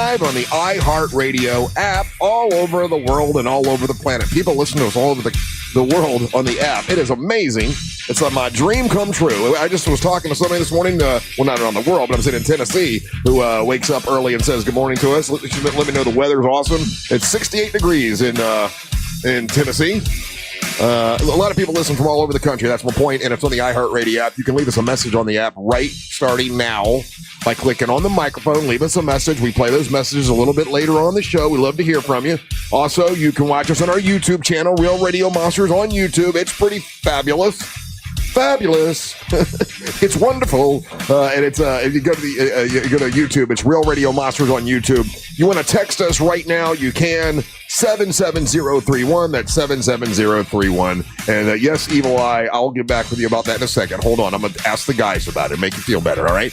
live on the iHeartRadio app all over the world and all over the planet. People listen to us all over the world on the app. It is amazing. It's like my dream come true. I just was talking to somebody this morning, well, not around the world, but I'm sitting in Tennessee, who wakes up early and says good morning to us. Let me know the weather's awesome. It's 68 degrees in Tennessee. A lot of people listen from all over the country. That's my point, and it's on the iHeartRadio app. You can leave us a message on the app right starting now by clicking on the microphone. Leave us a message. We play those messages a little bit later on the show. We love to hear from you. Also, you can watch us on our YouTube channel, Real Radio Monsters on YouTube. It's pretty fabulous. It's wonderful, and it's if you go to YouTube, it's Real Radio Monsters on YouTube. You want to text us right now, you can 77031. That's 77031. And yes, Evil Eye, I'll get back with you about that in a second. Hold on, I'm gonna ask the guys about it, make you feel better. All right,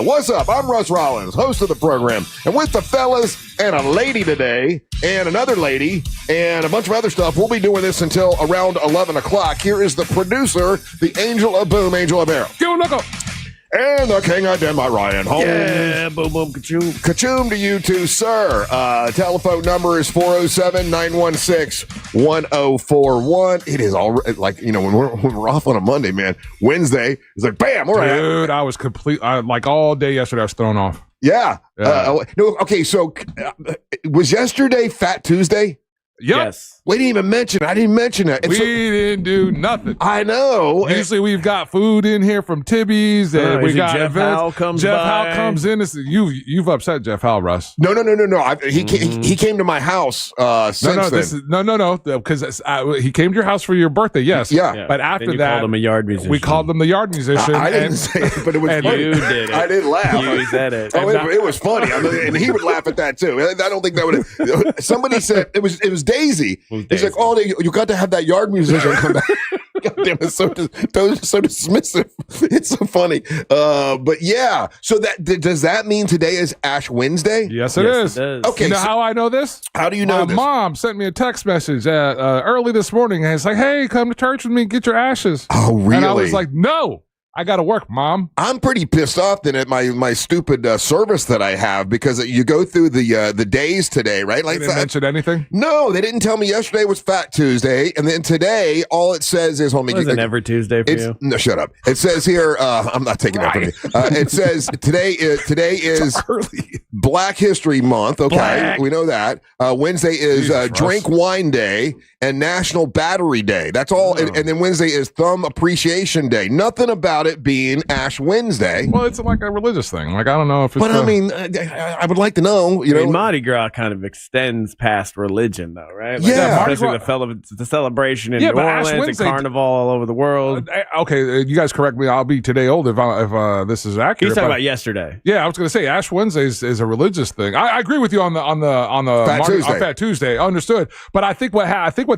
what's up? I'm Russ Rollins, host of the program, and with the fellas and a lady today, and another lady, and a bunch of other stuff. We'll be doing this until around 11 o'clock. Here is the producer, the Angel of Boom, Angel of Arrow. Go, look up. And the King of Den by Ryan Holmes. Yeah, boom, boom, ka-choom. Ka-choom to you too, sir. Telephone number is 407-916-1041. It is all like, when we're off on a Monday, man. Wednesday, it's like, bam, all right. Dude, I was like all day yesterday, I was thrown off. Yeah. Okay, so was yesterday Fat Tuesday? Yep. Yes. We didn't even mention it. I didn't mention it. We didn't do nothing. I know. Usually we've got food in here from Tibby's. And we got Jeff Howe comes Jeff by. Howe comes in. You've upset Jeff Howe, Russ. No. He came to my house since then. No. Because he came to your house for your birthday, yes. Yeah. But after you that, called him a yard musician. we called him the yard musician. I didn't say it, but it was funny. You did it. I didn't laugh. You said it. Oh, it was funny. I mean, and he would laugh at that too. I don't think that would. Somebody said it was Daisy. He's like, oh, you got to have that yard musician come back. God damn, it's so dismissive. It's so funny. But yeah. So does that mean today is Ash Wednesday? Yes, it is. It does. Okay. You know how I know this? How do you know My this? mom sent me a text message early this morning, and it's like, "Hey, come to church with me, get your ashes." Oh, really? And I was like, "No, I got to work, Mom." I'm pretty pissed off then at my stupid service that I have, because you go through the days today, right? They didn't mention anything? No, they didn't tell me yesterday was Fat Tuesday, and then today all it says is, Wasn't every Tuesday for you? No, shut up. It says here, I'm not taking that from you. It says today is Early. Black History Month. Okay, Black. we know that. Wednesday is Jesus, Drink Russ. Wine Day and National Battery Day. That's all. Oh. And then Wednesday is Thumb Appreciation Day. Nothing about it being Ash Wednesday. Well, it's like a religious thing. Like, I don't know if it's. But I mean, I would like to know. I mean, Mardi Gras kind of extends past religion, though, right? Like, Yeah. especially the celebration in Yeah, New but Ash Orleans and Wednesday- Carnival all over the world. Okay, you guys correct me. I'll be today old if this is accurate. He's talking but- about yesterday. Yeah, I was going to say Ash Wednesday is a religious thing. I agree with you on the Tuesday. Fat Tuesday. Understood. But I think what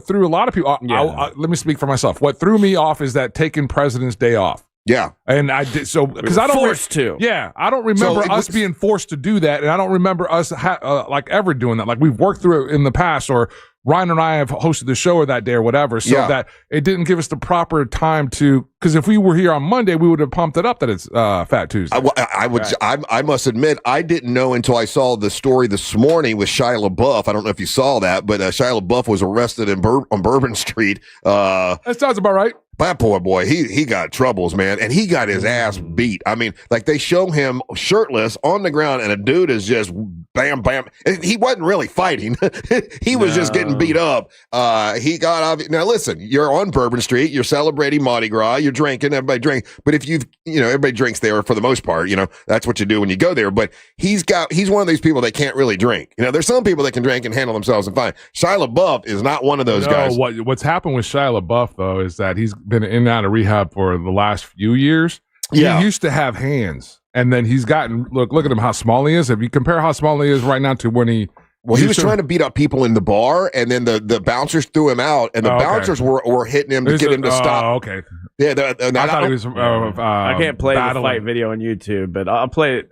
threw a lot of people. Yeah. Let me speak for myself. What threw me off is that taking President's Day off. Yeah. And I did so because I don't forced to. Yeah, I don't remember So us being forced to do that, and I don't remember us like ever doing that. Like, we've worked through it in the past, or Ryan and I have hosted the show or that day or whatever, so that it didn't give us the proper time to. Because if we were here on Monday, we would have pumped it up that it's Fat Tuesday. I must admit, I didn't know until I saw the story this morning with Shia LaBeouf. I don't know if you saw that, but Shia LaBeouf was arrested on Bourbon Street. That sounds about right. That poor boy, he got troubles, man, and he got his ass beat. I mean, like, they show him shirtless on the ground, and a dude is just bam, bam. He wasn't really fighting; he was just getting beat up. He got off. Now, listen, you're on Bourbon Street, you're celebrating Mardi Gras, you're drinking, everybody drink. But if everybody drinks there for the most part. That's what you do when you go there. But he's one of these people that can't really drink. There's some people that can drink and handle themselves and fine. Shia LaBeouf is not one of those guys. What's happened with Shia LaBeouf though is that he's been in and out of rehab for the last few years. Yeah. He used to have hands, and then he's gotten look at him how small he is. If you compare how small he is right now to when he Well, he was trying to beat up people in the bar, and then the bouncers threw him out, and the bouncers were hitting him to get him to stop. Oh, okay. Yeah, I thought he was. I can't play the fight video on YouTube, but I'll play it.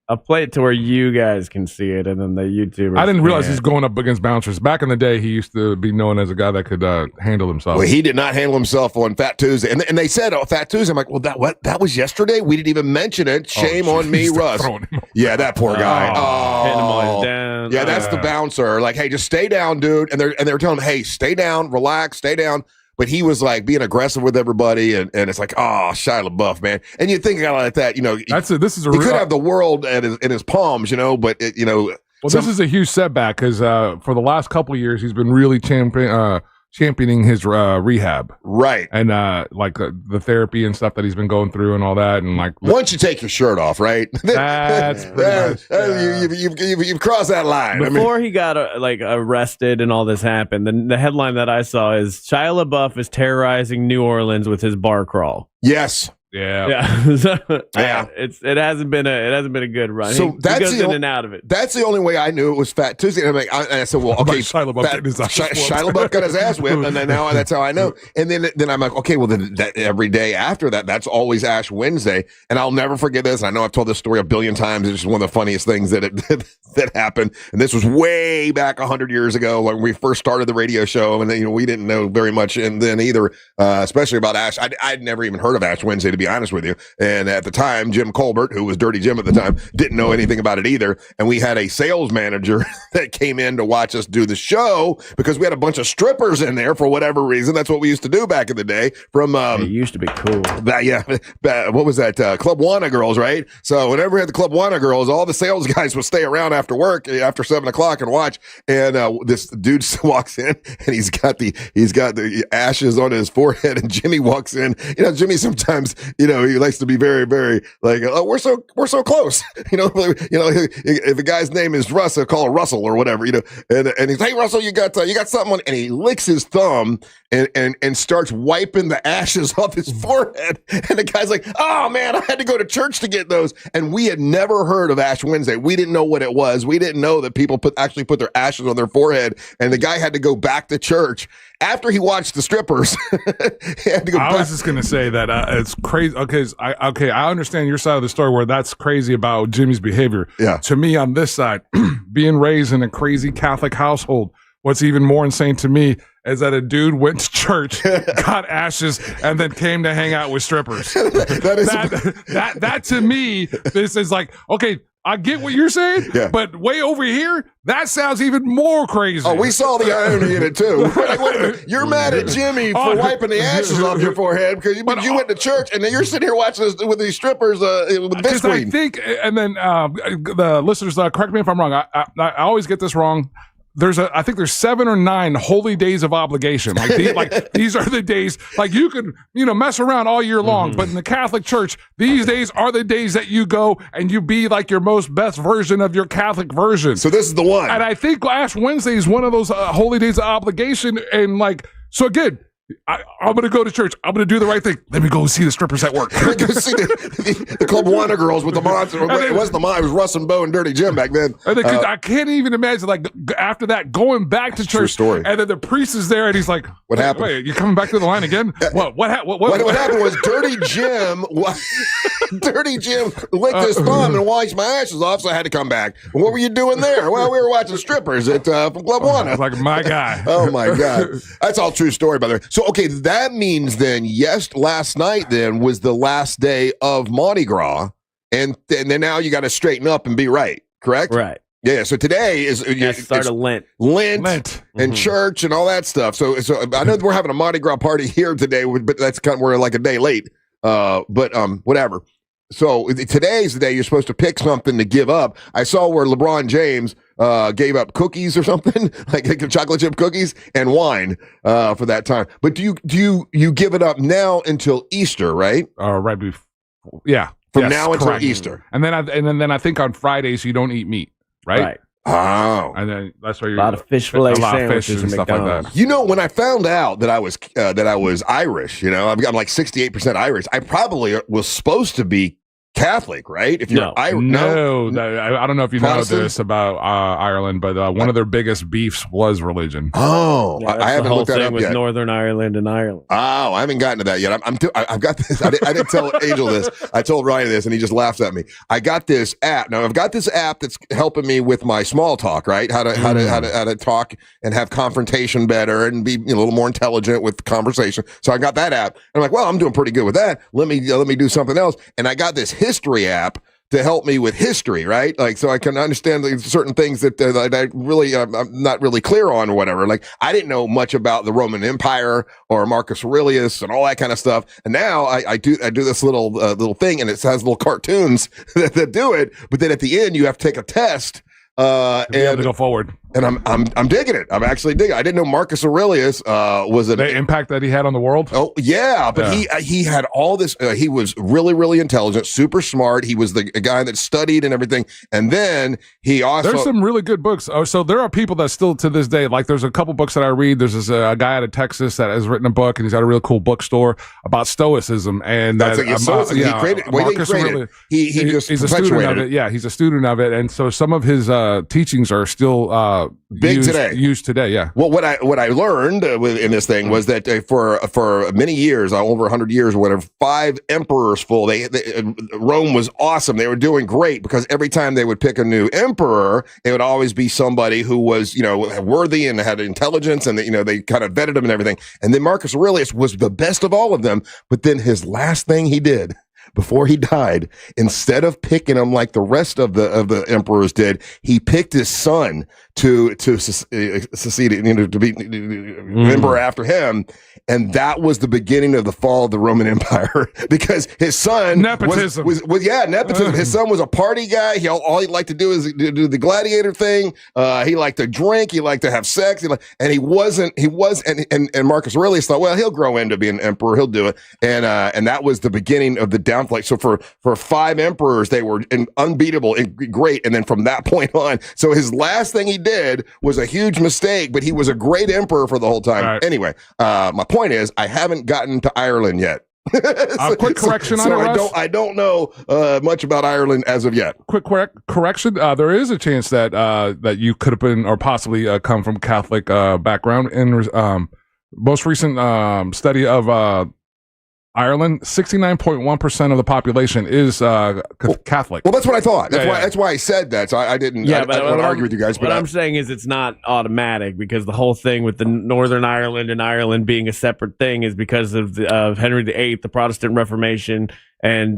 I'll play it to where you guys can see it, and then the YouTubers. I didn't realize he's going up against bouncers. Back in the day, he used to be known as a guy that could handle himself. Well, he did not handle himself on Fat Tuesday. And they said, Fat Tuesday. I'm like, well, that was yesterday? We didn't even mention it. Shame on me, Russ. Yeah, that poor guy. Hitting him while he's down. Yeah, that's the bouncer. Like, hey, just stay down, dude. And they're telling him, hey, stay down, relax, stay down. But he was like being aggressive with everybody, and it's like, oh, Shia LaBeouf, man. And you think a guy like that, he could have the world in his palms, but Well, this is a huge setback because for the last couple of years, he's been really championing his rehab, right? And the therapy and stuff that he's been going through and all that, and once you take your shirt off, right? That's pretty much, you've crossed that line. Before he got arrested and all this happened, the headline that I saw is Shia LaBeouf is terrorizing New Orleans with his bar crawl. Yes. Yeah. It hasn't been a good run. So he that's goes in and out of it. That's the only way I knew it was Fat Tuesday. And I said, well, okay, Shia LaBeouf got his ass whipped, and then now that's how I know. And then I'm like, okay, well, then every day after that, that's always Ash Wednesday, and I'll never forget this. And I know I've told this story a billion times. It's just one of the funniest things that happened. And this was way back 100 years ago when we first started the radio show, and we didn't know very much and then either, especially about Ash. I'd never even heard of Ash Wednesday, to be honest with you. And at the time, Jim Colbert, who was Dirty Jim at the time, didn't know anything about it either. And we had a sales manager that came in to watch us do the show because we had a bunch of strippers in there for whatever reason. That's what we used to do back in the day. It used to be cool. What was that? Club Wana girls, right? So whenever we had the Club Wana girls, all the sales guys would stay around after work after 7 o'clock and watch. And this dude walks in and he's got the ashes on his forehead. And Jimmy walks in. Jimmy sometimes, he likes to be very, very like, oh, we're so close. If a guy's name is Russ, he'll call it Russell or whatever, and he's, hey, Russell, you got something on, and he licks his thumb and starts wiping the ashes off his forehead. And the guy's like, oh man, I had to go to church to get those. And we had never heard of Ash Wednesday. We didn't know what it was. We didn't know that people actually put their ashes on their forehead. And the guy had to go back to church after he watched the strippers. He had to go back. I was just going to say that it's crazy. I understand your side of the story where that's crazy about Jimmy's behavior. Yeah. To me, on this side, being raised in a crazy Catholic household, what's even more insane to me is that a dude went to church, got ashes, and then came to hang out with strippers. That to me, this is like, okay, I get what you're saying, but way over here, that sounds even more crazy. Oh, we saw the irony in it too. Like, wait a minute, you're mad at Jimmy for wiping the ashes off your forehead because you went to church, and then you're sitting here watching this with these strippers with this screen. I think, and then the listeners, correct me if I'm wrong. I always get this wrong. I think there's 7 or 9 holy days of obligation. These are the days, you could, mess around all year long, but in the Catholic Church, these days are the days that you go and you be like your most best version of your Catholic version. So this is the one. And I think Ash Wednesday is one of those holy days of obligation. And so again, I'm going to go to church. I'm going to do the right thing. Let me go see the strippers at work. Let me go see the Club Wana girls with the monster. It wasn't the mom. It was Russ and Bo and Dirty Jim back then. I can't even imagine, after that, going back to church. True story. And then the priest is there, and he's like, what happened? Wait, you coming back to the line again? What happened was Dirty Jim licked his thumb and washed my ashes off, so I had to come back. What were you doing there? Well, we were watching strippers from Club Wana. I was like, my guy. Oh, my God. That's all true story, by the way. So, okay, that means then, last night then was the last day of Mardi Gras, and then now you got to straighten up and be right, correct? Right. Yeah, so today is start of Lent and church and all that stuff. So I know we're having a Mardi Gras party here today, but that's we're like a day late. Whatever. So today's the day you're supposed to pick something to give up. I saw where LeBron James gave up cookies or something, like chocolate chip cookies and wine for that time. But do you give it up now until Easter, right? Right before, yeah. From now until Easter, and then I think on Fridays you don't eat meat, right? Oh, and then that's why you're a lot of fish fillet sandwiches and stuff like that. When I found out that I was Irish, I'm like 68% Irish. I probably was supposed to be Catholic, right? If you're I don't know if you know this about Ireland, but one of their biggest beefs was religion. Oh, I haven't looked that up with yet. Northern Ireland and Ireland. Oh, I haven't gotten to that yet. I've got this. I didn't tell Angel this. I told Ryan this, and he just laughs at me. I got this app. Now I've got this app that's helping me with my small talk, right? How to talk and have confrontation better and be a little more intelligent with conversation. So I got that app. And I'm like, well, I'm doing pretty good with that. Let me do something else. And I got this history app to help me with history, right? Like, so I can understand certain things that I really, I'm not really clear on or whatever. Like, I didn't know much about the Roman Empire or Marcus Aurelius and all that kind of stuff. And now I do this little thing, and it has little cartoons that do it. But then at the end, you have to take a test. And to go forward. And I'm digging it. I'm actually digging it. I didn't know Marcus Aurelius was the impact that he had on the world. Oh yeah, but he had all this. He was really, really intelligent, super smart. He was the guy that studied and everything. And then he also there's some really good books. Oh, so there are people that still to this day, like there's a couple books that I read. There's this guy out of Texas that has written a book, and he's got a real cool bookstore about Stoicism. And Stoicism. He created. Marcus Aurelius. He's a student of it. Yeah, he's a student of it, and so some of his teachings are still used today. Yeah. Well, what I learned in this thing was that for many years, over 100 years or whatever, 5 emperors full. Rome was awesome. They were doing great because every time they would pick a new emperor, it would always be somebody who was worthy and had intelligence, and they kind of vetted him and everything. And then Marcus Aurelius was the best of all of them. But then his last thing he did before he died, instead of picking him like the rest of the emperors did, he picked his son to succeed, to be emperor after him, and that was the beginning of the fall of the Roman Empire because his son nepotism. Nepotism. His son was a party guy. All he liked to do is do the gladiator thing. He liked to drink. He liked to have sex. And Marcus Aurelius thought, well, he'll grow into being emperor. He'll do it. And that was the beginning of the downfall. So for 5 emperors, they were unbeatable and great. And then from that point on, so his last thing he did was a huge mistake, but he was a great emperor for the whole time. Right. Anyway, my point is, I haven't gotten to Ireland yet. Quick correction on it, Russ. I don't know much about Ireland as of yet. Quick correction. There is a chance that you could have been or possibly come from Catholic background. In most recent study of Ireland, 69.1% of the population is Catholic. Well, that's what I thought. That's why I said that. So I didn't. I don't want to argue with you guys. But what I'm saying is, it's not automatic because the whole thing with the Northern Ireland and Ireland being a separate thing is because of Henry VIII, the Protestant Reformation, and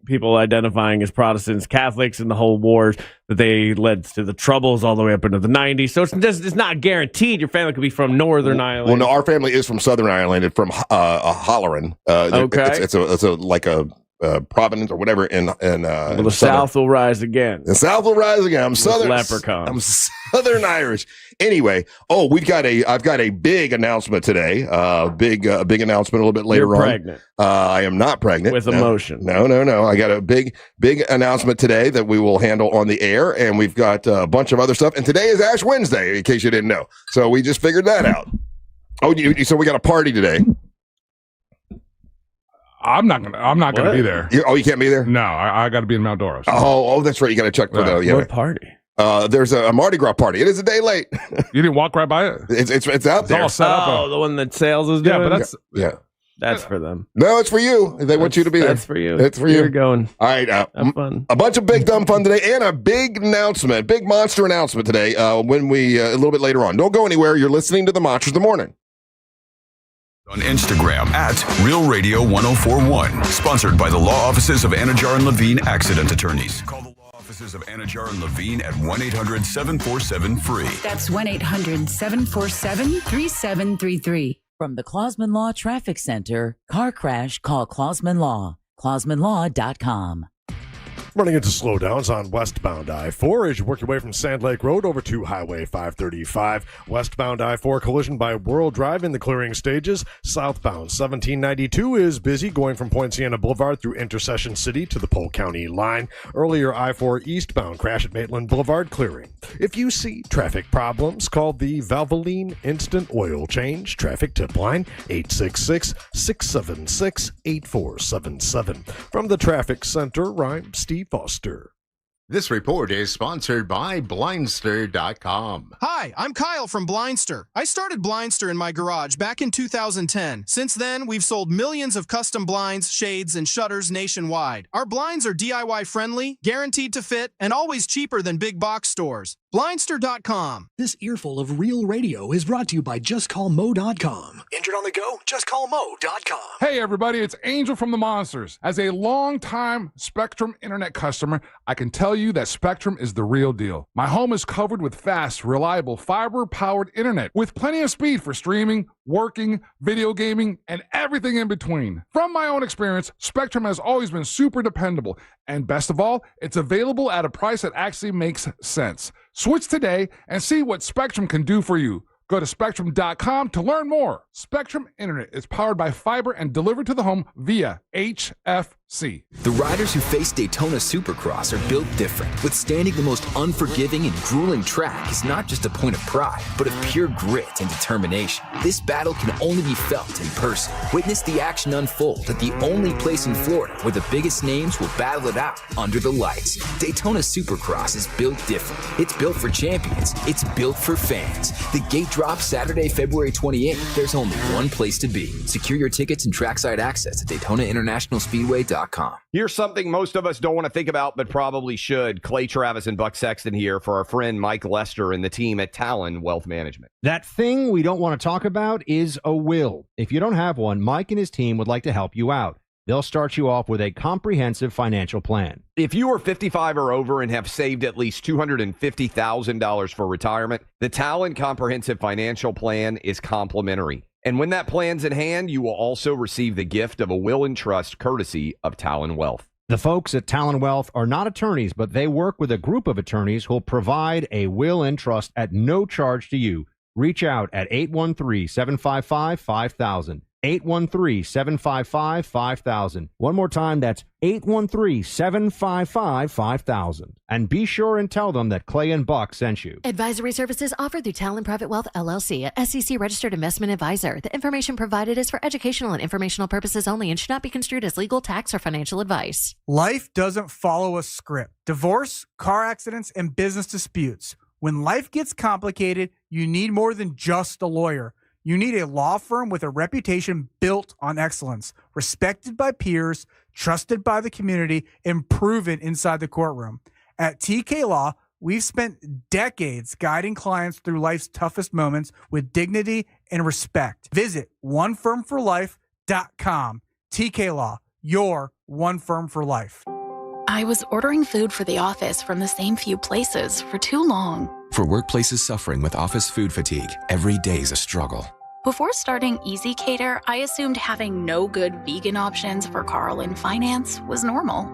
people identifying as Protestants, Catholics, and the whole wars that they led to the Troubles all the way up into the 90s. So it's not guaranteed your family could be from Northern Ireland. Well, no, our family is from Southern Ireland and from Holleran. Okay, it's a province or whatever in the South will rise again. The South will rise again. I'm Southern leprechaun. I'm Southern Irish. Anyway, I've got a big announcement today. Big announcement a little bit later on. Pregnant. I am not pregnant. With emotion. No. I got a big announcement today that we will handle on the air, and we've got a bunch of other stuff. And today is Ash Wednesday, in case you didn't know. So we just figured that out. So we got a party today. I'm not gonna be there. You can't be there? No, I got to be in Mount Doros. Oh, that's right. You got to check for the what party? There's a Mardi Gras party. It is a day late. You didn't walk right by it? It's out there. All set up. Oh, the one that Sales is doing? Yeah, but that's for them. No, it's for you. They want you to be there. That's for you. It's for you. You're going. All right. Have fun. A bunch of big dumb fun today and a big monster announcement today when we, a little bit later on. Don't go anywhere. You're listening to the Monsters of the Morning. On Instagram at Real Radio 1041. Sponsored by the law offices of Anajar and Levine Accident Attorneys. Call the law offices of Anajar and Levine at 1-800-747-FREE. That's 1-800-747-3733. From the Clausman Law Traffic Center, car crash, call Clausman Law. ClausmanLaw.com. Running into slowdowns on westbound I-4 as you work your way from Sand Lake Road over to Highway 535. Westbound I-4 collision by World Drive in the clearing stages. Southbound 1792 is busy going from Point Siena Boulevard through Intercession City to the Polk County line. Earlier I-4 eastbound crash at Maitland Boulevard clearing. If you see traffic problems, call the Valvoline Instant Oil Change Traffic Tip Line, 866-676-8477. From the Traffic Center, I'm Steve Foster. This report is sponsored by Blindster.com. Hi, I'm Kyle from Blindster. I started Blindster in my garage back in 2010. Since then, we've sold millions of custom blinds, shades, and shutters nationwide. Our blinds are DIY friendly, guaranteed to fit, and always cheaper than big box stores. Blindster.com. This earful of Real Radio is brought to you by JustCallMo.com. Injured on the go? JustCallMo.com. Hey everybody, it's Angel from the Monsters. As a long-time Spectrum internet customer, I can tell you that Spectrum is the real deal. My home is covered with fast, reliable, fiber-powered internet with plenty of speed for streaming, working, video gaming, and everything in between. From my own experience, Spectrum has always been super dependable, and best of all, it's available at a price that actually makes sense. Switch today and see what Spectrum can do for you. Go to Spectrum.com to learn more. Spectrum Internet is powered by fiber and delivered to the home via HFC. The riders who face Daytona Supercross are built different. Withstanding the most unforgiving and grueling track is not just a point of pride, but of pure grit and determination. This battle can only be felt in person. Witness the action unfold at the only place in Florida where the biggest names will battle it out under the lights. Daytona Supercross is built different. It's built for champions. It's built for fans. The gate drops Saturday, February 28th. There's only one place to be. Secure your tickets and trackside access at DaytonaInternationalSpeedway.com. Here's something most of us don't want to think about, but probably should. Clay Travis and Buck Sexton here for our friend Mike Lester and the team at Talon Wealth Management. That thing we don't want to talk about is a will. If you don't have one, Mike and his team would like to help you out. They'll start you off with a comprehensive financial plan. If you are 55 or over and have saved at least $250,000 for retirement, the Talon Comprehensive Financial Plan is complimentary. And when that plan's in hand, you will also receive the gift of a will and trust courtesy of Talon Wealth. The folks at Talon Wealth are not attorneys, but they work with a group of attorneys who'll provide a will and trust at no charge to you. Reach out at 813-755-5000. 813-755-5000. One more time, that's 813-755-5000. And be sure and tell them that Clay and Buck sent you. Advisory services offered through Talon Private Wealth, LLC, a SEC registered investment advisor. The information provided is for educational and informational purposes only and should not be construed as legal, tax, or financial advice. Life doesn't follow a script. Divorce, car accidents, and business disputes. When life gets complicated, you need more than just a lawyer. You need a law firm with a reputation built on excellence, respected by peers, trusted by the community, and proven inside the courtroom. At TK Law, we've spent decades guiding clients through life's toughest moments with dignity and respect. Visit onefirmforlife.com. TK Law, your one firm for life. I was ordering food for the office from the same few places for too long. For workplaces suffering with office food fatigue, every day's a struggle. Before starting Easy Cater, I assumed having no good vegan options for Carl in finance was normal.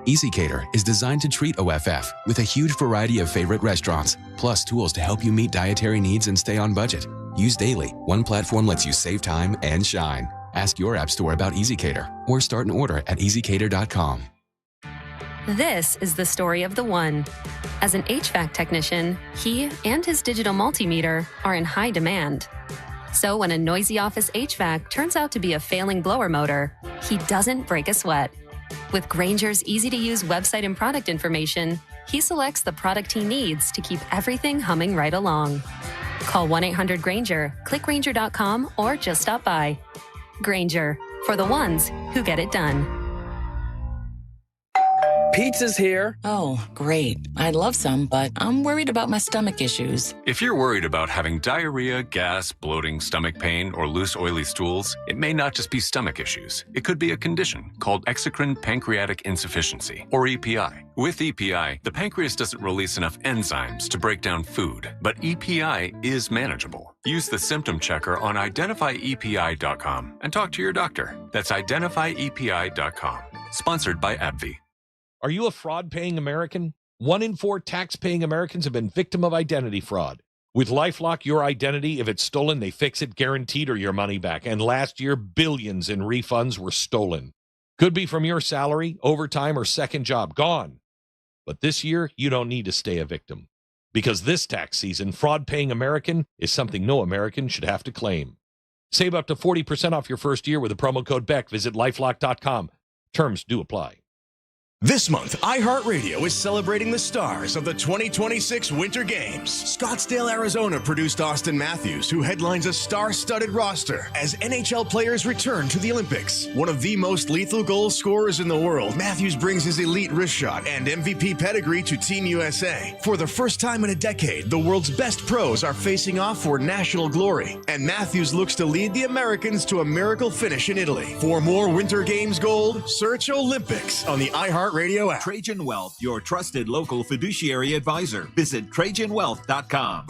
Easy Cater is designed to treat OFF with a huge variety of favorite restaurants, plus tools to help you meet dietary needs and stay on budget. Used daily, one platform lets you save time and shine. Ask your app store about Easy Cater or start an order at easycater.com. This is the story of the one. As an HVAC technician, he and his digital multimeter are in high demand. So when a noisy office HVAC turns out to be a failing blower motor, he doesn't break a sweat. With Grainger's easy-to-use website and product information, he selects the product he needs to keep everything humming right along. Call 1-800-GRAINGER, click Grainger.com, or just stop by. Grainger, for the ones who get it done. Pizza's here. Oh, great. I'd love some, but I'm worried about my stomach issues. If you're worried about having diarrhea, gas, bloating, stomach pain, or loose, oily stools, it may not just be stomach issues. It could be a condition called exocrine pancreatic insufficiency, or EPI. With EPI, the pancreas doesn't release enough enzymes to break down food, but EPI is manageable. Use the symptom checker on identifyepi.com and talk to your doctor. That's identifyepi.com. Sponsored by AbbVie. Are you a fraud-paying American? 1 in 4 tax-paying Americans have been victim of identity fraud. With LifeLock, your identity, if it's stolen, they fix it guaranteed or your money back. And last year, billions in refunds were stolen. Could be from your salary, overtime, or second job. Gone. But this year, you don't need to stay a victim. Because this tax season, fraud-paying American is something no American should have to claim. Save up to 40% off your first year with the promo code BECK. Visit lifelock.com. Terms do apply. This month, iHeartRadio is celebrating the stars of the 2026 Winter Games. Scottsdale, Arizona produced Austin Matthews, who headlines a star-studded roster as NHL players return to the Olympics. One of the most lethal goal scorers in the world, Matthews brings his elite wrist shot and MVP pedigree to Team USA. For the first time in a decade, the world's best pros are facing off for national glory, and Matthews looks to lead the Americans to a miracle finish in Italy. For more Winter Games gold, search Olympics on the iHeartRadio app. Trajan Wealth, your trusted local fiduciary advisor. Visit TrajanWealth.com.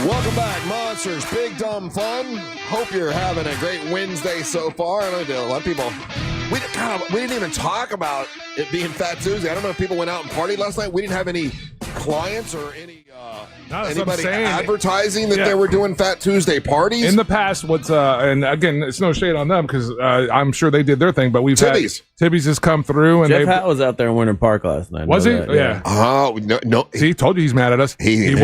Welcome back, Monsters. Big Dumb Fun. Hope you're having a great Wednesday so far. I know a lot of people, we didn't even talk about it being Fat Tuesday. I don't know if people went out and partied last night. We didn't have any clients or anybody advertising that they were doing Fat Tuesday parties. In the past, and again, it's no shade on them because I'm sure they did their thing, but Tibby's has come through. And Jeff Hatt was out there in Winter Park last night. Was he? Yeah. Oh, no. See, told you he's mad at us. He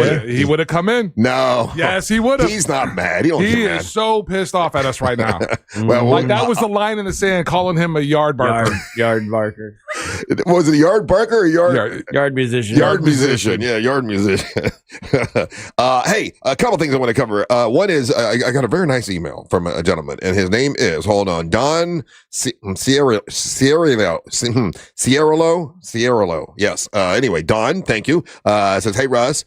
would have come in. No. Yes, he would have. He's not mad. He is so pissed off at us right now. Well, that was the line in the sand calling him a yard barker. Yard barker. Was it a yard barker or yard musician? Yard musician. Yeah, yard musician. Hey, a couple things I want to cover. One is I got a very nice email from a gentleman, and his name is, Don Sierralo. Yes. Anyway, Don, thank you. Says, hey, Russ,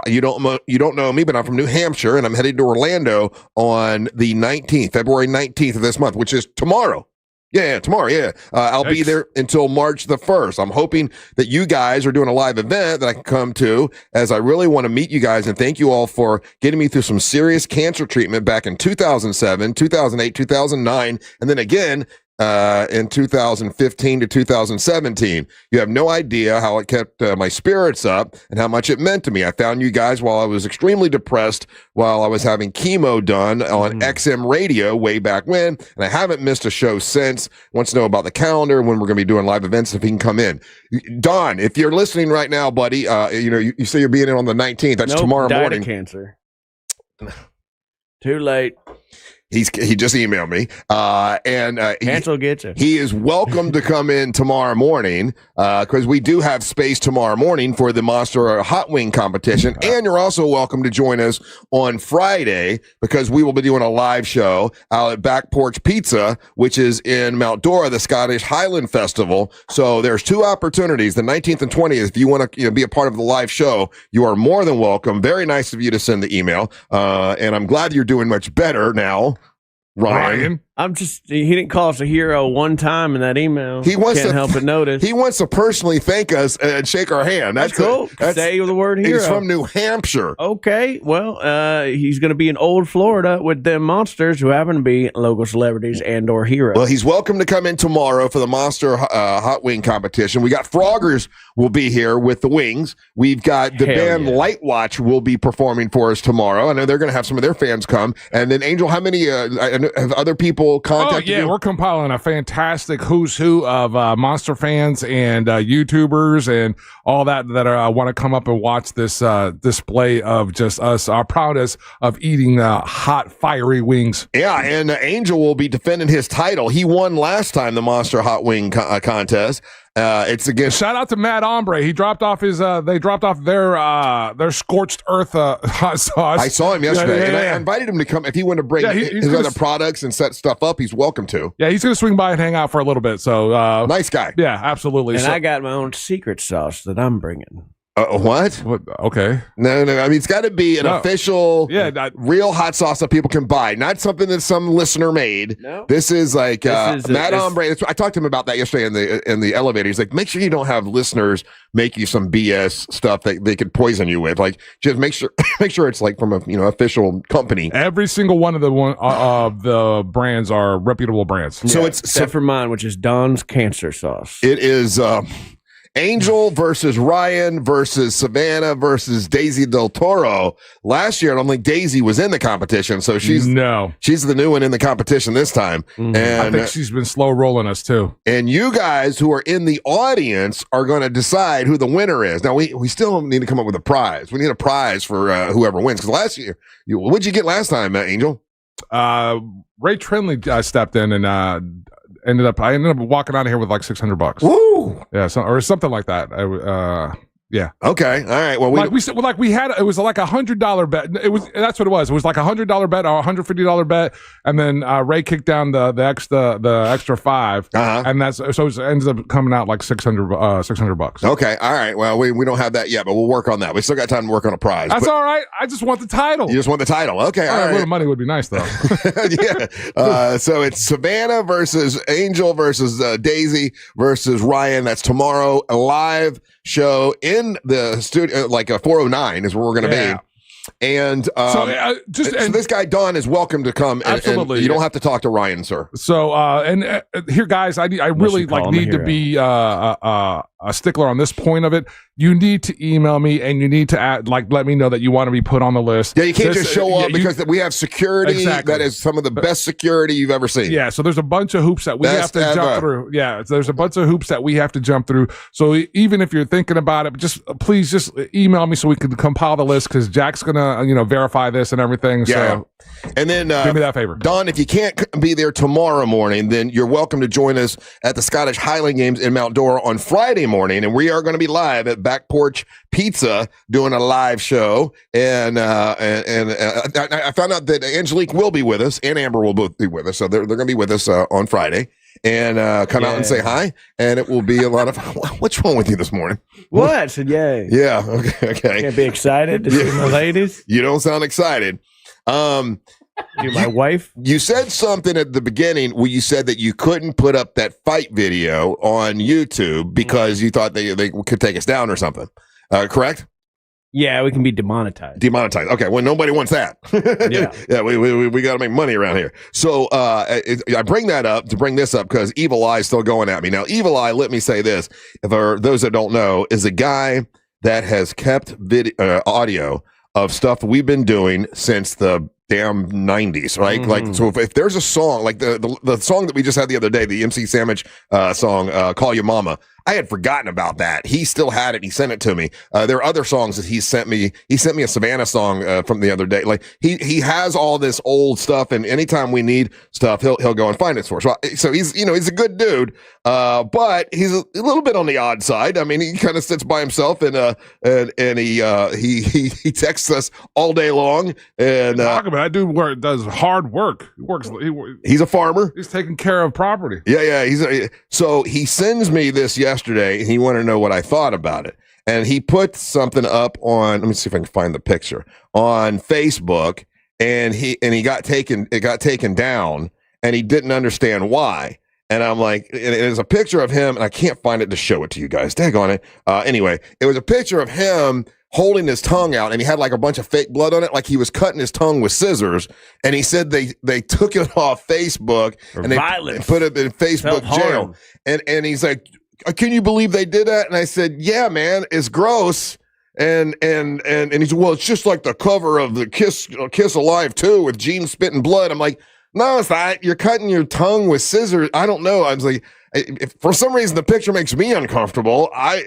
you don't know me, but I'm from New Hampshire, and I'm headed to Orlando on the 19th, February 19th of this month, which is tomorrow. Yeah, tomorrow, yeah. I'll be there until March the 1st. I'm hoping that you guys are doing a live event that I can come to, as I really want to meet you guys and thank you all for getting me through some serious cancer treatment back in 2007, 2008, 2009, and then again in 2015 to 2017. You have no idea how it kept my spirits up and how much it meant to me. I found you guys while I was extremely depressed while I was having chemo done on XM radio way back when, and I haven't missed a show since. Wants to know about the calendar, when we're going to be doing live events, if he can come in. Don, if you're listening right now, buddy, you say you're being in on the 19th. That's tomorrow morning. Died of cancer. Too late. He just emailed me, and Cancel get you. He is welcome to come in tomorrow morning, because we do have space tomorrow morning for the Monster Hot Wing competition, and you're also welcome to join us on Friday, because we will be doing a live show out at Back Porch Pizza, which is in Mount Dora, the Scottish Highland Festival. So there's two opportunities, the 19th and 20th. If you want to be a part of the live show, you are more than welcome. Very nice of you to send the email, and I'm glad you're doing much better now. Ryan. He didn't call us a hero one time in that email. Can't help but notice. He wants to personally thank us and shake our hand. That's cool. Say the word hero. He's from New Hampshire. Okay. Well, he's going to be in Old Florida with them monsters who happen to be local celebrities and or heroes. Well, he's welcome to come in tomorrow for the Monster Hot Wing competition. We got Froggers will be here with the wings. We've got the band Light Watch will be performing for us tomorrow. I know they're going to have some of their fans come. And then, Angel, how many have other people contacted you? We're compiling a fantastic who's who of Monster fans and YouTubers and all that want to come up and watch this display of just us, our proudest of eating hot, fiery wings. Yeah, and Angel will be defending his title. He won last time the Monster Hot Wing contest. It's against. Shout out to Matt Ombre. He dropped off they dropped off their scorched earth hot sauce. I saw him yesterday, and I invited him to come. If he wanted to bring his other products and set stuff up, he's welcome to. Yeah, he's going to swing by and hang out for a little bit. So nice guy. Yeah, absolutely. And I got my own secret sauce that I'm bringing. What? Okay. No. I mean, it's got to be an official, real hot sauce that people can buy, not something that some listener made. No. This is like Matt Ombre. I talked to him about that yesterday in the elevator. He's like, make sure you don't have listeners make you some BS stuff that they could poison you with. Like, just make sure it's like from a official company. Every single one of the brands are reputable brands. So except for mine, which is Don's Cancer Sauce. It is. Angel versus Ryan versus Savannah versus Daisy Del Toro. Last year, I don't think Daisy was in the competition, so she's the new one in the competition this time. And I think she's been slow rolling us too. And you guys who are in the audience are going to decide who the winner is. Now we still need to come up with a prize. We need a prize for whoever wins. Because last year, what'd you get last time, Angel? Ray Trinley stepped in and I ended up walking out of here with like $600. Woo! Yeah, or something like that. Yeah. Okay. All right. Well, we had it was like $100 bet. That's what it was. It was like $100 bet or $150 bet, and then Ray kicked down the extra $5, and that's so it ends up coming out like $600. Okay. All right. Well, we don't have that yet, but we'll work on that. We still got time to work on a prize. That's all right. I just want the title. You just want the title. Okay. All right. A little money would be nice though. Yeah. So it's Savannah versus Angel versus Daisy versus Ryan. That's tomorrow, a live show in the studio, like a 409 is where we're going to be. And so this guy Don is welcome to come. Absolutely, and you don't have to talk to Ryan, sir. So here, guys, I really need to be a stickler on this point of it. You need to email me and you need to let me know that you want to be put on the list. Yeah, you can't just show up because we have security that is some of the best security you've ever seen. Yeah, so there's a bunch of hoops that we have to jump through. Yeah, there's a bunch of hoops that we have to jump through. So even if you're thinking about it, please just email me so we can compile the list because Jack's gonna verify this and everything. Yeah. So and then do me that favor, Don. If you can't be there tomorrow morning, then you're welcome to join us at the Scottish Highland Games in Mount Dora on Friday morning, and we are going to be live at Back Porch Pizza doing a live show. And I found out that Angelique will be with us, and Amber will both be with us, so they're going to be with us on Friday. And come out and say hi, and it will be a lot of. What's wrong with you this morning? What? I said yay. Yeah. Okay. Can't be excited to see my ladies. You don't sound excited. My wife. You said something at the beginning where you said that you couldn't put up that fight video on YouTube because you thought they could take us down or something. Correct? Yeah, we can be demonetized. Demonetized. Okay, well, nobody wants that. Yeah, we got to make money around here. So I bring that up to bring this up because Evil Eye is still going at me. Now, Evil Eye, let me say this. For those that don't know, is a guy that has kept audio of stuff we've been doing since the damn 90s, right? Mm-hmm. Like, so if there's a song, like the song that we just had the other day, the MC Sandwich song, Call Your Mama, I had forgotten about that. He still had it. He sent it to me. There are other songs that he sent me. He sent me a Savannah song from the other day. Like he has all this old stuff, and anytime we need stuff, he'll go and find it for us. So he's he's a good dude, but he's a little bit on the odd side. I mean, he kind of sits by himself and he texts us all day long. And talk about that dude does hard work. He's a farmer. He's taking care of property. Yeah. So he sends me this yesterday, and he wanted to know what I thought about it. And he put something up on, let me see if I can find the picture, on Facebook, and it got taken down, and he didn't understand why. And I'm like, it is a picture of him, and I can't find it to show it to you guys. Daggone it. Anyway, it was a picture of him holding his tongue out, and he had like a bunch of fake blood on it, like he was cutting his tongue with scissors. And he said they took it off Facebook and they put it in Facebook jail. And he's like, can you believe they did that? And I said, yeah, man, it's gross. And he said, well, it's just like the cover of the Kiss Alive 2 with Gene spitting blood. I'm like, no, it's not. You're cutting your tongue with scissors. I don't know. I was like, if for some reason the picture makes me uncomfortable, I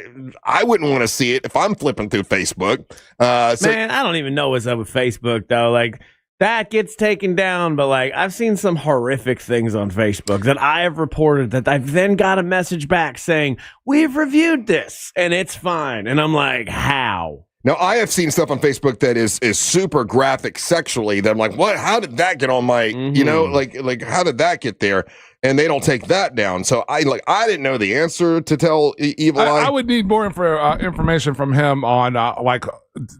wouldn't want to see it if I'm flipping through Facebook. Man, I don't even know what's up with Facebook though. Like that gets taken down, but like I've seen some horrific things on Facebook that I have reported that I've then got a message back saying we've reviewed this and it's fine, and I'm like, how? Now, I have seen stuff on Facebook that is super graphic sexually that I'm like, what? How did that get on my, like how did that get there? And they don't take that down. So I didn't know the answer to tell Evil Eye. I would need more information from him on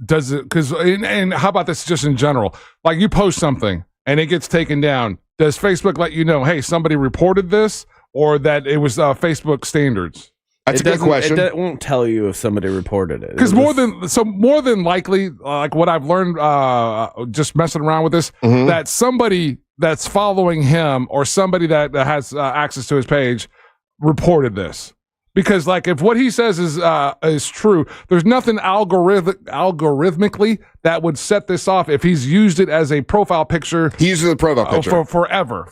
does it, because, and how about this just in general? Like you post something and it gets taken down. Does Facebook let you know, hey, somebody reported this, or that it was Facebook standards? That's a good question. It won't tell you if somebody reported it. Because more than likely, like what I've learned just messing around with this, that somebody that's following him or somebody that has access to his page reported this. Because like if what he says is true, there's nothing algorithmically that would set this off if he's used it as a profile picture. He uses a profile picture for forever.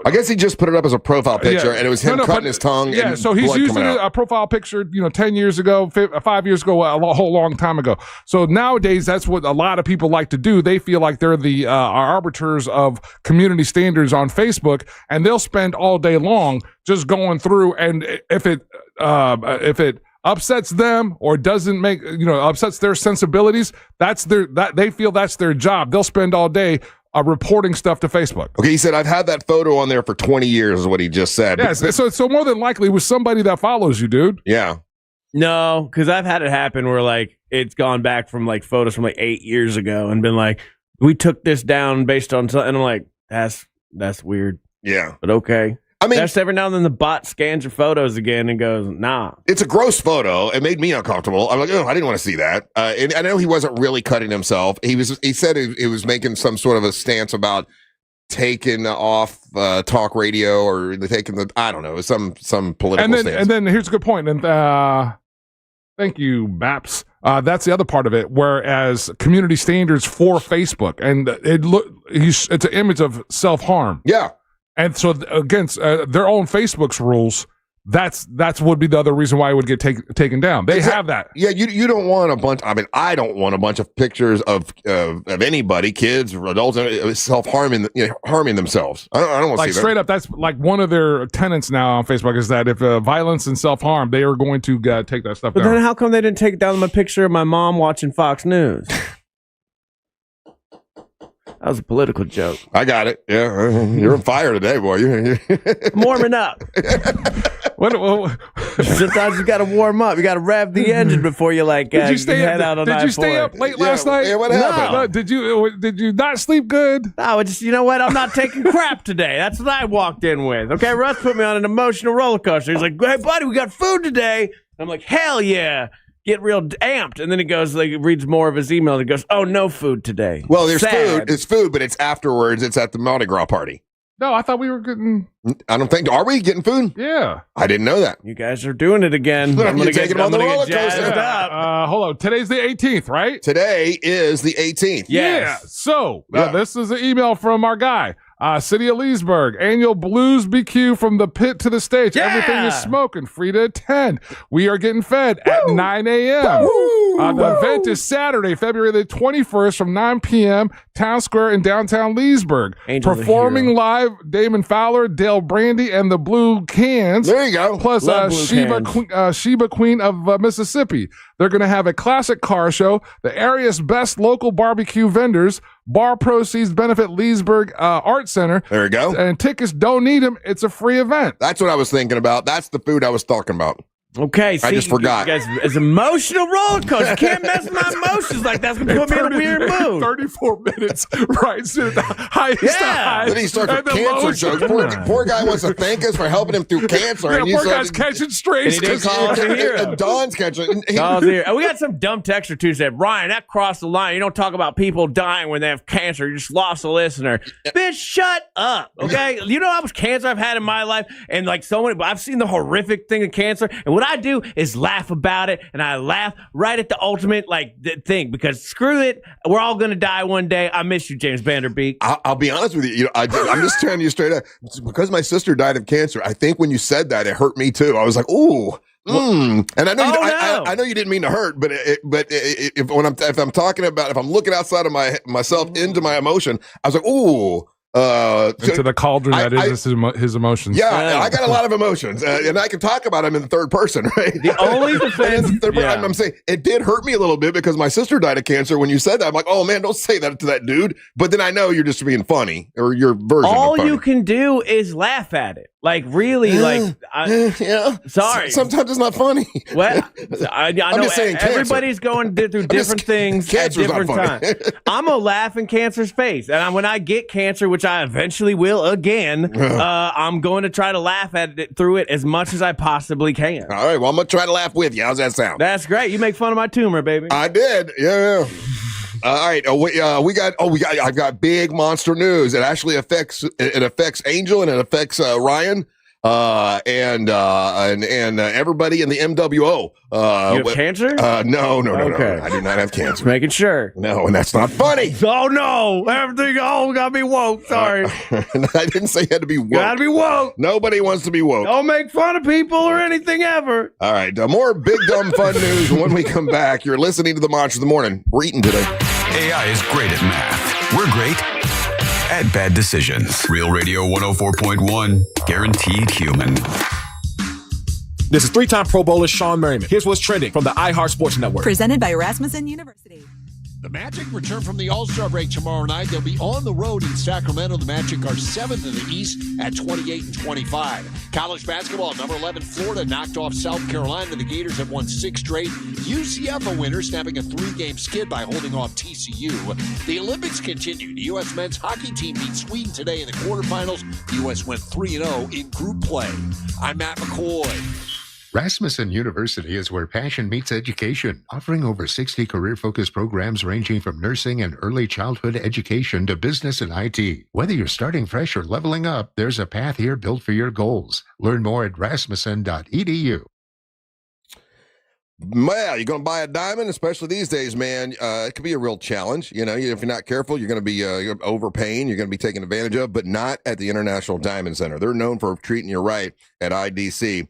I guess he just put it up as a profile picture, and it was him cutting his tongue. Yeah, and so he's blood using coming out. a profile picture, 10 years ago, 5 years ago, a whole long time ago. So nowadays, that's what a lot of people like to do. They feel like they're the arbiters of community standards on Facebook, and they'll spend all day long just going through, and if it upsets them or doesn't make upsets their sensibilities, they feel that's their job. They'll spend all day reporting stuff to Facebook. Okay, he said, I've had that photo on there for 20 years is what he just said. Yes, so more than likely it was somebody that follows you, dude. Yeah. No, because I've had it happen where like it's gone back from like photos from like 8 years ago and been like, we took this down based on something. And I'm like, that's weird. Yeah. But okay. I mean, that's every now and then the bot scans your photos again and goes, nah. It's a gross photo. It made me uncomfortable. I'm like, oh, I didn't want to see that. And I know he wasn't really cutting himself. He said he was making some sort of a stance about taking off talk radio or taking I don't know, some political stance. And then here's a good point. And thank you, Baps. That's the other part of it. Whereas community standards for Facebook, and it's an image of self-harm. Yeah. And so against their own Facebook's rules, that's would be the other reason why it would get taken down. They have that. Yeah, you don't want a bunch. I mean, I don't want a bunch of pictures of anybody, kids or adults, self-harming, harming themselves. I don't want to see that. Straight up, that's like one of their tenets now on Facebook is that if violence and self-harm, they are going to take that stuff down. But then how come they didn't take down my picture of my mom watching Fox News? That was a political joke. I got it. Yeah, you're on fire today, boy. You're warming up. Sometimes you got to warm up. You got to rev the engine before you Did you stay up late last night? Yeah, what happened? No. Did you not sleep good? No, you know what? I'm not taking crap today. That's what I walked in with. Okay, Russ put me on an emotional roller coaster. He's like, "Hey, buddy, we got food today." I'm like, "Hell yeah." Get real amped, and then he goes reads more of his email and he goes, "Oh, no food today." Well, there's Sad. food. It's food, but it's afterwards. It's at the Mardi Gras party. No, I thought we were getting. I don't think. Are we getting food? Yeah, I didn't know that. You guys are doing it again. I'm gonna take it on the roller coaster. Hold on. Today's the 18th, right? Today is the 18th. Yes. Yeah. So this is an email from our guy. City of Leesburg, annual Blues BQ from the pit to the stage. Yeah! Everything is smoking, free to attend. We are getting fed at 9 a.m. The event is Saturday, February the 21st from 9 p.m., Town Square in downtown Leesburg. Angels Performing live, Damon Fowler, Dale Brandy, and the Blue Cans. There you go. Plus Sheba Queen of Mississippi. They're going to have a classic car show, the area's best local barbecue vendors, bar proceeds benefit Leesburg Art Center. There you go. And tickets don't need them. It's a free event. That's what I was thinking about. That's the food I was talking about. Okay, see, I just forgot. You guys, it's an emotional roller coaster. You can't mess with my emotions like that's gonna put me in a weird mood. 34 minutes, right? So the highest high. Then he starts with cancer jokes. Poor guy wants to thank us for helping him through cancer. Yeah, poor guy's catching strays. And Don's catching. We got some dumb texter too said, Ryan, that crossed the line. You don't talk about people dying when they have cancer. You just lost a listener. Bitch, shut up. Okay, you know how much cancer I've had in my life, and I've seen the horrific thing of cancer, and what I do is laugh about it, and I laugh right at the ultimate thing because screw it, we're all gonna die one day. I miss you, James Vanderbeek. I'll be honest with you. I'm just telling you straight up. Because my sister died of cancer, I think when you said that, it hurt me too. I was like, ooh. And I know I know you didn't mean to hurt, but if I'm looking outside of myself into my emotion, I was like, ooh. Into the cauldron that is his emotions. Yeah, I got a lot of emotions, and I can talk about them in the third person, right? The only defense, I'm saying it did hurt me a little bit because my sister died of cancer. When you said that, I'm like, oh man, don't say that to that dude. But then I know you're just being funny, or your version. All of funny. you can do is laugh at it. Yeah. Sorry. Sometimes it's not funny. Well, I know just saying everybody's going through different things at different times. I'm going to laugh in cancer's face. And when I get cancer, which I eventually will again, I'm going to try to laugh at it through it as much as I possibly can. All right. Well, I'm going to try to laugh with you. How's that sound? That's great. You make fun of my tumor, baby. I did. Yeah. All right. I've got big monster news. It actually affects Angel and it affects Ryan. and everybody in the MWO. You have cancer? No. Okay. I do not have cancer. Just making sure. No, and that's not funny. Oh no! Everything gotta be woke. Sorry, I didn't say you had to be woke. Gotta be woke. Nobody wants to be woke. Don't make fun of people or anything ever. All right, more big dumb fun news when we come back. You're listening to the Monster of the Morning. We're eating today. AI is great at math. We're great at bad decisions. Real Radio 104.1, guaranteed human. This is three-time Pro Bowler Sean Merriman. Here's what's trending from the iHeart Sports Network. Presented by Rasmussen University. The Magic return from the All-Star break tomorrow night. They'll be on the road in Sacramento. The Magic are 7th in the East at 28-25. College basketball, number 11 Florida knocked off South Carolina. The Gators have won 6 straight. UCF a winner, snapping a 3-game skid by holding off TCU. The Olympics continue. The U.S. men's hockey team beat Sweden today in the quarterfinals. The U.S. went 3-0 in group play. I'm Matt McCoy. Rasmussen University is where passion meets education, offering over 60 career-focused programs ranging from nursing and early childhood education to business and IT. Whether you're starting fresh or leveling up, there's a path here built for your goals. Learn more at rasmussen.edu. Well, you're going to buy a diamond, especially these days, man. It could be a real challenge. You know, if you're not careful, you're going to be overpaying. You're going to be taken advantage of, but not at the International Diamond Center. They're known for treating you right at IDC.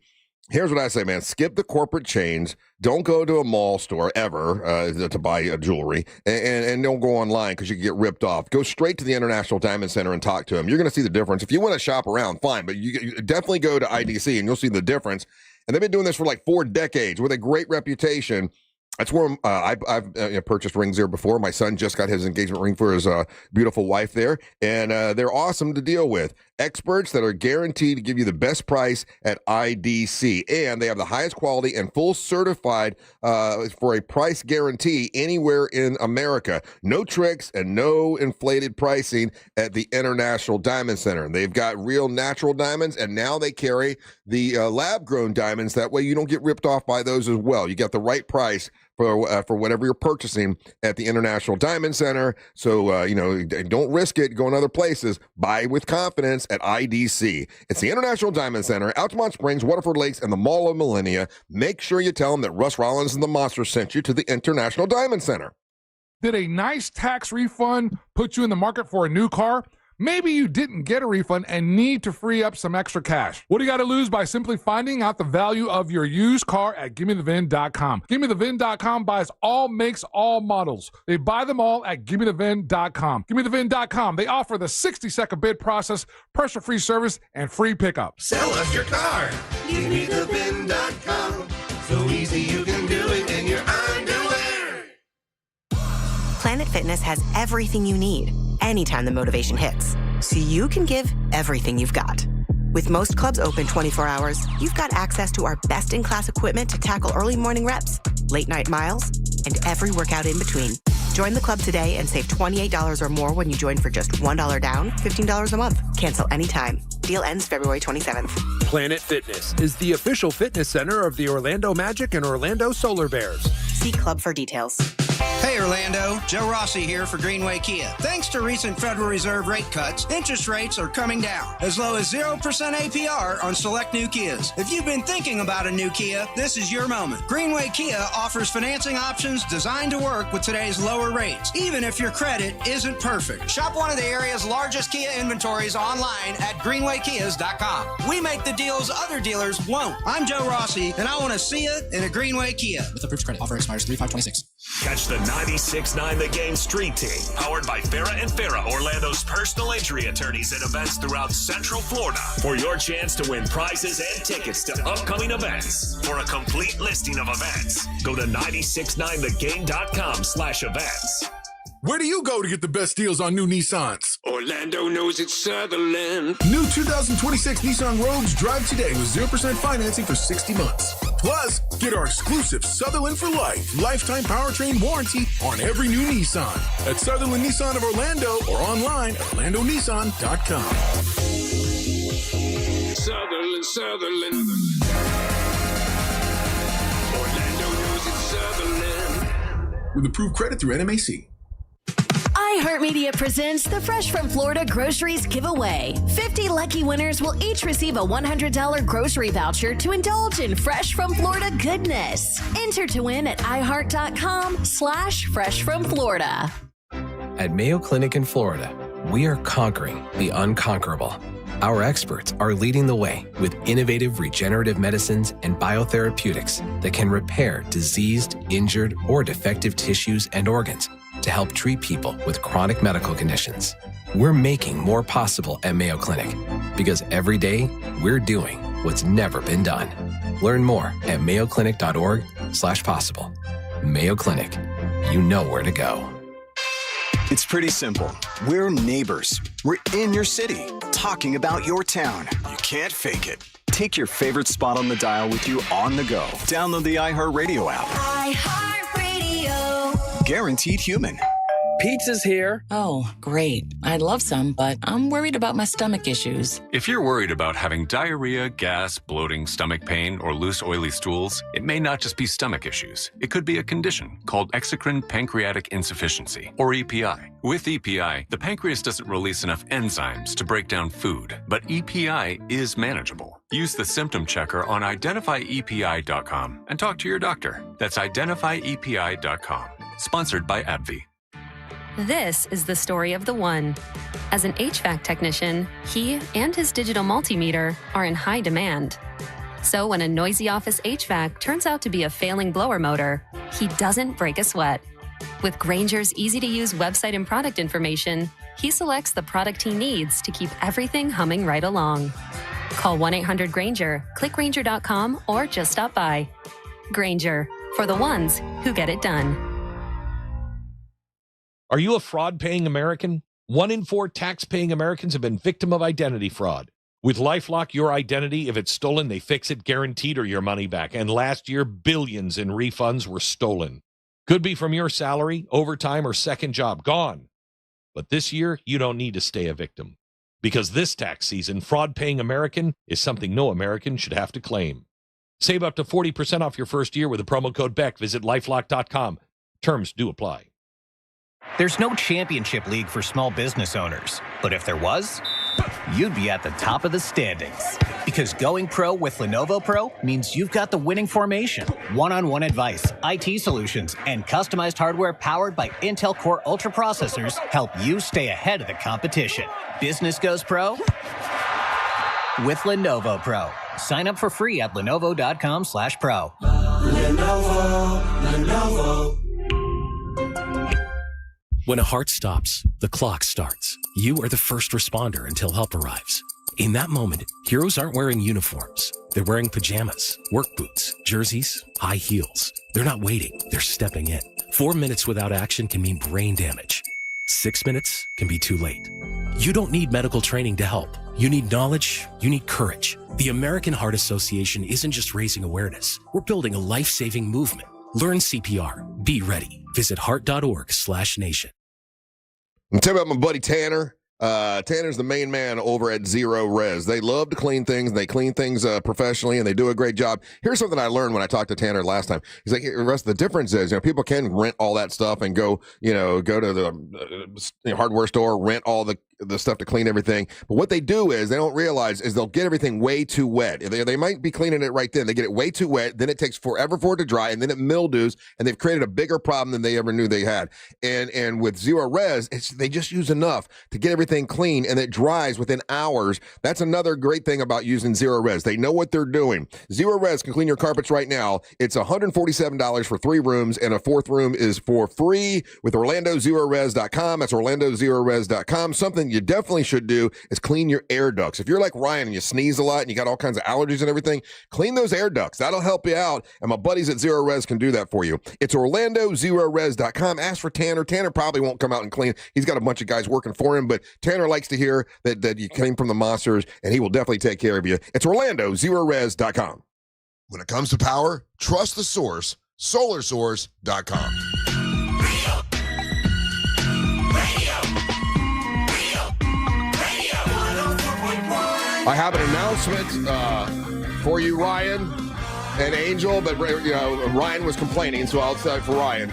Here's what I say, man. Skip the corporate chains. Don't go to a mall store ever to buy jewelry, and don't go online because you can get ripped off. Go straight to the International Diamond Center and talk to them. You're going to see the difference. If you want to shop around, fine, but you definitely go to IDC and you'll see the difference. And they've been doing this for like 4 decades with a great reputation. That's where I've purchased rings there before. My son just got his engagement ring for his beautiful wife there, and they're awesome to deal with. Experts that are guaranteed to give you the best price at IDC, and they have the highest quality and full certified for a price guarantee anywhere in America. No tricks and no inflated pricing at the International Diamond Center. They've got real natural diamonds, and now they carry the lab-grown diamonds. That way you don't get ripped off by those as well. You get the right price for whatever you're purchasing at the International Diamond Center. So, don't risk it going other places. Buy with confidence at IDC. It's the International Diamond Center, Altamont Springs, Waterford Lakes, and the Mall of Millennia. Make sure you tell them that Russ Rollins and the Monster sent you to the International Diamond Center. Did a nice tax refund put you in the market for a new car? Maybe you didn't get a refund and need to free up some extra cash. What do you got to lose by simply finding out the value of your used car at GimmeTheVin.com? GimmeTheVin.com buys all makes, all models. They buy them all at GimmeTheVin.com. GimmeTheVin.com. They offer the 60-second bid process, pressure-free service, and free pickup. Sell us your car. GimmeTheVin.com. So easy you can do it in your underwear. Planet Fitness has everything you need anytime the motivation hits, so you can give everything you've got. With most clubs open 24 hours, you've got access to our best-in-class equipment to tackle early morning reps, late-night miles, and every workout in between. Join the club today and save $28 or more when you join for just $1 down, $15 a month. Cancel anytime. Deal ends February 27th. Planet Fitness is the official fitness center of the Orlando Magic and Orlando Solar Bears. See club for details. Hey Orlando, Joe Rossi here for Greenway Kia. Thanks to recent Federal Reserve rate cuts, interest rates are coming down, as low as 0% APR on select new Kias. If you've been thinking about a new Kia, this is your moment. Greenway Kia offers financing options designed to work with today's lower rates, even if your credit isn't perfect. Shop one of the area's largest Kia inventories online at greenwaykias.com. We make the deals other dealers won't. I'm Joe Rossi, and I want to see you in a Greenway Kia. With approved credit. Offer expires 3/5/26. Catch the 96.9 The Game Street Team, powered by Farrah and Farrah, Orlando's personal injury attorneys at events throughout Central Florida, for your chance to win prizes and tickets to upcoming events. For a complete listing of events, go to 969thegame.com/events. Where do you go to get the best deals on new Nissans? Orlando knows it's Sutherland. New 2026 Nissan Rogues drive today with 0% financing for 60 months. Plus, get our exclusive Sutherland for Life lifetime powertrain warranty on every new Nissan at Sutherland Nissan of Orlando or online at orlandonissan.com. Sutherland. Orlando knows it's Sutherland. With approved credit through NMAC. iHeartMedia presents the Fresh from Florida Groceries Giveaway. 50 lucky winners will each receive a $100 grocery voucher to indulge in Fresh from Florida goodness. Enter to win at iHeart.com/freshfromflorida. At Mayo Clinic in Florida, we are conquering the unconquerable. Our experts are leading the way with innovative regenerative medicines and biotherapeutics that can repair diseased, injured, or defective tissues and organs to help treat people with chronic medical conditions. We're making more possible at Mayo Clinic because every day we're doing what's never been done. Learn more at mayoclinic.org/possible. Mayo Clinic, you know where to go. It's pretty simple. We're neighbors. We're in your city, talking about your town. You can't fake it. Take your favorite spot on the dial with you on the go. Download the iHeartRadio app. iHeartRadio. Guaranteed human. Pizza's here. Oh, great. I'd love some, but I'm worried about my stomach issues. If you're worried about having diarrhea, gas, bloating, stomach pain, or loose, oily stools, it may not just be stomach issues. It could be a condition called exocrine pancreatic insufficiency, or EPI. With EPI, the pancreas doesn't release enough enzymes to break down food, but EPI is manageable. Use the symptom checker on identifyepi.com and talk to your doctor. That's identifyepi.com. Sponsored by AbbVie. This is the story of the one. As an HVAC technician, he and his digital multimeter are in high demand. So when a noisy office HVAC turns out to be a failing blower motor, he doesn't break a sweat. With Grainger's easy-to-use website and product information, he selects the product he needs to keep everything humming right along. Call 1-800-GRAINGER, click Grainger.com, or just stop by. Grainger, for the ones who get it done. Are you a fraud-paying American? 1 in 4 tax-paying Americans have been victim of identity fraud. With LifeLock, your identity, if it's stolen, they fix it guaranteed or your money back. And last year, billions in refunds were stolen. Could be from your salary, overtime, or second job. Gone. But this year, you don't need to stay a victim. Because this tax season, fraud-paying American is something no American should have to claim. Save up to 40% off your first year with the promo code BECK. Visit LifeLock.com. Terms do apply. There's no championship league for small business owners, but if there was, you'd be at the top of the standings. Because going pro with Lenovo Pro means you've got the winning formation, one-on-one advice, IT solutions, and customized hardware powered by Intel Core Ultra processors help you stay ahead of the competition. Business goes pro with Lenovo Pro. Sign up for free at lenovo.com/pro. Lenovo. When a heart stops, the clock starts. You are the first responder until help arrives. In that moment, heroes aren't wearing uniforms. They're wearing pajamas, work boots, jerseys, high heels. They're not waiting, they're stepping in. 4 minutes without action can mean brain damage. 6 minutes can be too late. You don't need medical training to help. You need knowledge, you need courage. The American Heart Association isn't just raising awareness. We're building a life-saving movement. Learn CPR. Be ready. Visit heart.org/nation. I'm telling you about my buddy Tanner. Tanner's the main man over at Zero Res. They love to clean things. They clean things professionally, and they do a great job. Here's something I learned when I talked to Tanner last time. He's like, the difference is, people can rent all that stuff and go to the hardware store, rent all the stuff to clean everything. But what they do is they don't realize is they'll get everything way too wet. They might be cleaning it right then. They get it way too wet. Then it takes forever for it to dry, and then it mildews, and they've created a bigger problem than they ever knew they had. And with Zero Res, they just use enough to get everything clean, and it dries within hours. That's another great thing about using Zero Res. They know what they're doing. Zero Res can clean your carpets right now. It's $147 for 3 rooms, and a 4th room is for free with OrlandoZeroRes.com. That's OrlandoZeroRes.com. Something you definitely should do is clean your air ducts. If you're like Ryan and you sneeze a lot and you got all kinds of allergies and everything, clean those air ducts. That'll help you out, and my buddies at Zero Res can do that for you. It's OrlandoZeroRes.com. Ask for Tanner. Tanner probably won't come out and clean. He's got a bunch of guys working for him, but Tanner likes to hear that you came from the monsters, and he will definitely take care of you. It's OrlandoZeroRes.com. When it comes to power, trust the source, SolarSource.com. I have an announcement for you, Ryan and Angel, but Ryan was complaining, so I'll say it for Ryan.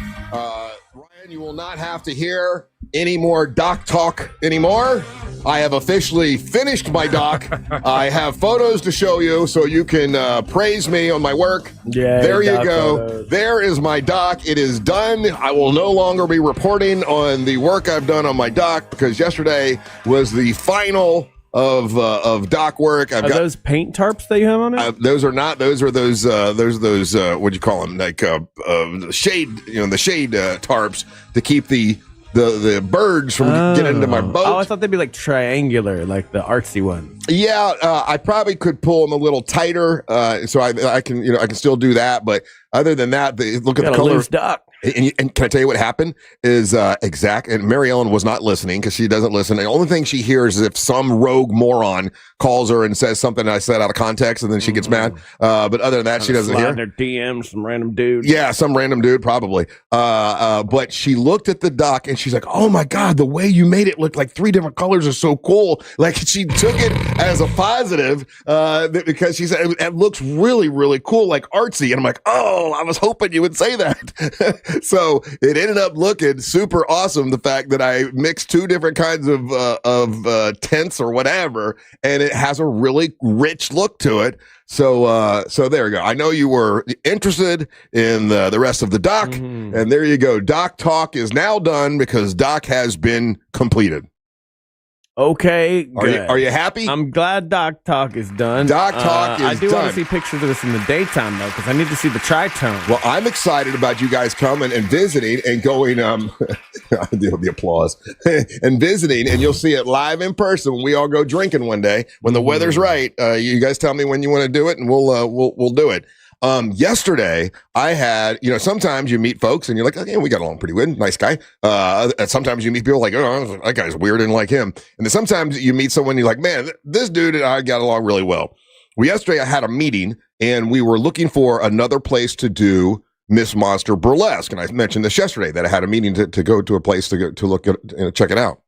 Ryan, you will not have to hear any more doc talk anymore. I have officially finished my doc. I have photos to show you so you can praise me on my work. Yeah, there you go. Photos. There is my doc. It is done. I will no longer be reporting on the work I've done on my doc because yesterday was the final of doc work. Are those paint tarps that you have on it? Those are not. Those are those what do you call them? Like shade. The shade tarps to keep the birds from getting into my boat. Oh, I thought they'd be like triangular, like the artsy one. Yeah, I probably could pull them a little tighter, so I can I can still do that. But other than that, look at the color. Loose dock. And can I tell you what happened is and Mary Ellen was not listening because she doesn't listen. The only thing she hears is if some rogue moron calls her and says something I said out of context, and then she gets mad. But other than that, she doesn't hear. Their DMs, some random dude. Yeah, some random dude probably. But she looked at the doc and she's like, "Oh my god, the way you made it look like 3 different colors is so cool." Like she took it as a positive because she said it looks really, really cool, like artsy. And I'm like, "Oh, I was hoping you would say that." So it ended up looking super awesome. The fact that I mixed 2 different kinds of tints or whatever, and it has a really rich look to it. So there you go. I know you were interested in the rest of the doc, and there you go. Doc talk is now done because doc has been completed. Okay, good. Are you happy? I'm glad Doc Talk is done. Doc Talk is I do done. want to see pictures of this in the daytime, though, because I need to see the tritone. Well, I'm excited about you guys coming and visiting and going, the applause, and visiting, and you'll see it live in person when we all go drinking one day. When the weather's right, you guys tell me when you want to do it, and we'll do it. Yesterday I had, sometimes you meet folks and you're like, okay, we got along pretty good. Nice guy. And sometimes you meet people like, oh, that guy's weird and like him. And then sometimes you meet someone, you're like, man, this dude and I got along really well. Well, yesterday I had a meeting and we were looking for another place to do Miss Monster Burlesque. And I mentioned this yesterday that I had a meeting to go to a place to look at, check it out.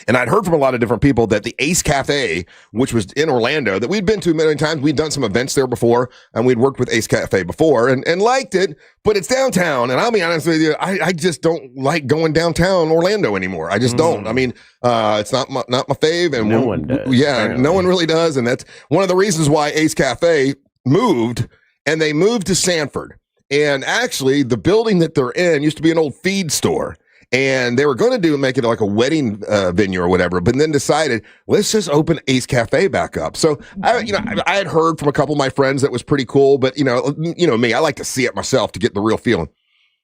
And I'd heard from a lot of different people that the Ace Cafe, which was in Orlando, that we'd been to many times. We'd done some events there before, and we'd worked with Ace Cafe before and liked it, but it's downtown. And I'll be honest with you, I just don't like going downtown Orlando anymore. I just don't. I mean, it's not my fave. And no one does. Yeah, apparently. No one really does. And that's one of the reasons why Ace Cafe moved, and they moved to Sanford. And actually, the building that they're in used to be an old feed store. And they were going to make it like a wedding venue or whatever, but then decided, let's just open Ace Cafe back up. So, I had heard from a couple of my friends that was pretty cool, but you know me, I like to see it myself to get the real feeling.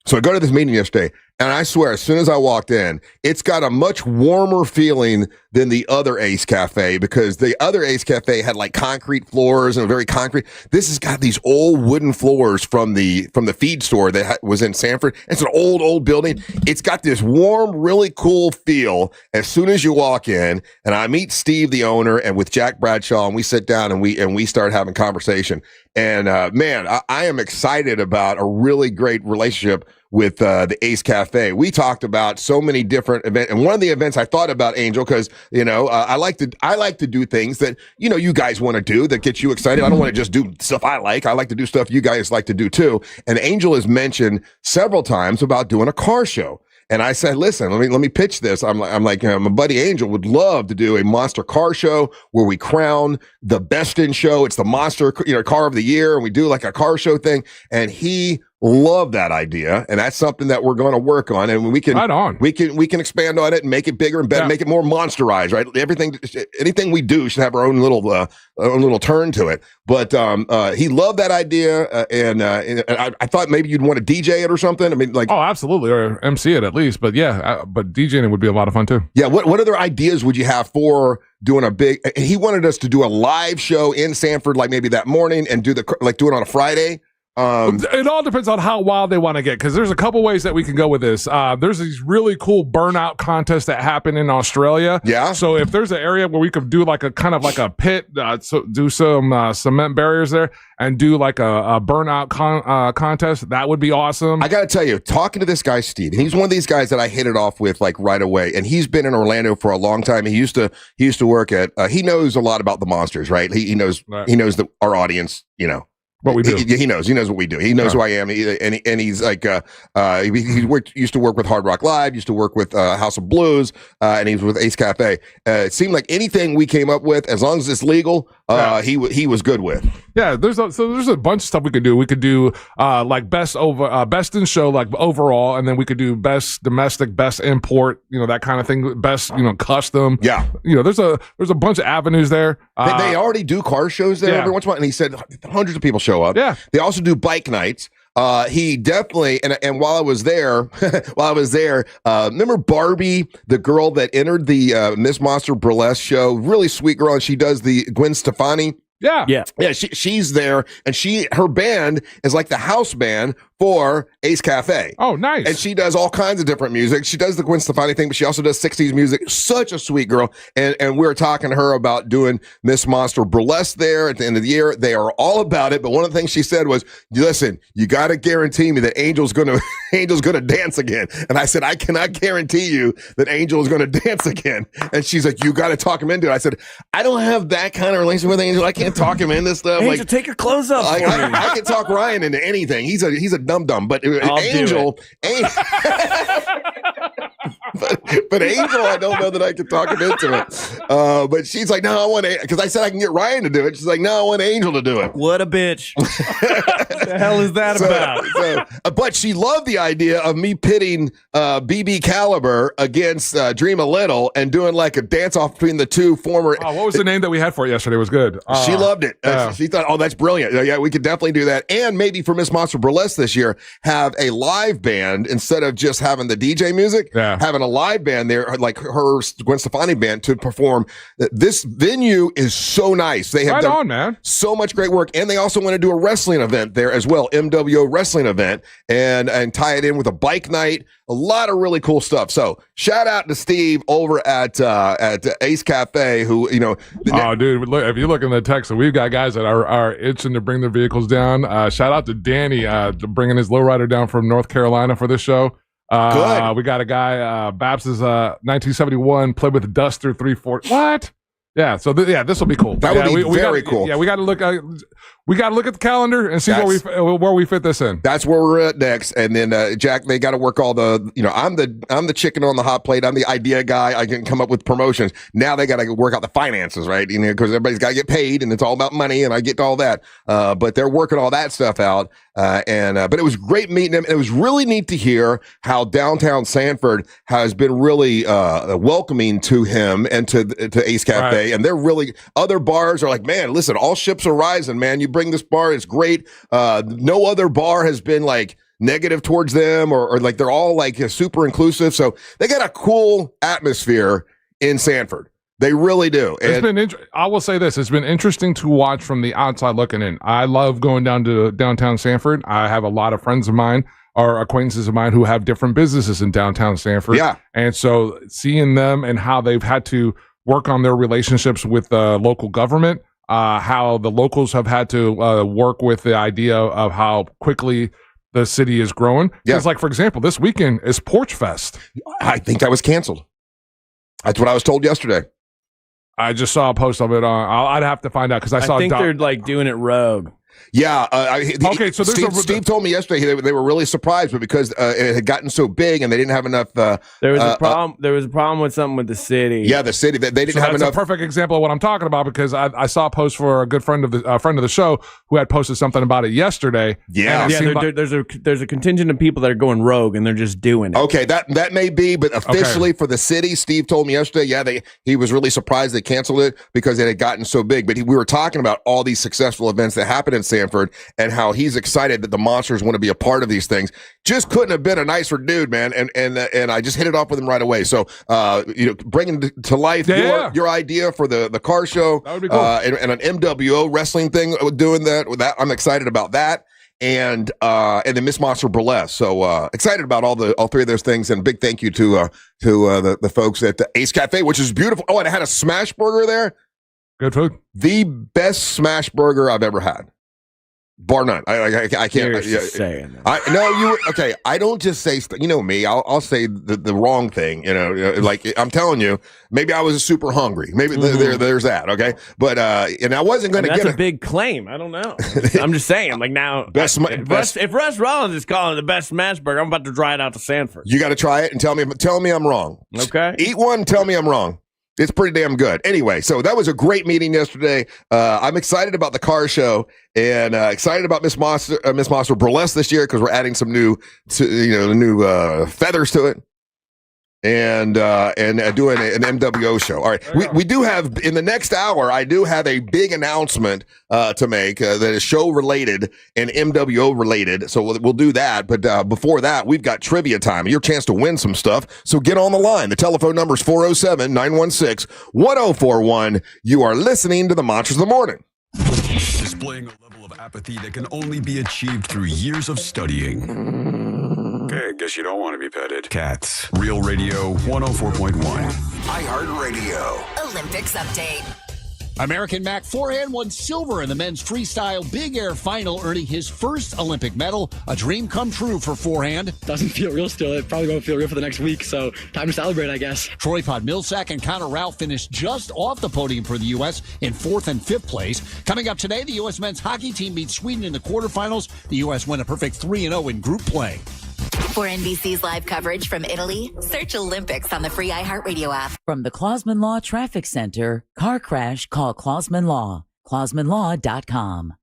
So I go to this meeting yesterday, and I swear, as soon as I walked in, it's got a much warmer feeling than the other Ace Cafe, because the other Ace Cafe had like concrete floors and very concrete. This has got these old wooden floors from the feed store that was in Sanford. It's an old building. It's got this warm, really cool feel as soon as you walk in. And I meet Steve, the owner, and with Jack Bradshaw, and we sit down and we start having conversation. And man, I am excited about a really great relationship with the Ace Cafe. We talked about so many different events, and one of the events I thought about, Angel, because I like to do things that you guys want to do that get you excited. I don't want to just do stuff I like to do stuff you guys like to do too. And Angel has mentioned several times about doing a car show. And I said, listen, let me pitch this. I'm like, my buddy Angel would love to do a monster car show where we crown the best in show. It's the monster, car of the year. And we do like a car show thing. And he loved that idea. And that's something that we're going to work on. And we can expand on it and make it bigger and better, make it more monsterized, right? Anything we do should have our own little turn to it. But he loved that idea. And I thought maybe you'd want to DJ it or something. I mean, like, oh, absolutely. Or MC it at least. But yeah, but DJing it would be a lot of fun too. Yeah. What other ideas would you have for doing a big, he wanted us to do a live show in Sanford, like maybe that morning, and do it on a Friday. It all depends on how wild they want to get, because there's a couple ways that we can go with this. There's these really cool burnout contests that happen in Australia. Yeah. So if there's an area where we could do like a kind of like a pit, do some cement barriers there and do like a burnout contest, that would be awesome. I got to tell you, talking to this guy, Steve, and he's one of these guys that I hit it off with like right away. And he's been in Orlando for a long time. He used to work at, he knows a lot about the monsters, right? He knows our audience, What we do. He knows what we do. He knows who I am. And he's like, used to work with Hard Rock Live, used to work with House of Blues, and he was with Ace Cafe. It seemed like anything we came up with, as long as it's legal, he was good with. Yeah, there's a bunch of stuff we could do. We could do like best in show, like overall, and then we could do best domestic, best import, that kind of thing. Best, custom. Yeah. There's a bunch of avenues there. They already do car shows there every once in a while, and he said hundreds of people show up. Yeah. They also do bike nights. He definitely, and while I was there, remember Barbie, the girl that entered the Miss Monster Burlesque show, really sweet girl, and she does the Gwen Stefani. Yeah. She's there, and her band is like the house band for Ace Cafe. Oh, nice. And she does all kinds of different music. She does the Gwen Stefani thing, but she also does 60s music. Such a sweet girl. And we were talking to her about doing Miss Monster Burlesque there at the end of the year. They are all about it. But one of the things she said was, listen, you got to guarantee me that Angel's gonna dance again. And I said, I cannot guarantee you that Angel is going to dance again. And she's like, you got to talk him into it. I said, I don't have that kind of relationship with Angel. I can't talk him into stuff. Angel, take your clothes off. I can talk Ryan into anything. He's a dum-dum, but Angel, but Angel, I don't know that I can talk him into it. But she's like, no, I want because I said I can get Ryan to do it. She's like, no, I want Angel to do it. What a bitch. What the hell is that about? But she loved the idea of me pitting BB Caliber against Dream a Little and doing like a dance-off between the two former. Oh, what was the name that we had for it yesterday? It was good. She loved it. She thought, oh, that's brilliant. Yeah, we could definitely do that. And maybe for Miss Monster Burlesque this year, have a live band instead of just having the DJ music, having a live band there, like her Gwen Stefani band, to perform. This venue is so nice. They have done so much great work. And they also want to do a wrestling event there as well, MWO wrestling event, and tie it in with a bike night. A lot of really cool stuff. So shout out to Steve over at Ace Cafe, who, oh, dude, look, if you look in the text, so we've got guys that are itching to bring their vehicles down. Shout out to Danny bringing his lowrider down from North Carolina for this show. Good. We got a guy, Babs's 1971 Plymouth Duster 340. What? Yeah, so this will be cool. That would be very cool. Yeah, we got to look at the calendar and see where we fit this in. That's where we're at next. And then Jack, they got to work all the. I'm the chicken on the hot plate. I'm the idea guy. I can come up with promotions. Now they got to work out the finances, right? Because everybody's got to get paid, and it's all about money, and I get all that. But they're working all that stuff out. But it was great meeting him. It was really neat to hear how downtown Sanford has been really welcoming to him and to Ace Cafe. Right. And they're really, other bars are like, man, listen, all ships are rising, man. You bring this bar, it's great. No other bar has been like negative towards them or like they're all like super inclusive. So they got a cool atmosphere in Sanford. They really do. I will say this. It's been interesting to watch from the outside looking in. I love going down to downtown Sanford. I have a lot of friends of mine or acquaintances of mine who have different businesses in downtown Sanford. Yeah. And so seeing them and how they've had to work on their relationships with local government, how the locals have had to work with the idea of how quickly the city is growing. Yeah. Because, like, for example, this weekend is Porch Fest. I think that was canceled. That's what I was told yesterday. I just saw a post of it on. I'd have to find out because I think they're like doing it rogue. Yeah. Okay, so Steve told me yesterday they were really surprised, but because it had gotten so big and they didn't have enough. There was a problem. There was a problem with something with the city. Yeah, the city. They didn't have enough. That's a perfect example of what I'm talking about because I saw a post for a good friend of the show who had posted something about it yesterday. Yeah, there's a contingent of people that are going rogue and they're just doing it. Okay, that may be, but officially for the city, Steve told me yesterday. Yeah, he was really surprised they canceled it because it had gotten so big. But we were talking about all these successful events that happened in Sanford and how he's excited that the Monsters want to be a part of these things. Just couldn't have been a nicer dude, man. And I just hit it off with him right away. So, bringing to life your idea for the car show, that would be cool. And an MWO wrestling thing, doing that. I'm excited about that. And then Miss Monster Burlesque. So excited about all three of those things. And big thank you to the folks at the Ace Cafe, which is beautiful. Oh, and I had a smash burger there. Good food. The best smash burger I've ever had. Bar none. I can't. You're just saying that. Okay. I don't just say, you know me, I'll say the wrong thing, like I'm telling you, maybe I was super hungry. Maybe there's that. Okay. But, and I wasn't going to get that's a big claim. I don't know. I'm just saying, I'm like now, if Russ Rollins is calling it the best smash burger, I'm about to dry it out to Sanford. You got to try it and tell me I'm wrong. Okay. Eat one, tell me I'm wrong. It's pretty damn good. Anyway, so that was a great meeting yesterday. I'm excited about the car show and excited about Miss Monster Burlesque this year because we're adding some new feathers to it. And doing an MWO show. All right, we do have in the next hour. I do have a big announcement to make that is show related and MWO related. So we'll do that. But before that, we've got trivia time. Your chance to win some stuff. So get on the line. The telephone number is 407-916-1041. You are listening to the Monsters of the Morning. Displaying a level of apathy that can only be achieved through years of studying. Okay, guess you don't want to be petted. Cats. Real Radio 104.1. iHeartRadio. Olympics update. American Mac Forehand won silver in the men's freestyle big air final, earning his first Olympic medal. A dream come true for Forehand. Doesn't feel real still. It probably won't feel real for the next week, so time to celebrate, I guess. Troy Podmilsack and Connor Ralph finished just off the podium for the U.S. in 4th and 5th place. Coming up today, the U.S. men's hockey team beat Sweden in the quarterfinals. The U.S. went a perfect 3-0 in group play. For NBC's live coverage from Italy, search Olympics on the free iHeartRadio app. From the Clausman Law Traffic Center, car crash, call Clausman Law. ClausmanLaw.com.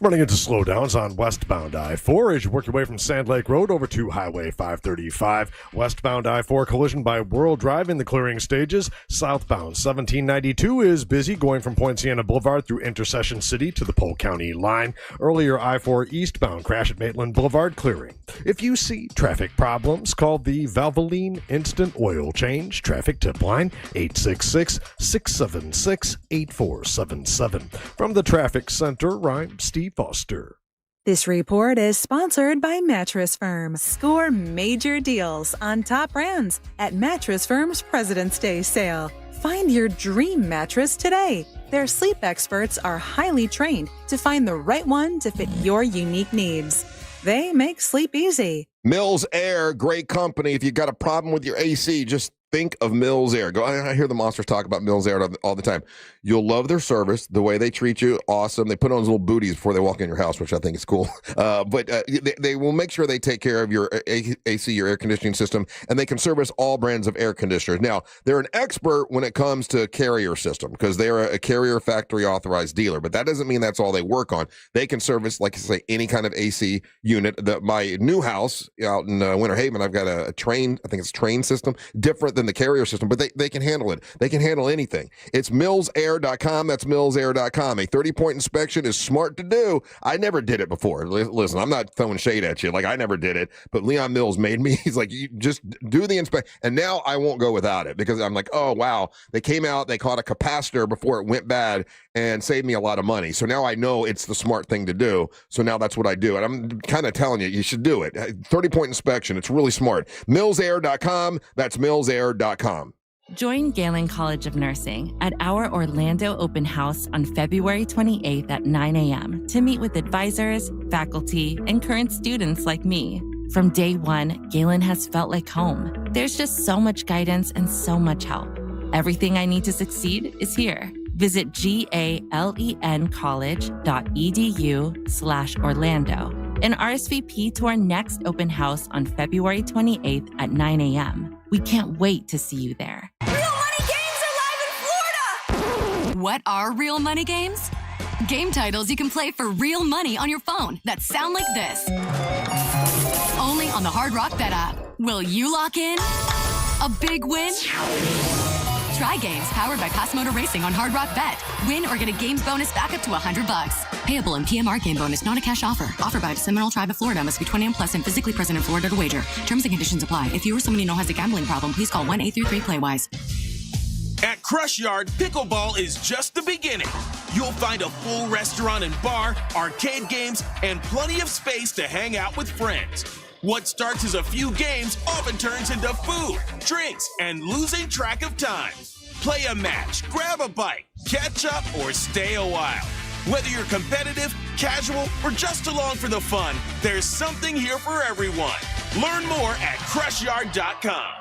Running into slowdowns on westbound I-4 as you work your way from Sand Lake Road over to Highway 535. Westbound I-4 collision by World Drive in the clearing stages. Southbound 1792 is busy going from Point Siena Boulevard through Intercession City to the Polk County line. Earlier I-4 eastbound crash at Maitland Boulevard clearing. If you see traffic problems, call the Valvoline Instant Oil Change traffic tip line 866-676-8477. From the Traffic Center, I'm Steve Foster. This report is sponsored by Mattress Firm. Score major deals on top brands at Mattress Firm's President's Day sale. Find your dream mattress today. Their sleep experts are highly trained to find the right one to fit your unique needs. They make sleep easy. Mills Air, great company. If you got a problem with your AC, just think of Mills Air. I hear the monsters talk about Mills Air all the time. You'll love their service, the way they treat you, awesome. They put on those little booties before they walk in your house, which I think is cool. But they will make sure they take care of your AC, your air conditioning system, and they can service all brands of air conditioners. Now, they're an expert when it comes to Carrier system because they're a Carrier factory authorized dealer, but that doesn't mean that's all they work on. They can service, like I say, any kind of AC unit. My new house out in Winter Haven, I've got a Train, I think it's Train system, different than the Carrier system, but they can handle it. They can handle anything. It's millsair.com. That's millsair.com. A 30-point inspection is smart to do. I never did it before. Listen, I'm not throwing shade at you. Like, I never did it, but Leon Mills made me. He's like, you just do the inspection. And now I won't go without it because I'm like, oh, wow. They came out, they caught a capacitor before it went bad and saved me a lot of money. So now I know it's the smart thing to do. So now that's what I do. And I'm kind of telling you, you should do it. 30-point inspection. It's really smart. millsair.com. That's millsair.com. Join Galen College of Nursing at our Orlando open house on February 28th at 9 a.m. to meet with advisors, faculty, and current students like me. From day one, Galen has felt like home. There's just so much guidance and so much help. Everything I need to succeed is here. Visit galencollege.edu/Orlando and RSVP to our next open house on February 28th at 9 a.m. We can't wait to see you there. Real Money Games are live in Florida! What are real money games? Game titles you can play for real money on your phone that sound like this. Only on the Hard Rock Bet app. Will you lock in? A big win? Try games powered by Pass Motor Racing on Hard Rock Bet. Win or get a games bonus back up to $100. Payable in PMR game bonus, not a cash offer. Offered by the Seminole Tribe of Florida. Must be 21 plus and physically present in Florida to wager. Terms and conditions apply. If you or someone you know has a gambling problem, please call 1-833-PLAY-WISE. At Crush Yard, pickleball is just the beginning. You'll find a full restaurant and bar, arcade games, and plenty of space to hang out with friends. What starts as a few games often turns into food, drinks, and losing track of time. Play a match, grab a bite, catch up, or stay a while. Whether you're competitive, casual, or just along for the fun, there's something here for everyone. Learn more at crushyard.com.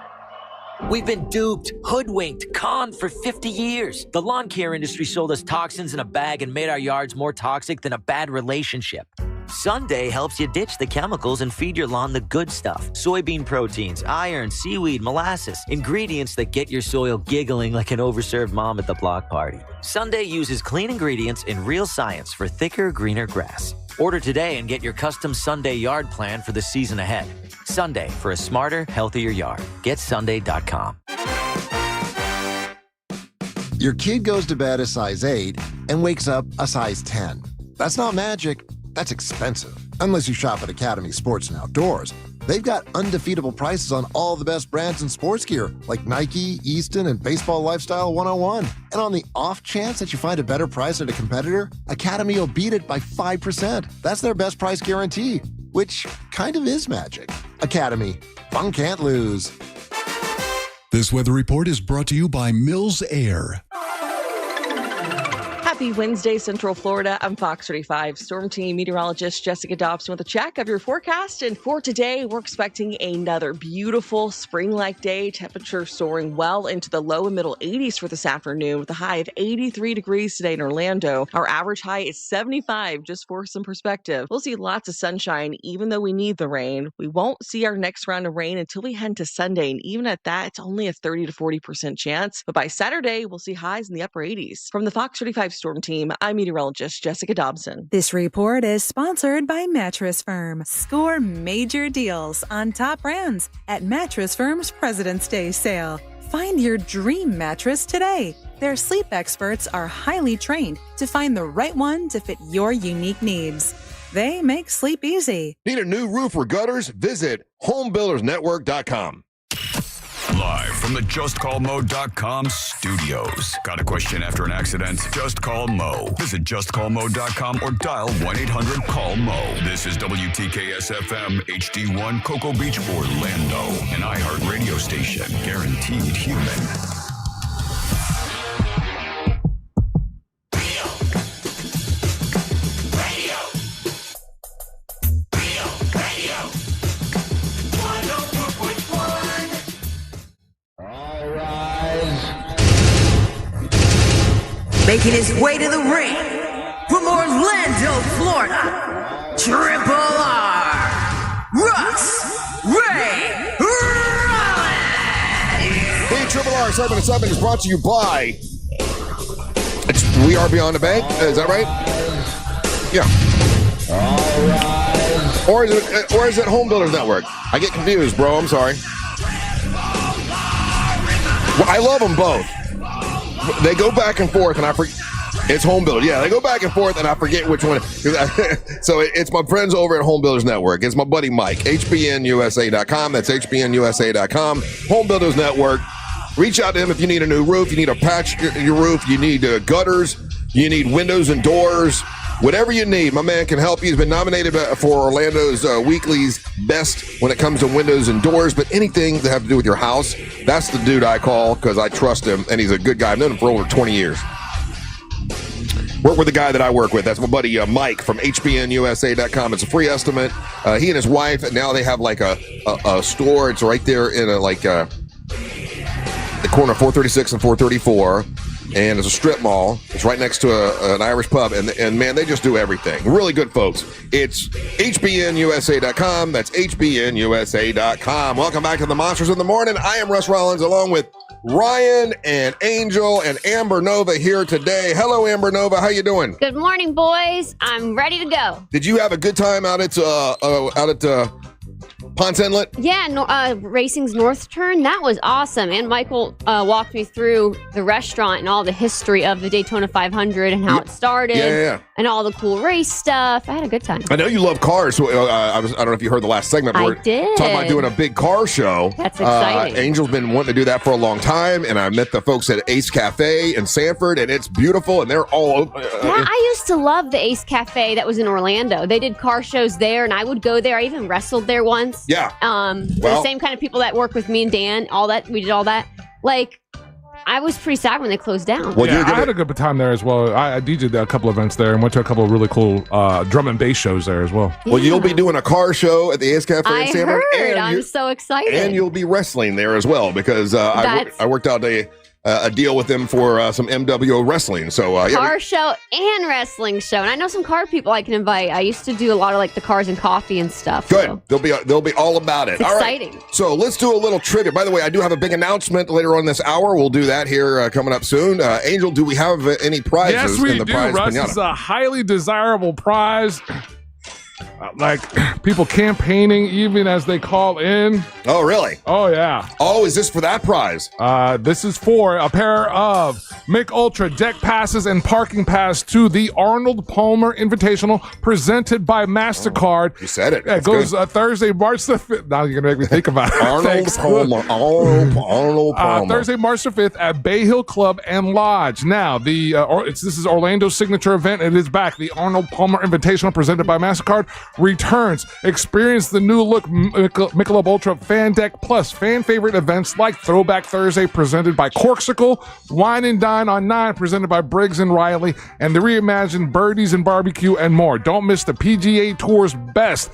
We've been duped, hoodwinked, conned for 50 years. The lawn care industry sold us toxins in a bag and made our yards more toxic than a bad relationship. Sunday helps you ditch the chemicals and feed your lawn the good stuff. Soybean proteins, iron, seaweed, molasses. Ingredients that get your soil giggling like an overserved mom at the block party. Sunday uses clean ingredients and real science for thicker, greener grass. Order today and get your custom Sunday yard plan for the season ahead. Sunday, for a smarter, healthier yard. GetSunday.com. Your kid goes to bed a size 8 and wakes up a size 10. That's not magic. That's expensive. Unless you shop at Academy Sports and Outdoors. They've got undefeatable prices on all the best brands in sports gear, like Nike, Easton, and Baseball Lifestyle 101. And on the off chance that you find a better price at a competitor, Academy will beat it by 5%. That's their best price guarantee, which kind of is magic. Academy. Fun can't lose. This weather report is brought to you by Mills Air. Happy Wednesday, Central Florida. I'm Fox 35 Storm Team meteorologist Jessica Dobson with a check of your forecast. And for today, we're expecting another beautiful spring-like day. Temperature soaring well into the low and middle 80s for this afternoon with a high of 83 degrees today in Orlando. Our average high is 75, just for some perspective. We'll see lots of sunshine, even though we need the rain. We won't see our next round of rain until we head to Sunday. And even at that, it's only a 30 to 40% chance. But by Saturday, we'll see highs in the upper 80s. From the Fox 35 Storm Team, I'm meteorologist Jessica Dobson. This report is sponsored by Mattress Firm. Score major deals on top brands at Mattress Firm's President's Day sale. Find your dream mattress today. Their sleep experts are highly trained to find the right one to fit your unique needs. They make sleep easy. Need a new roof or gutters? Visit homebuildersnetwork.com. Live from the JustCallMo.com studios. Got a question after an accident? Just call Mo. Visit JustCallMo.com or dial 1-800-CALL-MO. This is WTKS-FM HD1 Cocoa Beach, Orlando. An iHeart radio station. Guaranteed human. Making his way to the ring from Orlando, Florida, Triple R, Russ Ray Rollins. The Triple R 7-7 is brought to you by We Are Beyond the Bank. Is that right? Yeah. All right. Or is it Home Builders Network? I get confused, bro. I'm sorry. Well, I love them both. They go back and forth, and I forget. It's Home Builder. Yeah, they go back and forth, and I forget which one. So it's my friends over at Home Builders Network. It's my buddy Mike, hbnusa.com. That's hbnusa.com. Home Builders Network. Reach out to him if you need a new roof, you need a patch your roof, you need gutters, you need windows and doors. Whatever you need, my man can help you. He's been nominated for Orlando's Weekly's Best when it comes to windows and doors, but anything that have to do with your house, that's the dude I call because I trust him, and he's a good guy. I've known him for over 20 years. Work with the guy that I work with. That's my buddy Mike from hbnusa.com. It's a free estimate. He and his wife, now they have like a store. It's right there in the corner of 436 and 434. And it's a strip mall. It's right next to an Irish pub. And man, they just do everything. Really good folks. It's hbnusa.com. That's hbnusa.com. Welcome back to the Monsters in the Morning. I am Russ Rollins along with Ryan and Angel and Amber Nova here today. Hello, Amber Nova. How you doing? Good morning, boys. I'm ready to go. Did you have a good time out at Ponce Inlet? Yeah, Racing's North Turn. That was awesome. And Michael walked me through the restaurant and all the history of the Daytona 500 and how it started. Yeah. And all the cool race stuff. I had a good time. I know you love cars. So, I don't know if you heard the last segment. I did. Talking about doing a big car show. That's exciting. Angel's been wanting to do that for a long time. And I met the folks at Ace Cafe in Sanford, and it's beautiful. And they're all open. Yeah, I used to love the Ace Cafe that was in Orlando. They did car shows there, and I would go there. I even wrestled there once. Yeah. The same kind of people that work with me and Dan, all that. We did all that. Like, I was pretty sad when they closed down. Well, I had a good time there as well. I DJ'd a couple events there and went to a couple of really cool drum and bass shows there as well. Well, you'll be doing a car show at the Ace Cafe in San Bernardino. And I'm so excited. And you'll be wrestling there as well because I worked out a deal with them for some MWO wrestling. So car show and wrestling show, and I know some car people I can invite. I used to do a lot of like the cars and coffee and stuff. Good. So. They'll be all about it. It's exciting. Right. So let's do a little trivia. By the way, I do have a big announcement later on this hour. We'll do that here coming up soon. Angel, do we have any prizes? Yes, we in the do. prize Russ, pinata? it's a highly desirable prize. Like people campaigning even as they call in. Oh, really? Oh, yeah. Oh, is this for that prize? This is for a pair of Mick Ultra deck passes and parking pass to the Arnold Palmer Invitational presented by MasterCard. You said it. It goes Thursday, March the 5th. Now you're going to make me think about it. Arnold Palmer. Arnold Palmer. Thursday, March the 5th at Bay Hill Club and Lodge. Now, this is Orlando's signature event. It is back. The Arnold Palmer Invitational presented by MasterCard returns. Experience the new look Michelob Ultra Fan Deck Plus fan favorite events like Throwback Thursday presented by Corksicle, Wine and Dine on 9 presented by Briggs and Riley, and the reimagined Birdies and Barbecue and more. Don't miss the PGA Tour's best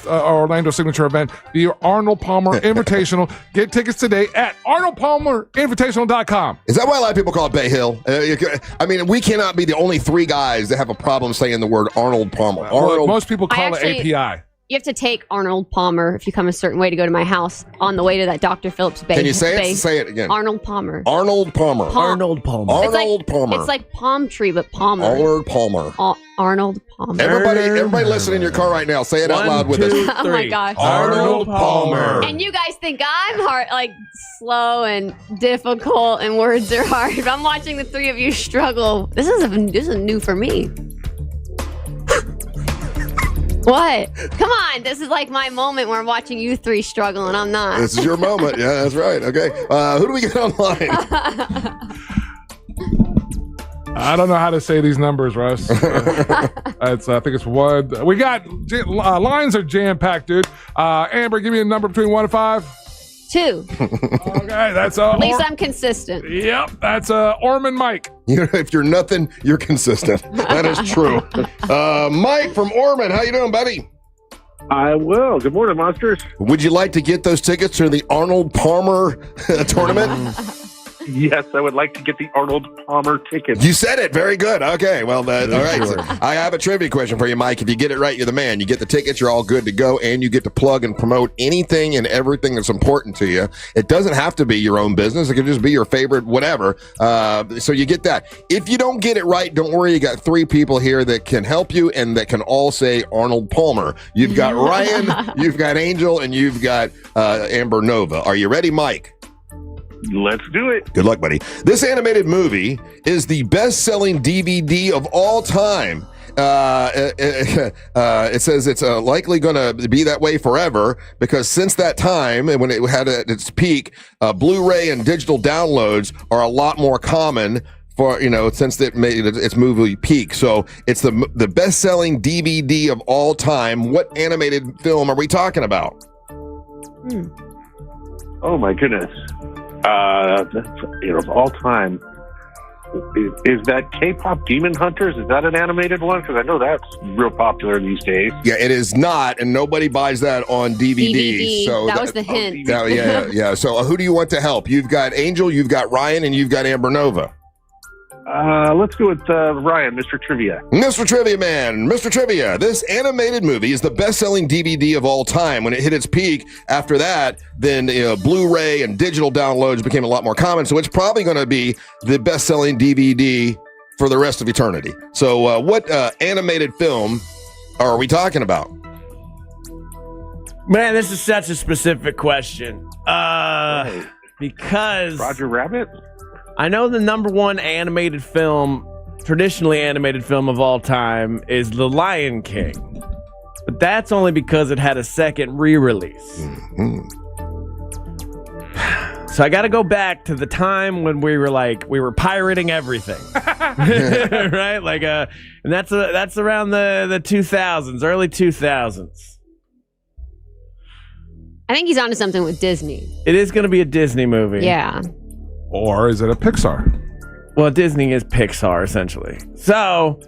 Orlando signature event, the Arnold Palmer Invitational. Get tickets today at ArnoldPalmerInvitational.com. Is that why a lot of people call it Bay Hill? I mean, we cannot be the only three guys that have a problem saying the word Arnold Palmer. Most people call it API. You have to take Arnold Palmer if you come a certain way to go to my house on the way to that Dr. Phillips Bay. Can you say it? Say it again. Arnold Palmer. Arnold Palmer. Arnold Palmer. Arnold Palmer. It's like palm tree, but Palmer. Arnold Palmer. Arnold Palmer. Everybody listen in your car right now. Say it out loud with us. Oh my gosh. Arnold Palmer. And you guys think I'm slow and difficult and words are hard. If I'm watching the three of you struggle, this is new for me. What? Come on. This is like my moment where I'm watching you three struggle and I'm not. This is your moment. Yeah, that's right. Okay. Who do we get online? I don't know how to say these numbers, Russ. I think it's one. We got lines are jam-packed, dude. Amber, give me a number between 1 and 5. 2. Okay, that's at least I'm consistent. Yep, that's Orman Mike. If you're nothing, you're consistent. That is true. Mike from Orman, how you doing, buddy? I will. Good morning, monsters. Would you like to get those tickets to the Arnold Palmer tournament? Yes, I would like to get the Arnold Palmer tickets. You said it. Very good. Okay. Well, all right. So I have a trivia question for you, Mike. If you get it right, you're the man. You get the tickets, you're all good to go, and you get to plug and promote anything and everything that's important to you. It doesn't have to be your own business. It could just be your favorite whatever. So you get that. If you don't get it right, don't worry. You got 3 people here that can help you and that can all say Arnold Palmer. You've got Ryan, you've got Angel, and you've got Amber Nova. Are you ready, Mike? Let's do it. Good luck, buddy. This animated movie is the best-selling DVD of all time. It says it's likely going to be that way forever because since that time, and when it had its peak, Blu-ray and digital downloads are a lot more common for, since it made its movie peak. So it's the best-selling DVD of all time. What animated film are we talking about? Oh, my goodness. Of all time, is that K-pop Demon Hunters? Is that an animated one? Because I know that's real popular these days. Yeah, it is not, and nobody buys that on DVD. So that was the hint. Yeah. So who do you want to help? You've got Angel, you've got Ryan, and you've got Amber Nova. Let's go with Ryan, Mr. Trivia. Mr. Trivia Man, Mr. Trivia. This animated movie is the best-selling DVD of all time. When it hit its peak, after that, then Blu-ray and digital downloads became a lot more common. So it's probably going to be the best-selling DVD for the rest of eternity. So what animated film are we talking about? Man, this is such a specific question. Because Roger Rabbit? I know the number one traditionally animated film of all time is The Lion King. But that's only because it had a second re-release. Mm-hmm. So I got to go back to the time when we were pirating everything. Right? And that's around the 2000s, early 2000s. I think he's onto something with Disney. It is going to be a Disney movie. Yeah. Or is it a Pixar? Well, Disney is Pixar, essentially. So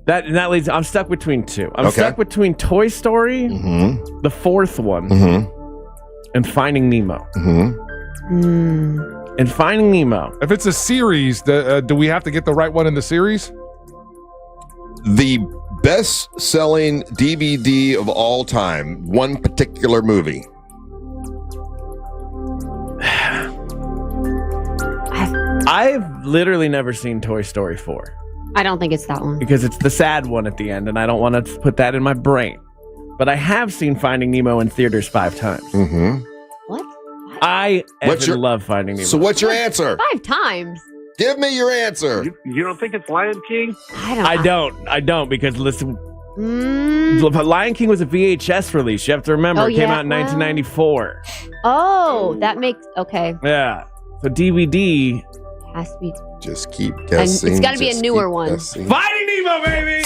that leads. I'm stuck between two. I'm stuck between Toy Story, the fourth one, and Finding Nemo. And Finding Nemo. If it's a series, do we have to get the right one in the series? The best-selling DVD of all time, one particular movie. I've literally never seen Toy Story 4. I don't think it's that one. Because it's the sad one at the end, and I don't want to put that in my brain. But I have seen Finding Nemo in theaters 5 times. What? I love Finding Nemo. So what's your answer? 5 times. Give me your answer. You don't think it's Lion King? I don't, because listen, Lion King was a VHS release. You have to remember, it came out in 1994. Oh, that makes okay. Yeah. So DVD has to be. Just keep guessing. And it's got to be a newer one. Guessing. Finding Nemo, baby.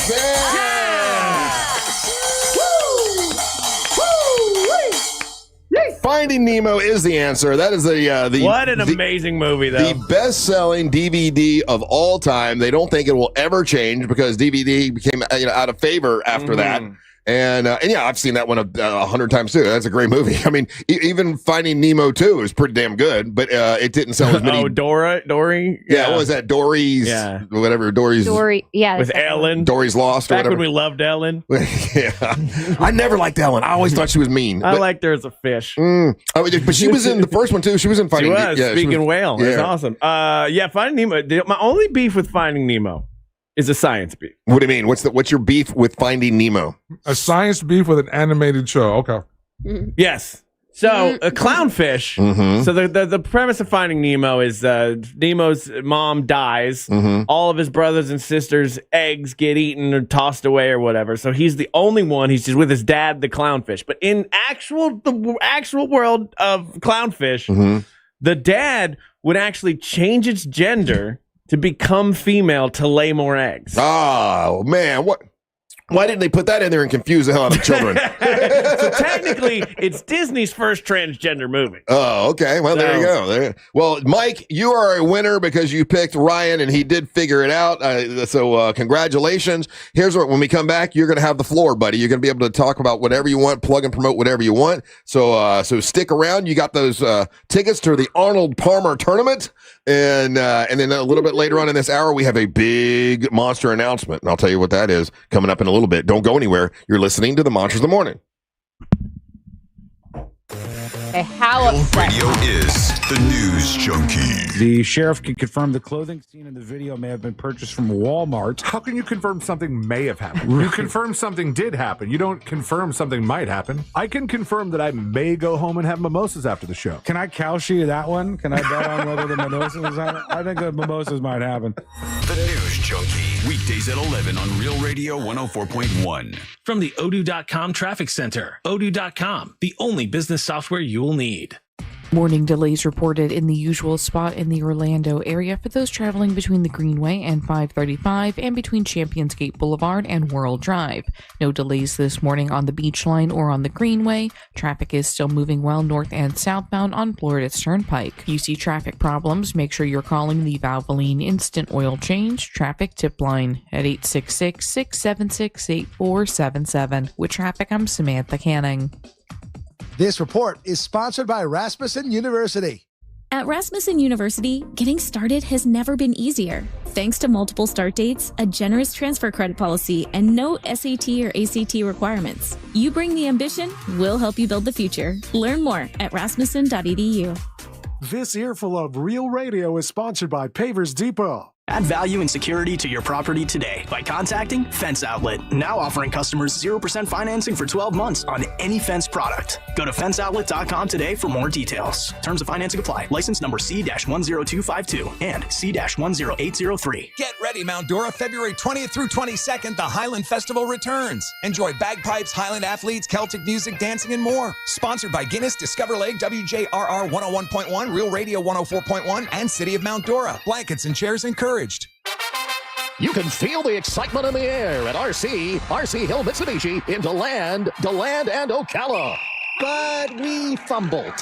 Finding Nemo is the answer. That is the what an amazing movie, though. The best-selling DVD of all time. They don't think it will ever change because DVD became out of favor after that. And yeah, I've seen that one 100 times too. That's a great movie. I mean, even Finding Nemo 2 is pretty damn good, but it didn't sell as many. Oh, Dory? Yeah, what was that? Dory's, whatever. Dory, yeah. With Ellen. Dory's Lost or Back whatever. when we loved Ellen. Yeah. I never liked Ellen. I always thought she was mean. I liked her as a fish. But she was in the first one too. She was in Finding Nemo. Speaking whale. Yeah. It's awesome. Yeah, Finding Nemo. My only beef with Finding Nemo is a science beef. What do you mean? What's your beef with Finding Nemo? A science beef with an animated show. Okay. Yes. So a clownfish. So the premise of Finding Nemo is Nemo's mom dies. All of his brothers and sisters' eggs get eaten or tossed away or whatever. So he's the only one. He's just with his dad, the clownfish. But in the actual world of clownfish, the dad would actually change its gender to become female to lay more eggs. Oh, man. Why didn't they put that in there and confuse the hell out of children? So technically, it's Disney's first transgender movie. Oh, okay. Well, there you go. Well, Mike, you are a winner because you picked Ryan, and he did figure it out. So congratulations. Here's what, when we come back, you're going to have the floor, buddy. You're going to be able to talk about whatever you want, plug and promote whatever you want. So stick around. You got those tickets to the Arnold Palmer tournament. And then a little bit later on in this hour, we have a big monster announcement. And I'll tell you what that is coming up in a little bit. Don't go anywhere. You're listening to the Monsters of the Morning. Okay, how upset. Radio is the news junkie. The sheriff can confirm the clothing seen in the video may have been purchased from Walmart. How can you confirm something may have happened? You confirm something did happen. You don't confirm something might happen. I can confirm that I may go home and have mimosas after the show. Can I Kalshi that one? Can I bet on whether the mimosas happen? I think the mimosas might happen. The news junkie. Weekdays at 11 on Real Radio 104.1. From the Odoo.com Traffic Center. Odoo.com, the only business software you will need. Morning delays reported in the usual spot in the Orlando area for those traveling between the Greenway and 535 and between Champions Gate Boulevard and World Drive. No delays this morning on the Beach Line or on the Greenway. Traffic is still moving well north and southbound on Florida's Turnpike. You see traffic problems, make sure you're calling the Valvoline Instant Oil Change Traffic Tip Line at 866-676-8477. With traffic, I'm Samantha Canning. This report is sponsored by Rasmussen University. At Rasmussen University, getting started has never been easier. Thanks to multiple start dates, a generous transfer credit policy, and no SAT or ACT requirements. You bring the ambition, we'll help you build the future. Learn more at rasmussen.edu. This earful of Real Radio is sponsored by Pavers Depot. Add value and security to your property today by contacting Fence Outlet, now offering customers 0% financing for 12 months on any Fence product. Go to fenceoutlet.com today for more details. Terms of financing apply. License number C-10252 and C-10803. Get ready, Mount Dora. February 20th through 22nd, the Highland Festival returns. Enjoy bagpipes, Highland athletes, Celtic music, dancing, and more. Sponsored by Guinness, Discover Lake, WJRR 101.1, Real Radio 104.1, and City of Mount Dora. Blankets and chairs encouraged. You can feel the excitement in the air at RC Hill Mitsubishi in DeLand, and Ocala. but we fumbled.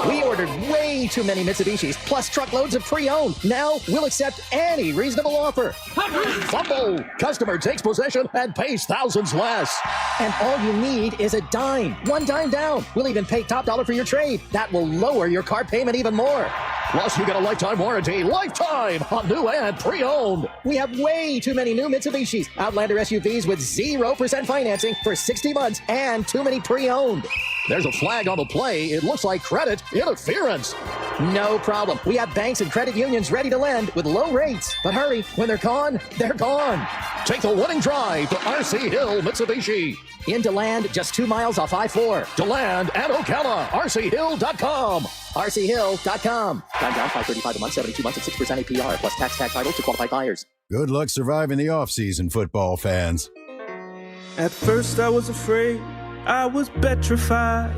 We ordered way too many Mitsubishis, plus truckloads of pre-owned. Now we'll accept any reasonable offer. Fumble! Customer takes possession and pays thousands less. And all you need is a dime. One dime down. We'll even pay top dollar for your trade. That will lower your car payment even more. Plus, you get a lifetime warranty. Lifetime on new and pre-owned. We have way too many new Mitsubishis. Outlander SUVs with 0% financing for 60 months and too many pre-owned. There's a flag on the play. It looks like credit interference. No problem. We have banks and credit unions ready to lend with low rates. But hurry, when they're gone, they're gone. Take the winning drive to RC Hill Mitsubishi. In DeLand, just 2 miles off I-4. DeLand and Ocala, rchill.com. rchill.com. Time down, $535 a month, 72 months at 6% APR, plus tax title to qualified buyers. Good luck surviving the offseason, football fans. At first I was afraid, I was petrified.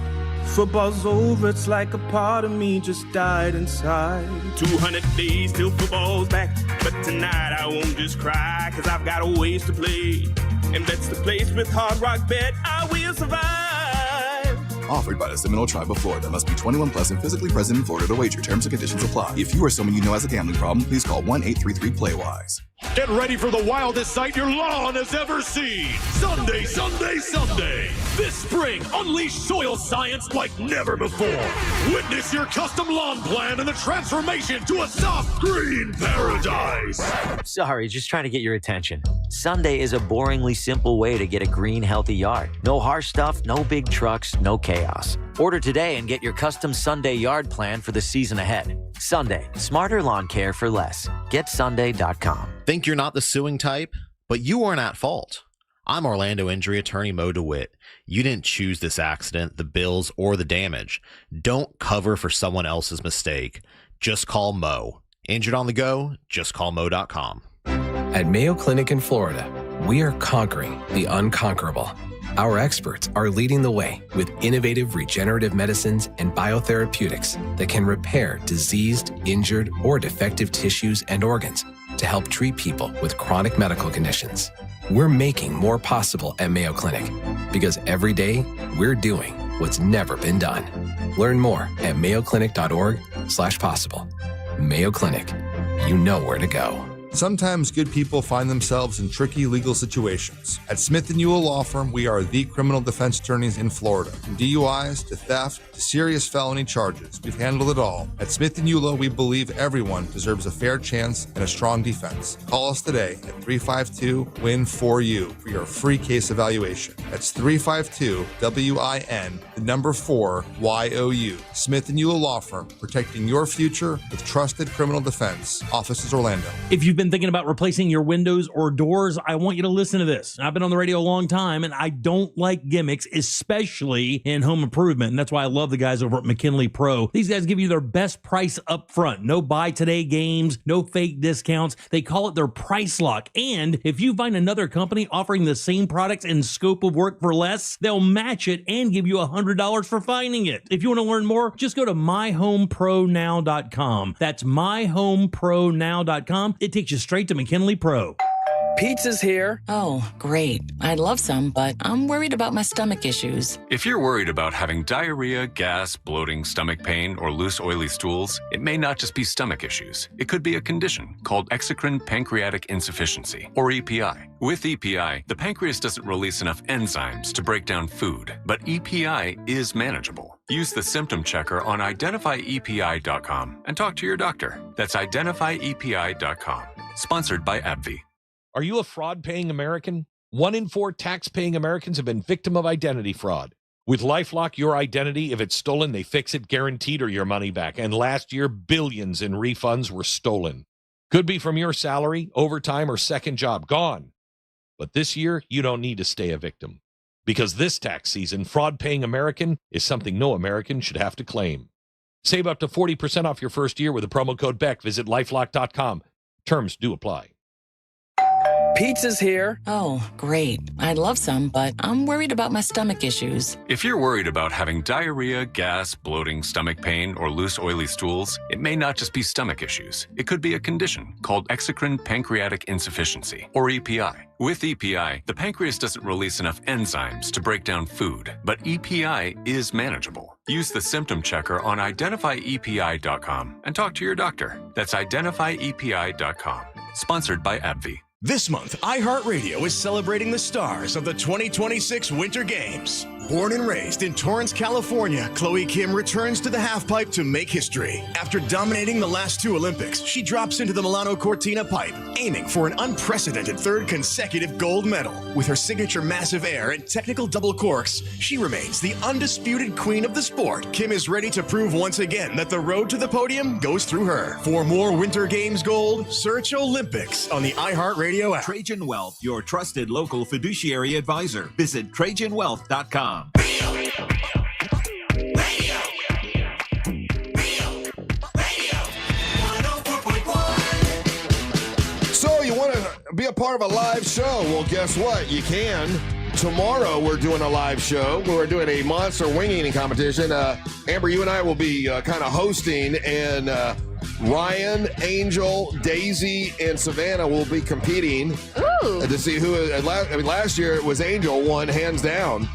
Football's over, it's like a part of me just died inside. 200 days till football's back, but tonight I won't just cry, cause I've got a ways to play. And that's the place with Hard Rock Bet, I will survive. Offered by the Seminole Tribe of Florida. Must be 21 plus and physically present in Florida to wager. Terms and conditions apply. If you or someone you know has a gambling problem, please call 1-833-PLAY-WISE. Get ready for the wildest sight your lawn has ever seen. Sunday, Sunday, Sunday. This spring, unleash soil science like never before. Witness your custom lawn plan and the transformation to a soft green paradise. Sorry, just trying to get your attention. Sunday is a boringly simple way to get a green, healthy yard. No harsh stuff, no big trucks, no chaos. Order today and get your custom Sunday yard plan for the season ahead. Sunday, smarter lawn care for less. GetSunday.com. Think you're not the suing type? But you aren't at fault. I'm Orlando injury attorney Mo DeWitt. You didn't choose this accident, the bills, or the damage. Don't cover for someone else's mistake. Just call Mo. Injured on the go? Just call Mo.com. At Mayo Clinic in Florida, we are conquering the unconquerable. Our experts are leading the way with innovative regenerative medicines and biotherapeutics that can repair diseased, injured, or defective tissues and organs to help treat people with chronic medical conditions. We're making more possible at Mayo Clinic because every day we're doing what's never been done. Learn more at mayoclinic.org/possible. Mayo Clinic, you know where to go. Sometimes good people find themselves in tricky legal situations. At Smith & Ewell Law Firm, we are the criminal defense attorneys in Florida. From DUIs to theft to serious felony charges, we've handled it all. At Smith & Ewell, we believe everyone deserves a fair chance and a strong defense. Call us today at 352-WIN-4U for your free case evaluation. That's 352-WIN, the number 4-YOU. Smith & Ewell Law Firm, protecting your future with trusted criminal defense. Offices Orlando. If you've been thinking about replacing your windows or doors, I want you to listen to this. I've been on the radio a long time, and I don't like gimmicks, especially in home improvement. And that's why I love the guys over at McKinley Pro. These guys give you their best price up front. No buy today games, no fake discounts. They call it their price lock. And if you find another company offering the same products and scope of work for less, they'll match it and give you $100 for finding it. If you want to learn more, just go to myhomepronow.com. That's myhomepronow.com. It takes you straight to McKinley Pro. Pizza's here. Oh, great. I'd love some, but I'm worried about my stomach issues. If you're worried about having diarrhea, gas, bloating, stomach pain, or loose, oily stools, it may not just be stomach issues. It could be a condition called exocrine pancreatic insufficiency, or EPI. With EPI, the pancreas doesn't release enough enzymes to break down food, but EPI is manageable. Use the symptom checker on identifyepi.com and talk to your doctor. That's identifyepi.com. Sponsored by AbbVie. Are you a fraud-paying American? 1 in 4 tax-paying Americans have been victim of identity fraud. With LifeLock, your identity, if it's stolen, they fix it guaranteed or your money back. And last year, billions in refunds were stolen. Could be from your salary, overtime, or second job. Gone. But this year, you don't need to stay a victim. Because this tax season, fraud-paying American is something no American should have to claim. Save up to 40% off your first year with the promo code BECK. Visit LifeLock.com. Terms do apply. Pizza's here. Oh, great. I'd love some, but I'm worried about my stomach issues. If you're worried about having diarrhea, gas, bloating, stomach pain, or loose, oily stools, it may not just be stomach issues. It could be a condition called exocrine pancreatic insufficiency, or EPI. With EPI, the pancreas doesn't release enough enzymes to break down food, but EPI is manageable. Use the symptom checker on identifyepi.com and talk to your doctor. That's identifyepi.com. Sponsored by AbbVie. This month, iHeartRadio is celebrating the stars of the 2026 Winter Games. Born and raised in Torrance, California, Chloe Kim returns to the halfpipe to make history. After dominating the last two Olympics, she drops into the Milano Cortina pipe, aiming for an unprecedented third consecutive gold medal. With her signature massive air and technical double corks, she remains the undisputed queen of the sport. Kim is ready to prove once again that the road to the podium goes through her. For more Winter Games gold, search Olympics on the iHeartRadio app. Trajan Wealth, your trusted local fiduciary advisor. Visit TrajanWealth.com. So you want to be a part of a live show? Well, guess what? You can. Tomorrow we're doing a live show. We're doing a monster wing eating competition. Amber, you and I will be kind of hosting, and Ryan, Angel, Daisy, and Savannah will be competing to see who. Last year it was Angel won hands down.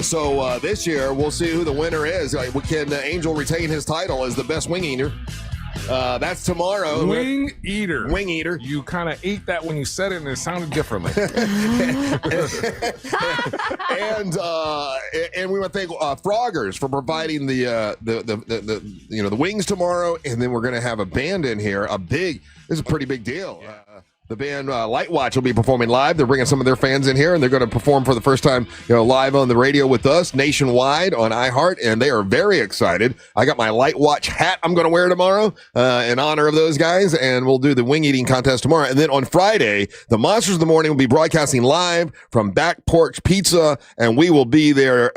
So this year we'll see who the winner is. Can Angel retain his title as the best wing eater? That's tomorrow. Wing eater. Wing eater. You kind of ate that when you said it, and it sounded differently. and we want to thank Froggers for providing the wings tomorrow, and then we're going to have a band in here. This is a pretty big deal. The band Light Watch will be performing live. They're bringing some of their fans in here, and they're going to perform for the first time, live on the radio with us nationwide on iHeart, and they are very excited. I got my Light Watch hat I'm going to wear tomorrow in honor of those guys, and we'll do the wing eating contest tomorrow. And then on Friday, the Monsters of the Morning will be broadcasting live from Back Porch Pizza, and we will be there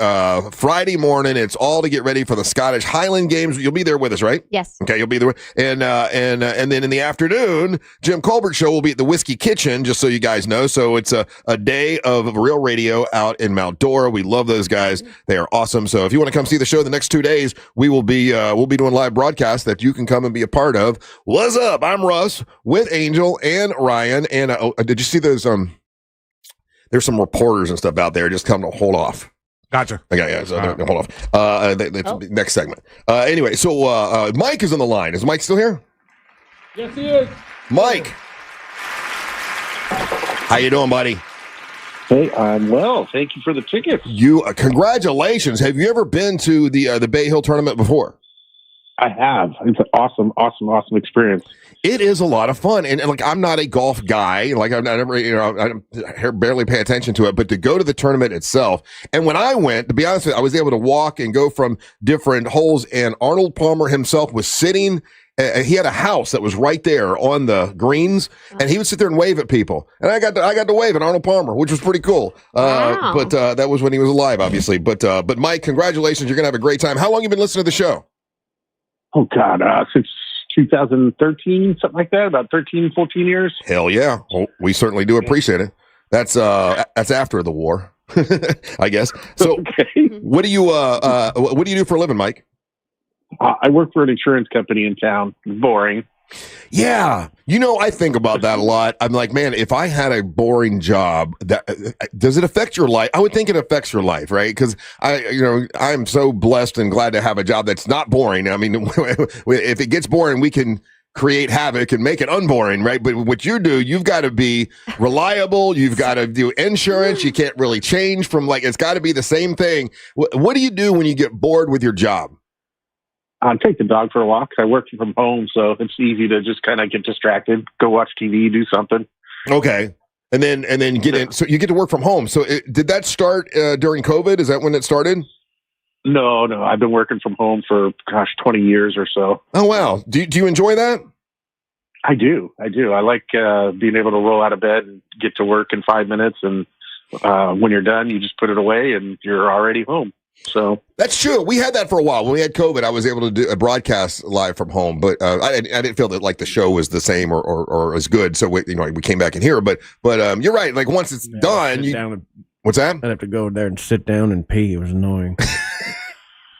Friday morning. It's all to get ready for the Scottish Highland Games. You'll be there with us, right? Yes. Okay, you'll be there. And then in the afternoon, Jim Colbert Show will be at the Whiskey Kitchen, just so you guys know. So it's a day of real radio out in Mount Dora. We love those guys. They are awesome. So if you want to come see the show the next 2 days, we'll be doing live broadcasts that you can come and be a part of. What's up? I'm Russ with Angel and Ryan. And did you see those? There's some reporters and stuff out there. Just come to hold off. Gotcha. Okay, yeah. So hold off. Next segment. Anyway, so Mike is on the line. Is Mike still here? Yes, he is. Mike. How you doing, buddy? Hey, I'm well. Thank you for the tickets. Congratulations. Have you ever been to the Bay Hill tournament before? I have. It's an awesome experience. It is a lot of fun, and like I'm not a golf guy. Like I barely pay attention to it. But to go to the tournament itself, and when I went, to be honest with you, I was able to walk and go from different holes. And Arnold Palmer himself was sitting. He had a house that was right there on the greens, and he would sit there and wave at people. And I got to wave at Arnold Palmer, which was pretty cool. Wow. But that was when he was alive, obviously. But Mike, congratulations! You're gonna have a great time. How long have you been listening to the show? Oh God, since 2013, something like that. About 13, 14 years. Hell yeah! Well, we certainly do appreciate it. That's after the war, I guess. So, what do you do for a living, Mike? I work for an insurance company in town. Boring. Yeah. I think about that a lot. I'm like, man, if I had a boring job, does it affect your life? I would think it affects your life, right? Because I'm so blessed and glad to have a job that's not boring. I mean, if it gets boring, we can create havoc and make it unboring, right? But what you do, you've got to be reliable. You've got to do insurance. You can't really change from it's got to be the same thing. What do you do when you get bored with your job? I take the dog for a walk. I work from home, so it's easy to just kind of get distracted, go watch TV, do something. Okay. And then get in. So you get to work from home. So did that start during COVID? Is that when it started? No. I've been working from home for, 20 years or so. Oh, wow. Do you enjoy that? I do. I like being able to roll out of bed and get to work in 5 minutes. And when you're done, you just put it away and you're already home. So that's true. We had that for a while. When we had COVID, I was able to do a broadcast live from home, but I didn't feel that like the show was the same or as good. So we came back in here, but you're right. Like once it's done, what's that? I'd have to go there and sit down and pee. It was annoying.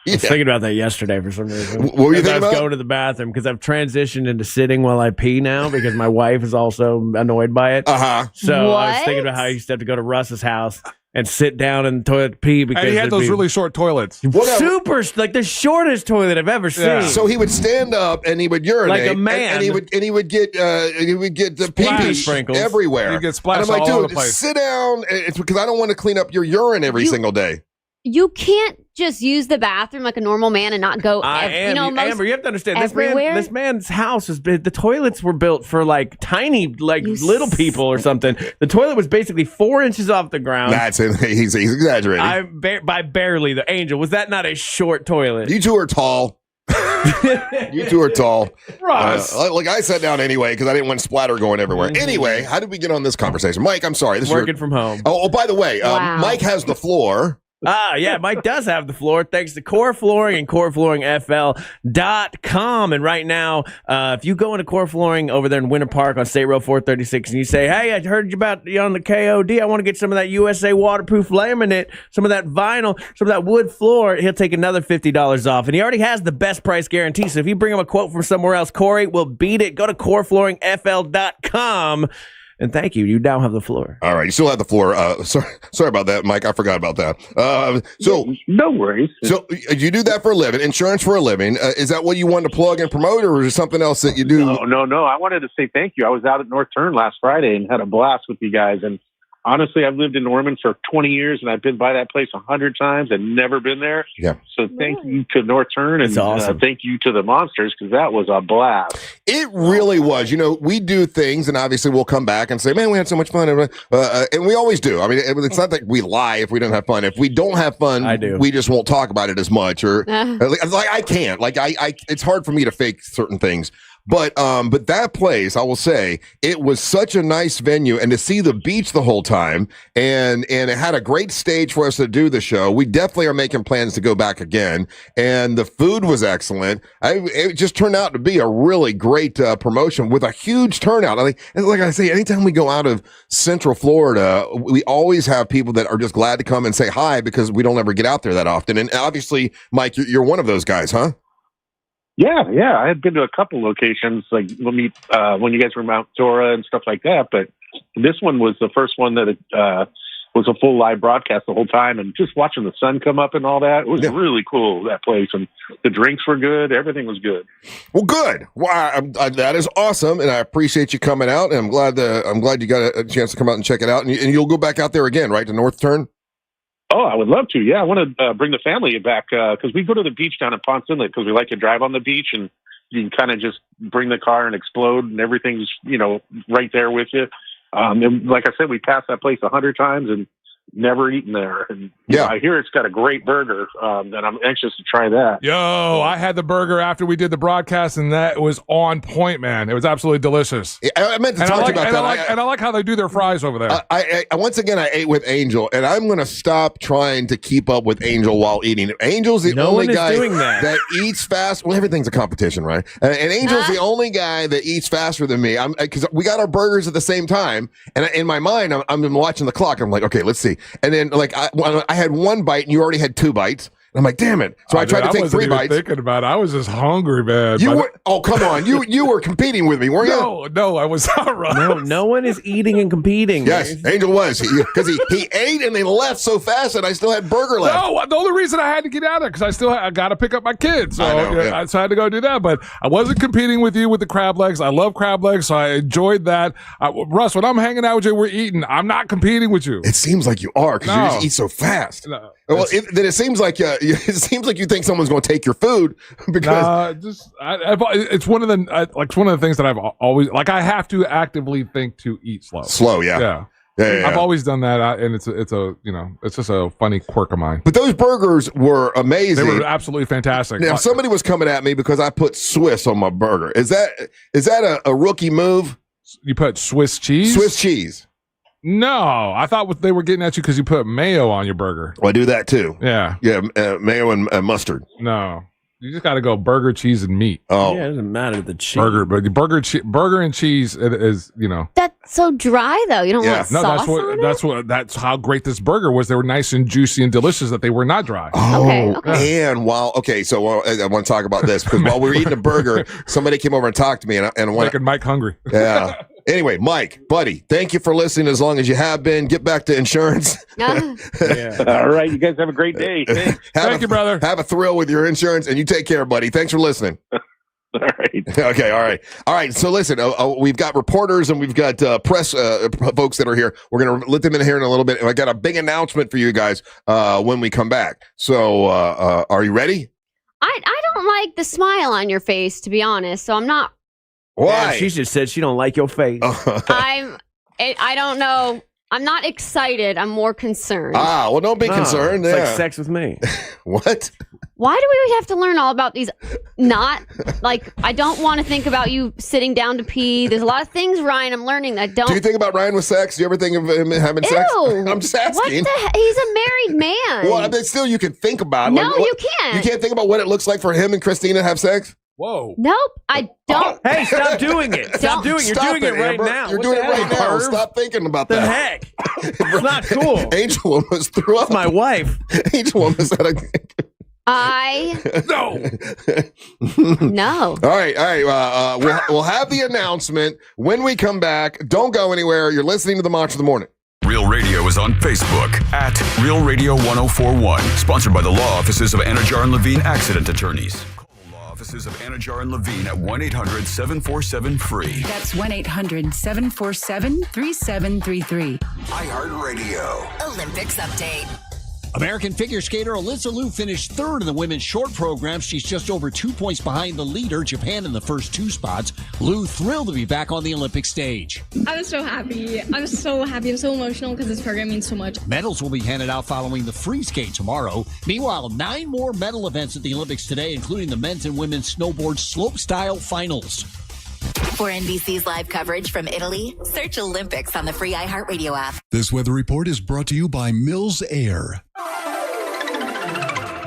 I was thinking about that yesterday for some reason. What were you thinking about? Go to the bathroom because I've transitioned into sitting while I pee now because my wife is also annoyed by it. So I was thinking about how I used to have to go to Russ's house and sit down in the toilet to pee because and he had those really short toilets. Super, like the shortest toilet I've ever seen. Yeah. So he would stand up and he would urinate like a man, and he would get the pee sprinkles everywhere. He'd get splashed and I'm like, all over dude, the place. sit down. It's because I don't want to clean up your urine every single day. You can't just use the bathroom like a normal man and not go. Amber, you have to understand everywhere? this man's house is big. The toilets were built for like tiny, like little people or something. The toilet was basically 4 inches off the ground. That's it. He's exaggerating. By barely. The Angel, was that not a short toilet? You two are tall. You two are tall. Ross. Like I sat down anyway because I didn't want splatter going everywhere. Anyway, how did we get on this conversation? Mike, I'm sorry. This Working from home. Oh, by the way, Mike has the floor. Yeah, Mike does have the floor thanks to Core Flooring and CoreFlooringFL.com. And right now, if you go into Core Flooring over there in Winter Park on State Road 436 and you say, hey, I heard you about you on the KOD. I want to get some of that USA waterproof laminate, some of that vinyl, some of that wood floor. He'll take another $50 off. And he already has the best price guarantee. So if you bring him a quote from somewhere else, Corey will beat it. Go to CoreFlooringFL.com. And thank you. You now have the floor. All right. You still have the floor. Sorry about that, Mike. I forgot about that. So no worries. So you do that for a living, insurance for a living. Is that what you wanted to plug and promote, or is there something else that you do? No. I wanted to say thank you. I was out at North Turn last Friday and had a blast with you guys. And honestly, I've lived in Norman for 20 years, and I've been by that place 100 times and never been there. Yeah. So thank you to North Turn, and awesome. Thank you to the Monsters, because that was a blast. It really was. We do things, and obviously we'll come back and say, man, we had so much fun. And we always do. I mean, it's not that we lie if we don't have fun. If we don't have fun, we just won't talk about it as much. Or like I can't. Like I it's hard for me to fake certain things. But that place, I will say, it was such a nice venue, and to see the beach the whole time, and it had a great stage for us to do the show. We definitely are making plans to go back again, and the food was excellent. It just turned out to be a really great promotion with a huge turnout. I think, like I say, anytime we go out of Central Florida, we always have people that are just glad to come and say hi because we don't ever get out there that often. And obviously, Mike, you're one of those guys, huh? Yeah. I had been to a couple locations, like when you guys were in Mount Dora and stuff like that. But this one was the first one that was a full live broadcast the whole time, and just watching the sun come up and all that. It was really cool, that place. And the drinks were good. Everything was good. Well, good. Well, that is awesome, and I appreciate you coming out. And I'm glad you got a chance to come out and check it out. And you'll go back out there again, right, to North Turn? Oh, I would love to. Yeah, I want to bring the family back because we go to the beach down at Ponce Inlet because we like to drive on the beach, and you can kind of just bring the car and explode, and everything's right there with you. And like I said, we passed that place 100 times and never eaten there. And I hear it's got a great burger, and I'm anxious to try that. Yo, I had the burger after we did the broadcast, and that was on point, man. It was absolutely delicious. I meant to talk about that. I like how they do their fries over there. I once again, I ate with Angel, and I'm going to stop trying to keep up with Angel while eating. Angel's the only guy that eats fast. Well, everything's a competition, right? And Angel's the only guy that eats faster than me. Because we got our burgers at the same time, and in my mind, I'm watching the clock. I'm like, okay, let's see. And then, like, I had one bite, and you already had 2 bites. And I'm like, damn it! So I tried to take 3 bites. Thinking about it, I was just hungry, man. Oh, come on! You were competing with me, weren't you? No, I was not right. No one is eating and competing. Yes, Angel was because he ate and then left so fast that I still had burger left. No, the only reason I had to get out of there because I got to pick up my kids, so I had to go do that. But I wasn't competing with you with the crab legs. I love crab legs, so I enjoyed that. Russ, when I'm hanging out with you, we're eating. I'm not competing with you. It seems like you are because you just eat so fast. No, well, then it seems like you think someone's going to take your food because it's one of the things that I've always I have to actively think to eat slow. Yeah. I've always done that, and it's just a funny quirk of mine. But those burgers were amazing. They were absolutely fantastic. Now, somebody was coming at me because I put Swiss on my burger. Is that a rookie move? You put Swiss cheese? Swiss cheese. No, I thought what they were getting at you because you put mayo on your burger. Well, I do that too. Yeah. Yeah, mayo and mustard. No. You just got to go burger, cheese, and meat. Oh. Yeah, it doesn't matter the cheese. Burger and cheese is, That's so dry though. You don't want sauce on it? That's how great this burger was. They were nice and juicy and delicious that they were not dry. Oh, Okay. and so I want to talk about this because while we were eating a burger, somebody came over and talked to me, and making Mike hungry. Yeah. Anyway, Mike, buddy, thank you for listening as long as you have been. Get back to insurance. All right. You guys have a great day. Thank you, brother. Have a thrill with your insurance, and you take care, buddy. Thanks for listening. All right. Okay. All right. So listen, we've got reporters and we've got press folks that are here. We're going to let them in here in a little bit. And I got a big announcement for you guys when we come back. So are you ready? I don't like the smile on your face, to be honest. So I'm not. Why? Yeah, she just said she don't like your face. I don't know. I'm not excited. I'm more concerned. Well, don't be concerned. It's Yeah. like sex with me. What? Why do we have to learn all about these? I don't want to think about you sitting down to pee. There's a lot of things, Ryan, I'm learning that I don't. Do you think about Ryan with sex? Do you ever think of him having sex? Ew. I'm just asking. What the heck? He's a married man. Well, but still, you can think about it. No, you can't. You can't think about what it looks like for him and Christina to have sex? Whoa. Nope, I don't. Hey, stop doing it. Stop doing it. You're doing it right Amber. now. You're What doing the it right hell, now. perv? Stop thinking about The that. heck? It's not cool. Angel almost threw up. My wife. Angel almost had a... No. All right. We'll have the announcement when we come back. Don't go anywhere. You're listening to the March of the Morning. Real Radio is on Facebook at Real Radio 1041. Sponsored by the law offices of Anajar and Levine Accident Attorneys. Call the law offices of Anajar and Levine at 1-800-747-FREE. That's 1-800-747-3733. iHeartRadio. Olympics update. American figure skater Alyssa Liu finished third in the women's short program. She's just over 2 points behind the leader, Japan, in the first 2 spots. Liu thrilled to be back on the Olympic stage. I was so happy. I'm so emotional because this program means so much. Medals will be handed out following the free skate tomorrow. Meanwhile, 9 more medal events at the Olympics today, including the men's and women's snowboard slopestyle finals. For NBC's live coverage from Italy, search Olympics on the free iHeartRadio app. This weather report is brought to you by Mills Air.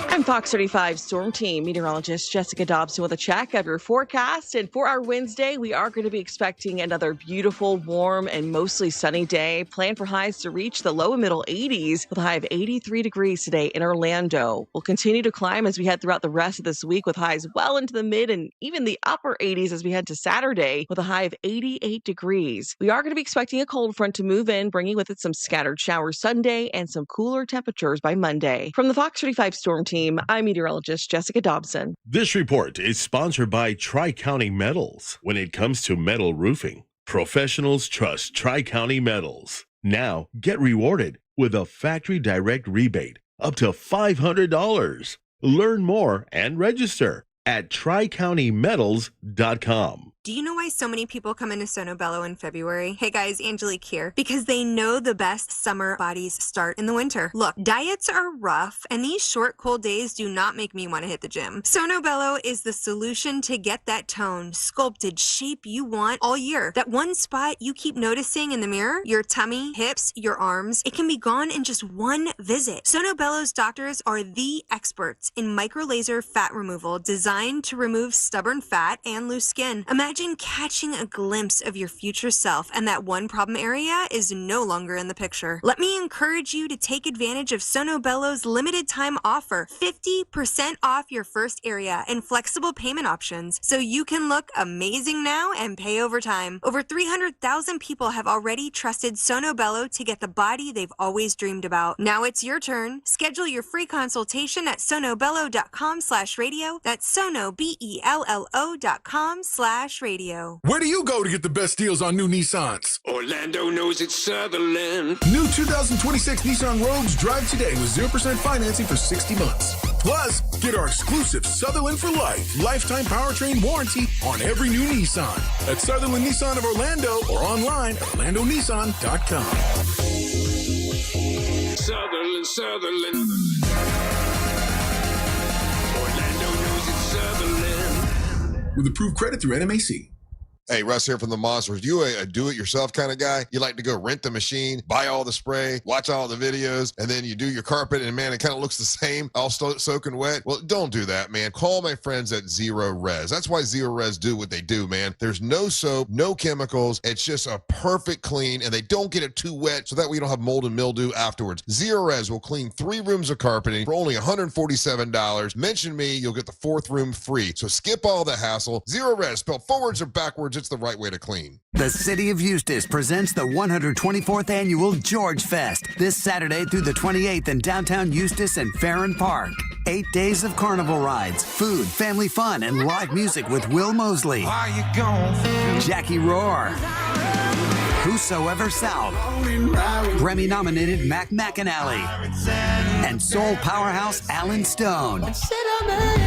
I'm Fox 35 Storm Team meteorologist Jessica Dobson with a check of your forecast. And for our Wednesday, we are going to be expecting another beautiful, warm, and mostly sunny day. Plan for highs to reach the low and middle 80s with a high of 83 degrees today in Orlando. We'll continue to climb as we head throughout the rest of this week with highs well into the mid and even the upper 80s as we head to Saturday with a high of 88 degrees. We are going to be expecting a cold front to move in, bringing with it some scattered showers Sunday and some cooler temperatures by Monday. From the Fox 35 Storm Team, I'm meteorologist Jessica Dobson. This report is sponsored by Tri-County Metals. When it comes to metal roofing, professionals trust Tri-County Metals. Now, get rewarded with a factory direct rebate up to $500. Learn more and register at TriCountyMetals.com. Do you know why so many people come into Sono Bello in February? Hey guys, Angelique here. Because they know the best summer bodies start in the winter. Look, diets are rough, and these short, cold days do not make me want to hit the gym. Sono Bello is the solution to get that toned, sculpted shape you want all year. That one spot you keep noticing in the mirror, your tummy, hips, your arms, it can be gone in just one visit. Sono Bello's doctors are the experts in micro-laser fat removal designed to remove stubborn fat and loose skin. Imagine catching a glimpse of your future self and that one problem area is no longer in the picture. Let me encourage you to take advantage of Sono Bello's limited time offer, 50% off your first area and flexible payment options so you can look amazing now and pay over time. Over 300,000 people have already trusted Sono Bello to get the body they've always dreamed about. Now it's your turn. Schedule your free consultation at sonobello.com/radio. That's sonobello.com/radio. Where do you go to get the best deals on new Nissans? Orlando knows it's Sutherland. New 2026 Nissan Rogues drive today with 0% financing for 60 months. Plus, get our exclusive Sutherland for Life lifetime powertrain warranty on every new Nissan at Sutherland Nissan of Orlando or online at orlandonissan.com. Sutherland. Orlando knows it's Sutherland. With approved credit through NMAC. Hey, Russ here from the Monsters. You a do-it-yourself kind of guy? You like to go rent the machine, buy all the spray, watch all the videos, and then you do your carpet, and man, it kind of looks the same, all soaking wet? Well, don't do that, man. Call my friends at Zero Res. That's why Zero Res do what they do, man. There's no soap, no chemicals. It's just a perfect clean, and they don't get it too wet, so that way you don't have mold and mildew afterwards. Zero Res will clean 3 rooms of carpeting for only $147. Mention me, you'll get the 4th room free. So skip all the hassle. Zero Res, spelled forwards or backwards, it's the right way to clean. The City of Eustis presents the 124th Annual George Fest this Saturday through the 28th in downtown Eustis and Farron Park. 8 days of carnival rides, food, family fun, and live music with Will Mosley, Jackie Roar, Whosoever South, Grammy-nominated Mac McAnally, and soul powerhouse Alan Stone.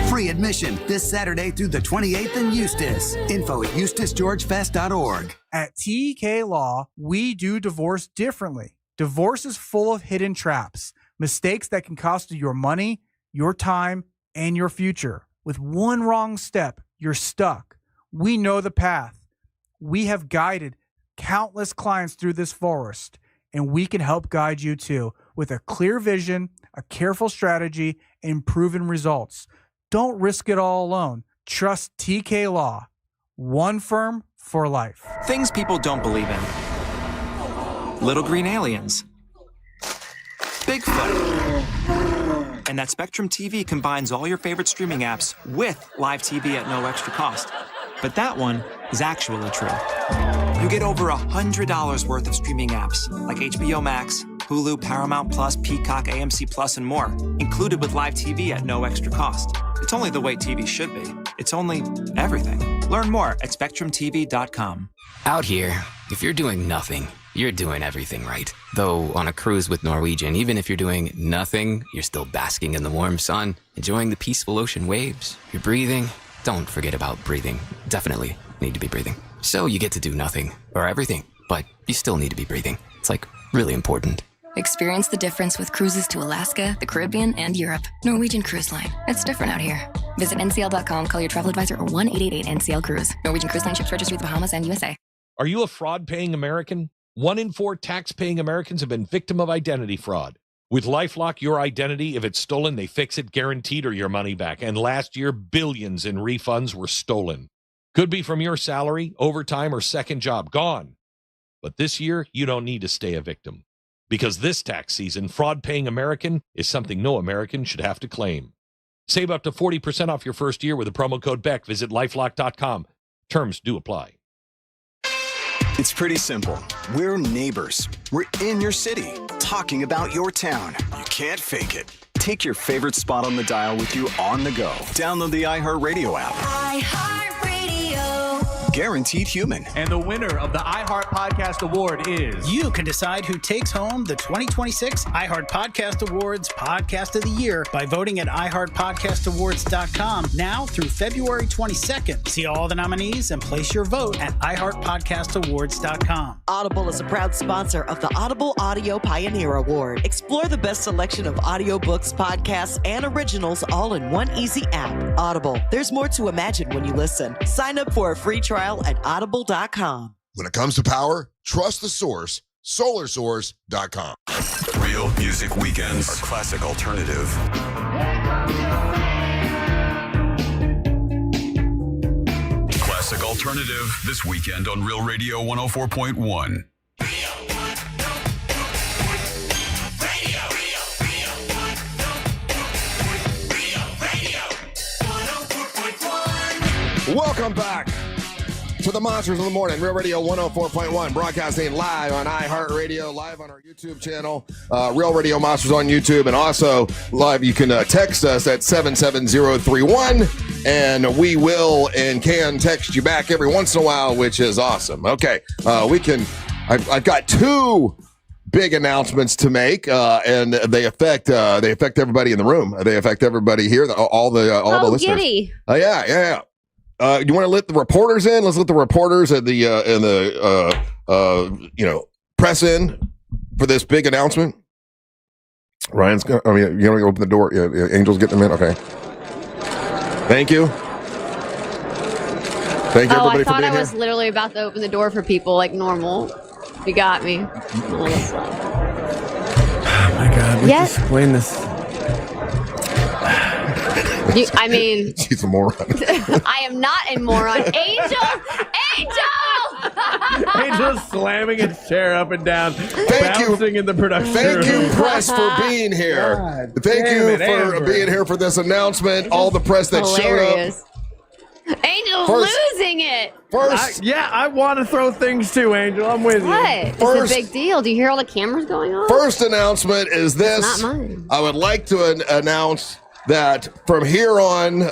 Free admission this Saturday through the 28th in Eustis. Info at eustisgeorgefest.org. At TEK Law, we do divorce differently. Divorce is full of hidden traps, mistakes that can cost you your money, your time, and your future. With one wrong step, you're stuck. We know the path. We have guided countless clients through this forest, and we can help guide you too with a clear vision, a careful strategy, and proven results. Don't risk it all alone. Trust TK Law. One firm for life. Things people don't believe in. Little green aliens. Bigfoot. And that Spectrum TV combines all your favorite streaming apps with live TV at no extra cost. But that one is actually true. You get over $100 worth of streaming apps like HBO Max, Hulu, Paramount Plus, Peacock, AMC Plus, and more, included with live TV at no extra cost. It's only the way TV should be. It's only everything. Learn more at SpectrumTV.com. Out here, if you're doing nothing, you're doing everything right. Though on a cruise with Norwegian, even if you're doing nothing, you're still basking in the warm sun, enjoying the peaceful ocean waves. You're breathing. Don't forget about breathing. Definitely need to be breathing. So you get to do nothing or everything, but you still need to be breathing. It's like really important. Experience the difference with cruises to Alaska, the Caribbean, and Europe. Norwegian Cruise Line. It's different out here. Visit ncl.com, call your travel advisor, or 1-888-NCL-CRUISE. Norwegian Cruise Line ships registry to the Bahamas and USA. Are you a fraud-paying American? 1 in 4 tax-paying Americans have been victim of identity fraud. With LifeLock, your identity, if it's stolen, they fix it guaranteed or your money back. And last year, billions in refunds were stolen. Could be from your salary, overtime, or second job. Gone. But this year, you don't need to stay a victim. Because this tax season, fraud-paying American is something no American should have to claim. Save up to 40% off your first year with the promo code BECK. Visit LifeLock.com. Terms do apply. It's pretty simple. We're neighbors. We're in your city, talking about your town. You can't fake it. Take your favorite spot on the dial with you on the go. Download the iHeartRadio app. iHeartRadio. Guaranteed human. And the winner of the iHeart Podcast Award is... You can decide who takes home the 2026 iHeart Podcast Awards Podcast of the Year by voting at iHeartPodcastAwards.com now through February 22nd. See all the nominees and place your vote at iHeartPodcastAwards.com. Audible is a proud sponsor of the Audible Audio Pioneer Award. Explore the best selection of audiobooks, podcasts, and originals all in one easy app. Audible. There's more to imagine when you listen. Sign up for a free trial at audible.com. When it comes to power, trust the source, solarsource.com. Real Music Weekends are classic alternative. Classic alternative this weekend on Real Radio 104.1. Welcome back to the Monsters in the Morning, Real Radio 104.1, broadcasting live on iHeartRadio, live on our YouTube channel, Real Radio Monsters on YouTube, and also live. You can text us at 77031, and we will and can text you back every once in a while, which is awesome. Okay, I've got 2 big announcements to make, and they affect everybody in the room. They affect everybody here, all the listeners. Giddy. Yeah. You want to let the reporters in? Let's let the reporters and the press in for this big announcement. Ryan's going. You're going to open the door. Yeah, Angel's getting them in. Okay. Thank you. Thank you, everybody, I for thought being I was here. literally about to open the door for people like normal. You got me. Oh my God. Let's Yes. explain this. I mean, She's a moron. I am not a moron. Angel! Angel's slamming his chair up and down, bouncing in the production Thank you, room. press, for being here. God Thank you damn it, for Amber. being here for this announcement. All the press that showed up. Hilarious. Angel's First- losing it. I want to throw things too, Angel. I'm with you. What? It's a big deal. Do you hear all the cameras going on? First announcement is this. It's not mine. I would like to announce that from here on,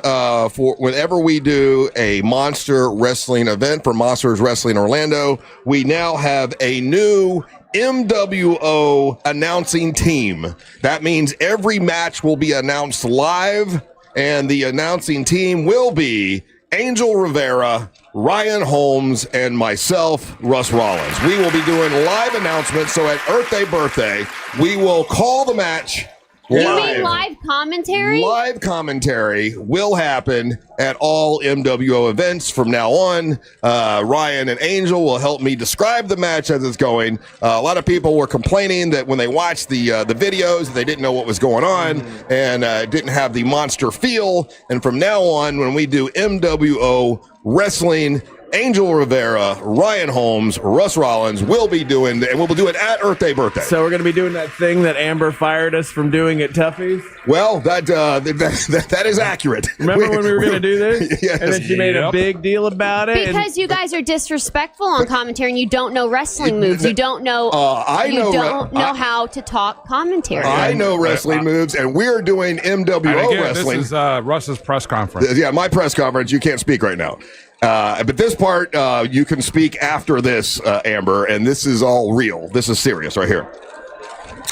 for whenever we do a Monster Wrestling event for Monsters Wrestling Orlando, we now have a new MWO announcing team. That means every match will be announced live, and the announcing team will be Angel Rivera, Ryan Holmes, and myself, Russ Rollins. We will be doing live announcements, so at Earth Day Birthday, we will call the match You mean live commentary? Live commentary will happen at all MWO events from now on. Ryan and Angel will help me describe the match as it's going. A lot of people were complaining that when they watched the videos, they didn't know what was going on and didn't have the monster feel. And from now on, when we do MWO wrestling, Angel Rivera, Ryan Holmes, Russ Rollins will be doing, and we'll do it at Earth Day Birthday. So we're going to be doing that thing that Amber fired us from doing at Tuffy's? Well, that is accurate. Remember when we were going to do this? Yes. And then she made a big deal about it? Because you guys are disrespectful on commentary and you don't know wrestling moves. You don't know. You don't know how to talk commentary. I know wrestling moves, and we're doing MWO And again, wrestling. This is Russ's press conference. Yeah, my press conference. You can't speak right now. But this part, you can speak after this, Amber, and this is all real. This is serious right here.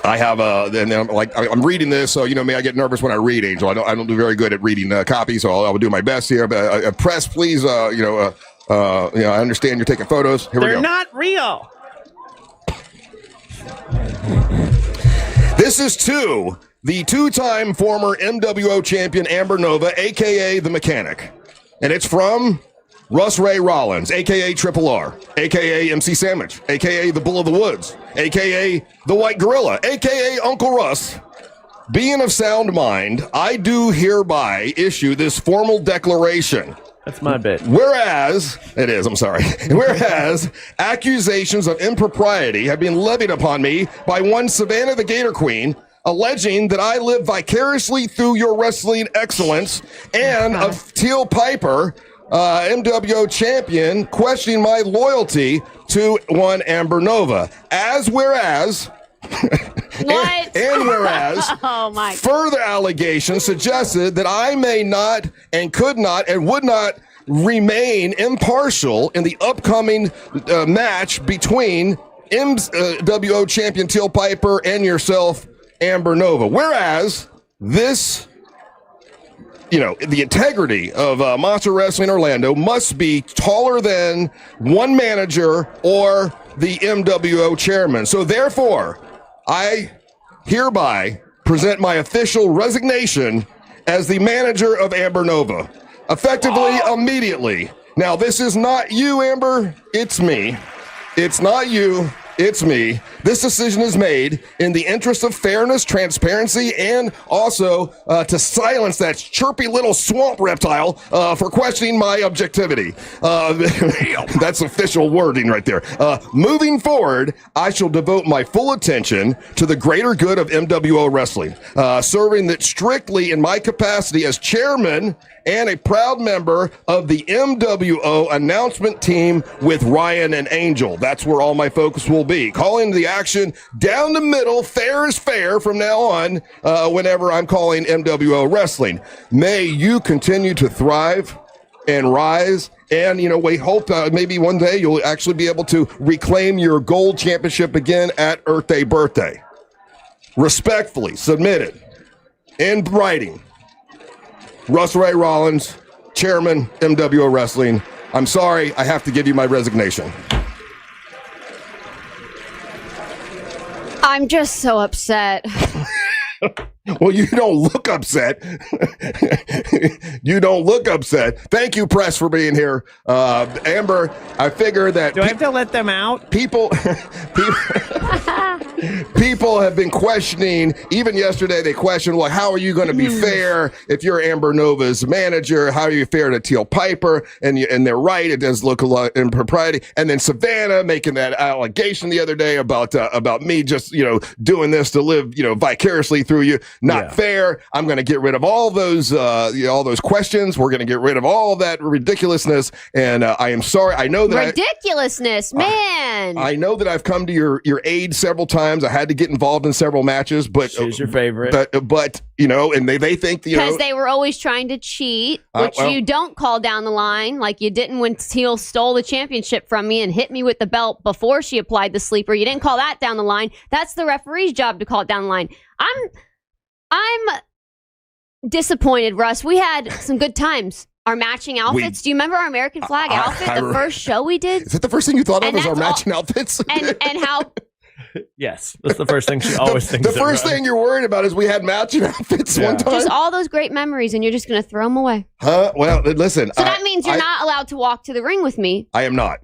I have and I'm reading this, so you know me. I get nervous when I read, Angel. I don't do very good at reading copy, so I'll do my best here. But press, please. I understand you're taking photos. Here we They're go. not real. This is to the two-time former MWO champion Amber Nova, a.k.a. The Mechanic. And it's from Russ Ray Rollins, a.k.a. Triple R, a.k.a. MC Sandwich, a.k.a. The Bull of the Woods, a.k.a. The White Gorilla, a.k.a. Uncle Russ. Being of sound mind, I do hereby issue this formal declaration. That's my bit. Whereas accusations of impropriety have been levied upon me by one Savannah the Gator Queen, alleging that I live vicariously through your wrestling excellence, and of Teal Piper, MWO champion, questioning my loyalty to one Amber Nova. Whereas Oh my! Further allegations suggested that I may not and could not and would not remain impartial in the upcoming match between MWO champion Teal Piper and yourself, Amber Nova. Whereas this, the integrity of Monster Wrestling Orlando must be taller than one manager or the MWO chairman. So therefore, I hereby present my official resignation as the manager of Amber Nova, effectively immediately. Now, this is not you, Amber. It's me. It's not you. It's me. This decision is made in the interest of fairness, transparency, and also to silence that chirpy little swamp reptile for questioning my objectivity. That's official wording right there. Moving forward, I shall devote my full attention to the greater good of MWO Wrestling, serving it strictly in my capacity as chairman and a proud member of the MWO announcement team with Ryan and Angel. That's where all my focus will be. Calling the action down the middle, fair is fair from now on, whenever I'm calling MWO Wrestling. May you continue to thrive and rise. And, we hope maybe one day you'll actually be able to reclaim your gold championship again at Earth Day Birthday. Respectfully submitted in writing, Russ Ray Rollins, Chairman, MWO Wrestling. I'm sorry, I have to give you my resignation. I'm just so upset. Well, you don't look upset. You don't look upset. Thank you, press, for being here. Amber, I figure that... Do I have to let them out? People have been questioning, even yesterday they questioned, well, how are you going to be fair if you're Amber Nova's manager? How are you fair to Teal Piper? And they're right, it does look a lot impropriety. And then Savannah making that allegation the other day about me just, doing this to live, vicariously through you. Not fair. I'm going to get rid of all those questions. We're going to get rid of all of that ridiculousness. And I am sorry. I know that ridiculousness, man. I know that I've come to your aid several times. I had to get involved in several matches, but she's your favorite. But and they think because they were always trying to cheat, which you don't call down the line, like you didn't when Teal stole the championship from me and hit me with the belt before she applied the sleeper. You didn't call that down the line. That's the referee's job to call it down the line. I'm disappointed, Russ. We had some good times. Our matching outfits. Do you remember our American flag outfit? The first show we did? Is that the first thing you thought of was our matching outfits? And how... Yes, that's the first thing she always thinks The first thing you're worried about is we had matching outfits one time. Just all those great memories, and you're just going to throw them away. Huh? Well, listen. So that means you're not allowed to walk to the ring with me. I am not.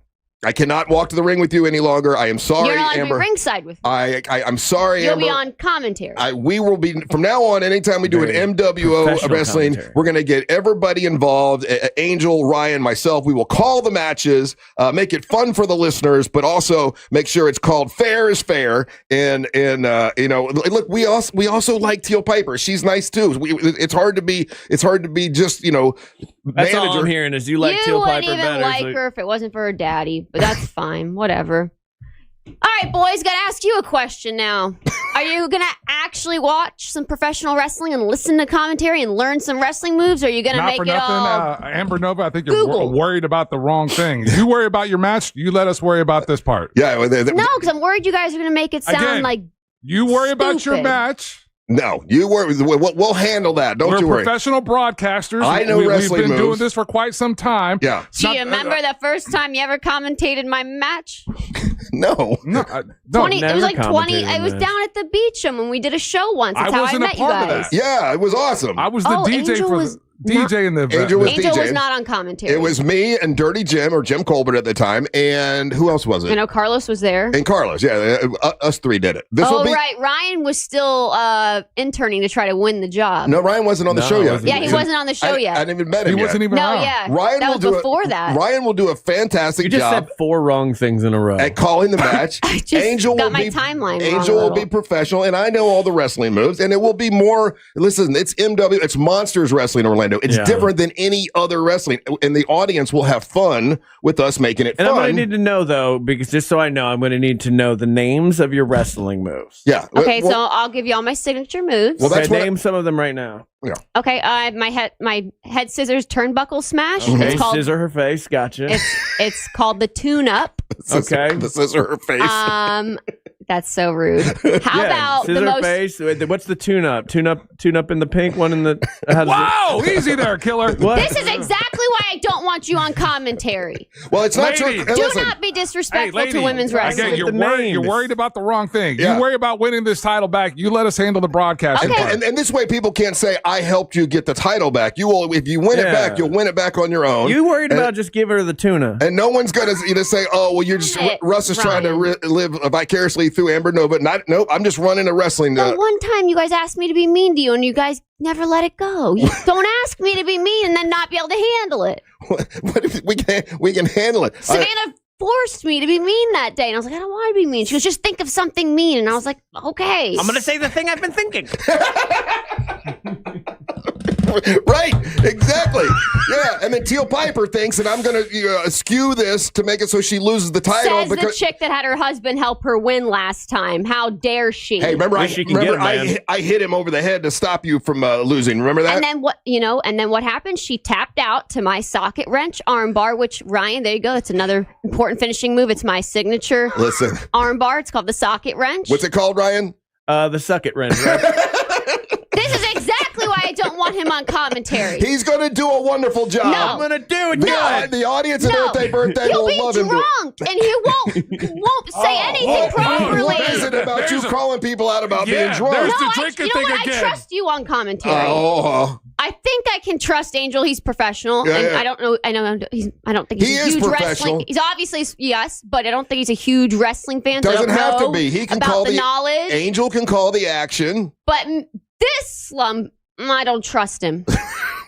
I cannot walk to the ring with you any longer. I am sorry, You're not Amber. on the ringside with me. I'm sorry, You'll Amber. be on commentary. We will be, from now on, anytime we do an MWO wrestling, we're going to get everybody involved. Angel, Ryan, myself, we will call the matches, make it fun for the listeners, but also make sure it's called Fair is Fair. And look, we also like Teal Piper. She's nice too. It's hard to be just, That's manager. all I'm hearing is you like Teal Piper better. You wouldn't even like her if it wasn't for her daddy, but that's fine. Whatever. All right, boys, got to ask you a question now. Are you going to actually watch some professional wrestling and listen to commentary and learn some wrestling moves, or are you going to make it all Amber Nova, I think you're worried about the wrong thing. You worry about your match, you let us worry about this part. Yeah. No, because I'm worried you guys are going to make it sound like you worry about your match. No, you worry. We'll handle that. Don't you worry. We're professional broadcasters. I know wrestling We've been moves. doing this for quite some time. Yeah. Do you remember the first time you ever commentated my match? No. It was like 20. It was down at the beach when we did a show once. That's how I met you guys. Yeah, it was awesome. I was the DJ DJ in the event. Angel was Angel DJing. was not on commentary. It was me and Dirty Jim, or Jim Colbert at the time, and who else was it? I know Carlos was there. And Carlos, us three did it. Right. Ryan was still interning to try to win the job. No, Ryan wasn't on the show yet. Yeah, he wasn't on the show yet. I didn't even met him He yet. wasn't even around. Yeah. Ryan that was before that. Ryan will do a fantastic You just job said 4 wrong things in a row. at calling the match. I just Angel got will my be timeline Angel wrong a will be little. professional, and I know all the wrestling moves, and it will be more. Listen, it's MW, it's Monsters Wrestling Orlando. It's different than any other wrestling, and the audience will have fun with us making it And fun. I'm going to need to know, though, because just so I know, I'm going to need to know the names of your wrestling moves. Yeah. Okay, so I'll give you all my signature moves. Well, that's okay, what name some of them right now. Yeah. Okay, my head scissors turnbuckle smash. Okay, It's called, scissor her face. Gotcha. it's called the tune up. Okay. The scissor her face. That's so rude. How about scissor the most? face? What's the tune up? Tune up in the pink one in the. Wow, easy there, killer. What? This is exactly why I don't want you on commentary. Well, it's not true. Ladies. Hey, Do listen. not be disrespectful lady, to women's wrestling. Again, you're worried about the wrong thing. Yeah. You worry about winning this title back. You let us handle the broadcasting part. And this way, people can't say, I helped you get the title back. You will, if you win it back, you'll win it back on your own. You worried about just give her the tuna. And no one's going to say, oh, well, you're just, Russ is trying to live vicariously through Amber. No, but nope, I'm just running a wrestling. But one time you guys asked me to be mean to you, and you guys never let it go. You don't ask me to be mean and then not be able to handle it. What if we can handle it? Savannah forced me to be mean that day, and I was like, I don't want to be mean. She goes, just think of something mean, and I was like, okay. I'm going to say the thing I've been thinking. Right, exactly. Yeah, and then Teal Piper thinks that I'm going to skew this to make it so she loses the title. Says the chick that had her husband help her win last time. How dare she? Hey, remember, I hit him over the head to stop you from losing. Remember that? And then what happened? She tapped out to my socket wrench armbar, which, Ryan, there you go. It's another important finishing move. It's my signature armbar. It's called the socket wrench. What's it called, Ryan? The suck it wrench, right? This is exactly why I don't want him on commentary. He's going to do a wonderful job. No. I'm going to do it. The audience at Birthday He'll will be love him. drunk, and he won't say anything properly. What is it about you calling people out about being drunk? There's No, the drinking thing I again. trust you on commentary. I think I can trust Angel. He's professional, Yeah, and yeah. I don't know. I don't think he's He a is huge professional. wrestling. He's obviously yes, but I don't think he's a huge wrestling fan. So I Doesn't don't have to know be. He can about call the knowledge. Angel can call the action. But this slum, I don't trust him.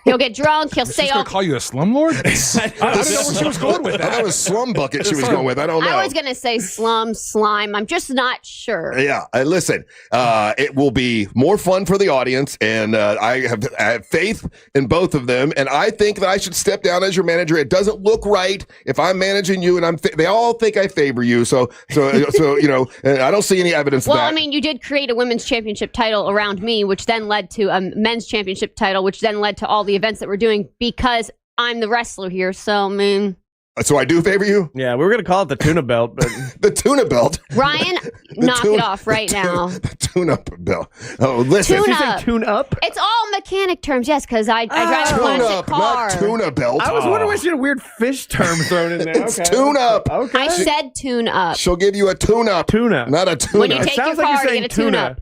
He'll get drunk. He'll say She's all. going to call you a slumlord? I don't know where she was going with that. That was slum bucket she was going with. I don't know. I was gonna say slime. I'm just not sure. Yeah, listen, it will be more fun for the audience, and I have faith in both of them, and I think that I should step down as your manager. It doesn't look right if I'm managing you, and they all think I favor you, so you know, I don't see any evidence of that. Well, I mean, you did create a women's championship title around me, which then led to a men's championship title, which then led to all the events that we're doing because I'm the wrestler here. So, I mean. So I do favor you? Yeah, we were going to call it the tuna belt, but the tuna belt. Ryan, knock it off right now. The tune-up belt. Oh, listen. Tune up. It's all mechanic terms, yes, because I drive a classic Tune-up, car. not tuna belt. I was wondering why she had a weird fish term thrown in there. It's Okay. tune-up. Okay. I said tune up. She'll give you a tune-up. Tuna. Not a tuna. When you take your sounds like car, you're you saying get a tune up.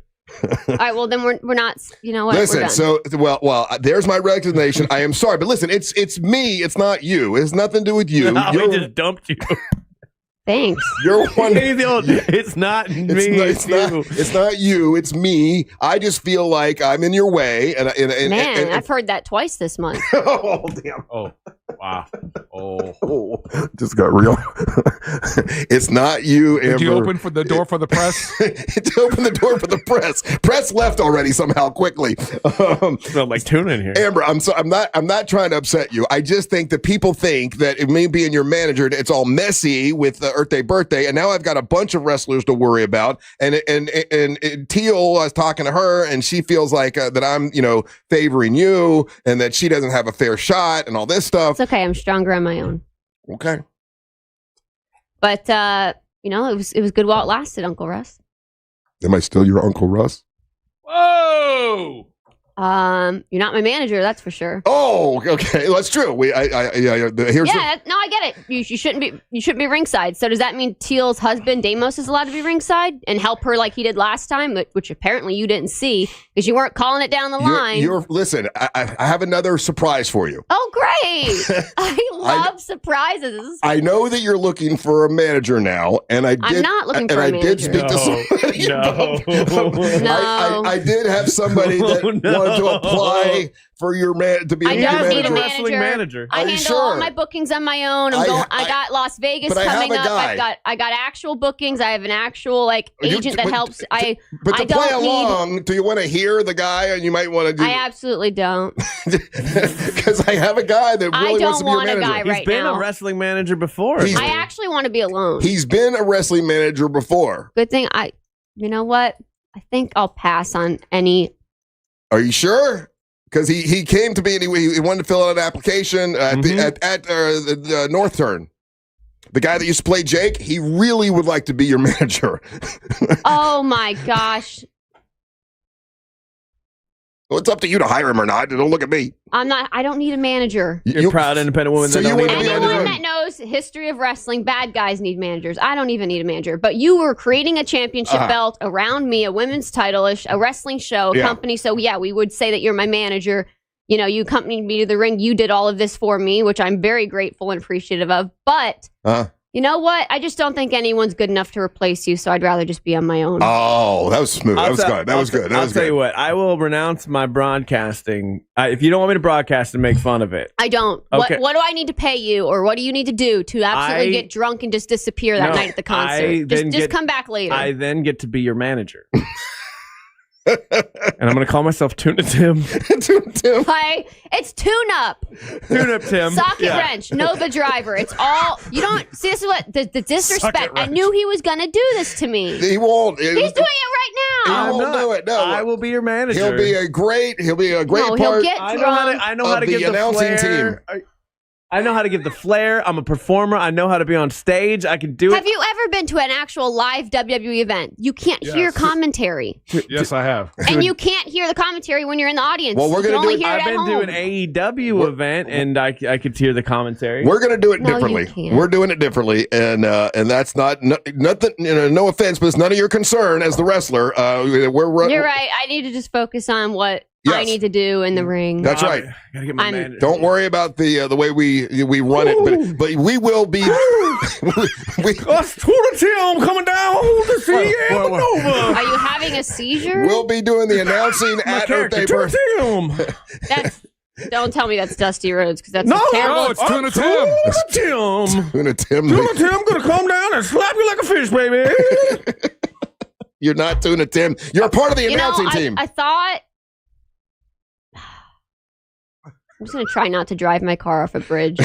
All right, well, then we're not, you know what? we're Listen, done. so well, there's my resignation. I am sorry, but listen, it's me. It's not you. It has nothing to do with you. No, we just dumped you. Thanks. You're one. It's not me. It's you. It's not you. It's me. I just feel like I'm in your way. Man, I've heard that twice this month. Oh, damn. Oh, wow. Oh, just got real. It's not you, Amber. Did you open for the door for the press? To open the door for the press. Press left already somehow quickly. Smelled like tuna in here. Amber, I'm not trying to upset you. I just think that people think that it may be in your manager. It's all messy with the Earth Day birthday, and now I've got a bunch of wrestlers to worry about. And Teal, I was talking to her, and she feels like that I'm favoring you, and that she doesn't have a fair shot, and all this stuff. It's okay. I'm stronger on my own. Okay. But it was good while it lasted, Uncle Russ. Am I still your Uncle Russ? Whoa! You're not my manager, that's for sure. Oh, okay, that's true. I get it. You shouldn't be ringside. So does that mean Teal's husband Deimos is allowed to be ringside and help her like he did last time, which apparently you didn't see because you weren't calling it down the line? Listen, I have another surprise for you. Oh, great! I love surprises. I know that you're looking for a manager now, and I'm not looking for a manager. I did speak to somebody. No. I did have somebody that wanted to apply for your to be a manager. Wrestling manager. I handle all my bookings on my own. I got Las Vegas coming up. I got actual bookings. I have an actual agent that helps. But to play along, do you want to hear the guy? And you might want to do. I absolutely don't. Because I have a guy that really wants to be your manager. He's been a wrestling manager before. I actually want to be alone. He's been a wrestling manager before. Good thing you know what? I think I'll pass on any. Are you sure? Because he came to me and he wanted to fill out an application at the North Turn. The guy that used to play Jake, he really would like to be your manager. Oh my gosh. Well, it's up to you to hire him or not. Don't look at me. I don't need a manager. You're a proud, independent woman. So Anyone that knows history of wrestling, bad guys need managers. I don't even need a manager. But you were creating a championship belt around me, a women's title, a wrestling show, a company. So yeah, we would say that you're my manager. You accompanied me to the ring. You did all of this for me, which I'm very grateful and appreciative of. But you know what? I just don't think anyone's good enough to replace you. So I'd rather just be on my own. Oh, that was smooth. That was good. I'll tell you what. I will renounce my broadcasting. If you don't want me to broadcast and make fun of it. I don't. Okay. What do I need to pay you, or what do you need to do to absolutely get drunk and just disappear that night at the concert? Just come back later. I then get to be your manager. And I'm going to call myself Tuna Tim. Tuna Tim. Hi, it's Tune-Up. Tune-Up Tim. Socket wrench. Know the driver. It's all, you don't, see, this is what, the disrespect. I knew he was going to do this to me. He won't. He's doing it right now. He won't do it. No. I will be your manager. He'll be a great No, part he'll get I know how to get announcing the flair. team. I know how to give the flair. I'm a performer. I know how to be on stage. I can do it. Have you ever been to an actual live WWE event? You can't hear commentary. Yes, I have. And you can't hear the commentary when you're in the audience. Well, we're you gonna can only do it- hear it I've at been home. to an AEW event, and I could hear the commentary. We're going to do it No, you differently. can't. We're doing it differently, and that's nothing. No offense, but it's none of your concern as the wrestler. You're right. I need to just focus on what I need to do in the ring. That's right. Gotta get my manager. Don't worry about the way we run it, but we will be. Us Tuna Tim coming down to see Nova. Are you having a seizure? We'll be doing the announcing at Earth Day Tuna Birthday. Tim. Don't tell me that's Dusty Rhodes because that's No, terrible. No, it's Tuna Tim. Tuna Tim. Tuna Tim gonna come down and slap you like a fish, baby. You're not Tuna Tim. You're a part of the announcing team. I thought. I'm just going to try not to drive my car off a bridge.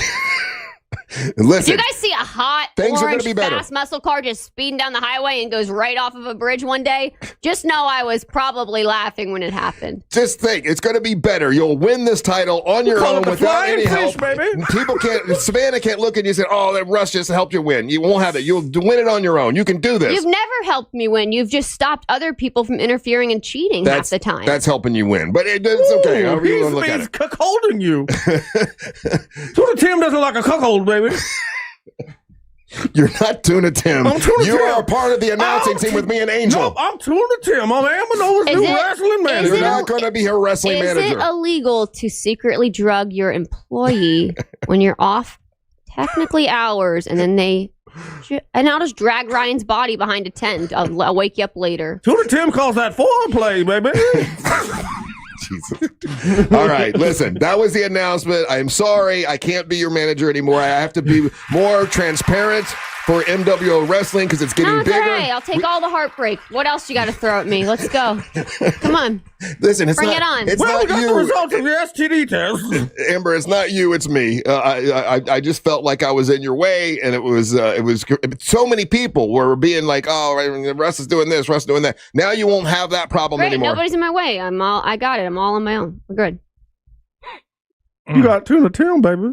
Listen, you guys see a hot, things are gonna orange, be better. fast muscle car just speeding down the highway and goes right off of a bridge one day? Just know I was probably laughing when it happened. Just think, it's going to be better. You'll win this title on your call own it the without flying any fish, help. baby. People can't. Savannah can't look at you and say, "Oh, that Russ just helped you win." You won't have it. You'll win it on your own. You can do this. You've never helped me win. You've just stopped other people from interfering and cheating half the time. That's helping you win, but it's okay. However you want to look at He's it. cuckolding you. Tuna Tim doesn't like a cuckold, baby. You're not Tuna Tim. I'm Tuna You Tim. are a part of the announcing team with me and Angel. Nope, I'm Tuna Tim. I'm Amanova's Is new it- wrestling manager. You're not going to be her wrestling Is manager. it illegal to secretly drug your employee when you're off technically hours and then and I'll just drag Ryan's body behind a tent. I'll wake you up later. Tuna Tim calls that foreplay, baby. Jesus. All right, listen, that was the announcement. I'm sorry. I can't be your manager anymore. I have to be more transparent for MWO Wrestling because it's getting No, it's bigger. all right. I'll take all the heartbreak. What else you got to throw at me? Let's go. Come on. Listen, it's Bring not, it on. It's Well, we not got you. the results of your STD test. Amber, it's not you, it's me. I just felt like I was in your way, and it was so many people were being like, "Oh, Russ is doing this, Russ is doing that." Now you won't have that problem Great. anymore. Nobody's in my way. I got it. I'm all on my own. We're good. You got Tuna Tim, baby.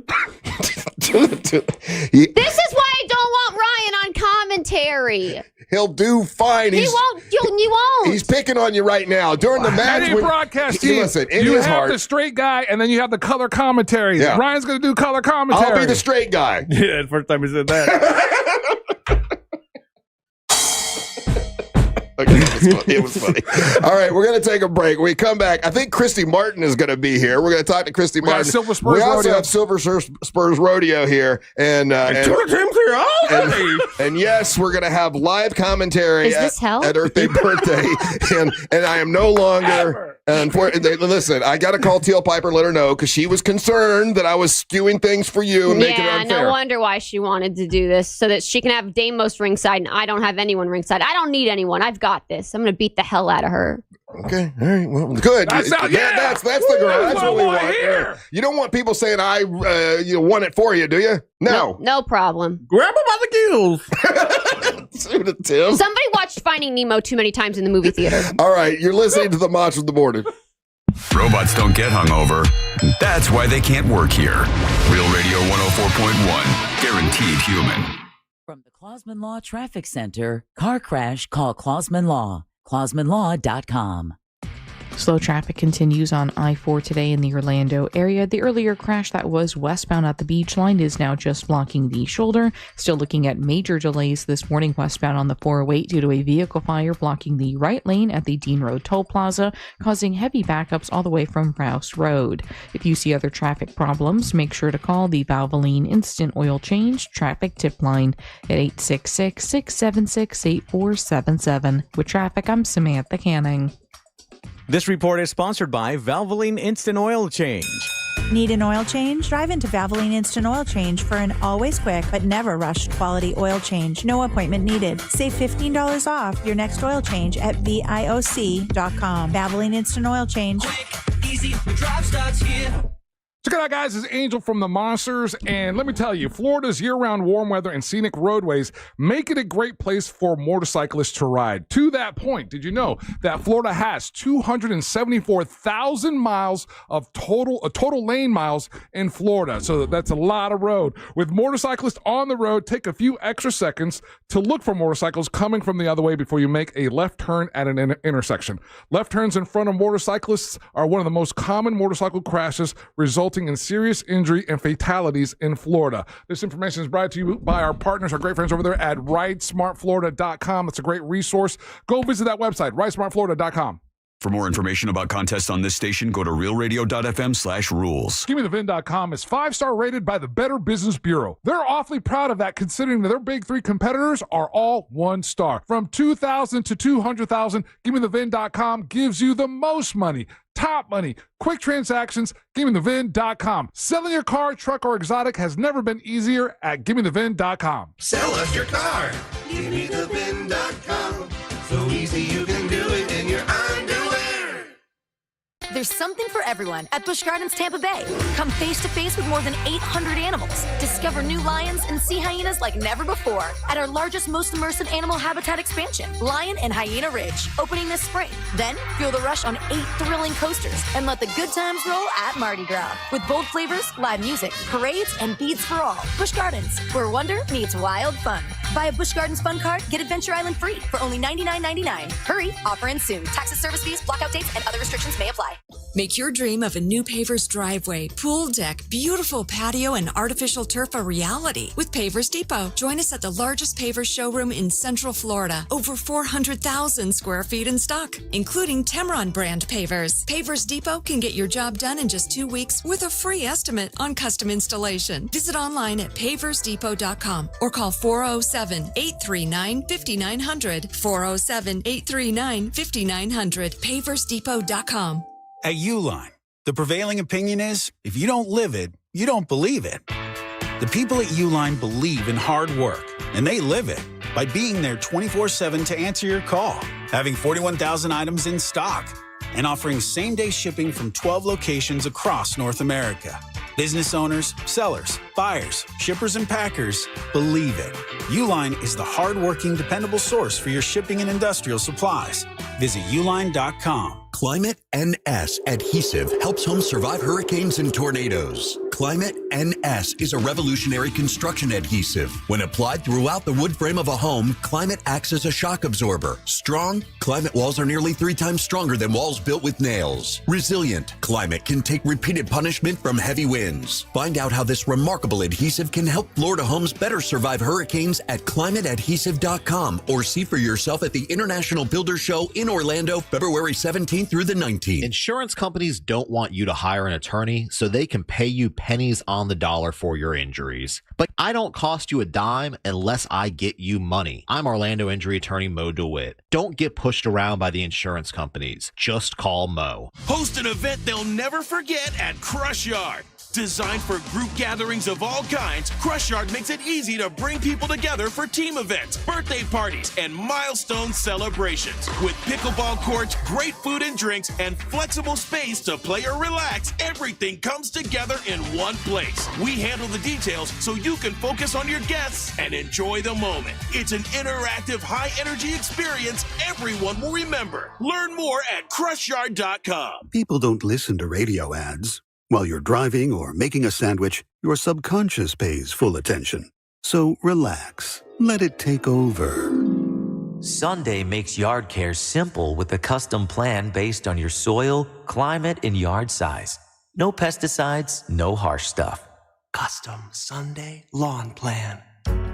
This is why I don't want Ryan on commentary. He'll do fine. He won't. You won't. He's picking on you right now during the match. Any broadcast team, Listen, in you his have heart, the straight guy, and then you have the color commentary. Yeah. Ryan's going to do color commentary. I'll be the straight guy. Yeah, the first time he said that. Okay, it was funny. All right, we're going to take a break. When we come back, I think Christy Martin is going to be here. We're going to talk to Christy Martin. Silver Spurs we also Rodeo. have Silver Spurs Rodeo here. And Tuna Tim's here already. and yes, we're going to have live commentary Is this hell? at Earth Day Birthday. and I am no longer... Listen, I got to call Teal Piper and let her know because she was concerned that I was skewing things for you and making it Yeah, unfair. no wonder why she wanted to do this so that she can have Damos ringside and I don't have anyone ringside. I don't need anyone. I've got this. I'm going to beat the hell out of her. Okay, all right, well, good. That's That's the girl. That's what we want. Here. You don't want people saying I won it for you, do you? No. No problem. Grab him by the gills. Tuna Tim. Somebody watched Finding Nemo too many times in the movie theater. All right, you're listening to the Match of the Morning. Robots don't get hungover. That's why they can't work here. Real Radio 104.1. Guaranteed human. From the Clausman Law Traffic Center, car crash, call Clausman Law. ClausmanLaw.com. Slow traffic continues on I-4 today in the Orlando area. The earlier crash that was westbound at the beach line is now just blocking the shoulder. Still looking at major delays this morning westbound on the 408 due to a vehicle fire blocking the right lane at the Dean Road Toll Plaza, causing heavy backups all the way from Rouse Road. If you see other traffic problems, make sure to call the Valvoline Instant Oil Change Traffic Tip Line at 866-676-8477. With traffic, I'm Samantha Canning. This report is sponsored by Valvoline Instant Oil Change. Need an oil change? Drive into Valvoline Instant Oil Change for an always quick but never rushed quality oil change. No appointment needed. Save $15 off your next oil change at VIOC.com. Valvoline Instant Oil Change. Easy, the drive starts here. Check it out, guys. It's Angel from the Monsters, and let me tell you, Florida's year-round warm weather and scenic roadways make it a great place for motorcyclists to ride. To that point, did you know that Florida has 274,000 miles of total lane miles in Florida? So that's a lot of road. With motorcyclists on the road, take a few extra seconds to look for motorcycles coming from the other way before you make a left turn at an intersection. Left turns in front of motorcyclists are one of the most common motorcycle crashes, resulting in serious injury and fatalities in Florida. This information is brought to you by our partners, our great friends over there at ridesmartflorida.com. It's a great resource. Go visit that website, ridesmartflorida.com. For more information about contests on this station, go to realradio.fm/rules. GimmeTheVin.com is 5-star rated by the Better Business Bureau. They're awfully proud of that, considering that their big three competitors are all 1-star. From $2,000 to $200,000, GimmeTheVin.com gives you the most money, top money, quick transactions. GimmeTheVin.com. Selling your car, truck, or exotic has never been easier at GimmeTheVin.com. Sell us your car. GimmeTheVin.com. So easy you can do it in your underwear. There's something for everyone at Busch Gardens Tampa Bay. Come face to face with more than 800 animals. Discover new lions and sea hyenas like never before at our largest, most immersive animal habitat expansion, Lion and Hyena Ridge, opening this spring. Then feel the rush on 8 thrilling coasters and let the good times roll at Mardi Gras with bold flavors, live music, parades, and beads for all. Busch Gardens, where wonder meets wild fun. Buy a Busch Gardens Fun Card, get Adventure Island free for only $99.99. Hurry, offer ends soon. Taxes, service fees, blackout dates, and other restrictions may apply. Make your dream of a new Pavers driveway, pool deck, beautiful patio, and artificial turf a reality with Pavers Depot. Join us at the largest Pavers showroom in Central Florida. Over 400,000 square feet in stock, including Temron brand pavers. Pavers Depot can get your job done in just 2 weeks with a free estimate on custom installation. Visit online at paversdepot.com or call 407-839-5900. 407-839-5900. paversdepot.com. At Uline, the prevailing opinion is, if you don't live it, you don't believe it. The people at Uline believe in hard work, and they live it by being there 24/7 to answer your call, having 41,000 items in stock, and offering same-day shipping from 12 locations across North America. Business owners, sellers, buyers, shippers, and packers believe it. Uline is the hard-working, dependable source for your shipping and industrial supplies. Visit uline.com. Climate NS adhesive helps homes survive hurricanes and tornadoes. Climate NS is a revolutionary construction adhesive. When applied throughout the wood frame of a home, Climate acts as a shock absorber. Strong, Climate walls are nearly 3 times stronger than walls built with nails. Resilient, Climate can take repeated punishment from heavy winds. Find out how this remarkable adhesive can help Florida homes better survive hurricanes at climateadhesive.com or see for yourself at the International Builders Show in Orlando, February 17th through the 19th. Insurance companies don't want you to hire an attorney so they can pay you pennies on the dollar for your injuries. But I don't cost you a dime unless I get you money. I'm Orlando injury attorney Mo DeWitt. Don't get pushed around by the insurance companies. Just call Mo. Host an event they'll never forget at Crush Yard. Designed for group gatherings of all kinds, Crush Yard makes it easy to bring people together for team events, birthday parties, and milestone celebrations. With pickleball courts, great food and drinks, and flexible space to play or relax, everything comes together in one place. We handle the details so you can focus on your guests and enjoy the moment. It's an interactive, high-energy experience everyone will remember. Learn more at crushyard.com. People don't listen to radio ads. While you're driving or making a sandwich, your subconscious pays full attention. So relax. Let it take over. Sunday makes yard care simple with a custom plan based on your soil, climate, and yard size. No pesticides, no harsh stuff. Custom Sunday lawn plan.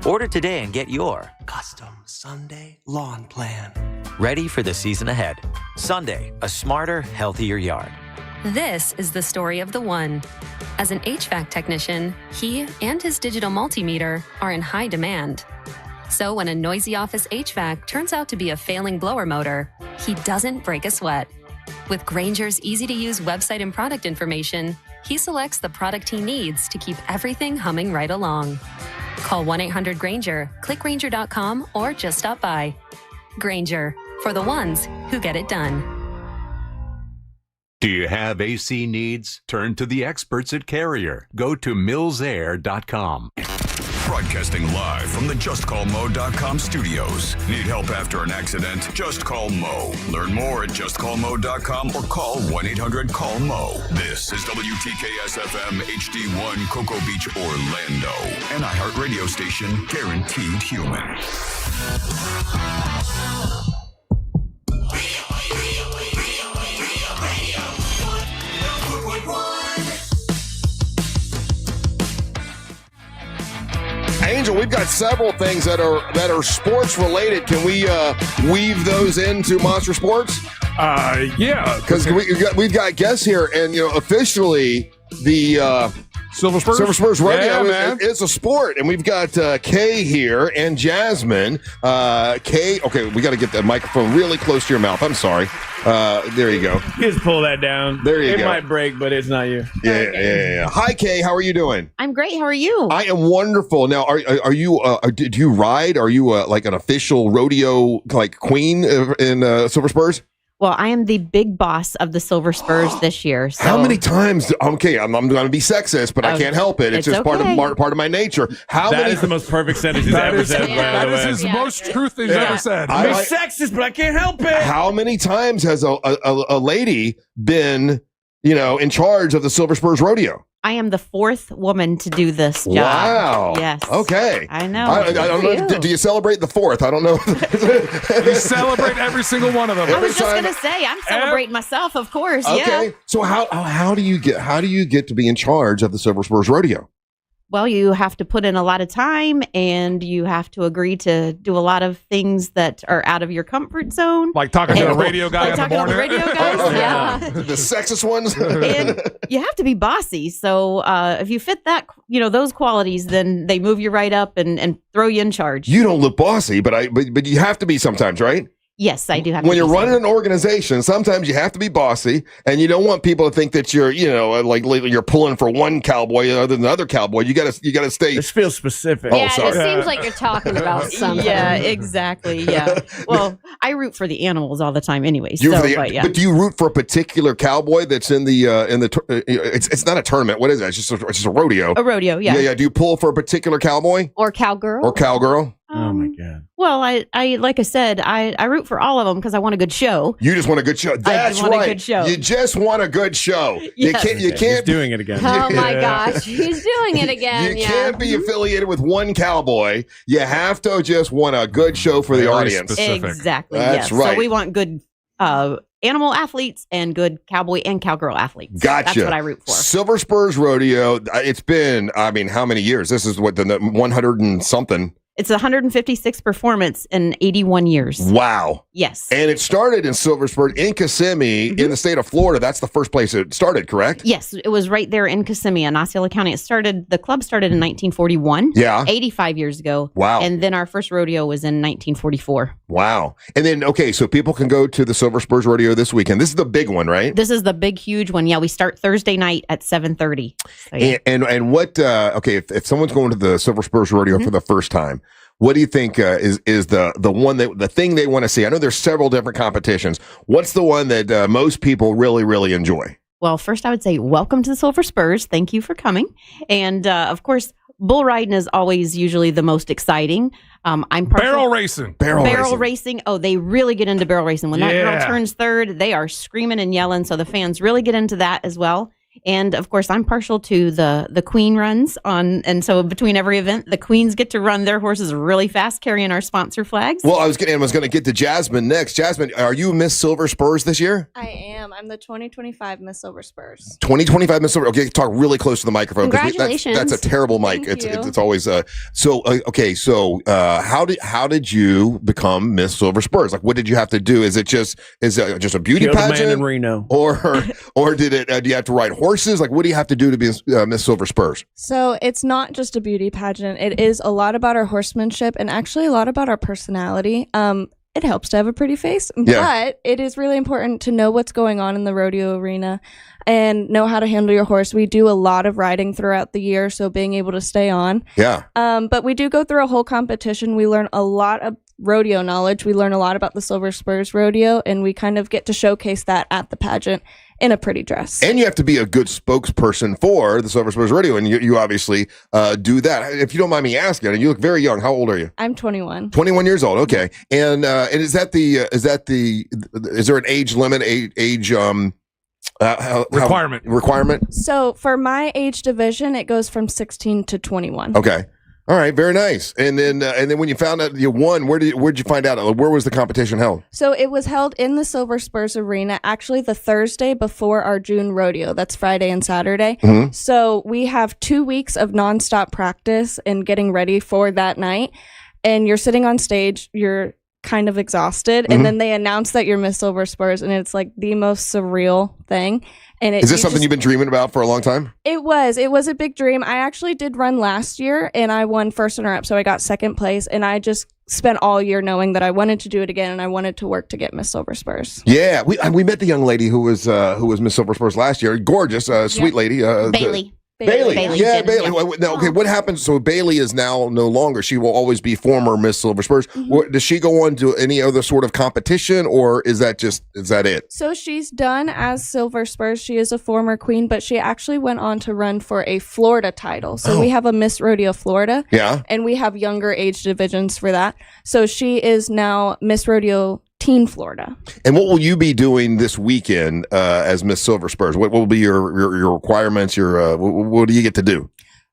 Order today and get your Custom Sunday lawn plan. ready for the season ahead. Sunday, a smarter, healthier yard. This is the story of the one. As an HVAC technician, he and his digital multimeter are in high demand. So when a noisy office HVAC turns out to be a failing blower motor, he doesn't break a sweat. With Grainger's easy-to-use website and product information, he selects the product he needs to keep everything humming right along. Call 1-800-GRAINGER, click Grainger.com, or just stop by. Grainger, for the ones who get it done. Do you have AC needs? Turn to the experts at Carrier. Go to millsair.com. Broadcasting live from the JustCallMo.com studios. Need help after an accident? Just call Mo. Learn more at JustCallMo.com or call 1-800-CALL-MO. This is WTKS-FM HD1 Cocoa Beach, Orlando. An iHeart radio station guaranteed human. Angel, we've got several things that are sports related. Can we weave those into Monster Sports? Yeah, because we've got guests here, and officially the Silver Spurs Rodeo. Yeah, man. It's a sport, and we've got Kay here and Jasmine. Kay, okay, we got to get that microphone really close to your mouth. I'm sorry. There you go. Just pull that down. There you go. It might break, but it's not you. Yeah. Hi, Kay. How are you doing? I'm great. How are you? I am wonderful. Now, are you? Do you ride? Are you like an official rodeo queen in Silver Spurs? Well, I am the big boss of the Silver Spurs this year. So. How many times? Okay, I'm going to be sexist, but I can't help it. It's just okay. part of my nature. That is the most perfect sentence he's ever said. That is his most truth he's ever said. I'm sexist, but I can't help it. How many times has a lady been, in charge of the Silver Spurs Rodeo? I am the fourth woman to do this job. Wow. Yes. Okay. I know. I don't know. Do you celebrate the fourth? I don't know. We celebrate every single one of them. I was just going to say, I'm celebrating myself, of course. Okay. Yeah. So how do you get to be in charge of the Silver Spurs Rodeo? Well, you have to put in a lot of time, and you have to agree to do a lot of things that are out of your comfort zone. Like talking to the radio guy in the morning. To the radio guys, yeah. The sexist ones. And you have to be bossy. So if you fit that, those qualities, then they move you right up and throw you in charge. You don't look bossy, but you have to be sometimes, right? Yes, I do have. When you're running an organization, sometimes you have to be bossy, and you don't want people to think that you're, like you're pulling for one cowboy other than the other cowboy. You gotta stay. This feels specific. Yeah, it seems like you're talking about something. Yeah, exactly. Yeah. Well, I root for the animals all the time, anyway. But do you root for a particular cowboy that's in the it's not a tournament. What is that? It's just a rodeo. A rodeo. Yeah. Yeah. Do you pull for a particular cowboy or cowgirl? Oh my God. Well, I like I said, I root for all of them because I want a good show. You just want a good show. That's right. A good show. You just want a good show. Yes. You can't. He's doing it again. Oh my gosh, he's doing it again. You can't be affiliated with one cowboy. You have to just want a good show for the audience. Specific. Exactly. That's yes. right. So we want good animal athletes and good cowboy and cowgirl athletes. Gotcha. That's what I root for. Silver Spurs Rodeo. It's been, how many years? This is what the 100 and something. It's 156th performance in 81 years. Wow. Yes. And it started in Silver Spurs in Kissimmee in the state of Florida. That's the first place it started, correct? Yes, it was right there in Kissimmee in Osceola County. The club started in 1941. Yeah. 85 years ago. Wow. And then our first rodeo was in 1944. Wow. And then, okay, so people can go to the Silver Spurs Rodeo this weekend. This is the big one, right? This is the big, huge one. Yeah, we start Thursday night at 7:30. So, yeah. And what, if someone's going to the Silver Spurs Rodeo for the first time, what do you think is the thing they want to see? I know there's several different competitions. What's the one that most people really, really enjoy? Well, first I would say welcome to the Silver Spurs. Thank you for coming. And of course, bull riding is always usually the most exciting. Barrel racing. Barrel racing. Oh, they really get into barrel racing. When that girl turns third, they are screaming and yelling. So the fans really get into that as well. And of course, I'm partial to the queen runs and so between every event, the queens get to run their horses really fast, carrying our sponsor flags. Well, I was going to get to Jasmine next. Jasmine, are you Miss Silver Spurs this year? I am. I'm the 2025 Miss Silver Spurs. 2025 Miss Silver. Okay, talk really close to the microphone. Congratulations. That's a terrible mic. It's always so. Okay, so how did you become Miss Silver Spurs? Like, what did you have to do? Is it just a beauty pageant? Man in Reno, or did it? Do you have to ride horses? Like, what do you have to do to be Miss Silver Spurs? So it's not just a beauty pageant. It is a lot about our horsemanship and actually a lot about our personality. It helps to have a pretty face, but it is really important to know what's going on in the rodeo arena and know how to handle your horse. We do a lot of riding throughout the year, so being able to stay on. Yeah. But we do go through a whole competition. We learn a lot of rodeo knowledge. We learn a lot about the Silver Spurs Rodeo, and we kind of get to showcase that at the pageant. in a pretty dress. And you have to be a good spokesperson for the Silver Spurs Rodeo, and you obviously do that. If you don't mind me asking, and you look very young. How old are you? I'm 21. 21 years old. Okay. And is there an age limit? Requirement? So for my age division, it goes from 16 to 21. Okay. All right, very nice. And then when you found out you won, where'd you find out? Where was the competition held? So it was held in the Silver Spurs Arena, actually the Thursday before our June rodeo. That's Friday and Saturday. Mm-hmm. So we have 2 weeks of nonstop practice and getting ready for that night. And you're sitting on stage, you're kind of exhausted, and then they announce that you're Miss Silver Spurs, and it's like the most surreal thing. And is this something you've been dreaming about for a long time? It was a big dream. I actually did run last year, and I won first runner-up, so I got second place, and I just spent all year knowing that I wanted to do it again, and I wanted to work to get Miss Silver Spurs. Yeah, we met the young lady who was Miss Silver Spurs last year. Gorgeous, sweet lady. Bailey. Bailey. Yeah, Bailey. Now, okay, what happens? So Bailey is now no longer. She will always be former Miss Silver Spurs. Does she go on to any other sort of competition, or is that it? So she's done as Silver Spurs. She is a former queen, but she actually went on to run for a Florida title. So we have a Miss Rodeo Florida. Yeah. And we have younger age divisions for that. So she is now Miss Rodeo Teen Florida. And what will you be doing this weekend as Miss Silver Spurs? What will be your requirements? What do you get to do?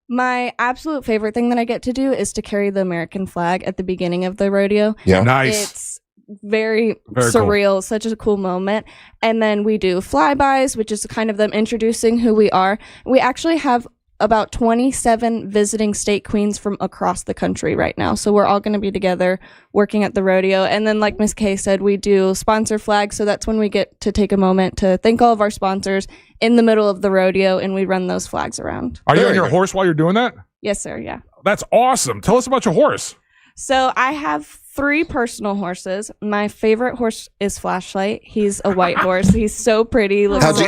My absolute favorite thing that I get to do is to carry the American flag at the beginning of the rodeo. Yeah, nice. It's very surreal, cool. Such a cool moment. And then we do flybys, which is kind of them introducing who we are. We actually have about 27 visiting state queens from across the country right now. So we're all going to be together working at the rodeo. And then like Miss Kay said, we do sponsor flags. So that's when we get to take a moment to thank all of our sponsors in the middle of the rodeo, and we run those flags around. Are you on your horse while you're doing that? Yes, sir. Yeah. That's awesome. Tell us about your horse. So I have 3 personal horses. My favorite horse is Flashlight. He's a white horse. He's so pretty. How do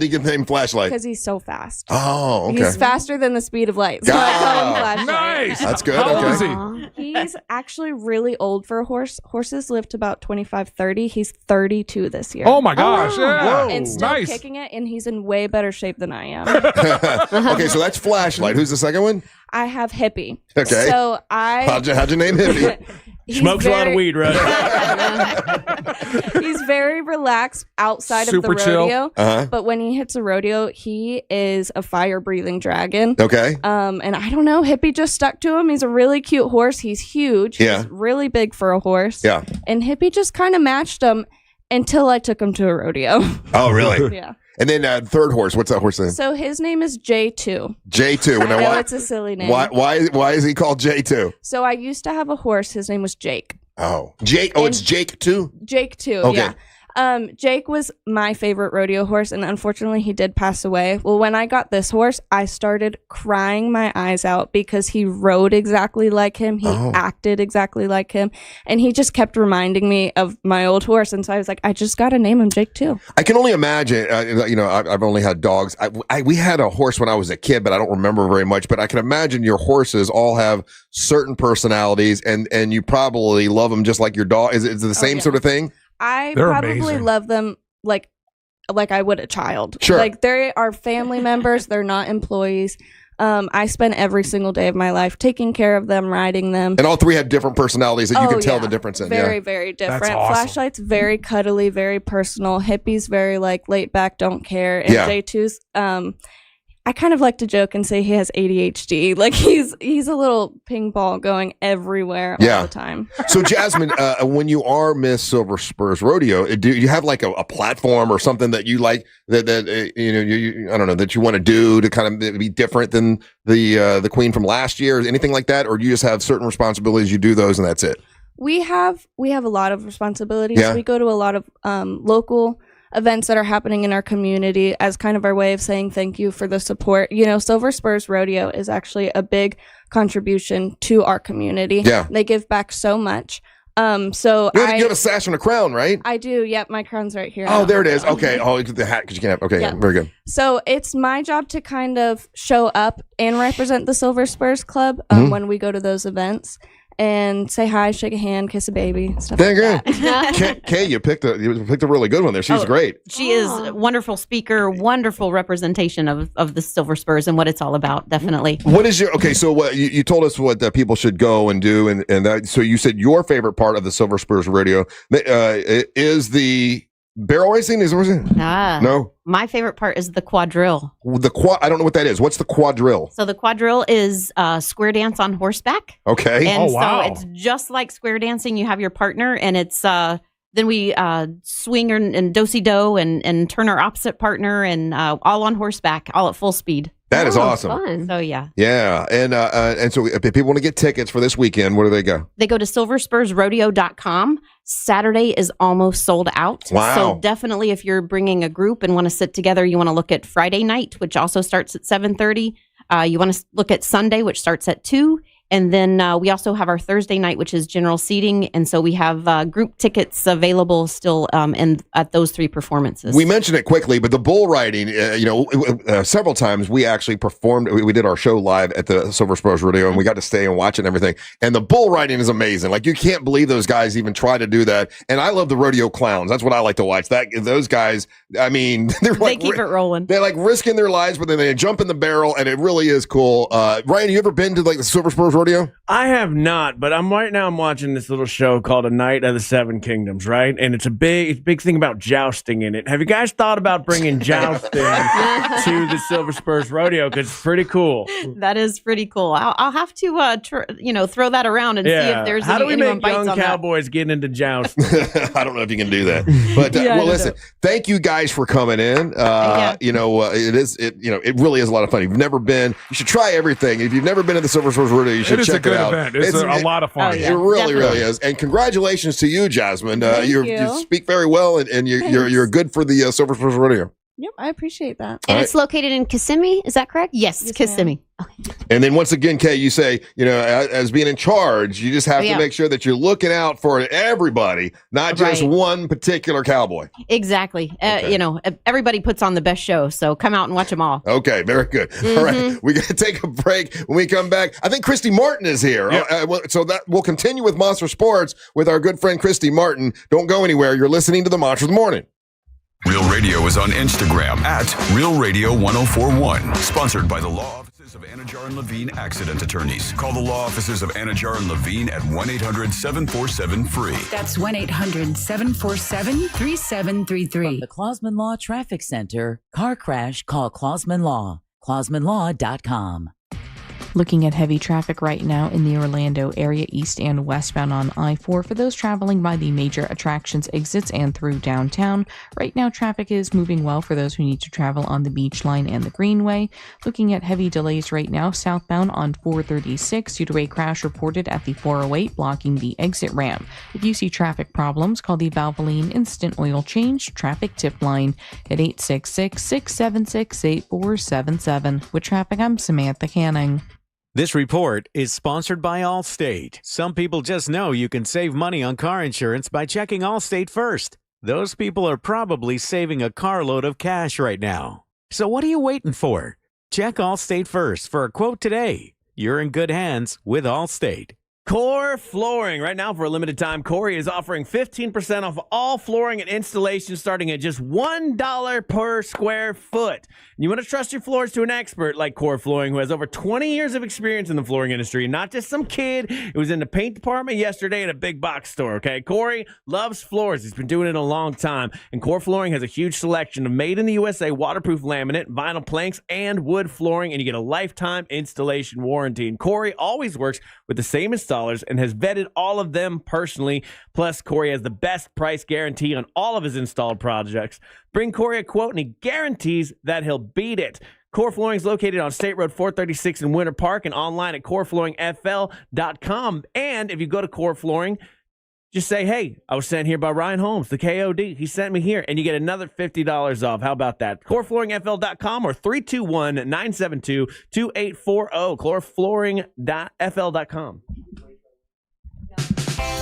you get the name Flashlight? Because he's so fast. Oh, okay. He's faster than the speed of light. So I call him Flashlight. Nice. That's good. How old is he? He's actually really old for a horse. Horses live to about 25, 30. He's 32 this year. Oh my gosh. Yeah. And still nice. kicking it, and he's in way better shape than I am. Okay, so that's Flashlight. Who's the second one? I have Hippie. Okay. So how'd you name Hippie? Smokes a lot of weed, right? He's very relaxed outside Super of the chill. rodeo. Uh-huh. But when he hits a rodeo, he is a fire-breathing dragon. Okay. And I don't know, Hippie just stuck to him. He's a really cute horse. He's huge. Yeah. He's really big for a horse. Yeah. And Hippie just kind of matched him until I took him to a rodeo. Oh, really? Yeah. And then third horse, what's that horse name? So his name is J2. J2. I know why, it's a silly name. Why is he called J2? So I used to have a horse. His name was Jake. Oh, Jake. Oh, it's Jake 2? Jake 2, Okay. yeah. Jake was my favorite rodeo horse, and unfortunately he did pass away. Well, when I got this horse, I started crying my eyes out because he rode exactly like him. He acted exactly like him, and he just kept reminding me of my old horse. And so I was like, I just got to name him Jake too. I can only imagine, I've only had dogs. We had a horse when I was a kid, but I don't remember very much. But I can imagine your horses all have certain personalities, and you probably love them just like your dog. Is it the same sort of thing? I They're probably amazing. love them like I would a child. Sure. Like they are family members. They're not employees. I spend every single day of my life taking care of them, riding them. And all 3 have different personalities that you can tell the difference in. Very, very different. That's awesome. Flashlight's very cuddly, very personal. Hippie's very like laid back, don't care. And J2's I kind of like to joke and say he has ADHD. Like he's a little ping ball going everywhere all the time. So Jasmine, when you are Miss Silver Spurs Rodeo, do you have like a platform or something that you like that I don't know, that you want to do to kind of be different than the queen from last year, or anything like that, or do you just have certain responsibilities, you do those and that's it? We have a lot of responsibilities. Yeah. We go to a lot of local events that are happening in our community as kind of our way of saying thank you for the support. You know, Silver Spurs Rodeo is actually a big contribution to our community. Yeah. They give back so much. So you have a sash and a crown, right? I do. Yep. My crown's right here. Oh, there it is. Okay. Oh, the hat, because you can have. Okay. Yeah. Very good. So it's my job to kind of show up and represent the Silver Spurs Club when we go to those events. and say hi, shake a hand, kiss a baby, stuff Dang like good. that. Kay, you picked a really good one there. She's great. She is a wonderful speaker, wonderful representation of the Silver Spurs and what it's all about, definitely. What is your so what you told us what people should go and do, and that, so you said your favorite part of the Silver Spurs Rodeo is the barrel racing. No, my favorite part is the quadrille. I don't know what that is. What's the quadrille? So the quadrille is square dance on horseback. Okay. And so it's just like square dancing. You have your partner, and it's then we swing and do-si-do and turn our opposite partner, and all on horseback, all at full speed. That is awesome. Fun. So yeah. Yeah, and so if people want to get tickets for this weekend, where do they go? They go to silverspursrodeo.com. Saturday is almost sold out. Wow. So definitely, if you're bringing a group and want to sit together, you want to look at Friday night, which also starts at 7:30. You want to look at Sunday, which starts at 2. And then we also have our Thursday night, which is general seating. And so we have group tickets available still at those 3 performances. We mentioned it quickly, but the bull riding, several times we actually performed. We did our show live at the Silver Spurs Rodeo, and we got to stay and watch it and everything. And the bull riding is amazing. Like, you can't believe those guys even try to do that. And I love the rodeo clowns. That's what I like to watch. Those guys, I mean, they keep it rolling. They're like risking their lives, but then they jump in the barrel, and it really is cool. Ryan, you ever been to like the Silver Spurs Rodeo? I have not, but I'm watching this little show called A Night of the Seven Kingdoms, right? And it's a big thing about jousting in it. Have you guys thought about bringing jousting to the Silver Spurs Rodeo? Because it's pretty cool. That is pretty cool. I'll have to throw that around and see if there's How do we anyone make bites young on cowboys get into jousting? I don't know if you can do that, but listen, thank you guys for coming in. It really is a lot of fun. If you've never been, you should try everything. If you've never been to the Silver Spurs Rodeo, you should check it out. Event. It's a lot of fun. It really is. And congratulations to you, Jasmine. You speak very well, and you're good for the Silver Spurs Rodeo. Yep, I appreciate that. And it's located in Kissimmee, is that correct? Yes, Kissimmee. And then once again, Kay, you say, as being in charge, you just have to make sure that you're looking out for everybody, not just one particular cowboy. Exactly. Everybody puts on the best show, so come out and watch them all. Okay, very good. All right, we got to take a break. When we come back, I think Christy Martin is here. So that we'll continue with Monster Sports with our good friend Christy Martin. Don't go anywhere. You're listening to the Monster of the Morning. Real Radio is on Instagram at Real Radio 1041. Sponsored by the Law Offices of Anajar and Levine Accident Attorneys. Call the Law Offices of Anajar and Levine at 1-800-747-FREE. That's 1-800-747-3733. From the Clausman Law Traffic Center, car crash, call Clausman Law. ClausmanLaw.com. Looking at heavy traffic right now in the Orlando area, east and westbound on I-4 for those traveling by the major attractions exits and through downtown. Right now, traffic is moving well for those who need to travel on the Beach Line and the Greenway. Looking at heavy delays right now southbound on 436 due to a crash reported at the 408 blocking the exit ramp. If you see traffic problems, call the Valvoline Instant Oil Change Traffic Tip Line at 866-676-8477. With traffic, I'm Samantha Canning. This report is sponsored by Allstate. Some people just know you can save money on car insurance by checking Allstate first. Those people are probably saving a carload of cash right now. So what are you waiting for? Check Allstate first for a quote today. You're in good hands with Allstate. Core Flooring. Right now, for a limited time, Corey is offering 15% off all flooring and installation starting at just $1 per square foot. You want to trust your floors to an expert like Core Flooring, who has over 20 years of experience in the flooring industry, not just some kid who was in the paint department yesterday at a big box store, okay? Corey loves floors. He's been doing it a long time, and Core Flooring has a huge selection of made-in-the-USA waterproof laminate, vinyl planks, and wood flooring, and you get a lifetime installation warranty. And Corey always works with the same installers and has vetted all of them personally. Plus, Corey has the best price guarantee on all of his installed projects. Bring Corey a quote and he guarantees that he'll beat it. Core Flooring is located on State Road 436 in Winter Park and online at coreflooringfl.com. And if you go to Core Flooring, just say, hey, I was sent here by Ryan Holmes, the KOD. He sent me here, and you get another $50 off. How about that? coreflooringfl.com or 321-972-2840. coreflooringfl.com.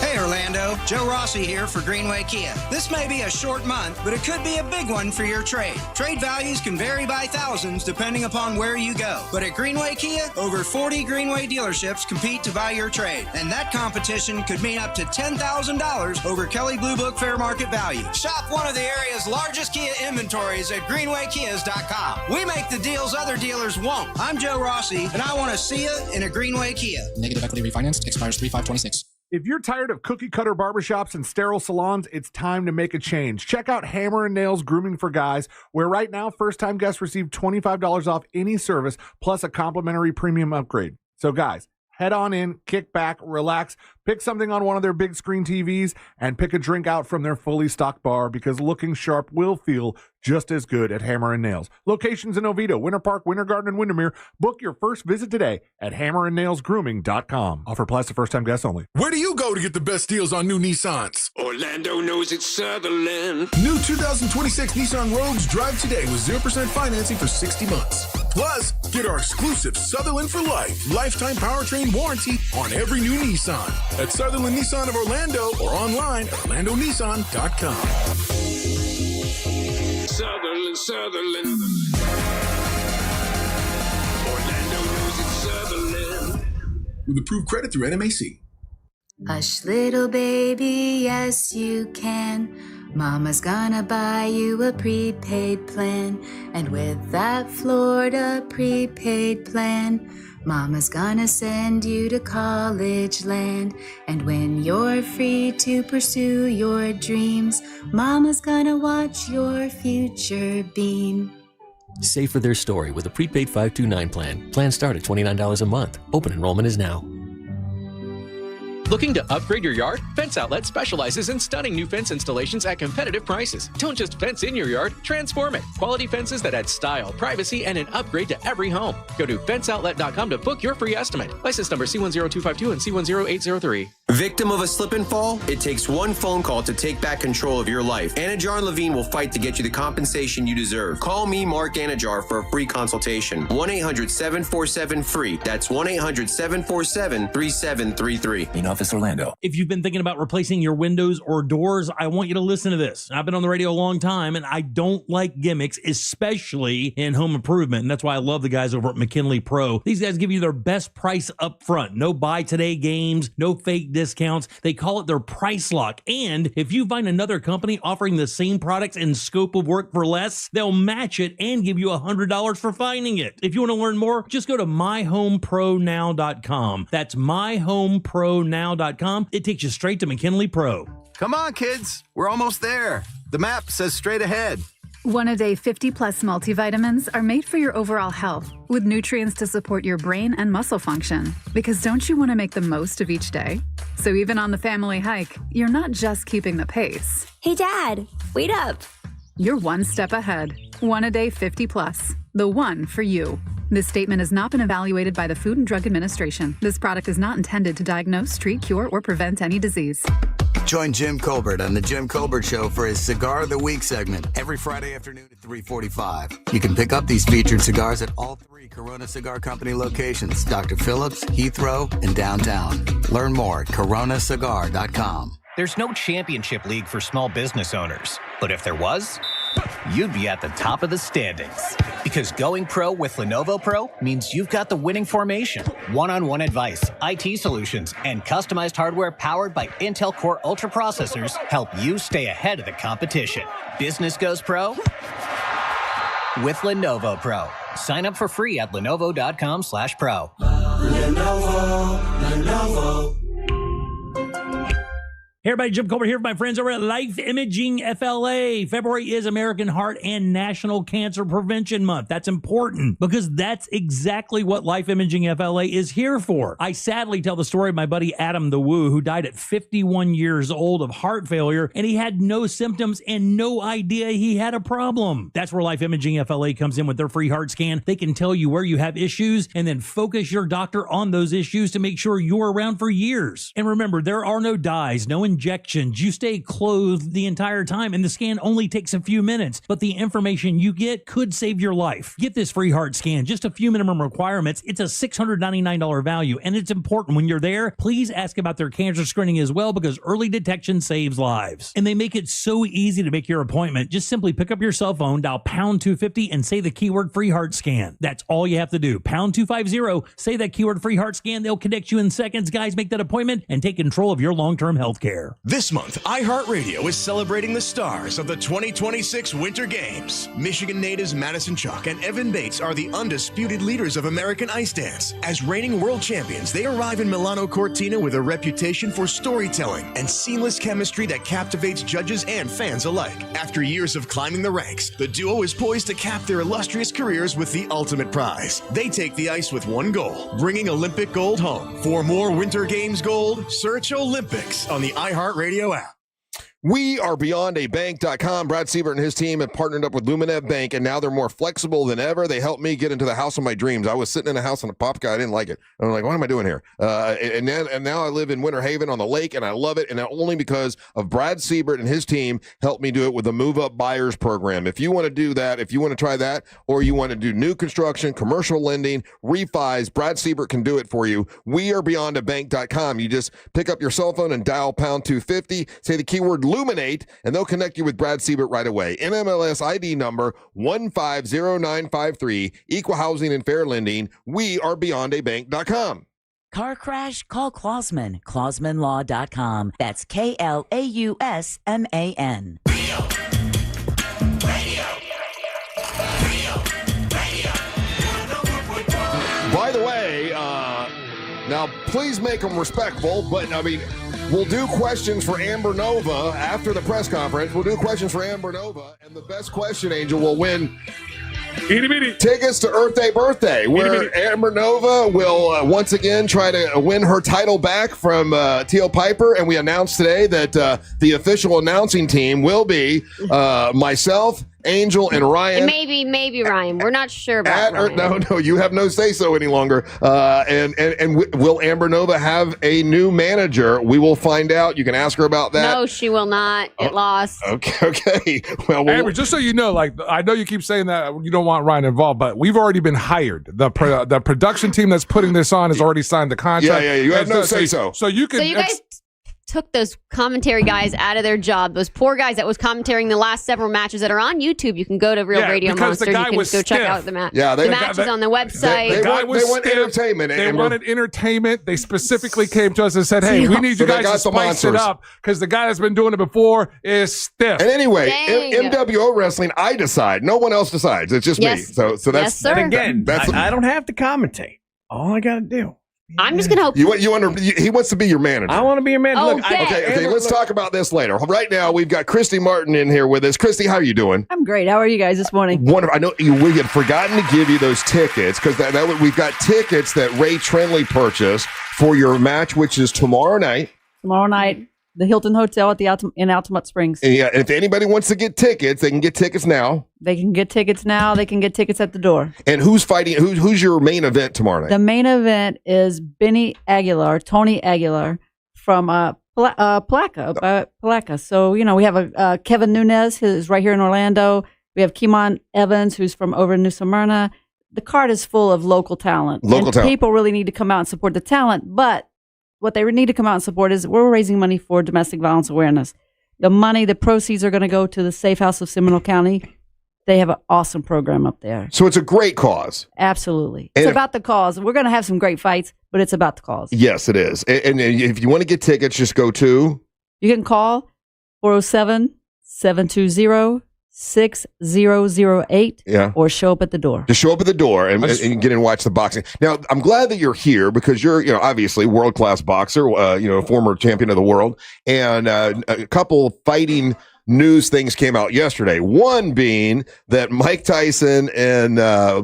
Hey Orlando, Joe Rossi here for Greenway Kia. This may be a short month, but it could be a big one for your trade. Trade values can vary by thousands depending upon where you go. But at Greenway Kia, over 40 Greenway dealerships compete to buy your trade. And that competition could mean up to $10,000 over Kelley Blue Book fair market value. Shop one of the area's largest Kia inventories at greenwaykias.com. We make the deals other dealers won't. I'm Joe Rossi, and I want to see you in a Greenway Kia. Negative equity refinanced, expires 3/5/26. If you're tired of cookie-cutter barbershops and sterile salons, it's time to make a change. Check out Hammer & Nails Grooming for Guys, where right now first-time guests receive $25 off any service plus a complimentary premium upgrade. So guys, head on in, kick back, relax, pick something on one of their big screen TVs, and pick a drink out from their fully stocked bar, because looking sharp will feel just as good at Hammer & Nails. Locations in Oviedo, Winter Park, Winter Garden, and Windermere. Book your first visit today at hammerandnailsgrooming.com. Offer applies to first-time guests only. Where do you go to get the best deals on new Nissans? Orlando knows it's Sutherland. New 2026 Nissan Rogues drive today with 0% financing for 60 months. Plus, get our exclusive Sutherland for Life lifetime powertrain warranty on every new Nissan at Sutherland Nissan of Orlando or online at orlandonissan.com. Sutherland. Orlando knows it's Sutherland. With approved credit through NMAC. Hush, little baby, yes you can. Mama's gonna buy you a prepaid plan. And with that Florida prepaid plan, Mama's gonna send you to college land. And when you're free to pursue your dreams, Mama's gonna watch your future beam. Save for their story with a prepaid 529 plan. Plans start at $29 a month. Open enrollment is now. Looking to upgrade your yard? Fence Outlet specializes in stunning new fence installations at competitive prices. Don't just fence in your yard, transform it. Quality fences that add style, privacy, and an upgrade to every home. Go to fenceoutlet.com to book your free estimate. License number C10252 and C10803. Victim of a slip and fall? It takes one phone call to take back control of your life. Anajar and Levine will fight to get you the compensation you deserve. Call me, Mark Anajar, for a free consultation. 1-800-747-FREE. That's 1-800-747-3733. Office Orlando. If you've been thinking about replacing your windows or doors, I want you to listen to this. I've been on the radio a long time, and I don't like gimmicks, especially in home improvement. And that's why I love the guys over at McKinley Pro. These guys give you their best price up front. No buy today games, no fake discounts. They call it their price lock. And if you find another company offering the same products and scope of work for less, they'll match it and give you $100 for finding it. If you want to learn more, just go to myhomepronow.com. That's myhomepronow.com. It takes you straight to McKinley Pro. Come on, kids. We're almost there. The map says straight ahead. One-a-day 50-plus multivitamins are made for your overall health, with nutrients to support your brain and muscle function. Because don't you want to make the most of each day? So even on the family hike, you're not just keeping the pace. Hey, Dad, wait up. You're one step ahead. One-a-day 50-plus. The one for you. This statement has not been evaluated by the Food and Drug Administration. This product is not intended to diagnose, treat, cure, or prevent any disease. Join Jim Colbert on The Jim Colbert Show for his Cigar of the Week segment every Friday afternoon at 3:45. You can pick up these featured cigars at all 3 Corona Cigar Company locations, Dr. Phillips, Heathrow, and downtown. Learn more at coronacigar.com. There's no championship league for small business owners, but if there was, you'd be at the top of the standings. Because going pro with Lenovo Pro means you've got the winning formation, one-on-one advice, IT solutions, and customized hardware powered by Intel Core Ultra processors help you stay ahead of the competition. Business goes pro with Lenovo Pro. Sign up for free at lenovo.com/pro. Lenovo. Hey everybody, Jim Colbert here with my friends over at Life Imaging FLA. February is American Heart and National Cancer Prevention Month. That's important because that's exactly what Life Imaging FLA is here for. I sadly tell the story of my buddy Adam the Woo, who died at 51 years old of heart failure, and he had no symptoms and no idea he had a problem. That's where Life Imaging FLA comes in with their free heart scan. They can tell you where you have issues and then focus your doctor on those issues to make sure you're around for years. And remember, there are no dyes, no injections, injections. You stay clothed the entire time, and the scan only takes a few minutes, but the information you get could save your life. Get this free heart scan, just a few minimum requirements. It's a $699 value, and it's important when you're there. Please ask about their cancer screening as well, because early detection saves lives. And they make it so easy to make your appointment. Just simply pick up your cell phone, dial pound 250, and say the keyword free heart scan. That's all you have to do. Pound 250, say that keyword free heart scan. They'll connect you in seconds. Guys, make that appointment and take control of your long-term health care. This month, iHeartRadio is celebrating the stars of the 2026 Winter Games. Michigan natives Madison Chalk and Evan Bates are the undisputed leaders of American ice dance. As reigning world champions, they arrive in Milano Cortina with a reputation for storytelling and seamless chemistry that captivates judges and fans alike. After years of climbing the ranks, the duo is poised to cap their illustrious careers with the ultimate prize. They take the ice with one goal, bringing Olympic gold home. For more Winter Games gold, search Olympics on the iHeartRadio app. We are BeyondABank.com. Brad Siebert and his team have partnered up with Luminev Bank, and now they're more flexible than ever. They helped me get into the house of my dreams. I was sitting in a house on a pop guy. I didn't like it. I'm like, what am I doing here? And now I live in Winter Haven on the lake, and I love it, and only because of Brad Siebert and his team helped me do it with the Move Up Buyers Program. If you want to do that, if you want to try that, or you want to do new construction, commercial lending, refis, Brad Siebert can do it for you. We are BeyondABank.com. You just pick up your cell phone and dial pound 250, say the keyword Luminate, and they'll connect you with Brad Siebert right away. NMLS ID number 150953, equal housing and fair lending. We are BeyondABank.com. Car crash? Call Klausman. KlausmanLaw.com. That's KLAUSMAN. By the way, now please make them respectful, but I mean, we'll do questions for Amber Nova after the press conference. We'll do questions for Amber Nova, and the best question, Angel, will win tickets to Earth Day Birthday, where Amber Nova will once again try to win her title back from Teal Piper. And we announced today that the official announcing team will be myself, Angel, and Ryan. And maybe Ryan. We're not sure about Ryan. No, you have no say-so any longer. And will Amber Nova have a new manager? We will find out. You can ask her about that. No, she will not. Get lost. Okay. Well, Amber, just so you know, like, I know you keep saying that you don't want Ryan involved, but we've already been hired. The production team that's putting this on has already signed the contract. Yeah. You have no say-so. So you can. So you guys took those commentary guys out of their job. Those poor guys that was commentating the last several matches that are on YouTube. You can go to Real Radio Monster. You can go check out the match. Yeah, the matches on the website. They want entertainment. They wanted entertainment. They specifically came to us and said, "Hey, we need you guys to spice it up because the guy that's been doing it before is stiff." And anyway, MWO Wrestling, I decide. No one else decides. It's just me. So that's yes, sir. And again, I don't have to commentate. All I got to do. I'm just gonna hope he wants to be your manager. I want to be your manager. Okay. Let's talk about this later. Right now, we've got Christy Martin in here with us. Christy, how are you doing? I'm great. How are you guys this morning? Wonderful. I know we had forgotten to give you those tickets because we've got tickets that Ray Trenley purchased for your match, which is tomorrow night. Tomorrow night, the Hilton Hotel in Altamont Springs. And yeah, if anybody wants to get tickets, they can get tickets now. They can get tickets now. They can get tickets at the door. And who's fighting? Who's your main event tomorrow night? The main event is Tony Aguilar from Palaca. So, we have Kevin Nunez, who's right here in Orlando. We have Keemon Evans, who's from over in New Smyrna. The card is full of local talent. People really need to come out and support the talent. But what they need to come out and support is we're raising money for domestic violence awareness. The proceeds are going to go to the Safe House of Seminole County. They have an awesome program up there. So it's a great cause. Absolutely. It's about the cause. We're going to have some great fights, but it's about the cause. Yes, it is. And if you want to get tickets, just go to... You can call 407-720-6008 or show up at the door. Just show up at the door and get in and watch the boxing. Now, I'm glad that you're here because you're, obviously world-class boxer, former champion of the world, and a couple fighting news things came out yesterday. One being that Mike Tyson and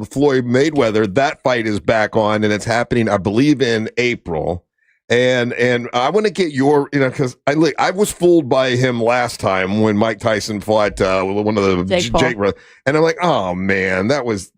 Floyd Mayweather, that fight is back on and it's happening, I believe, in April. And I want to get your, because I was fooled by him last time when Mike Tyson fought one of the Jake brothers, and I'm like, oh man, that was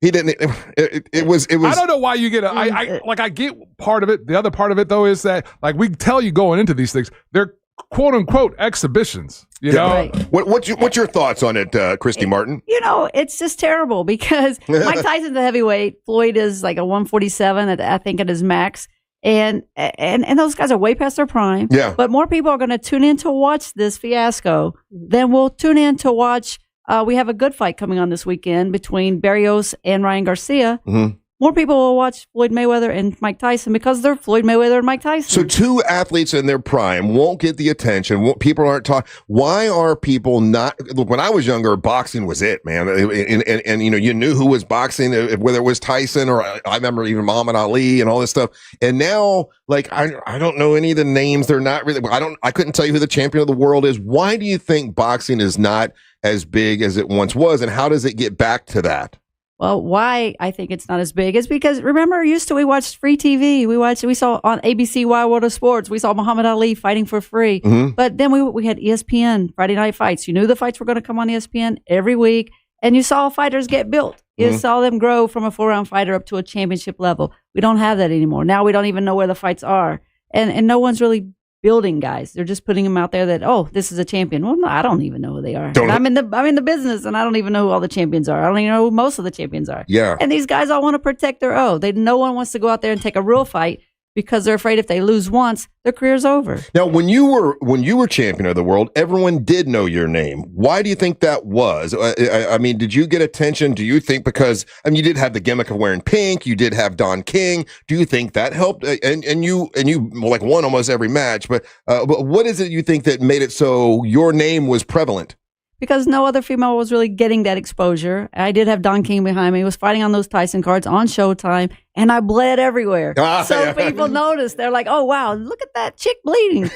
He didn't. It was. I don't know why you get I get part of it. The other part of it though is that like we tell you going into these things, they're quote unquote exhibitions. You know. Right. What's your thoughts on it, Christy Martin? It's just terrible because Mike Tyson's a heavyweight. Floyd is like a 147, I think, at his max. And those guys are way past their prime. Yeah. But more people are going to tune in to watch this fiasco than will tune in to watch. We have a good fight coming on this weekend between Barrios and Ryan Garcia. Mm-hmm. More people will watch Floyd Mayweather and Mike Tyson because they're Floyd Mayweather and Mike Tyson. So two athletes in their prime won't get the attention. People aren't talking. Why are people not? Look, when I was younger, boxing was it, man. And you knew who was boxing, whether it was Tyson or I remember even Muhammad Ali and all this stuff. And now, like, I don't know any of the names. They're not really. I couldn't tell you who the champion of the world is. Why do you think boxing is not as big as it once was, and how does it get back to that? Well, why I think it's not as big is because, remember, we watched free TV. We saw on ABC Wide World of Sports, we saw Muhammad Ali fighting for free. Mm-hmm. But then we had ESPN, Friday Night Fights. You knew the fights were going to come on ESPN every week, and you saw fighters get built. You saw them grow from a 4-round fighter up to a championship level. We don't have that anymore. Now we don't even know where the fights are. And no one's really building guys. They're just putting them out there that, oh, this is a champion. Well, no, I don't even know who they are. I'm in the business, and I don't even know who all the champions are. I don't even know who most of the champions are. Yeah. And these guys all want to protect their no one wants to go out there and take a real fight because they're afraid if they lose once, their career's over. Now, when you were champion of the world, everyone did know your name. Why do you think that was? I mean, did you get attention? Do you think because you did have the gimmick of wearing pink, you did have Don King. Do you think that helped? And you like won almost every match. But what is it you think that made it so your name was prevalent? Because no other female was really getting that exposure. I did have Don King behind me. He was fighting on those Tyson cards on Showtime, and I bled everywhere. People noticed. They're like, oh, wow, look at that chick bleeding.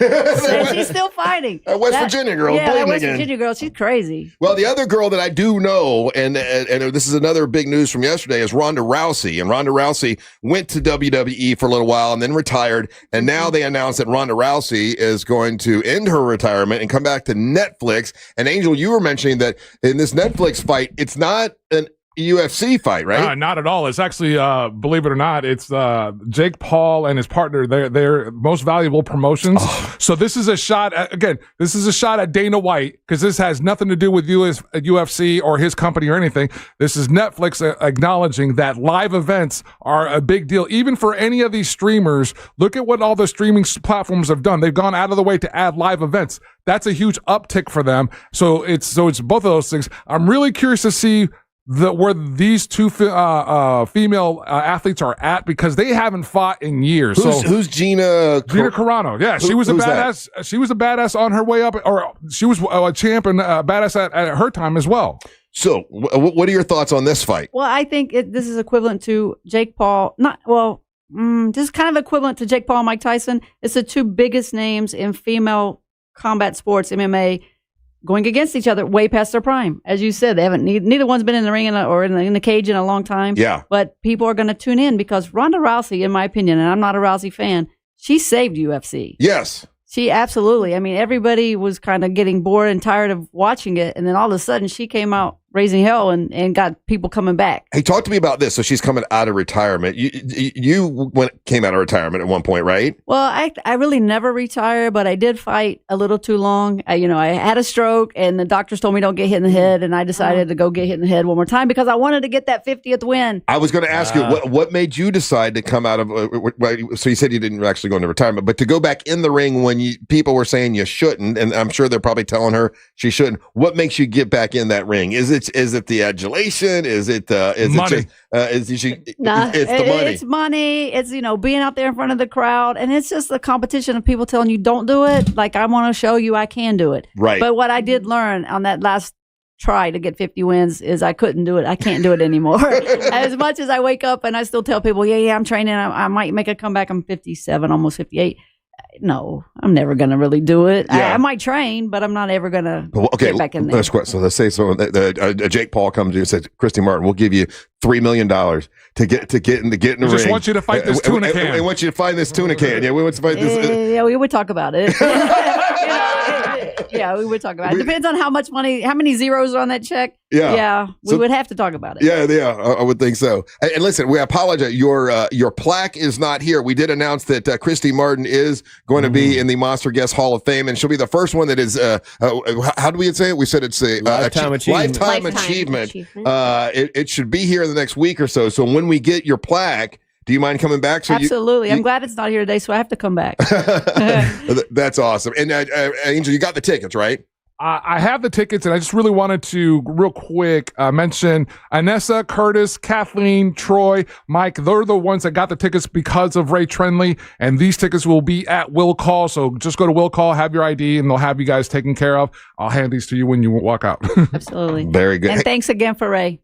She's still fighting. West Virginia girl. Yeah, that West Virginia girl. She's crazy. Well, the other girl that I do know, and this is another big news from yesterday, is Ronda Rousey. And Ronda Rousey went to WWE for a little while and then retired. And now they announced that Ronda Rousey is going to end her retirement and come back to Netflix. And Angel, you were mentioning that in this Netflix fight, it's not an UFC fight, right? Not at all. It's actually, believe it or not, it's Jake Paul and his partner. They're most valuable promotions. Oh. So this is a shot at Dana White, because this has nothing to do with UFC or his company or anything. This is Netflix acknowledging that live events are a big deal, even for any of these streamers. Look at what all the streaming platforms have done. They've gone out of the way to add live events. That's a huge uptick for them. So it's both of those things. I'm really curious to see where these two female athletes are at, because they haven't fought in years. Who's Gina Carano? Yeah, she was a badass. That? She was a badass on her way up, or she was a champ and a badass at her time as well. So, what are your thoughts on this fight? Well, I think this is equivalent to Jake Paul. This is kind of equivalent to Jake Paul and Mike Tyson. It's the two biggest names in female combat sports, MMA, going against each other way past their prime. As you said, they haven't. Neither one's been in the ring or in the cage in a long time. Yeah. But people are going to tune in because Ronda Rousey, in my opinion, and I'm not a Rousey fan, she saved UFC. Yes. She absolutely. I mean, everybody was kind of getting bored and tired of watching it, and then all of a sudden she came out raising hell and got people coming back. Hey, talk to me about this. So she's coming out of retirement. You came out of retirement at one point, right? Well, I really never retired, but I did fight a little too long. I had a stroke, and the doctors told me don't get hit in the head, and I decided to go get hit in the head one more time because I wanted to get that 50th win. I was going to ask you, what made you decide to come out of so you said you didn't actually go into retirement, but to go back in the ring when people were saying you shouldn't, and I'm sure they're probably telling her she shouldn't. What makes you get back in that ring? Is it the adulation? Is it money? It's the money. It's money. It's being out there in front of the crowd, and it's just the competition of people telling you don't do it. Like, I want to show you I can do it. Right. But what I did learn on that last try to get 50 wins is I couldn't do it. I can't do it anymore. As much as I wake up and I still tell people, yeah, I'm training. I might make a comeback. I'm 57, almost 58. No, I'm never going to really do it. Yeah. I might train, but I'm not ever going to get back in there. So let's say Jake Paul comes to you and says, Christy Martin, we'll give you $3 million to get in the ring. Just want you to fight this tuna can. We want you to find this tuna can. Yeah, we want to fight this. Yeah, we would talk about it. Yeah, we would talk about it. Depends on how much money, how many zeros are on that check. Yeah, we would have to talk about it. Yeah, I would think so. And listen, we apologize. Your plaque is not here. We did announce that Christy Martin is going to be in the Monster Guest Hall of Fame, and she'll be the first one that is. How do we say it? We said it's a lifetime achievement. It should be here in the next week or so. So when we get your plaque, do you mind coming back? Absolutely. I'm glad it's not here today, so I have to come back. That's awesome. And Angel, you got the tickets, right? I have the tickets, and I just really wanted to, real quick, mention Anessa, Curtis, Kathleen, Troy, Mike. They're the ones that got the tickets because of Ray Trenley, and these tickets will be at Will Call. So just go to Will Call, have your ID, and they'll have you guys taken care of. I'll hand these to you when you walk out. Absolutely. Very good. And thanks again for Ray.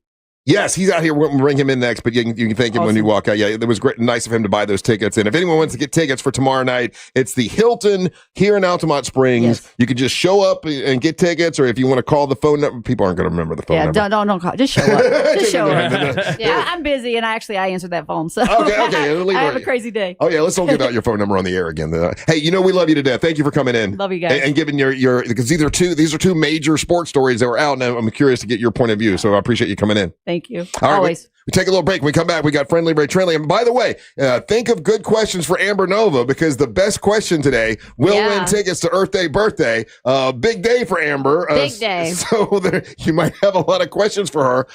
Yes, he's out here. We'll bring him in next, but you can thank him when you walk out. Yeah, it was great, nice of him to buy those tickets. And if anyone wants to get tickets for tomorrow night, it's the Hilton here in Altamont Springs. Yes. You can just show up and get tickets, or if you want to call the phone number, people aren't going to remember the phone number. Yeah, don't call. Just show up. Just show up. Yeah, I'm busy, and I answered that phone. So okay. I have a crazy day. Oh yeah, let's don't give out your phone number on the air again. Hey, we love you to death. Thank you for coming in. Love you guys. And giving your because these are two major sports stories that were out, and I'm curious to get your point of view. So I appreciate you coming in. Thank you. All right, always. We take a little break. When we come back, we got Friendly Ray Trenley. And by the way, think of good questions for Amber Nova, because the best question today will win tickets to Earth Day birthday. Big day for Amber. Big day. So you might have a lot of questions for her,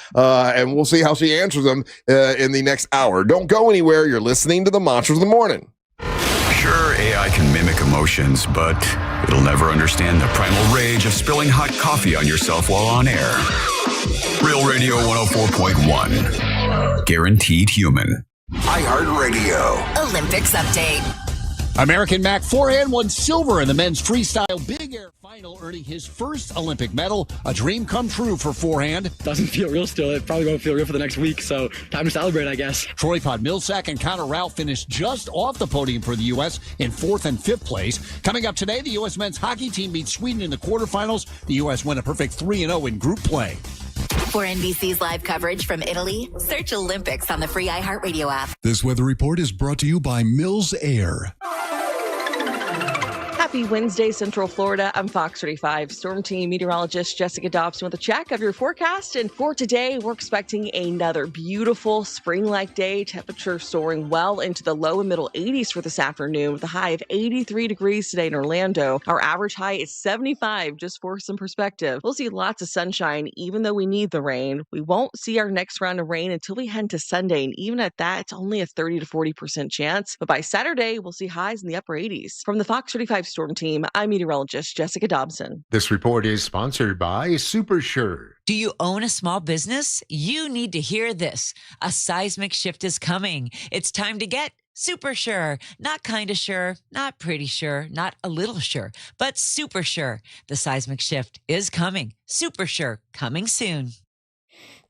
and we'll see how she answers them in the next hour. Don't go anywhere. You're listening to the Monsters of the Morning. Sure, AI can mimic emotions, but it'll never understand the primal rage of spilling hot coffee on yourself while on air. Real Radio 104.1. Guaranteed human. iHeartRadio. Olympics update. American Mac Forehand won silver in the men's freestyle big air final, earning his first Olympic medal. A dream come true for Forehand. Doesn't feel real still. It probably won't feel real for the next week, so time to celebrate, I guess. Troy Podmilsack and Connor Ralph finished just off the podium for the U.S. in 4th and 5th place. Coming up today, the U.S. men's hockey team beat Sweden in the quarterfinals. The U.S. went a perfect 3-0 in group play. For NBC's live coverage from Italy, search Olympics on the free iHeartRadio app. This weather report is brought to you by Mills Air. Happy Wednesday, Central Florida. I'm Fox 35 Storm Team meteorologist Jessica Dobson with a check of your forecast. And for today, we're expecting another beautiful spring-like day. Temperature soaring well into the low and middle 80s for this afternoon, with a high of 83 degrees today in Orlando. Our average high is 75, just for some perspective. We'll see lots of sunshine, even though we need the rain. We won't see our next round of rain until we head to Sunday, and even at that, it's only a 30 to 40% chance. But by Saturday, we'll see highs in the upper 80s. From the Fox 35 Storm Team, I'm meteorologist Jessica Dobson. This report is sponsored by Super Sure. Do you own a small business? You need to hear this. A seismic shift is coming. It's time to get super sure. Not kind of sure, not pretty sure, not a little sure, but super sure. The seismic shift is coming. Super sure, coming soon.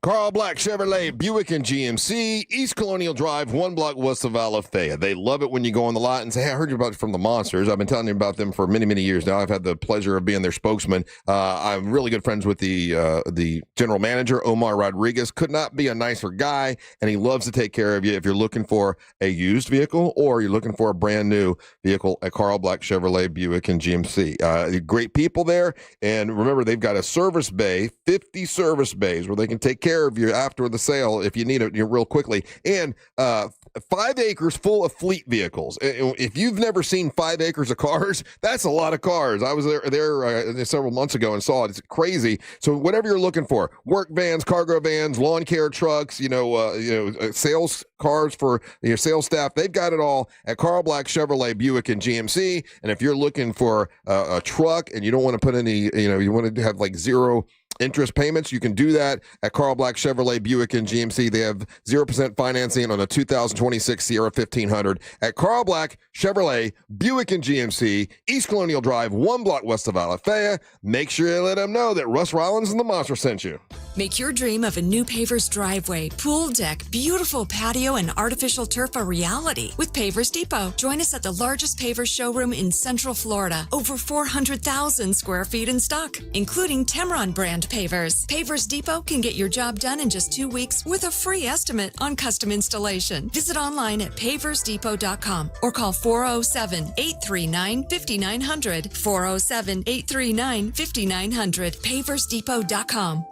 Carl Black Chevrolet, Buick and GMC, East Colonial Drive, 1 block west of Alafaya. They love it when you go on the lot and say, hey, I heard you about it from the Monsters. I've been telling you about them for many, many years now. I've had the pleasure of being their spokesman. I'm really good friends with the general manager, Omar Rodriguez. Could not be a nicer guy, and he loves to take care of you if you're looking for a used vehicle or you're looking for a brand new vehicle at Carl Black Chevrolet, Buick and GMC. Great people there, and remember, they've got a service bay, 50 service bays where they can take care of you after the sale if you need it real quickly, and 5 acres full of fleet vehicles. If you've never seen 5 acres of cars, that's a lot of cars. I was there several months ago and saw it. It's crazy. So whatever you're looking for, work vans, cargo vans, lawn care trucks, sales cars for your sales staff, they've got it all at Carl Black Chevrolet, Buick and GMC. And if you're looking for a truck and you don't want to put any, you want to have like zero interest payments, you can do that at Carl Black Chevrolet, Buick and GMC. They have 0% financing on a 2026 Sierra 1500 at Carl Black Chevrolet, Buick and GMC, East Colonial Drive, 1 block west of Alafaya. Make sure you let them know that Russ Rollins and the Monster sent you. Make your dream of a new paver's driveway, pool deck, beautiful patio, and artificial turf a reality with Pavers Depot. Join us at the largest pavers showroom in Central Florida. Over 400,000 square feet in stock, including Temron brand Pre-owned pavers. Pavers Depot can get your job done in just 2 weeks with a free estimate on custom installation. Visit online at paversdepot.com or call 407-839-5900. 407-839-5900. paversdepot.com.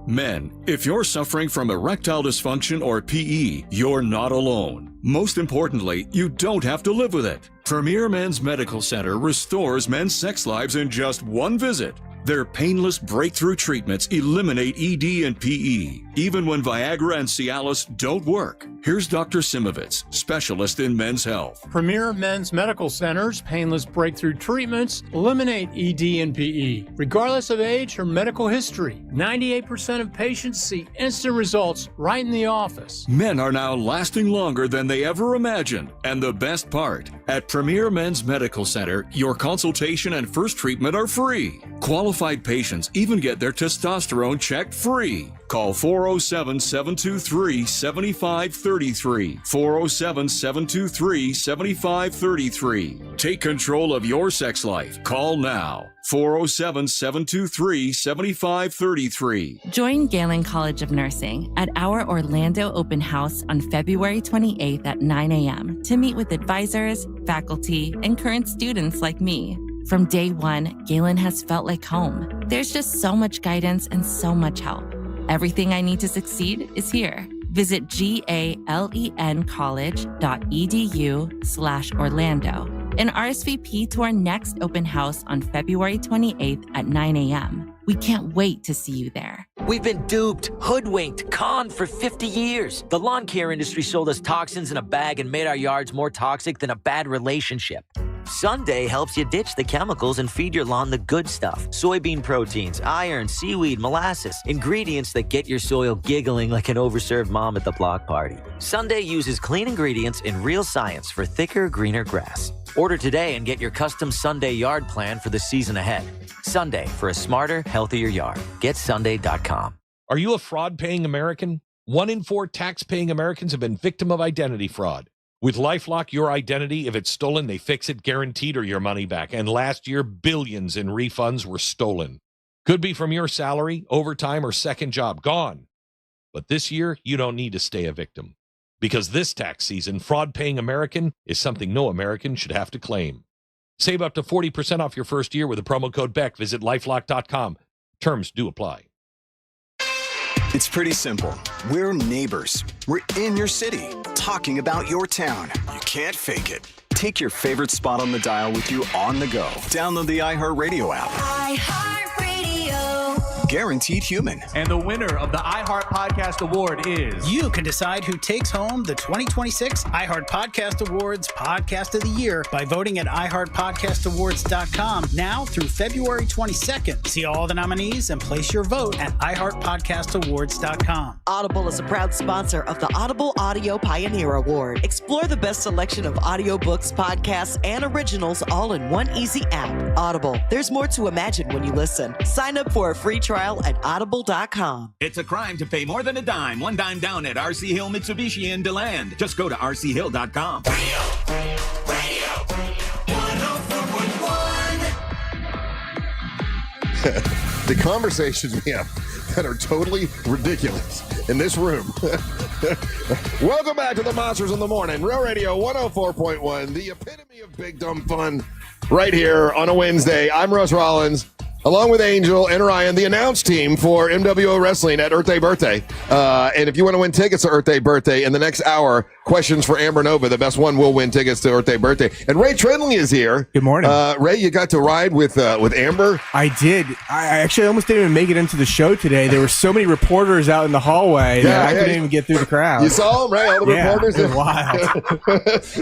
Men, if you're suffering from erectile dysfunction or PE, you're not alone. Most importantly, you don't have to live with it. Premier Men's Medical Center restores men's sex lives in just one visit. Their painless breakthrough treatments eliminate ED and PE, even when Viagra and Cialis don't work. Here's Dr. Simovitz, specialist in men's health. Premier Men's Medical Center's painless breakthrough treatments eliminate ED and PE, regardless of age or medical history. 98% of patients see instant results right in the office. Men are now lasting longer than they ever imagined. And the best part, at Premier Men's Medical Center, your consultation and first treatment are free. Qualified patients even get their testosterone checked free. Call 407-723-7533. 407-723-7533. Take control of your sex life. Call now. 407-723-7533. Join Galen College of Nursing at our Orlando open house on February 28th at 9 a.m. to meet with advisors, faculty, and current students like me. From day one, Galen has felt like home. There's just so much guidance and so much help. Everything I need to succeed is here. Visit galencollege.edu/Orlando and RSVP to our next open house on February 28th at 9 a.m. We can't wait to see you there. We've been duped, hoodwinked, conned for 50 years. The lawn care industry sold us toxins in a bag and made our yards more toxic than a bad relationship. Sunday helps you ditch the chemicals and feed your lawn the good stuff. Soybean proteins, iron, seaweed, molasses, ingredients that get your soil giggling like an overserved mom at the block party. Sunday uses clean ingredients and real science for thicker, greener grass. Order today and get your custom Sunday yard plan for the season ahead. Sunday for a smarter, healthier yard. GetSunday.com. Are you a fraud-paying American? 1 in 4 tax-paying Americans have been victim of identity fraud. With LifeLock, your identity, if it's stolen, they fix it guaranteed or your money back. And last year, billions in refunds were stolen. Could be from your salary, overtime, or second job. Gone. But this year, you don't need to stay a victim. Because this tax season, fraud-paying American is something no American should have to claim. Save up to 40% off your first year with the promo code BECK. Visit LifeLock.com. Terms do apply. It's pretty simple. We're neighbors. We're in your city, talking about your town. You can't fake it. Take your favorite spot on the dial with you on the go. Download the iHeartRadio app. iHeartRadio. Guaranteed human. And the winner of the iHeart Podcast Award is... You can decide who takes home the 2026 iHeart Podcast Awards Podcast of the Year by voting at iHeartPodcastAwards.com now through February 22nd. See all the nominees and place your vote at iHeartPodcastAwards.com. Audible is a proud sponsor of the Audible Audio Pioneer Award. Explore the best selection of audiobooks, podcasts, and originals all in one easy app. Audible. There's more to imagine when you listen. Sign up for a free trial at audible.com. It's a crime to pay more than a dime. One dime down at RC Hill Mitsubishi in DeLand. Just go to rchill.com. Radio 104.1. The conversations we have that are totally ridiculous in this room. Welcome back to the Monsters in the Morning. Real Radio 104.1, the epitome of big dumb fun right here on a Wednesday. I'm Russ Rollins. Along with Angel and Ryan, the announce team for MWO Wrestling at Earth Day Birthday. And if you want to win tickets to Earth Day Birthday, in the next hour, questions for Amber Nova. The best one will win tickets to Earth Day Birthday. And Ray Trindley is here. Good morning. Ray, you got to ride with Amber? I did. I actually almost didn't even make it into the show today. There were so many reporters out in the hallway that I couldn't even get through the crowd. You saw them, Ray? All the reporters? It was wild.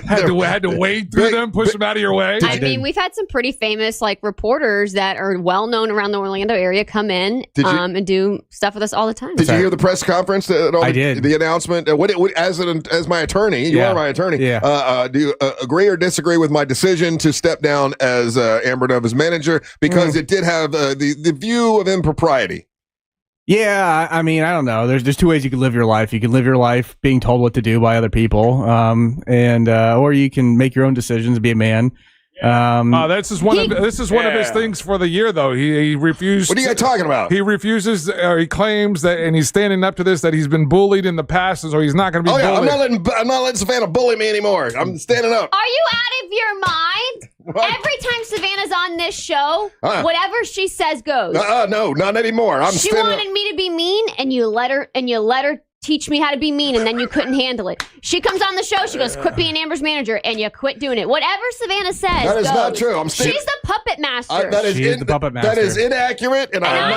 had to wade through them, push them out of your way. I mean, we've had some pretty famous reporters that are well known around the Orlando area come in and do stuff with us all the time. Did you hear the press conference? I did. The announcement. As my attorney, you are my attorney. Yeah. Do you agree or disagree with my decision to step down as Amber Nova's manager because it did have the view of impropriety? Yeah, I mean, I don't know. There's two ways you can live your life. You can live your life being told what to do by other people, or you can make your own decisions, be a man. This is one of his things for the year, though. He refused. What are you guys talking about? He refuses. He claims that, and he's standing up to this, that he's been bullied in the past, so he's not going to be. bullied. I'm not letting Savannah bully me anymore. I'm standing up. Are you out of your mind? What? Every time Savannah's on this show, whatever she says goes. No, not anymore. She wanted me to be mean, and you let her teach me how to be mean, and then you couldn't handle it. She comes on the show, she goes, quit being Amber's manager, and you quit doing it. Whatever Savannah says That is goes. Not true. She's the puppet master. She is the puppet master. That is inaccurate, and I'm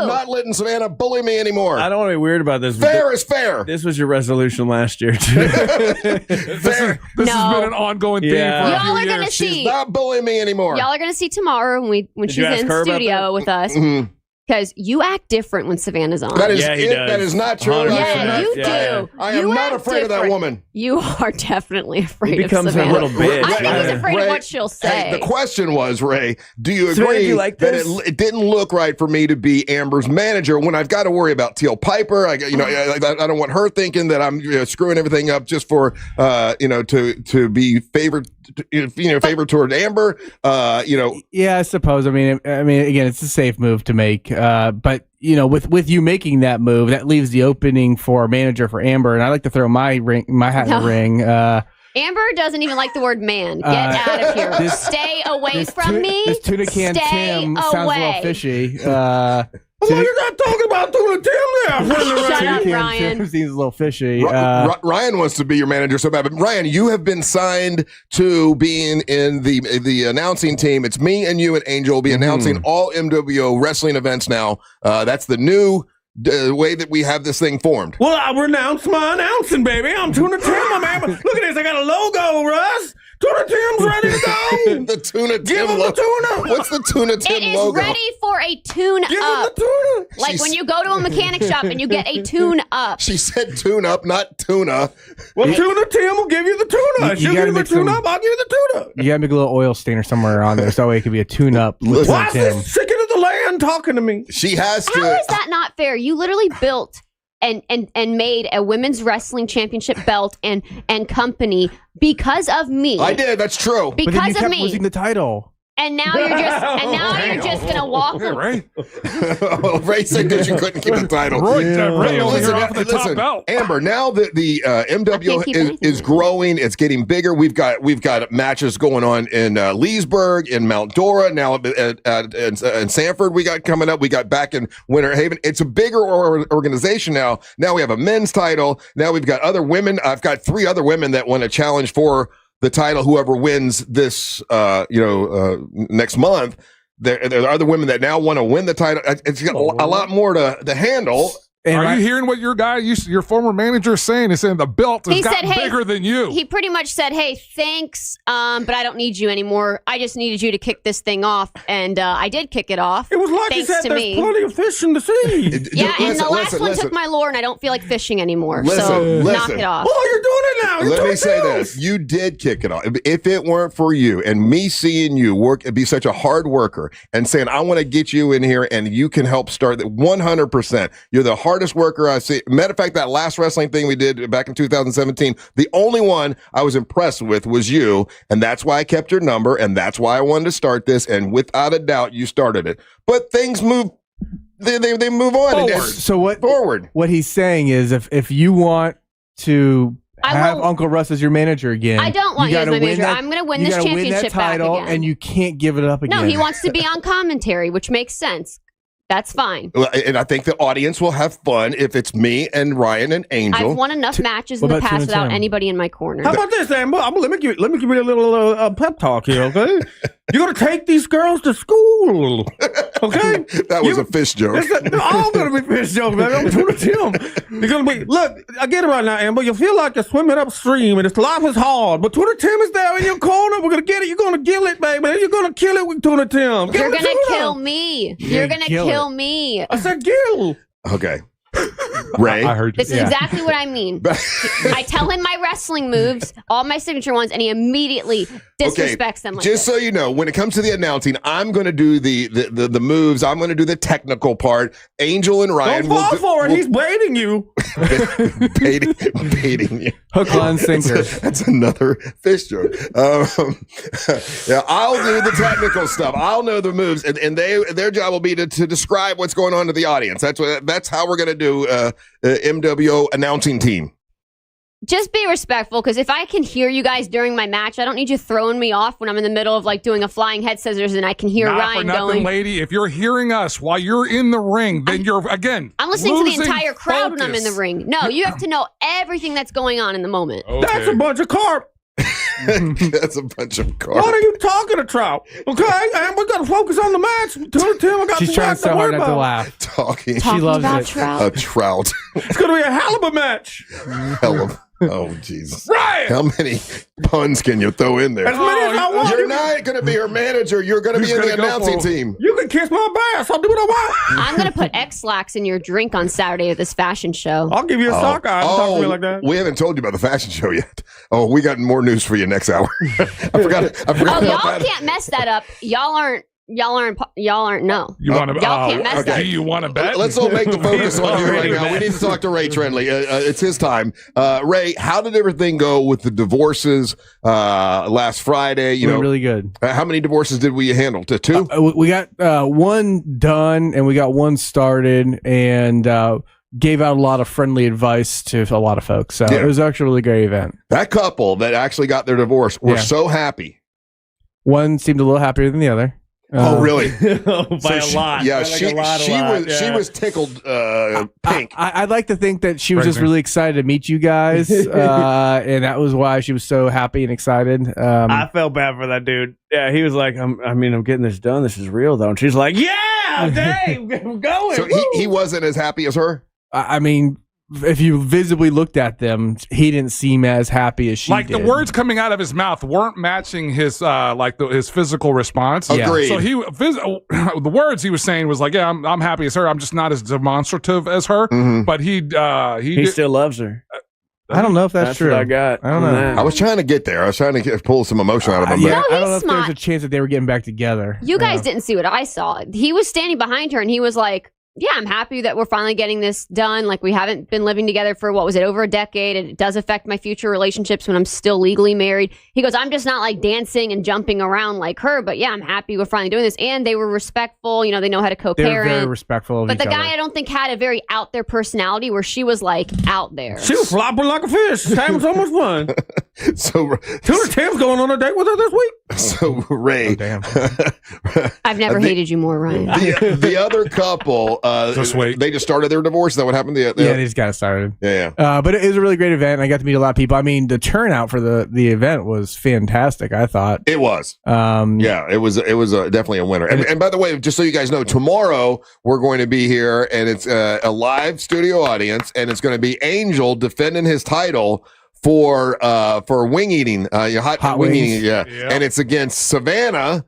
not letting Savannah bully me anymore. I don't want to be weird about this. Fair is fair. This was your resolution last year, too. This has been an ongoing theme for a few years. She's not bullying me anymore. Y'all are going to see tomorrow when she's in studio with us. Mm-hmm. Because you act different when Savannah's on. That is not true. Yeah, you do. I am not afraid of that woman. You are definitely afraid of becomes Savannah. a little bitch. I think he's afraid of what she'll say. Hey, the question was, Ray, do you Savannah, agree do you like that this? it didn't look right for me to be Amber's manager when I've got to worry about Teal Piper? I don't want her thinking that I'm screwing everything up just for to be favored toward Amber. Yeah, I suppose. I mean, again, it's a safe move to make, but. With you making that move, that leaves the opening for manager for Amber, and I like to throw my hat in the ring. Amber doesn't even like the word man. Get out of here. Stay away from me. This tuna can Tim sounds a little fishy. You're not talking about Tuna Tim there. Shut up, Ryan. Tim seems a little fishy. Ryan wants to be your manager so bad, but Ryan, you have been signed to being in the announcing team. It's me and you and Angel will be announcing all MWO wrestling events now. That's the new way that we have this thing formed. Well, I renounce my announcing, baby. I'm Tuna Tim. I'm Amber. Look at this. I got a logo, Russ. Tuna Tim's ready to go. The Tuna Tim Give him logo. the tuna. What's the Tuna Tim logo? It is ready for a tune-up. Give him the tuna. Like when you go to a mechanic shop and you get a tune-up. She said tune-up, not tuna. Well, Tuna Tim will give you the tuna. She'll give you the tune-up. I'll give you the tuna. You got to make a little oil stain or somewhere on there, so that way it could be a tune-up. Why is this chicken of the land talking to me? She has to. How is that not fair? You literally built and made a women's wrestling championship belt and company because of me. I did. That's true. Because but then you of kept me. losing the title. And now you're just gonna walk. Yeah, Ray. Ray said that you couldn't keep the title. Ray only got off the top belt. Amber, now that the MWO is growing, it's getting bigger. We've got matches going on in Leesburg, in Mount Dora, now in Sanford. We got coming up. We got back in Winter Haven. It's a bigger organization now. Now we have a men's title. Now we've got other women. I've got 3 other women that want to challenge for the title. Whoever wins this, next month, there are other women that now want to win the title. It's got a lot more to handle. Are you hearing what your former manager is saying? He's saying the belt has gotten bigger than you. He pretty much said, "Hey, thanks, but I don't need you anymore. I just needed you to kick this thing off, and I did kick it off. It was like thanks he said, to there's me. plenty of fish in the sea. Yeah, and the last one took my lure, and I don't feel like fishing anymore. So knock it off. Oh, you're doing it now. Let me say this. You did kick it off. If it weren't for you and me seeing you work and be such a hard worker and saying, I want to get you in here and you can help start that 100%. You're the hardest worker I see. Matter of fact, that last wrestling thing we did back in 2017, the only one I was impressed with was you. And that's why I kept your number. And that's why I wanted to start this. And without a doubt, you started it. But things move. They move on. Forward. What he's saying is if you want to have Uncle Russ as your manager again, I don't want you as my manager. I'm going to win this championship back again. And you can't give it up again. No, he wants to be on commentary, which makes sense. That's fine. And I think the audience will have fun if it's me and Ryan and Angel. I've won enough matches in the past without anybody in my corner. How about this, Amber? Let me give you a little pep talk here, okay? You're going to take these girls to school, okay? That was a fish joke. All going to be fish jokes, man. I'm Tuna Tim. You're going to be, look, I get it right now, Amber. You feel like you're swimming upstream and life is hard, but Tuna Tim is there in your corner. We're going to get it. You're going to kill it, baby. You're going to kill it with Tuna Tim. You're going to kill me. You're going to kill me. I said kill. Okay. Ray, I heard you. This is exactly what I mean. I tell him my wrestling moves, all my signature ones, and he immediately disrespects them. Like just so you know, when it comes to the announcing, I'm going to do the moves. I'm going to do the technical part. Angel and Ryan don't fall for it. He's baiting you. baiting you. Hook, line, sinker. That's another fish joke. Yeah, I'll do the technical stuff. I'll know the moves, and their job will be to describe what's going on to the audience. That's how we're going to do MWO announcing team. Just be respectful, because if I can hear you guys during my match, I don't need you throwing me off when I'm in the middle of like doing a flying head scissors and I can hear Not Ryan for nothing, going. lady. If you're hearing us while you're in the ring, then you're again. I'm listening to the losing entire crowd when I'm in the focus. ring. No, you have to know everything that's going on in the moment. That's a bunch of carp. That's a bunch of carp. What are you talking to, Trout? Okay, and we got to focus on the match. Tuna Tim, I got She's trying so hard not to laugh. Talking She loves about it. Trout. A trout. It's going to be a halibut match. Oh, Jesus. Right. How many puns can you throw in there? As many as I want. You're not going to be her manager. You're going to be in the announcing team. You can kiss my bass. I'll do what I want. I'm going to put X-Lax in your drink on Saturday at this fashion show. I'll give you a sock eye. Talk to me like that. We haven't told you about the fashion show yet. Oh, we got more news for you next hour. I forgot Oh, about y'all that. can't mess that up. Y'all aren't. No. You want to? Y'all can't mess that. Do you want to bet? Let's all make the focus on you right now. We need to talk to Ray Trendley. It's his time. Ray, how did everything go with the divorces last Friday? You know, really good. How many divorces did we handle? To two? We got one done, and we got one started, and gave out a lot of friendly advice to a lot of folks. So it was actually a really great event. That couple that actually got their divorce were so happy. One seemed a little happier than the other. Oh, really? By a lot. Yeah, By she was tickled pink. I'd like to think that she was just Crazy. really excited to meet you guys, and that was why she was so happy and excited. I felt bad for that dude. Yeah, he was like, I'm getting this done. This is real, though. And she's like, yeah, Dave, we're going. So he wasn't as happy as her? I mean, if you visibly looked at them, he didn't seem as happy as she Like did. the words coming out of his mouth weren't matching his his physical response. Agreed. So the words he was saying was like, "Yeah, I'm happy as her. I'm just not as demonstrative as her." Mm-hmm. But he still loves her. I don't know if that's true. What I got. I don't know. I was trying to get there. I was trying to pull some emotion out of him. Yeah, but- I don't know if smart. there's a chance that they were getting back together. You guys didn't see what I saw. He was standing behind her and he was like, yeah, I'm happy that we're finally getting this done. Like, we haven't been living together for, over a decade, and it does affect my future relationships when I'm still legally married. He goes, I'm just not like dancing and jumping around like her, but yeah, I'm happy we're finally doing this. And they were respectful. You know, they know how to They were very co-parent. respectful of But each the other. guy, I don't think, had a very out there personality where she was like out there. She was flopping like a fish. Having so much fun. So Tuna Tim's going on a date with her this week. So Ray, I've never hated you more, Ryan. the other couple, Just wait. they just started their divorce. Is that what happened? Yeah, they just got it started. Yeah. But it was a really great event. I got to meet a lot of people. I mean, the turnout for the event was fantastic, I thought. It was. Yeah, it was definitely a winner. And by the way, just so you guys know, tomorrow we're going to be here, and it's a live studio audience, and it's going to be Angel defending his title for wing eating, hot wing wings. eating. Yeah, and it's against Savannah,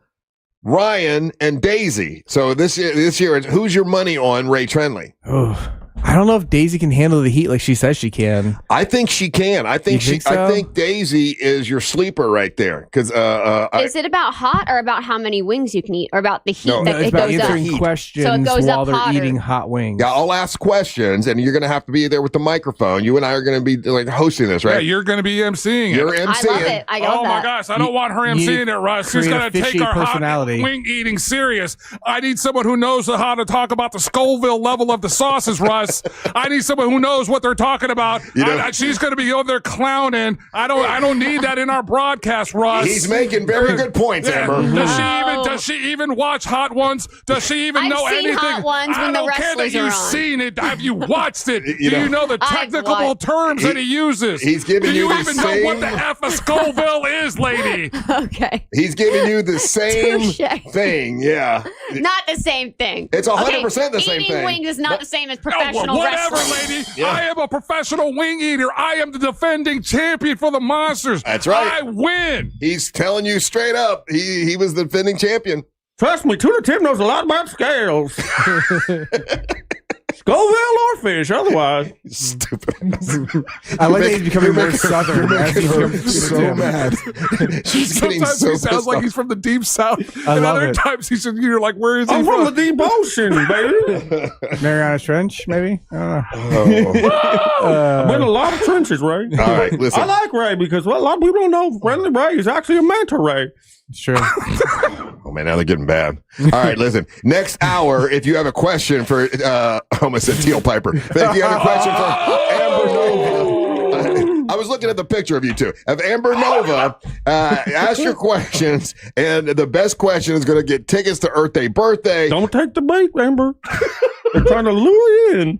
Ryan, and Daisy. So this year, who's your money on Ray Trendley? Oh, I don't know if Daisy can handle the heat like she says she can. I think she can. I think You think so? I think Daisy is your sleeper right there. Because Is it about hot or about how many wings you can eat or about the heat No, that It's it about goes up? answering questions So it goes while up they're hotter. eating hot wings. yeah, I'll ask questions, and you're going to have to be there with the microphone. You and I are going to be like hosting this, Yeah, right? you're going to be emceeing it. You're I emceeing. love it. I love Oh that. my gosh, I don't want her emceeing it, Russ. She's create a going to take fishy our personality. hot wing eating serious. I need someone who knows how to talk about the Scoville level of the sauces, Russ. I need someone who knows what they're talking about. You know- She's going to be over there clowning. I don't need that in our broadcast, Russ. He's making very good points, Yeah. Amber. Does she even watch Hot Ones? Does she even I've know seen anything? Hot Ones I when the don't care that wrestlers are you've on. seen it. Have you watched it? Do You know- you know the I've technical watched- terms that he uses? He's giving Do you you the even know what the same- F a Scoville is, lady? Okay. He's giving you the same Touche. thing. Yeah. Not the same thing. It's 100% the same Eating thing. wings is not the same as Oh, professional whatever, wrestling. lady. Yeah. I am a professional wing eater. I am the defending champion for the Monsters. That's right. I win. He's telling you straight up. He was the defending champion. Trust me, Tuna Tim knows a lot about scales. Scoville or fish, otherwise. Stupid. I like that he's becoming more southern. as he's Her becoming so mad. She's getting Sometimes so he sounds pissed like off. he's from the deep south. I and love other it. times you're like, where is he I'm from the deep ocean, baby. Mariana Trench, maybe? I don't know. Oh. I've been in a lot of trenches, Ray. All right, listen. I like Ray because a lot of people don't know Friendly Ray is actually a manta ray. It's true. Oh man, now they're getting bad. All right, listen. Next hour, if you have a question for, I almost said Teal Piper. But if you have a question for Amber Nova, I was looking at the picture of you two. Of Amber Nova, ask your questions, and the best question is going to get tickets to Earth Day birthday. Don't take the bait, Amber. They're trying to lure you in.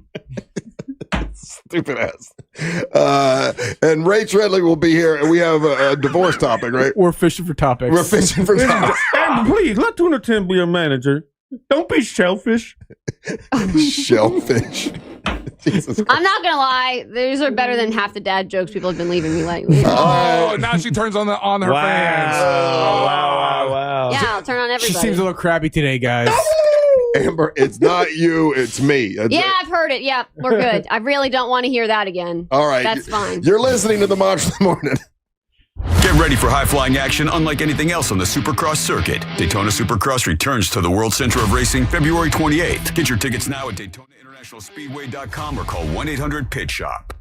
Stupid ass. And Ray Treadley will be here, and we have a divorce topic, right? We're fishing for topics. We're fishing for topics. Amber, please let Tuna Tim be a manager. Don't be shellfish. Shellfish. Jesus Christ. I'm not gonna lie; these are better than half the dad jokes people have been leaving me lately. Oh, now she turns on her fans. Wow. Yeah, I'll turn on She everybody. seems a little crabby today, guys. Amber, it's not you, it's me. Yeah, I've heard it. Yeah, we're good. I really don't want to hear that again. All right. That's fine. You're listening to the Monster of the Morning. Get ready for high-flying action unlike anything else on the Supercross circuit. Daytona Supercross returns to the World Center of Racing February 28th. Get your tickets now at DaytonaInternationalSpeedway.com or call 1-800-PIT-SHOP.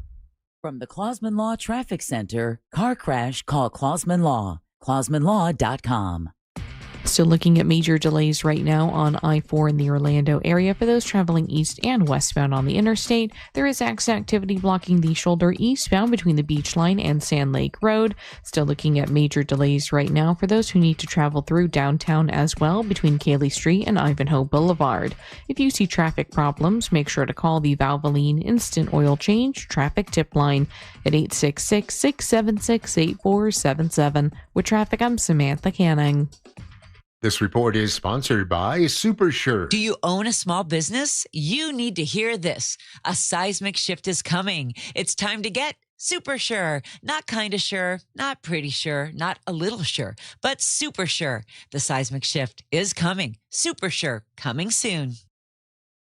From the Clausman Law Traffic Center, car crash, call Clausman Law. ClausmanLaw.com. Still looking at major delays right now on I-4 in the Orlando area. For those traveling east and westbound on the interstate, there is accident activity blocking the shoulder eastbound between the Beach Line and Sand Lake Road. Still looking at major delays right now for those who need to travel through downtown as well between Cayley Street and Ivanhoe Boulevard. If you see traffic problems, make sure to call the Valvoline Instant Oil Change Traffic Tip Line at 866-676-8477. With traffic, I'm Samantha Canning. This report is sponsored by Super Sure. Do you own a small business? You need to hear this. A seismic shift is coming. It's time to get super sure. Not kind of sure, not pretty sure, not a little sure, but super sure. The seismic shift is coming. Super sure, coming soon.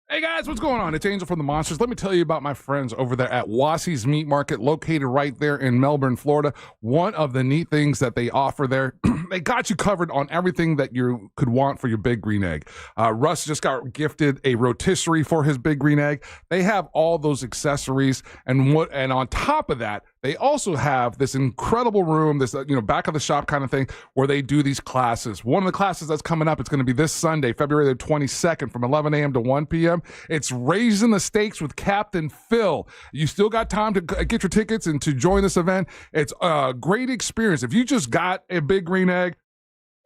Hey guys, what's going on? It's Angel from the Monsters. Let me tell you about my friends over there at Wassie's Meat Market, located right there in Melbourne, Florida. One of the neat things that they offer there, they got you covered on everything that you could want for your big green egg. Russ just got gifted a rotisserie for his big green egg. They have all those accessories, and on top of that, they also have this incredible room, this back of the shop kind of thing, where they do these classes. One of the classes that's coming up, it's going to be this Sunday, February the 22nd, from 11 a.m. to 1 p.m. It's Raising the Stakes with Captain Phil. You still got time to get your tickets and to join this event. It's a great experience. If you just got a big green egg,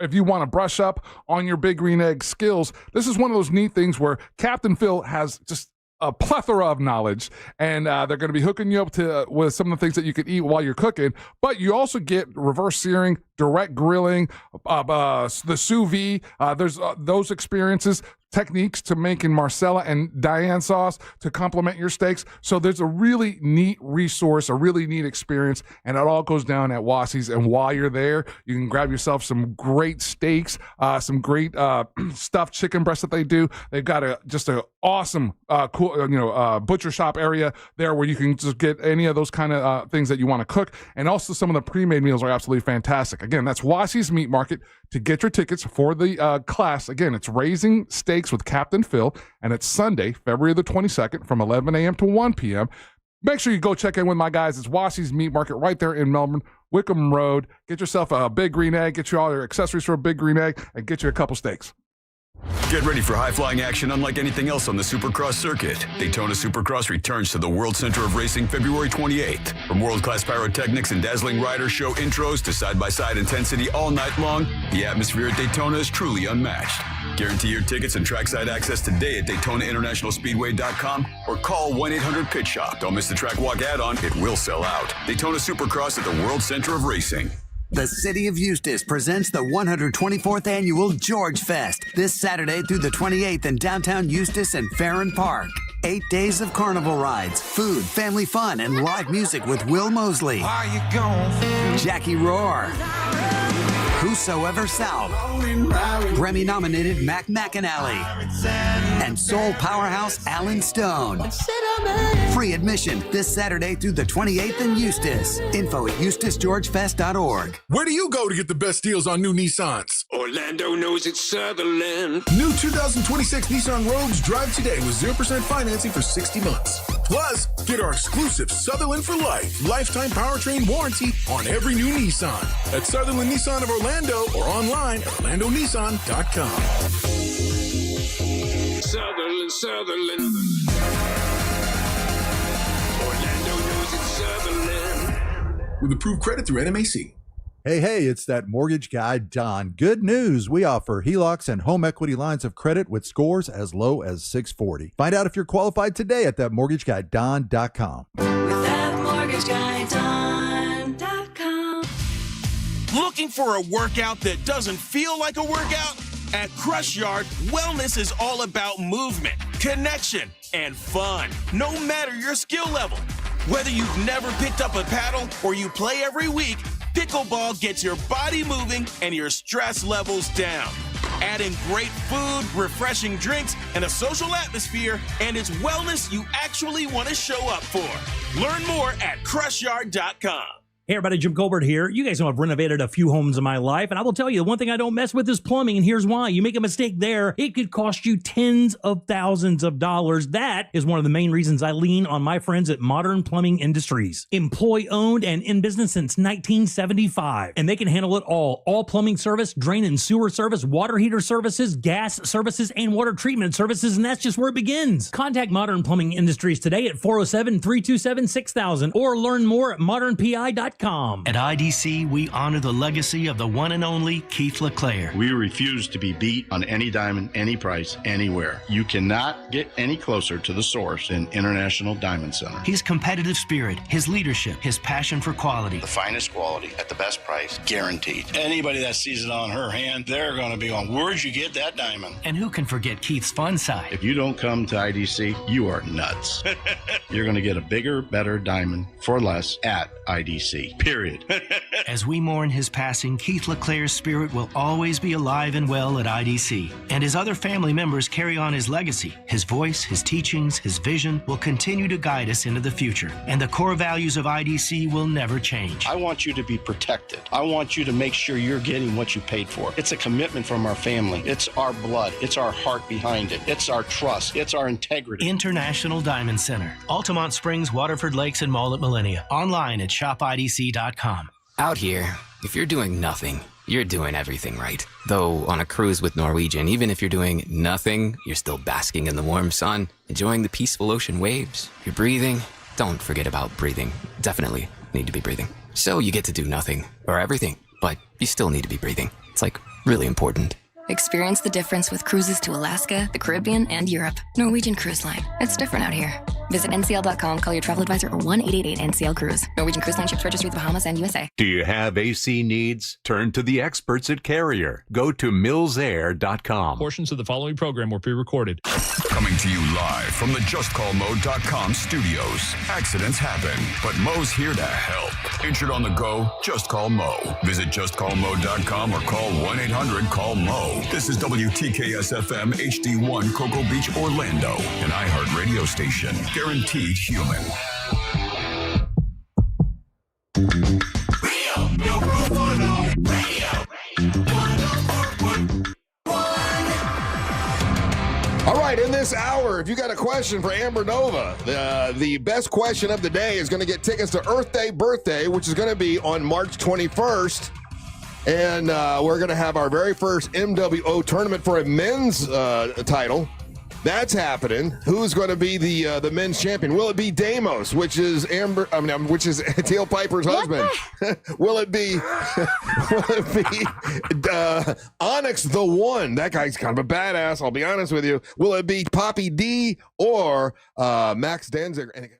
if you want to brush up on your big green egg skills, this is one of those neat things where Captain Phil has just a plethora of knowledge, and they're going to be hooking you up with some of the things that you can eat while you're cooking. But you also get reverse searing, direct grilling, the sous vide. There's those experiences, techniques to making Marcella and Diane sauce to complement your steaks. So there's a really neat resource, a really neat experience, and it all goes down at Wassie's. And while you're there, you can grab yourself some great steaks, some great stuffed chicken breasts that they do. They've got just an awesome, cool, butcher shop area there where you can just get any of those kind of things that you want to cook. And also some of the pre-made meals are absolutely fantastic. Again, that's Wassie's Meat Market. To get your tickets for the class, again, it's Raising Steaks with Captain Phil, and it's Sunday, February the 22nd from 11 a.m. to 1 p.m. Make sure you go check in with my guys. It's Wassie's Meat Market right there in Melbourne, Wickham Road. Get yourself a big green egg, get you all your accessories for a big green egg, and get you a couple steaks. Get ready for high-flying action unlike anything else on the Supercross circuit. Daytona Supercross returns to the World Center of Racing February 28th. From world-class pyrotechnics and dazzling rider show intros to side-by-side intensity all night long, the atmosphere at Daytona is truly unmatched. Guarantee your tickets and trackside access today at DaytonaInternationalSpeedway.com or call 1-800-PIT-SHOP. Don't miss the track walk add-on. It will sell out. Daytona Supercross at the World Center of Racing. The City of Eustis presents the 124th Annual George Fest this Saturday through the 28th in downtown Eustis and Farron Park. 8 days of carnival rides, food, family fun, and live music with Will Mosley, Jackie Rohr, Whosoever South, Grammy-nominated Mac McAnally, and soul powerhouse Alan Stone. Free admission this Saturday through the 28th in Eustis. Info at EustisGeorgeFest.org. Where do you go to get the best deals on new Nissans? Orlando knows it's Sutherland. New 2026 Nissan Rogues drive today with 0% financing for 60 months. Plus, get our exclusive Sutherland for Life lifetime powertrain warranty on every new Nissan at Sutherland Nissan of Orlando or online at OrlandoNissan.com. Sutherland. Orlando knows it's Sutherland. With approved credit through NMAC. Hey, it's that mortgage guy, Don. Good news. We offer HELOCs and home equity lines of credit with scores as low as 640. Find out if you're qualified today at thatmortgageguyDon.com. With thatmortgageguyDon.com. Looking for a workout that doesn't feel like a workout? At Crush Yard, wellness is all about movement, connection, and fun, no matter your skill level. Whether you've never picked up a paddle or you play every week, pickleball gets your body moving and your stress levels down. Add in great food, refreshing drinks, and a social atmosphere, and it's wellness you actually want to show up for. Learn more at CrushYard.com. Hey everybody, Jim Colbert here. You guys know I've renovated a few homes in my life, and I will tell you, the one thing I don't mess with is plumbing, and here's why. You make a mistake there, it could cost you tens of thousands of dollars. That is one of the main reasons I lean on my friends at Modern Plumbing Industries. Employee-owned and in business since 1975, and they can handle it all. All plumbing service, drain and sewer service, water heater services, gas services, and water treatment services, and that's just where it begins. Contact Modern Plumbing Industries today at 407-327-6000 or learn more at modernpi.com. At IDC, we honor the legacy of the one and only Keith LeClaire. We refuse to be beat on any diamond, any price, anywhere. You cannot get any closer to the source than International Diamond Center. His competitive spirit, his leadership, his passion for quality. The finest quality at the best price, guaranteed. Anybody that sees it on her hand, they're going to be going, where'd you get that diamond? And who can forget Keith's fun side? If you don't come to IDC, you are nuts. You're going to get a bigger, better diamond for less at IDC. Period. As we mourn his passing, Keith LeClaire's spirit will always be alive and well at IDC. And his other family members carry on his legacy. His voice, his teachings, his vision will continue to guide us into the future. And the core values of IDC will never change. I want you to be protected. I want you to make sure you're getting what you paid for. It's a commitment from our family. It's our blood. It's our heart behind it. It's our trust. It's our integrity. International Diamond Center. Altamont Springs, Waterford Lakes, and Mall at Millennia. Online at shopidc.com. Out here, if you're doing nothing, you're doing everything right. Though on a cruise with Norwegian, even if you're doing nothing, you're still basking in the warm sun, enjoying the peaceful ocean waves. You're breathing. Don't forget about breathing. Definitely need to be breathing. So you get to do nothing or everything, but you still need to be breathing. It's like really important. Experience the difference with cruises to Alaska, the Caribbean, and Europe. Norwegian Cruise Line. It's different out here. Visit ncl.com, call your travel advisor, or 1-888-NCL-CRUISE. Norwegian Cruise Line ships registry the Bahamas and USA. Do you have AC needs? Turn to the experts at Carrier. Go to millsair.com. Portions of the following program were pre-recorded. Coming to you live from the JustCallMo.com studios. Accidents happen, but Mo's here to help. Injured on the go? Just call Mo. Visit JustCallMo.com or call 1-800-CALL-MO. This is WTKS-FM HD1 Cocoa Beach, Orlando, an iHeart radio station. Guaranteed human. All right, in this hour, if you got a question for Amber Nova, the best question of the day is going to get tickets to Earth Day Birthday, which is going to be on March 21st. And we're going to have our very first MWO tournament for a men's title. That's happening. Who's going to be the men's champion? Will it be Deimos, which is Teal Piper's husband? Will it be Onyx the One? That guy's kind of a badass, I'll be honest with you. Will it be Poppy D or Max Danzig? And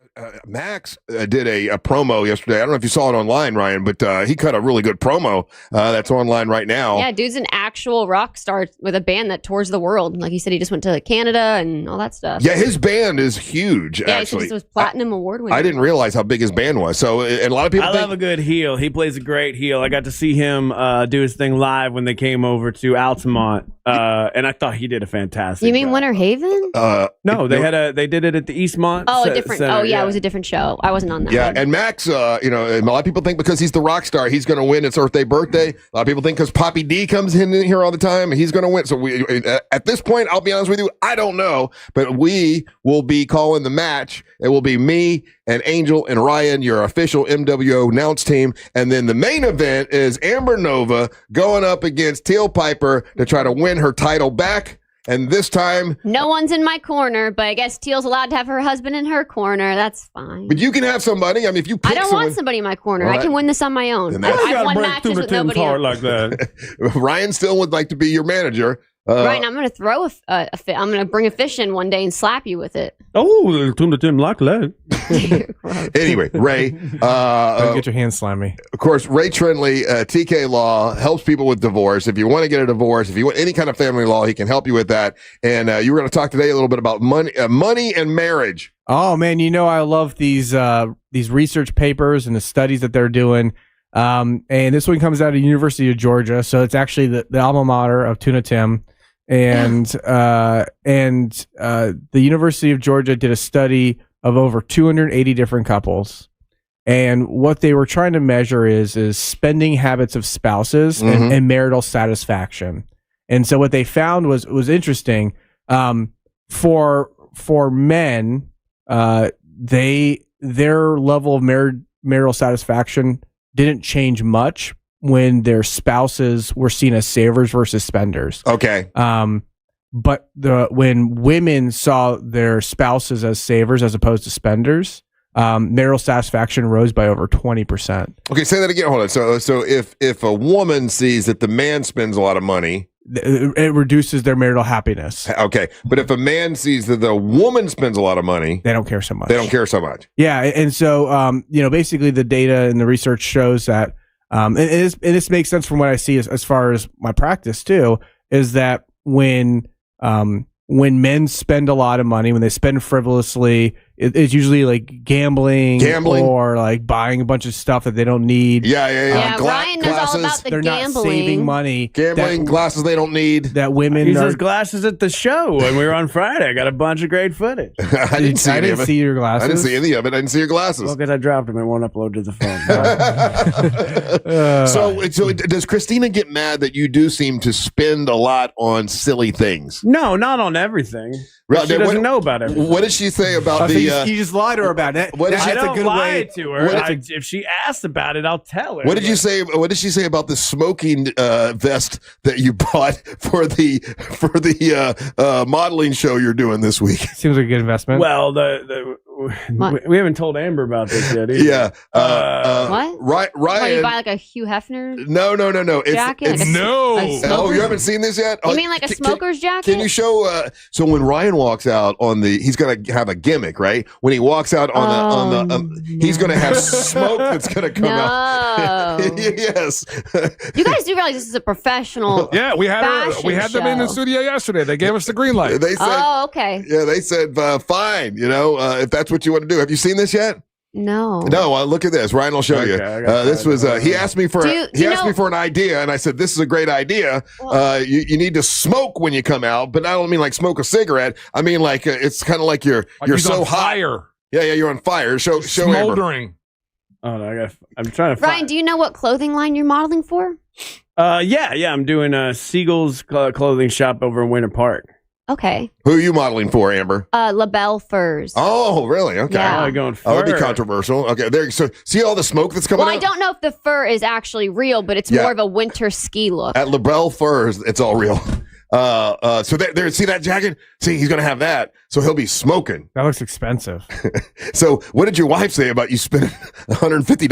Max did a promo yesterday. I don't know if you saw it online, Ryan, but he cut a really good promo that's online right now. Yeah, dude's an actual rock star with a band that tours the world. Like he said, he just went to Canada and all that stuff. Yeah, his band is huge, Yeah, actually. he said it was platinum award winning. I didn't realize how big his band was. So, and a lot of people I love a good heel. He plays a great heel. I got to see him do his thing live when they came over to Altamont, and I thought he did a fantastic You mean job. Winter Haven? No, they did it at the Eastmont. Oh, a different. Center, Oh, yeah, it was a different show. I wasn't on that. Yeah, one. and Max, you know, a lot of people think because he's the rock star, he's going to win. It's birthday. A lot of people think because Poppy D comes in here all the time, he's going to win. So we, at this point, I'll be honest with you, I don't know, but we will be calling the match. It will be me and Angel and Ryan, your official MWO announce team, and then the main event is Amber Nova going up against Teal Piper to try to win her title back. And this time, No one's in my corner, but I guess Teal's allowed to have her husband in her corner. That's fine. but you can have somebody. I mean, if you pick I don't someone, want somebody in my corner. Well, I can win this on my own. Then that's- I've won matches with nobody else. like that. Ryan still would like to be your manager. Ryan, I'm gonna throw I'm gonna bring a fish in one day and slap you with it. Oh, Tuna Tim like that. Anyway, Ray, Don't get your hands slimy. of course, Ray Trindley, TK Law, helps people with divorce. If you want to get a divorce, if you want any kind of family law, he can help you with that. And you were going to talk today a little bit about money and marriage. Oh man, you know I love these research papers and the studies that they're doing. And this one comes out of University of Georgia, so it's actually the alma mater of Tuna Tim. And the University of Georgia did a study of over 280 different couples, and what they were trying to measure is spending habits of spouses and marital satisfaction. And so what they found was interesting. For men, their level of marital satisfaction didn't change much when their spouses were seen as savers versus spenders. Okay. But when women saw their spouses as savers as opposed to spenders, marital satisfaction rose by over 20%. Okay, say that again. Hold on. So if a woman sees that the man spends a lot of money, it reduces their marital happiness. Okay, but if a man sees that the woman spends a lot of money, they don't care so much. They don't care so much. Yeah, and so basically the data and the research shows that, and this makes sense from what I see as far as my practice too, is that when men spend a lot of money, when they spend frivolously, it's usually like gambling or like buying a bunch of stuff that they don't need. Yeah, Ryan knows all about the They're gambling. not saving money. Glasses they don't need. That women He are. says glasses at the show when we were on Friday. I got a bunch of great footage. I didn't see any of it. see your glasses. I didn't see any of it. I didn't see your glasses. Well, because I dropped them and won't upload to the phone. So does Christina get mad that you do seem to spend a lot on silly things? No, not on everything. Well, She doesn't know about everything. What did she say about you just lied to her about it. I don't lie to her. If she asks about it, I'll tell her. What did you say? What did she say about the smoking vest that you bought for the modeling show you're doing this week? Seems like a good investment. Well, we haven't told Amber about this yet either. Yeah. What? Ryan. Oh, you buy like a Hugh Hefner No. jacket? Like a Oh, smoker's- you haven't seen this yet? You mean like a smoker's jacket? Can you show? So when Ryan walks out he's gonna have a gimmick, right? When he walks out he's gonna have smoke that's gonna come out. Yes. You guys do realize this is a professional. Yeah, we had them in the show. studio yesterday. They gave us the green light. They said, Oh, okay. yeah, they said fine. If that's what you want to do. Have you seen this yet? No. No, look at this. Ryan will show you. This was he asked me for me for an idea, and I said this is a great idea. You need to smoke when you come out, but I don't mean like smoke a cigarette. I mean like it's kind of like you're he's so on hot. fire. Yeah, you're on fire. Show Amber. Smoldering. Oh no, I'm trying to. Ryan, do you know what clothing line you're modeling for? Yeah. I'm doing a Siegel's clothing shop over in Winter Park. Okay. Who are you modeling for, Amber? LaBelle Furs. Oh, really? Okay. Yeah. Going Oh, that'd be fur. controversial. Okay, there. So see all the smoke that's coming Well, I out? don't know if the fur is actually real, but it's Yeah. more of a winter ski look. At LaBelle Furs, it's all real. So there, see that jacket? See, he's gonna have that, so he'll be smoking. That looks expensive. So, what did your wife say about you spending $150?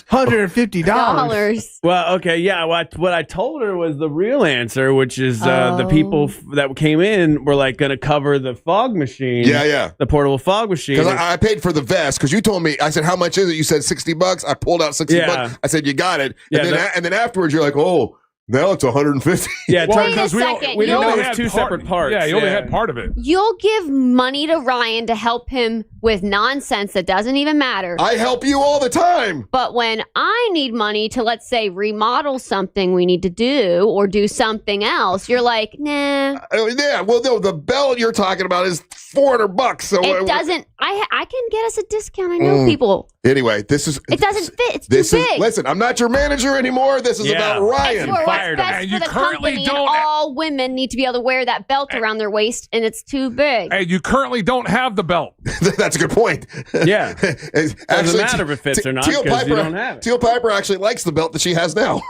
$150. Well, okay, yeah. What I told her was the real answer, which is the people that came in were like going to cover the fog machine. Yeah. The portable fog machine. Because I paid for the vest. Because you told me, I said, how much is it? You said $60. I pulled out $60. I said, you got it. And then afterwards, you're like, oh. Now it's 150. Yeah, wait a second. we didn't know it had was two separate parts. Yeah, you only had part of it. You'll give money to Ryan to help him with nonsense that doesn't even matter. I help you all the time. But when I need money to, let's say, remodel something we need to do or do something else, you're like, nah. Yeah, well, no, the belt you're talking about is $400. So it doesn't. I can get us a discount. I know people. Anyway, this is. It doesn't fit. It's too big. Listen, I'm not your manager anymore. This is about Ryan. It's for what's best for the company, and all women need to be able to wear that belt around their waist, and it's too big. And you currently don't have the belt. That's a good point. Yeah. Doesn't matter if it fits or not because you don't have it. Teal Piper actually likes the belt that she has now.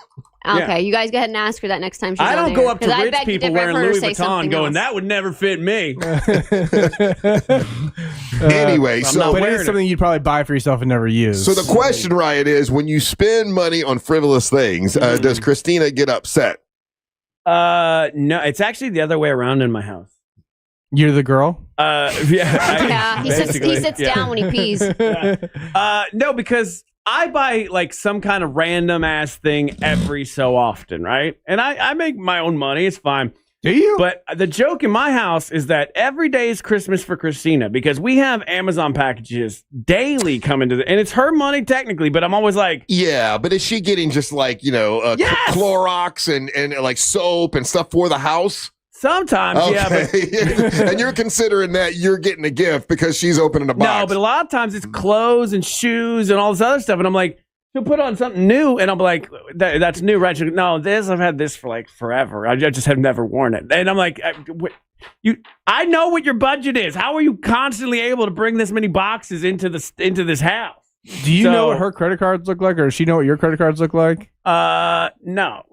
Okay, you guys go ahead and ask her that next time she's I don't on go there, up to 'cause I rich beg to people differ wearing for her to Louis say Vuitton something going, else. that would never fit me. Anyway, but it is something you'd probably buy for yourself and never use. So the question, Ryan, is when you spend money on frivolous things, does Christina get upset? No, it's actually the other way around in my house. You're the girl? Yeah, he sits down when he pees. No, because I buy like some kind of random ass thing every so often, right? And I make my own money. It's fine. Do you? But the joke in my house is that every day is Christmas for Christina because we have Amazon packages daily coming to and it's her money technically, but I'm always like, yeah, but is she getting just like, Clorox and like soap and stuff for the house? Sometimes, yeah. But and you're considering that you're getting a gift because she's opening a box. No, but a lot of times it's clothes and shoes and all this other stuff. And I'm like, she'll put on something new. And I'm like, that's new, right? She'll go, no, I've had this for like forever. I just have never worn it. And I'm like, I know what your budget is. How are you constantly able to bring this many boxes into this house? Do you know what her credit cards look like, or does she know what your credit cards look like? No.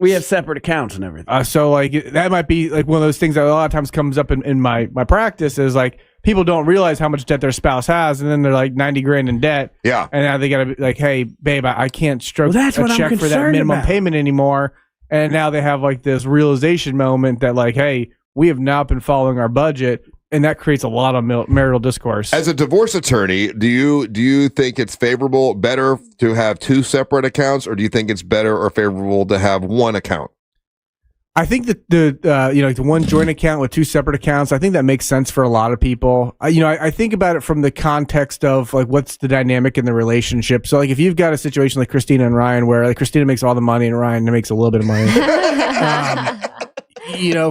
We have separate accounts and everything. So like that might be like one of those things that a lot of times comes up in my practice is like people don't realize how much debt their spouse has, and then they're like $90,000 in debt. Yeah, and now they gotta be like, hey, babe, I can't stroke a check for that minimum payment anymore. And now they have like this realization moment that like, hey, we have not been following our budget. And that creates a lot of marital discourse. As a divorce attorney, do you think it's better to have two separate accounts, or do you think it's better or favorable to have one account? I think that the one joint account with two separate accounts, I think that makes sense for a lot of people. I think about it from the context of like what's the dynamic in the relationship. So like if you've got a situation like Christina and Ryan where like Christina makes all the money and Ryan makes a little bit of money.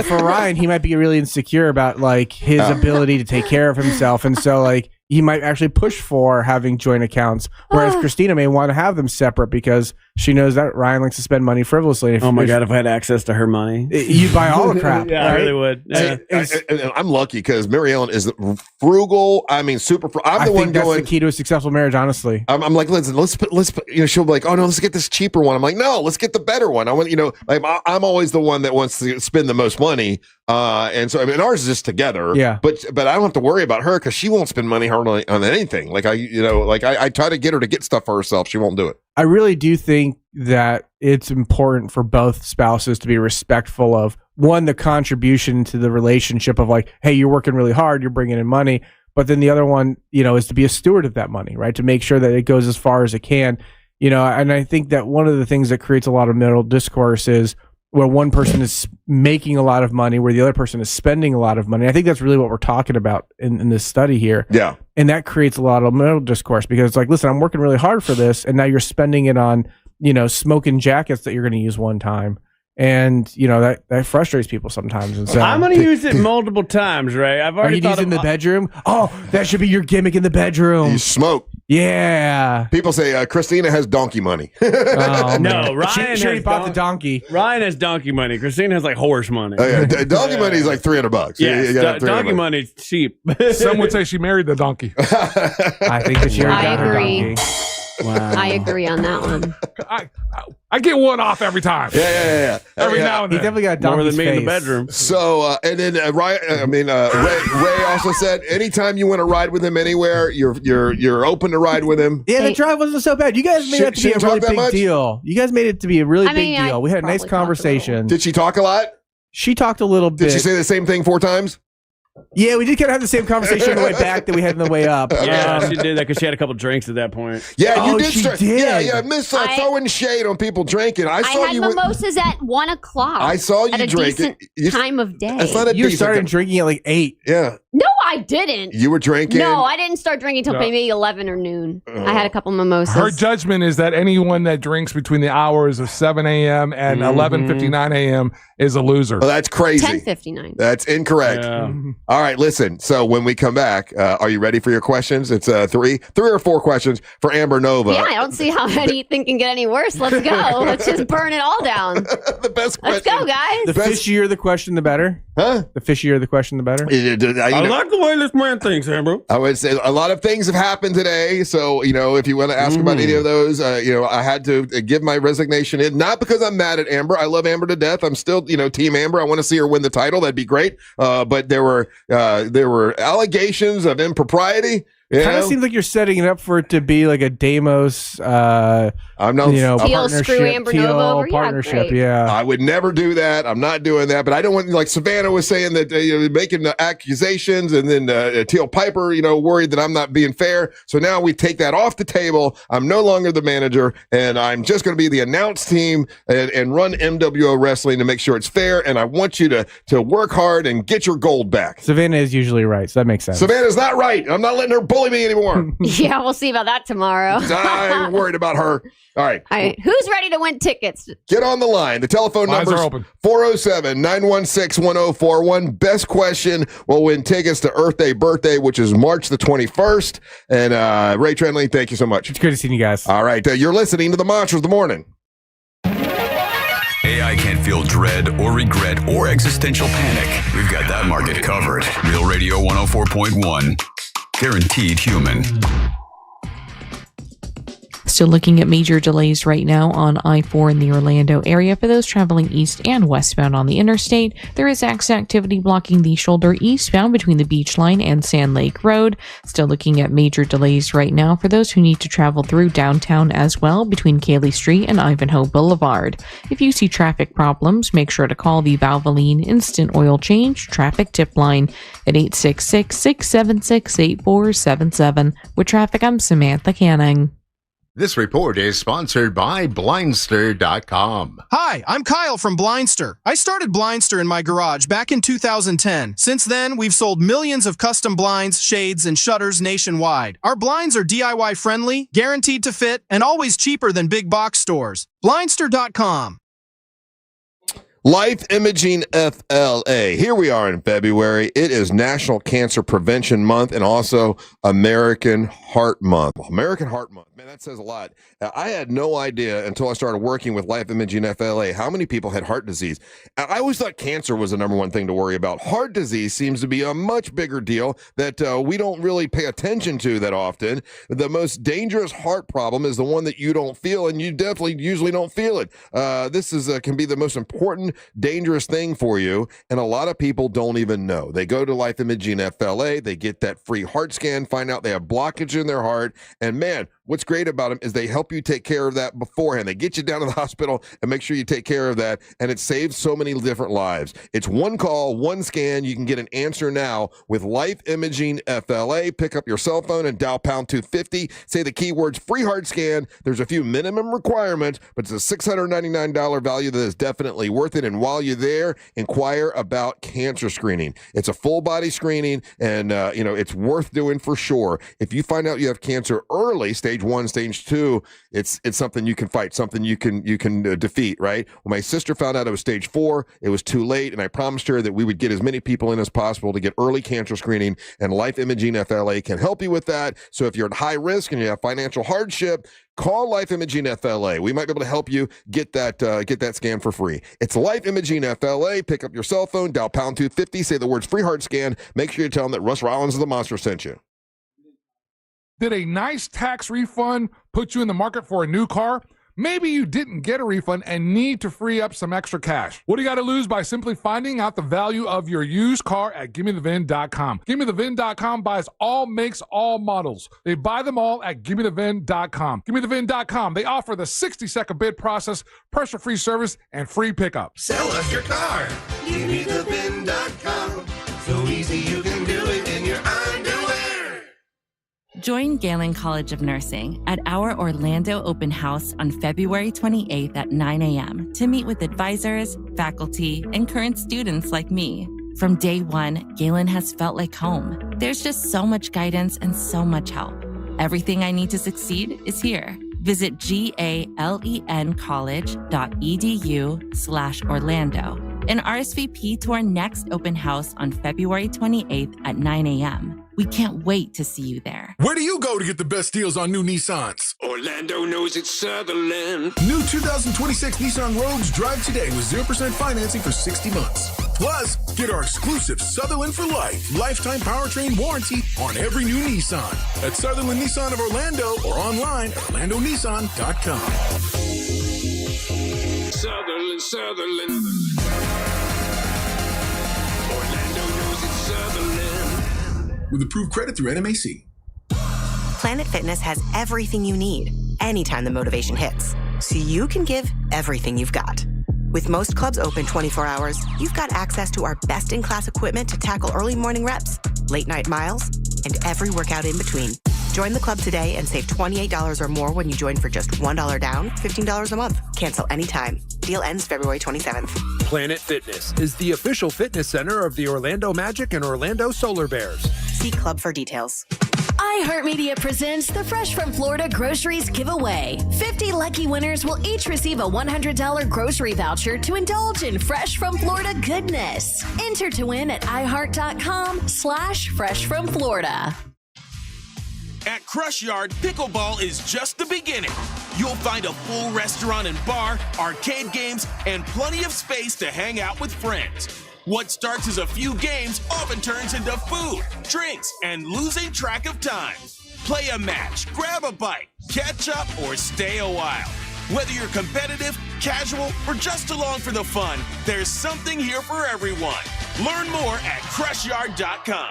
For Ryan, he might be really insecure about like his ability to take care of himself. And so like he might actually push for having joint accounts, whereas Christina may want to have them separate because she knows that Ryan likes to spend money frivolously. Oh my God, if I had access to her money. You'd buy all the crap. Yeah, right? I really would. Yeah. I'm lucky because Mary Ellen is frugal. I mean, super frugal. I think that's the key to a successful marriage, honestly. I'm like, listen, let's put, she'll be like, oh no, let's get this cheaper one. I'm like, no, let's get the better one. I want, I'm always the one that wants to spend the most money. And so, I mean, ours is just together. Yeah. But I don't have to worry about her because she won't spend money hardly on anything. Like I try to get her to get stuff for herself. She won't do it. I really do think that it's important for both spouses to be respectful of one, the contribution to the relationship of like, hey, you're working really hard, you're bringing in money. But then the other one, is to be a steward of that money, right? To make sure that it goes as far as it can, and I think that one of the things that creates a lot of marital discourse is where one person is making a lot of money, where the other person is spending a lot of money. I think that's really what we're talking about in this study here. Yeah. And that creates a lot of marital discourse because it's like, listen, I'm working really hard for this. And now you're spending it on, smoking jackets that you're going to use one time. And, that frustrates people sometimes. And so I'm going to use it multiple times, Ray. I've already thought in the bedroom. Oh, that should be your gimmick in the bedroom. You smoke. Yeah. People say Christina has donkey money. No, Ryan she bought the donkey. Ryan has donkey money. Christina has like horse money. Donkey money is like $300. Yeah, donkey money is cheap. Some would say she married the donkey. I think that she already got her donkey. Wow. I agree on that one. I get one off every time. Yeah. Every now and He then. definitely got More Donkey's than me in the face. bedroom. So, and then Ray also said, anytime you want to ride with him anywhere, you're open to ride with him. Yeah, the drive wasn't so bad. You guys made it to be a She really talked that big much? deal. You guys made it to be a really I big mean, I deal. We had a nice probably talked a conversation. Did she talk a lot? She talked a little bit. Did she say the same thing 4 times? Yeah, we did kind of have the same conversation on the way back that we had on the way up. Yeah, she did that because she had a couple drinks at that point. Yeah, you Oh, did. she start- did. Yeah, Miss throwing shade on people drinking. I saw had you. mimosas at 1 o'clock. I saw you at a drink decent it. time of day. That's not a You decent started time. drinking at like 8. Yeah, No, I didn't. you were drinking. No, I didn't start drinking until No. maybe 11 or noon. I had a couple mimosas. Her judgment is that anyone that drinks between the hours of 7 a.m. and 11:59 a.m. is a loser. Well, that's crazy. 10:59. That's incorrect. Yeah. All right, listen. So when we come back, are you ready for your questions? It's three or four questions for Amber Nova. Yeah, I don't see how anything can get any worse. Let's go. Let's just burn it all down. The best Let's question. go, guys. The fishier the question, the better. Huh? The fishier the question, the better. I like the way this man thinks, Amber. I would say a lot of things have happened today. So, if you want to ask about any of those, I had to give my resignation in, not because I'm mad at Amber. I love Amber to death. I'm still, Team Amber. I want to see her win the title. That'd be great. But there were allegations of impropriety. Kind of seems like you're setting it up for it to be like a Demos, I'm not, Teal partnership, screw Amber Teal Nova over? Yeah, partnership. great. Yeah, I would never do that. I'm not doing that. But I don't want, like Savannah was saying, that making the accusations, and then Teal Piper, worried that I'm not being fair. So now we take that off the table. I'm no longer the manager, and I'm just going to be the announce team and run MWO Wrestling to make sure it's fair. And I want you to work hard and get your gold back. Savannah is usually right, so that makes sense. Savannah's not right. I'm not letting her bully me anymore. Yeah, we'll see about that tomorrow. I'm worried about her. All right. Who's ready to win tickets? Get on the line. The telephone Lines number are is open. 407-916-1041. Best question will win tickets to Earth Day Birthday, which is March the 21st. And Ray Trenley, thank you so much. It's good to see you guys. All right. You're listening to the Monsters of the Morning. AI can't feel dread or regret or existential panic. We've got that market covered. Real Radio 104.1. Guaranteed human. Still looking at major delays right now on I-4 in the Orlando area for those traveling east and westbound on the interstate. There is activity blocking the shoulder eastbound between the Beach Line and Sand Lake Road. Still looking at major delays right now for those who need to travel through downtown as well between Cayley Street and Ivanhoe Boulevard. If you see traffic problems, make sure to call the Valvoline Instant Oil Change Traffic Tip Line at 866-676-8477. With traffic, I'm Samantha Canning. This report is sponsored by Blindster.com. Hi, I'm Kyle from Blindster. I started Blindster in my garage back in 2010. Since then, we've sold millions of custom blinds, shades, and shutters nationwide. Our blinds are DIY friendly, guaranteed to fit, and always cheaper than big box stores. Blindster.com. Life Imaging FLA. Here we are in February. It is National Cancer Prevention Month and also American Heart Month. American Heart Month. Man, that says a lot. I had no idea until I started working with Life Imaging FLA how many people had heart disease. I always thought cancer was the number one thing to worry about. Heart disease seems to be a much bigger deal that we don't really pay attention to that often. The most dangerous heart problem is the one that you don't feel, and you definitely usually don't feel it. This can be the most important, dangerous thing for you, and a lot of people don't even know. They go to Life Imaging FLA, they get that free heart scan, find out they have blockage in their heart, and man, what's great about them is they help you take care of that beforehand. They get you down to the hospital and make sure you take care of that, and it saves so many different lives. It's one call, one scan. You can get an answer now with Life Imaging FLA. Pick up your cell phone and dial pound 250. Say the keywords free heart scan. There's a few minimum requirements, but it's a $699 value that is definitely worth it. And while you're there, inquire about cancer screening. It's a full body screening, and it's worth doing for sure. If you find out you have cancer early, stage 1, stage 2, it's something you can fight, something you can defeat, right? When my sister found out it was stage 4, it was too late, and I promised her that we would get as many people in as possible to get early cancer screening, and Life Imaging FLA can help you with that. So if you're at high risk and you have financial hardship, call Life Imaging FLA. We might be able to help you get that scan for free. It's Life Imaging FLA. Pick up your cell phone, dial pound 250, say the words free heart scan. Make sure you tell them that Russ Rollins of the Monster sent you. Did a nice tax refund put you in the market for a new car? Maybe you didn't get a refund and need to free up some extra cash. What do you got to lose by simply finding out the value of your used car at GimmeTheVin.com? GimmeTheVin.com buys all makes, all models. They buy them all at GimmeTheVin.com. GimmeTheVin.com. They offer the 60-second bid process, pressure-free service, and free pickup. Sell us your car. GimmeTheVin.com. So easy you can do it in your underwear. Join Galen College of Nursing at our Orlando open house on February 28th at 9 a.m. to meet with advisors, faculty, and current students like me. From day one, Galen has felt like home. There's just so much guidance and so much help. Everything I need to succeed is here. Visit galencollege.edu/Orlando and RSVP to our next open house on February 28th at 9 a.m. We can't wait to see you there. Where do you go to get the best deals on new Nissans? Orlando knows it's Sutherland. New 2026 Nissan Rogues drive today with 0% financing for 60 months. Plus, get our exclusive Sutherland for Life lifetime powertrain warranty on every new Nissan at Sutherland Nissan of Orlando or online at orlandonissan.com. Sutherland. Orlando knows it's Sutherland. With approved credit through NMAC. Planet Fitness has everything you need anytime the motivation hits, so you can give everything you've got. With most clubs open 24 hours, you've got access to our best-in-class equipment to tackle early morning reps, late-night miles, and every workout in between. Join the club today and save $28 or more when you join for just $1 down, $15 a month. Cancel anytime. Deal ends February 27th. Planet Fitness is the official fitness center of the Orlando Magic and Orlando Solar Bears. See club for details. iHeartMedia presents the Fresh from Florida Groceries Giveaway. 50 lucky winners will each receive a $100 grocery voucher to indulge in Fresh from Florida goodness. Enter to win at iHeart.com/FreshFromFlorida. At Crush Yard, pickleball is just the beginning. You'll find a full restaurant and bar, arcade games, and plenty of space to hang out with friends. What starts as a few games often turns into food, drinks, and losing track of time. Play a match, grab a bite, catch up, or stay a while. Whether you're competitive, casual, or just along for the fun, there's something here for everyone. Learn more at crushYard.com.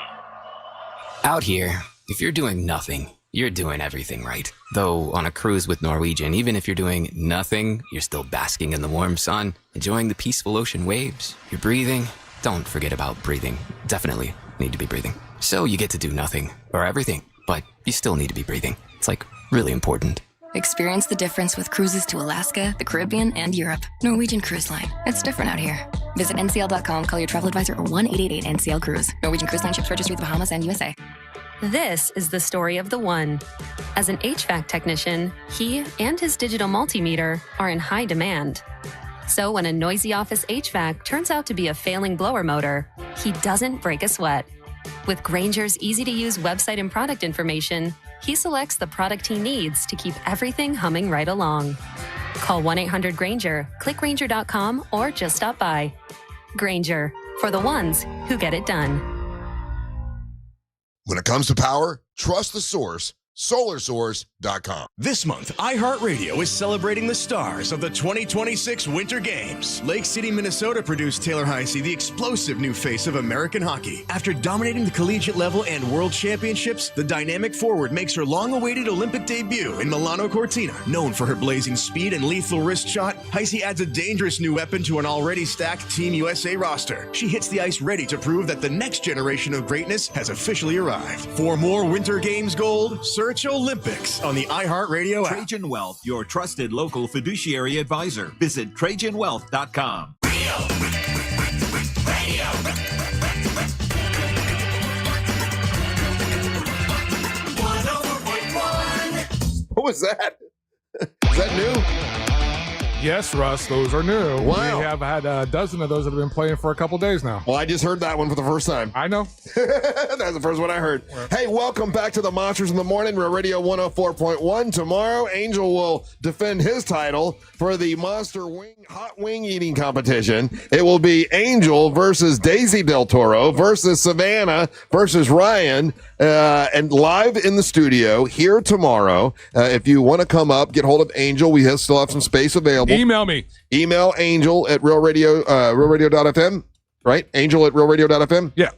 Out here, if you're doing nothing, you're doing everything right. Though on a cruise with Norwegian, even if you're doing nothing, you're still basking in the warm sun, enjoying the peaceful ocean waves. You're breathing. Don't forget about breathing. Definitely need to be breathing. So you get to do nothing or everything, but you still need to be breathing. It's like really important. Experience the difference with cruises to Alaska, the Caribbean, and Europe. Norwegian Cruise Line. It's different out here. Visit ncl.com, call your travel advisor, or 1-888-NCL-CRUISE. Norwegian Cruise Line ships registry the Bahamas and USA. This is the story of the one. As an HVAC technician, he and his digital multimeter are in high demand. So when a noisy office HVAC turns out to be a failing blower motor, he doesn't break a sweat. With Grainger's easy-to-use website and product information, he selects the product he needs to keep everything humming right along. Call 1-800-GRAINGER, click Grainger.com, or just stop by. Grainger, for the ones who get it done. When it comes to power, trust the source, SolarSource.com. This month, iHeartRadio is celebrating the stars of the 2026 Winter Games. Lake City, Minnesota produced Taylor Heisey, the explosive new face of American hockey. After dominating the collegiate level and world championships, the dynamic forward makes her long-awaited Olympic debut in Milano Cortina. Known for her blazing speed and lethal wrist shot, Heisey adds a dangerous new weapon to an already stacked Team USA roster. She hits the ice ready to prove that the next generation of greatness has officially arrived. For more Winter Games gold, search Olympics on the iHeartRadio app. Trajan Wealth, your trusted local fiduciary advisor. Visit TrajanWealth.com. What was that? Is that new? Yes, Russ, those are new. Wow. We have had a dozen of those that have been playing for a couple days now. Well, I just heard that one for the first time. I know. That's the first one I heard. Hey, welcome back to the Monsters in the Morning. We're Radio 104.1. Tomorrow, Angel will defend his title for the Monster Hot Wing Eating Competition. It will be Angel versus Daisy Del Toro versus Savannah versus Ryan. and live in the studio here tomorrow. If you want to come up, get hold of Angel. We still have some space available. Email me. Email Angel at realradio.fm. Right? Angel at realradio.fm. Yeah.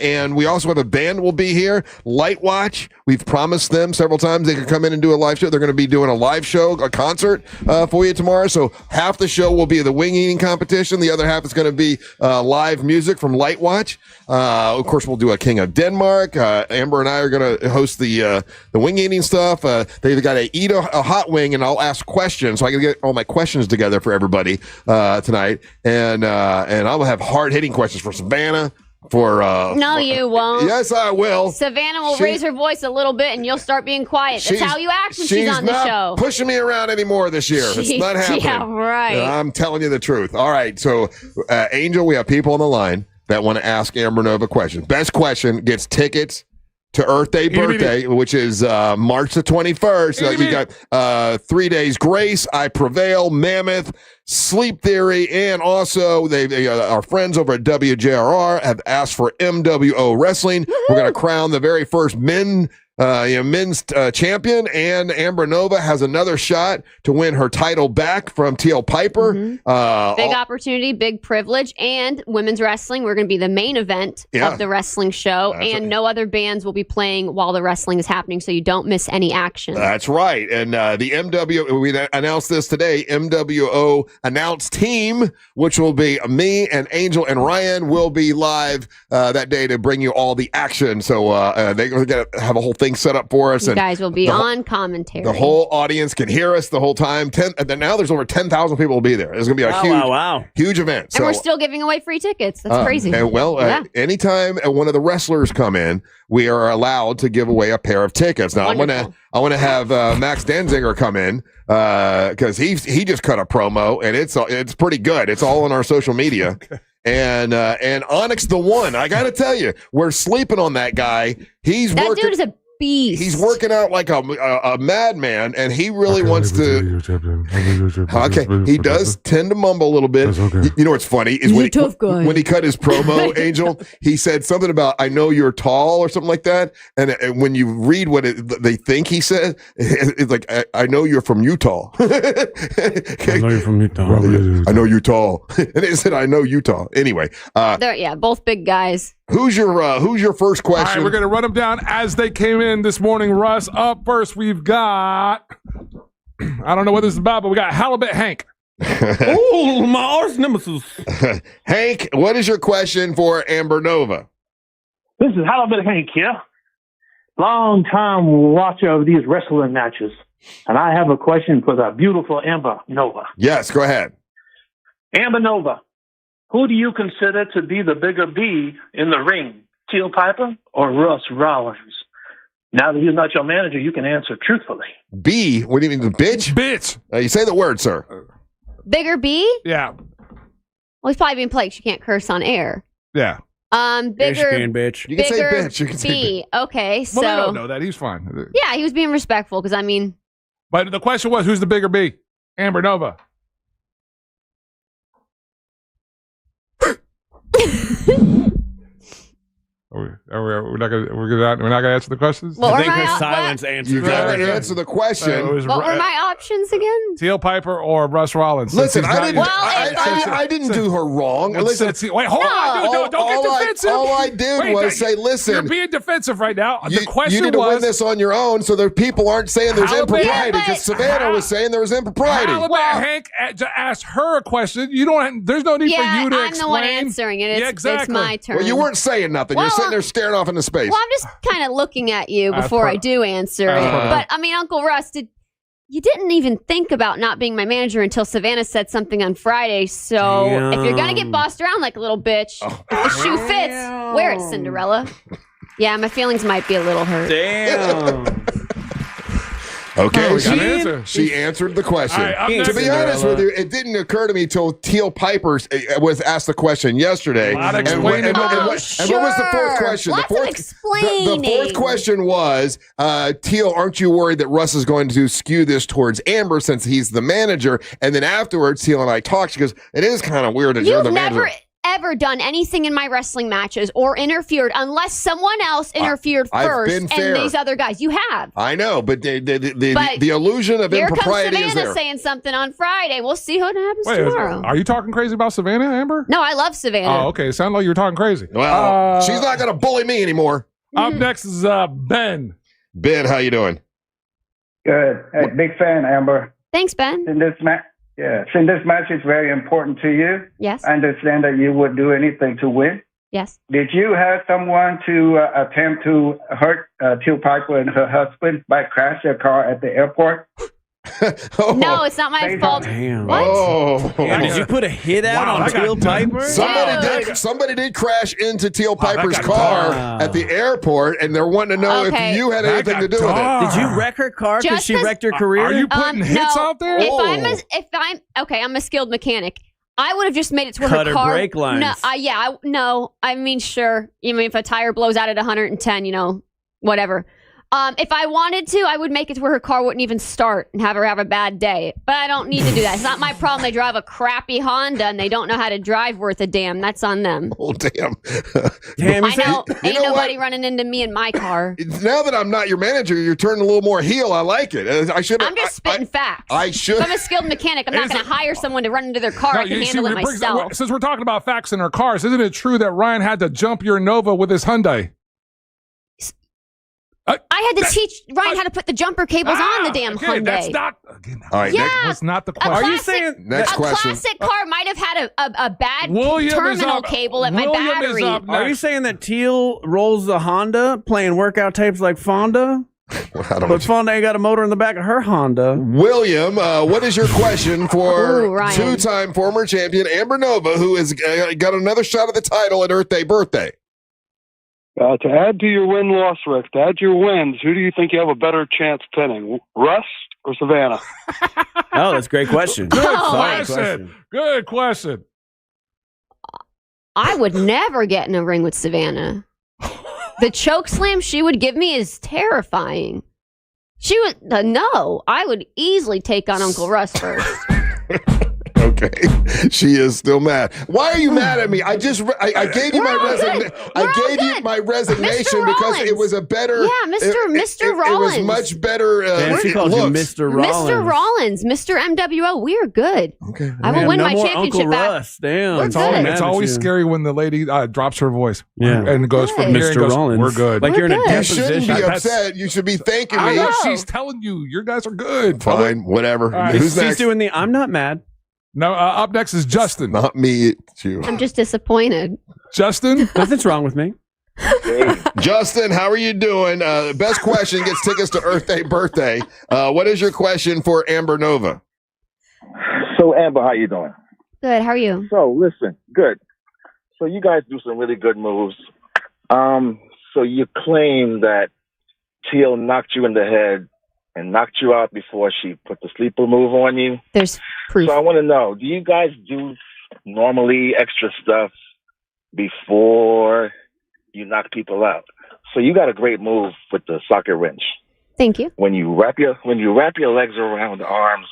And we also have a band will be here. Light Watch. We've promised them several times they could come in and do a live show. They're going to be doing a live show, a concert for you tomorrow. So half the show will be the wing eating competition. The other half is going to be live music from Light Watch. Of course, we'll do a King of Denmark. Amber and I are going to host the wing eating stuff. They've got to eat a hot wing, and I'll ask questions. So I can get all my questions together for everybody tonight. And I'll have hard-hitting questions for Savannah. No, you won't. Yes, I will. Savannah will raise her voice a little bit, and you'll start being quiet. That's how you act when she's on the show. Pushing me around anymore this year. It's not happening. Yeah, right. I'm telling you the truth. All right, so Angel, we have people on the line that want to ask Amber Nova questions. Best question gets tickets to Earth Day birthday, which is March the 21st. You got 3 days grace, I Prevail, Mammoth, Sleep Theory, and also our friends over at WJRR have asked for MWO Wrestling. Woo-hoo! We're going to crown the very first men's champion, and Amber Nova has another shot to win her title back from Teal Piper. Mm-hmm. Big opportunity, big privilege, and women's wrestling. We're going to be the main event of the wrestling show, and no other bands will be playing while the wrestling is happening, so you don't miss any action. That's right. And the MWO, we announced this today, MWO announced team, which will be me and Angel and Ryan will be live that day to bring you all the action. So they're going to have a whole thing set up for us. You guys will be on commentary. The whole audience can hear us the whole time. Now there's over 10,000 people will be there. It's going to be a huge event. And we're still giving away free tickets. That's crazy. And anytime one of the wrestlers come in, we are allowed to give away a pair of tickets. Now I want to have Max Danziger come in because he just cut a promo and it's pretty good. It's all on our social media. Okay. And Onyx the One, I got to tell you, we're sleeping on that guy. That dude is a beast. He's working out like a madman, and he really wants to. Okay, he does tend to mumble a little bit. Okay. You know what's funny is when he cut his promo, Angel, he said something about "I know you're tall" or something like that. And when you read what they think he said, it's like "I know you're from Utah." I know you're from Utah. I know you're tall, and it said "I know Utah." Anyway, both big guys. Who's your first question? All right, we're going to run them down as they came in this morning, Russ. Up first, we've got, I don't know what this is about, but we got Halibut Hank. Oh, my arch nemesis. Hank, what is your question for Amber Nova? This is Halibut Hank here. Long time watcher of these wrestling matches. And I have a question for the beautiful Amber Nova. Yes, go ahead. Amber Nova. Who do you consider to be the bigger B in the ring, Teal Piper or Russ Rollins? Now that he's not your manager, you can answer truthfully. B? What do you mean, the bitch? Bitch. You say the word, sir. Bigger B? Yeah. Well, he's probably being played. You can't curse on air. Yeah. Bigger bitch. You can say bitch. You can say B. bitch. Okay, so. Well, I don't know that. He's fine. Yeah, he was being respectful because, I mean. But the question was, who's the bigger B? Amber Nova. We're not gonna answer the questions. What I think her silence answers. You got to answer the question. What were my options again? Teal Piper or Russ Rollins? Listen, I didn't do her wrong. Listen, wait, hold on, dude, don't get defensive. All I did was say, listen. You're being defensive right now. The question you need to win this on your own, so that people aren't saying there's impropriety. Because Savannah was saying there was impropriety. Hank asked her a question. There's no need for you to explain. I'm the one answering it. It's my turn. Well, you weren't saying nothing. You're sitting there staring off into space. Well, I'm just kind of looking at you before I do answer it. But, I mean, Uncle Russ, you didn't even think about not being my manager until Savannah said something on Friday. So if you're going to get bossed around like a little bitch, if the shoe fits, wear it, Cinderella. Yeah, my feelings might be a little hurt. Damn. Okay, she answered the question. Right, to be honest with you, it didn't occur to me till Teal Piper was asked the question yesterday. And what was the fourth question? The fourth question was, Teal, aren't you worried that Russ is going to skew this towards Amber since he's the manager? And then afterwards, Teal and I talked. She goes, it is kind of weird that you're the manager. ever done anything in my wrestling matches or interfered unless someone else interfered first and these other guys. You have. I know, but the illusion of impropriety here comes is there. Savannah saying something on Friday. We'll see what happens tomorrow. Are you talking crazy about Savannah, Amber? No, I love Savannah. Oh, okay. It sounded like you were talking crazy. Well, she's not going to bully me anymore. Up next is Ben. Ben, how you doing? Good. Hey, big fan, Amber. Thanks, Ben. Since this match is very important to you, yes, I understand that you would do anything to win. Yes. Did you have someone to attempt to hurt Teal Piper and her husband by crashing their car at the airport? No, it's not my fault. Damn. What? Oh. Did you put a hit out on Teal Piper? Somebody did crash into Teal Piper's car at the airport, and they're wanting to know if you had anything to do with it. Did you wreck her car because she wrecked her career? Are you putting hits out there? I'm a skilled mechanic. I would have just made it to where Cut her her car. brake lines. No. I mean, sure. I mean, if a tire blows out at 110, whatever. If I wanted to, I would make it to where her car wouldn't even start and have her have a bad day. But I don't need to do that. It's not my problem. They drive a crappy Honda and they don't know how to drive worth a damn. That's on them. Oh, damn. I know. Ain't nobody running into me in my car. Now that I'm not your manager, you're turning a little more heel. I like it. I'm just spitting facts. I should. If I'm a skilled mechanic, I'm not going to hire someone to run into their car. I can handle it myself. Since we're talking about facts in our cars, isn't it true that Ryan had to jump your Nova with his Hyundai? I had to teach Ryan how to put the jumper cables on the damn Hyundai. That's not. All right, that's not the question. Are you saying next question? A classic car might have had a bad terminal cable at my battery. Are you saying that Teal rolls the Honda playing workout tapes like Fonda? But Fonda ain't got a motor in the back of her Honda. William, what is your question for Ryan. two-time former champion Amber Nova, who has got another shot at the title at Earth Day birthday? To add to your win-loss, Rick, to add to your wins, who do you think you have a better chance pinning, Russ or Savannah? Oh, that's a great question. Good question. I would never get in a ring with Savannah. The choke slam she would give me is terrifying. She would I would easily take on Uncle Russ first. Okay, she is still mad. Why are you mad at me? I gave you my resignation because it was a better. Yeah, Mr. Rollins. It was much better. She called you Mr. Rollins. Mr. Rollins, Mr. MWO. We are good. Okay, I will win no my more championship Uncle back. Russ. Damn, It's always scary when the lady drops her voice. Yeah. And goes from here and Mr. goes, Rollins. we're good. Like you're in a good. You deposition. shouldn't be upset. You should be thanking me. I know, she's telling you, you guys are good. Fine, whatever. Right. Who's She's next? doing the I'm not mad. No, up next is Justin. Not me, it's you. I'm just disappointed. Justin? Nothing's wrong with me. Justin, how are you doing? Best question gets tickets to Earth Day birthday. What is your question for Amber Nova? So, Amber, how you doing? Good. How are you? So, listen, good. So, you guys do some really good moves. So, you claim that Teal knocked you in the head and knocked you out before she put the sleeper move on you. There's proof. So, I want to know, do you guys do normally extra stuff before you knock people out? So, you got a great move with the socket wrench. Thank you. When you wrap your legs around the arms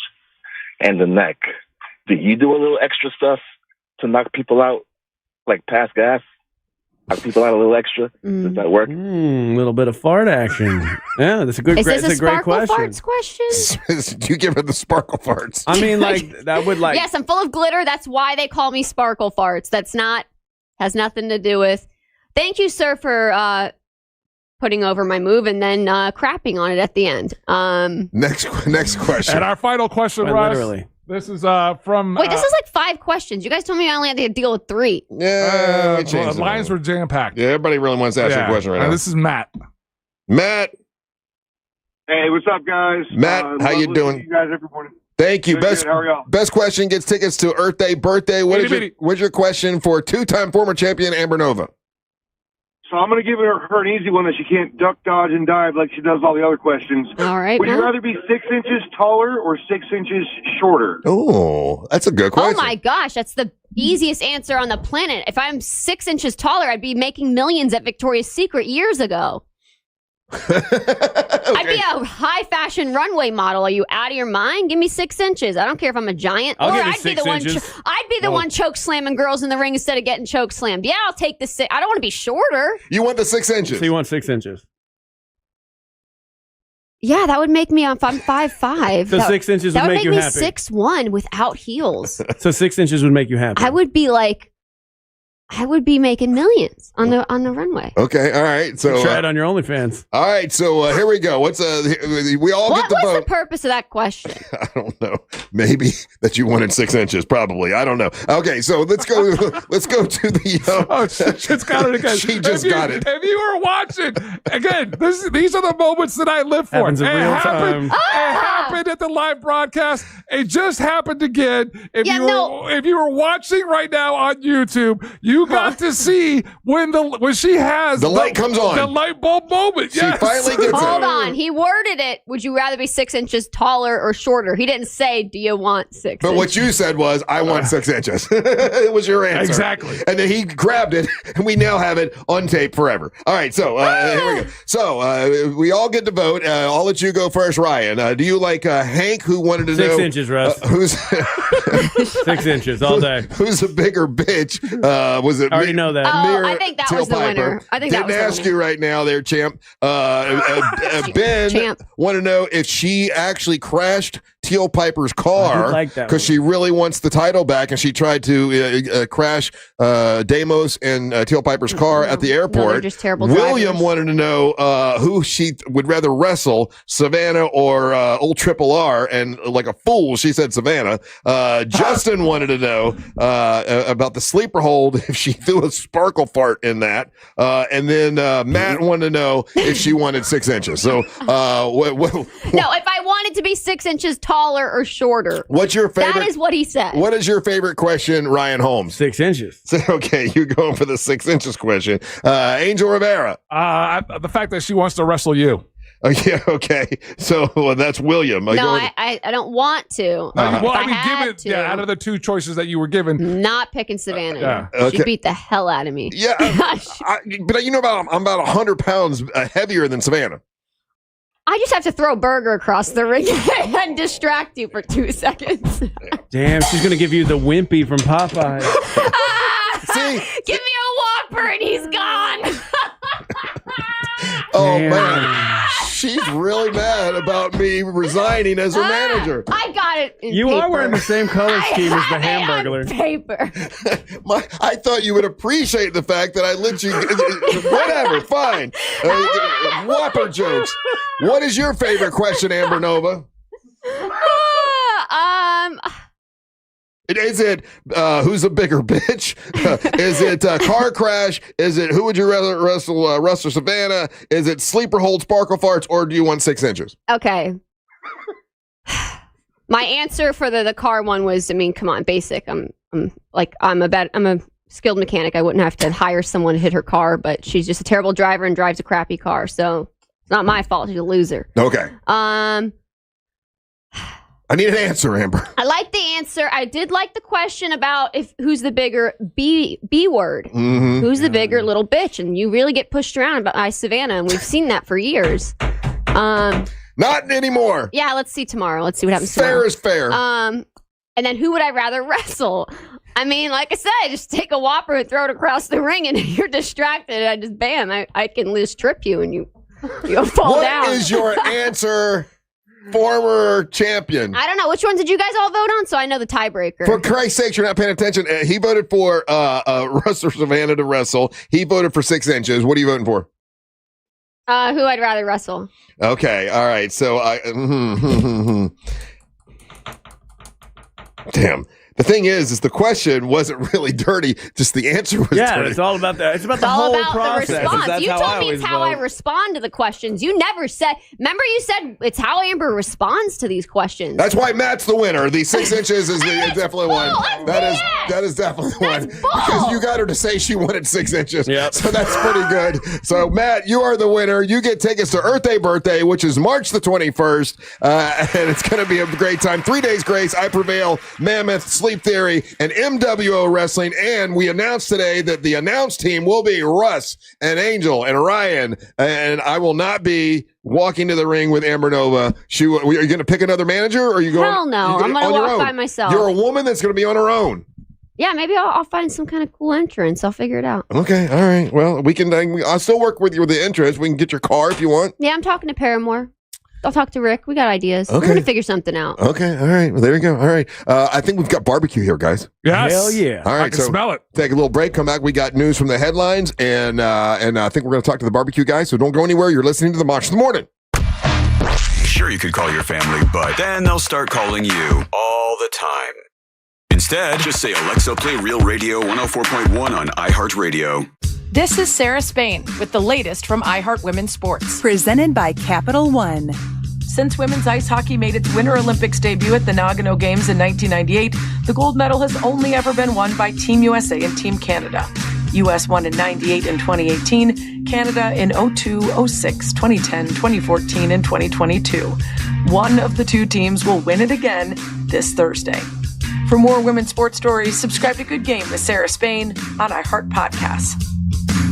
and the neck, do you do a little extra stuff to knock people out, like pass gas? Knock people out a little extra? Does that work? A little bit of fart action. Yeah, that's a good. Is this that's a great sparkle question. farts question? You give her the sparkle farts. I mean, like that would like. Yes, I'm full of glitter. That's why they call me sparkle farts. Has nothing to do with. Thank you, sir, for putting over my move and then crapping on it at the end. Next question. And our final question, Russ. Literally. This is from. Wait, this is like 5 questions. You guys told me I only had to deal with 3. Yeah, we changed the lines were jam packed. Yeah, everybody really wants to ask you a question right now. This is Matt. Matt. Hey, what's up, guys? Matt, how you doing? You guys every morning. Thank you. Good, how are y'all? Best question gets tickets to Earth Day birthday. What's your question for two-time former champion Amber Nova? So I'm going to give her an easy one that she can't duck, dodge, and dive like she does all the other questions. All right. Would you rather be 6 inches taller or 6 inches shorter? Oh, that's a good question. Oh my gosh, that's the easiest answer on the planet. If I'm 6 inches taller, I'd be making millions at Victoria's Secret years ago. I'd be a high fashion runway model. Are you out of your mind? Give me 6 inches. I don't care if I'm a giant. I'll or give you I'd be 6 the inches. I'd be the one choke slamming girls in the ring instead of getting choke slammed. Yeah, I'll take the 6. I don't want to be shorter. You want the 6 inches. So you want 6 inches. Yeah, that would make me, if I'm 5'5". So 6 inches would make you happy. That would make me 6'1" without heels. So 6 inches would make you happy. I would be making millions on the runway. Okay, all right. So try it on your OnlyFans. All right, so here we go. What's we all get the vote. What was the purpose of that question? I don't know. Maybe that you wanted 6 inches. Probably. I don't know. Okay, so let's go. Let's go to the. Oh, she's got it again. She just got it. If you were watching again, these are the moments that I live for. Happens in real time. It happened at the live broadcast. It just happened again. If you were watching right now on YouTube, you got to see when she has the light comes on, the light bulb moment. She finally gets it. Hold on, he worded it. Would you rather be 6 inches taller or shorter? He didn't say, "Do you want 6?" But what you said was, "I want 6 inches." It was your answer exactly, and then he grabbed it, and we now have it on tape forever. All right, so here we go. So we all get to vote. I'll let you go first, Ryan. Do you like Hank, who wanted to know 6 inches, Russ? Who's 6 inches all day? Who's a bigger bitch? Was it? I already know that. Oh, I think that was the winner. I think Didn't that was ask you right now there, champ. Ben want to know if she actually crashed Teal Piper's car because she really wants the title back, and she tried to crash Deimos and Teal Piper's car at the airport. No, they're just terrible William drivers. wanted to know who she would rather wrestle, Savannah or old Triple R, and like a fool, she said Savannah. Justin wanted to know about the sleeper hold, if she threw a sparkle fart in that, and then Matt wanted to know if she wanted 6 inches. So, No, if I wanted to be 6 inches taller or shorter. What's your favorite? That is what he said. What is your favorite question, Ryan Holmes? 6 inches. Okay, you're going for the 6 inches question. Angel Rivera. The fact that she wants to wrestle you. Oh, yeah, okay. So that's William. I don't want to. Well, I mean, out of the two choices that you were given, not picking Savannah. Yeah. Okay. She beat the hell out of me. Yeah, but you know I'm about 100 pounds heavier than Savannah. I just have to throw a burger across the ring and distract you for 2 seconds. Damn, she's gonna give you the wimpy from Popeye. See, give me a Whopper and he's gone. Oh man, she's really mad about me resigning as her manager. I got it. You are wearing the same color scheme as the Hamburglar. Paper. I thought you would appreciate the fact that I let you. Whatever, fine. Whopper jokes. What is your favorite question, Amber Nova? Is it who's a bigger bitch? Is it car crash? Is it who would you rather wrestle Savannah? Is it sleeper hold sparkle farts, or do you want 6 inches? Okay. My answer for the car one was, I mean, come on, basic. I'm a skilled mechanic. I wouldn't have to hire someone to hit her car, but she's just a terrible driver and drives a crappy car, so it's not my fault. She's a loser. Okay. I need an answer, Amber. I like the answer. I did like the question about who's the bigger B word. Mm-hmm. Who's the bigger little bitch? And you really get pushed around by Savannah, and we've seen that for years. Not anymore. Yeah, let's see tomorrow. Let's see what happens tomorrow. Fair is fair. And then who would I rather wrestle? I mean, like I said, just take a Whopper and throw it across the ring, and you're distracted. I just bam, I can just trip you, and you'll fall down. What is your answer? Former champion. I don't know. Which ones did you guys all vote on? So I know the tiebreaker. For Christ's sake, you're not paying attention. He voted for Wrestler Savannah to wrestle. He voted for 6 inches. What are you voting for? Who I'd rather wrestle. Okay. All right. So damn. The thing is the question wasn't really dirty. Just the answer was dirty. It's all about that. It's about the whole process. The response. That's You told me it's how I vote. respond to the questions. You never said. Remember, you said it's how Amber responds to these questions. That's why Matt's the winner. The 6 inches is definitely one. That is definitely one. Because you got her to say she wanted 6 inches. Yep. So that's pretty good. So Matt, you are the winner. You get tickets to Earth Day Birthday, which is March the 21st. And it's going to be a great time. 3 days grace. I Prevail, Mammoth, Sleep Theory, and MWO Wrestling. And we announced today that the announced team will be Russ and Angel and Ryan. And I will not be walking to the ring with Amber Nova. Are you going to pick another manager, or are you going? Hell no. I'm going to walk by myself. You're a woman that's going to be on her own. Yeah, maybe I'll find some kind of cool entrance. I'll figure it out. Okay, all right. Well, we can. I'll still work with you with the entrance. We can get your car if you want. Yeah, I'm talking to Paramore. I'll talk to Rick. We got ideas. Okay. We're going to figure something out. Okay, all right. Well, there you go. All right. I think we've got barbecue here, guys. Yes. Hell yeah. All right, I can smell it. Take a little break. Come back. We got news from the headlines, and I think we're going to talk to the barbecue guys. So don't go anywhere. You're listening to the Monster in the Morning. Sure, you could call your family, but then they'll start calling you all the time. Instead, just say, Alexa, play Real Radio 104.1 on iHeartRadio. This is Sarah Spain with the latest from iHeart Women's Sports. Presented by Capital One. Since women's ice hockey made its Winter Olympics debut at the Nagano Games in 1998, the gold medal has only ever been won by Team USA and Team Canada. U.S. won in 98 and 2018, Canada in 02, 06, 2010, 2014, and 2022. One of the two teams will win it again this Thursday. For more women's sports stories, subscribe to Good Game with Sarah Spain on iHeart Podcasts.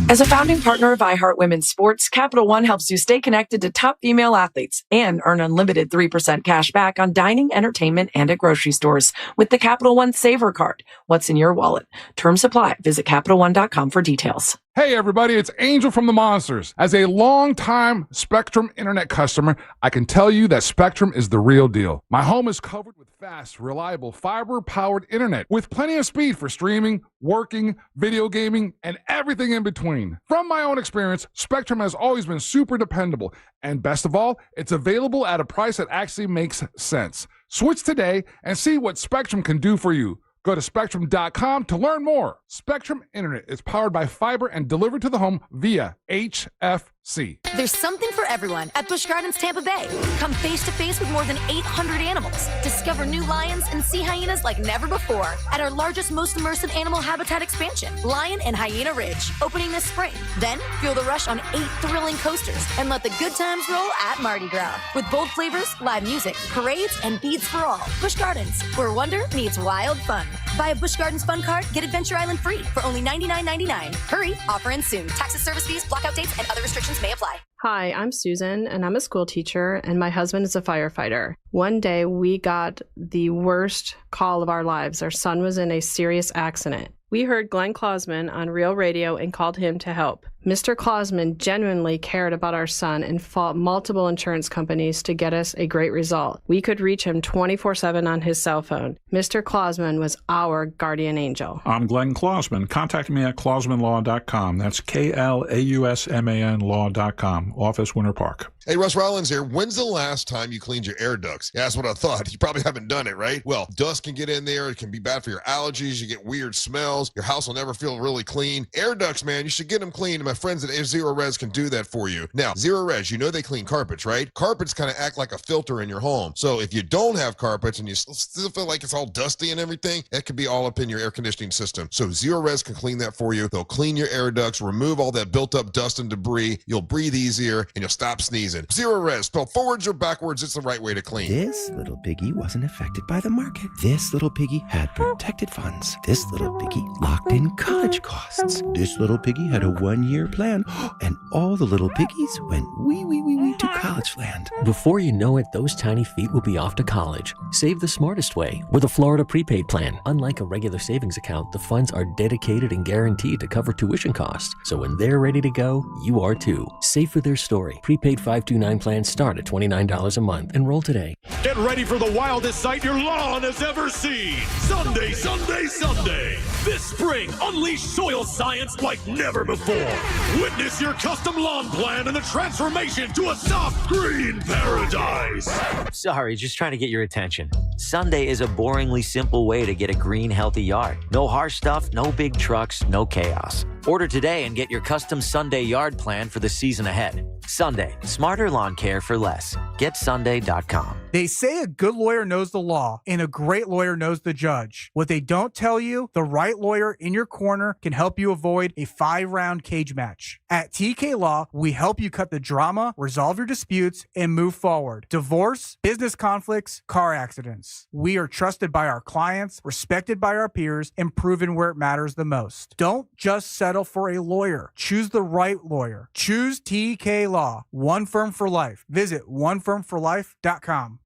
As a founding partner of iHeart Women's Sports, Capital One helps you stay connected to top female athletes and earn unlimited 3% cash back on dining, entertainment, and at grocery stores with the Capital One Saver Card. What's in your wallet? Terms apply. Visit CapitalOne.com for details. Hey, everybody, it's Angel from the Monsters. As a longtime Spectrum Internet customer, I can tell you that Spectrum is the real deal. My home is covered with fast, reliable, fiber-powered internet with plenty of speed for streaming, working, video gaming, and everything in between. From my own experience, Spectrum has always been super dependable. And best of all, it's available at a price that actually makes sense. Switch today and see what Spectrum can do for you. Go to Spectrum.com to learn more. Spectrum Internet is powered by fiber and delivered to the home via HFC. There's something for everyone at Busch Gardens Tampa Bay. Come face to face with more than 800 animals. Discover new lions and sea hyenas like never before at our largest, most immersive animal habitat expansion, Lion and Hyena Ridge, opening this spring. Then feel the rush on 8 thrilling coasters and let the good times roll at Mardi Gras. With bold flavors, live music, parades, and beads for all. Busch Gardens, where wonder meets wild fun. Buy a Busch Gardens Fun Card, get Adventure Island free for only $99.99. Hurry, offer ends soon. Taxes, service fees, blackout dates, and other restrictions may apply. Hi, I'm Susan, and I'm a school teacher, and my husband is a firefighter. One day, we got the worst call of our lives. Our son was in a serious accident. We heard Glenn Klausman on Real Radio and called him to help. Mr. Klausman genuinely cared about our son and fought multiple insurance companies to get us a great result. We could reach him 24/7 on his cell phone. Mr. Klausman was our guardian angel. I'm Glenn Klausman. Contact me at klausmanlaw.com. That's KLAUSMAN law.com. Office, Winter Park. Hey, Russ Rollins here. When's the last time you cleaned your air ducts? Yeah, that's what I thought. You probably haven't done it, right? Well, dust can get in there. It can be bad for your allergies. You get weird smells. Your house will never feel really clean. Air ducts, man, you should get them clean. And my friends at Zero Res can do that for you. Now, Zero Res, you know they clean carpets, right? Carpets kind of act like a filter in your home. So if you don't have carpets and you still feel like it's all dusty and everything, that could be all up in your air conditioning system. So Zero Res can clean that for you. They'll clean your air ducts, remove all that built up dust and debris. You'll breathe easier and you'll stop sneezing. Zero Res, spelled forwards or backwards, it's the right way to clean. This little piggy wasn't affected by the market. This little piggy had protected funds. This little piggy locked in college costs. This little piggy had a 1-year plan, and all the little piggies went wee to college land. Before you know it, those tiny feet will be off to college. Save the smartest way with a Florida prepaid plan. Unlike a regular savings account, the funds are dedicated and guaranteed to cover tuition costs. So when they're ready to go, you are too. Save for their story. Prepaid 529 plans start at $29 a month. Enroll today. Get ready for the wildest sight your lawn has ever seen. Sunday, Sunday, Sunday. This spring, unleash soil science like never before. Witness your custom lawn plan and the transformation to a soft green paradise. Sorry, just trying to get your attention. Sunday is a boringly simple way to get a green, healthy yard. No harsh stuff, no big trucks, no chaos. Order today and get your custom Sunday yard plan for the season ahead. Sunday, smarter lawn care for less. GetSunday.com. They say a good lawyer knows the law and a great lawyer knows the judge. What they don't tell you, the right lawyer in your corner can help you avoid a 5-round cage match. At TK Law, we help you cut the drama, resolve your disputes, and move forward. Divorce, business conflicts, car accidents. We are trusted by our clients, respected by our peers, and proven where it matters the most. Don't just settle for a lawyer. Choose the right lawyer. Choose TK Law. One firm for life. Visit onefirmforlife.com.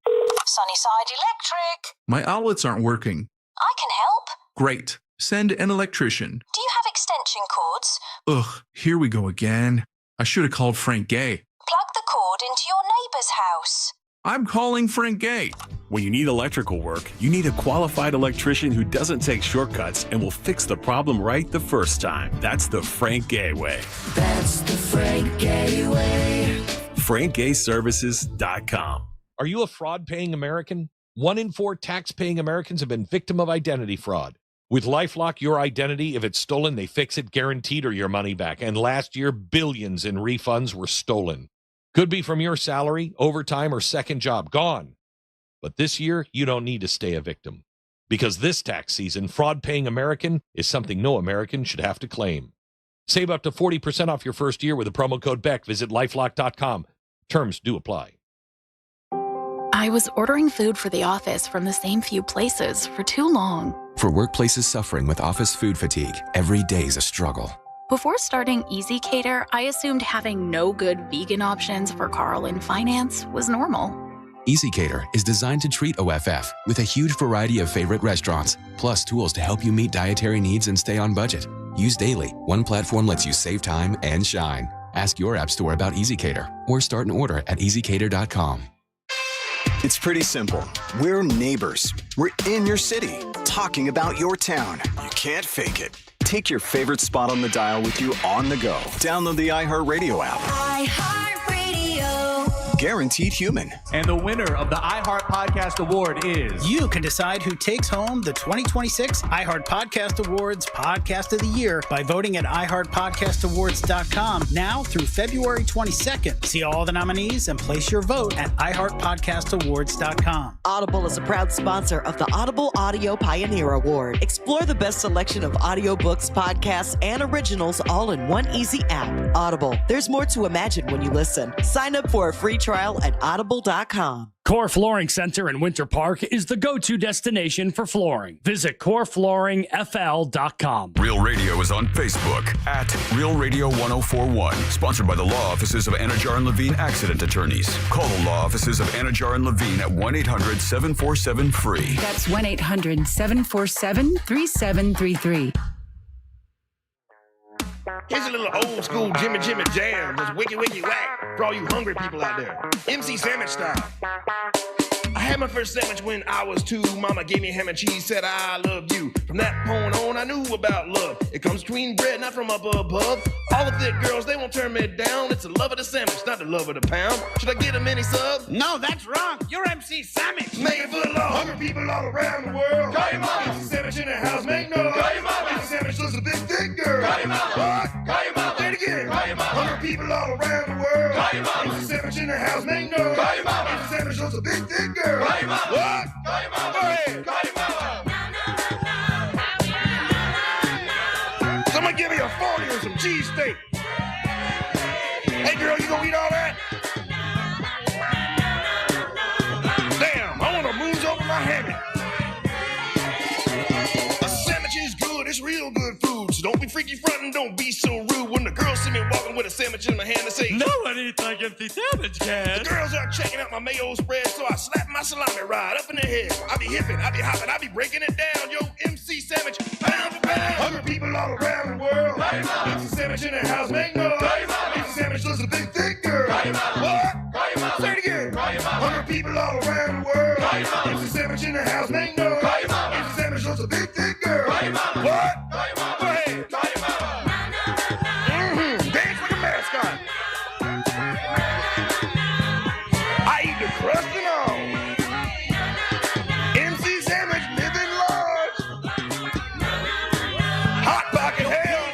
Sunnyside Electric. My outlets aren't working. I can help. Great. Send an electrician. Do you have extension cords? Ugh, here we go again. I should have called Frank Gay. Plug the cord into your neighbor's house. I'm calling Frank Gay. When you need electrical work, you need a qualified electrician who doesn't take shortcuts and will fix the problem right the first time. That's the Frank Gay way. That's the Frank Gay way. FrankGayServices.com. Are you a fraud-paying American? 1 in 4 tax-paying Americans have been victim of identity fraud. With LifeLock, your identity, if it's stolen, they fix it guaranteed or your money back. And last year, billions in refunds were stolen. Could be from your salary, overtime, or second job. Gone. But this year, you don't need to stay a victim. Because this tax season, fraud-paying American is something no American should have to claim. Save up to 40% off your first year with the promo code BECK. Visit LifeLock.com. Terms do apply. I was ordering food for the office from the same few places for too long. For workplaces suffering with office food fatigue, every day's a struggle. Before starting Easy Cater, I assumed having no good vegan options for Carl in finance was normal. Easy Cater is designed to treat OFF with a huge variety of favorite restaurants, plus tools to help you meet dietary needs and stay on budget. Used daily, one platform lets you save time and shine. Ask your app store about Easy Cater or start an order at easycater.com. It's pretty simple. We're neighbors. We're in your city, talking about your town. You can't fake it. Take your favorite spot on the dial with you on the go. Download the iHeartRadio app. iHeartRadio. Guaranteed human. And the winner of the iHeart Podcast Award is... You can decide who takes home the 2026 iHeart Podcast Awards Podcast of the Year by voting at iHeartPodcastAwards.com now through February 22nd. See all the nominees and place your vote at iHeartPodcastAwards.com. Audible is a proud sponsor of the Audible Audio Pioneer Award. Explore the best selection of audiobooks, podcasts, and originals all in one easy app. Audible. There's more to imagine when you listen. Sign up for a free trial at audible.com. Core Flooring Center in Winter Park is the go-to destination for flooring. Visit coreflooringfl.com. Real Radio is on Facebook at Real Radio 1041. Sponsored by the law offices of Anajar and Levine Accident Attorneys. Call the law offices of Anajar and Levine at 1-800-747-FREE. That's 1-800-747-3733. Here's a little old school Jimmy Jam, just wicky whack for all you hungry people out there. MC Sandwich style. I had my first sandwich when I was 2. Mama gave me ham and cheese, said I love you. From that point on, I knew about love. It comes between bread, not from up above. All the thick girls, they won't turn me down. It's the love of the sandwich, not the love of the pound. Should I get a mini sub? No, that's wrong. You're MC Sandwich. Make it full of hungry people all around the world. Call your mama. MC Sandwich in the house, make noise. Call your mama. MC Sandwich looks a big thick girl. Call your mama. What? Call your mama. Say it again. Call your mama. Hungry people all around the world. Call your mama. MC Sandwich in the house, make noise. Call your mama. MC Sandwich looks a big thick girl. Call your mama. What? Call your mama. Go ahead. Call your mama. Someone give me a 40 and some cheesesteak. Hey girl, you gonna eat all that? Damn, I wanna move over my hammock. A sandwich is good, it's real good food. So don't be freaky frontin', don't be so rude. When the girls see me walking with a sandwich in my hand, they say, No one eats like empty sandwich can. The girls are checking out my mayo spread, so I slap my salami right up in their head. I be hippin', I be hoppin', I be breaking it down. Yo, MC Sandwich, pound for pound. Hungry people all around the world. MC Sandwich in the house, make noise. MC Sandwich looks a big thick girl. What? Say it again. Hungry people all around the world. MC Sandwich in the house, make noise. MC Sandwich looks a big thick girl. What? Go ahead. Dance like a mascot. I eat the crust and all. MC Sandwich living large. Hot pocket hell.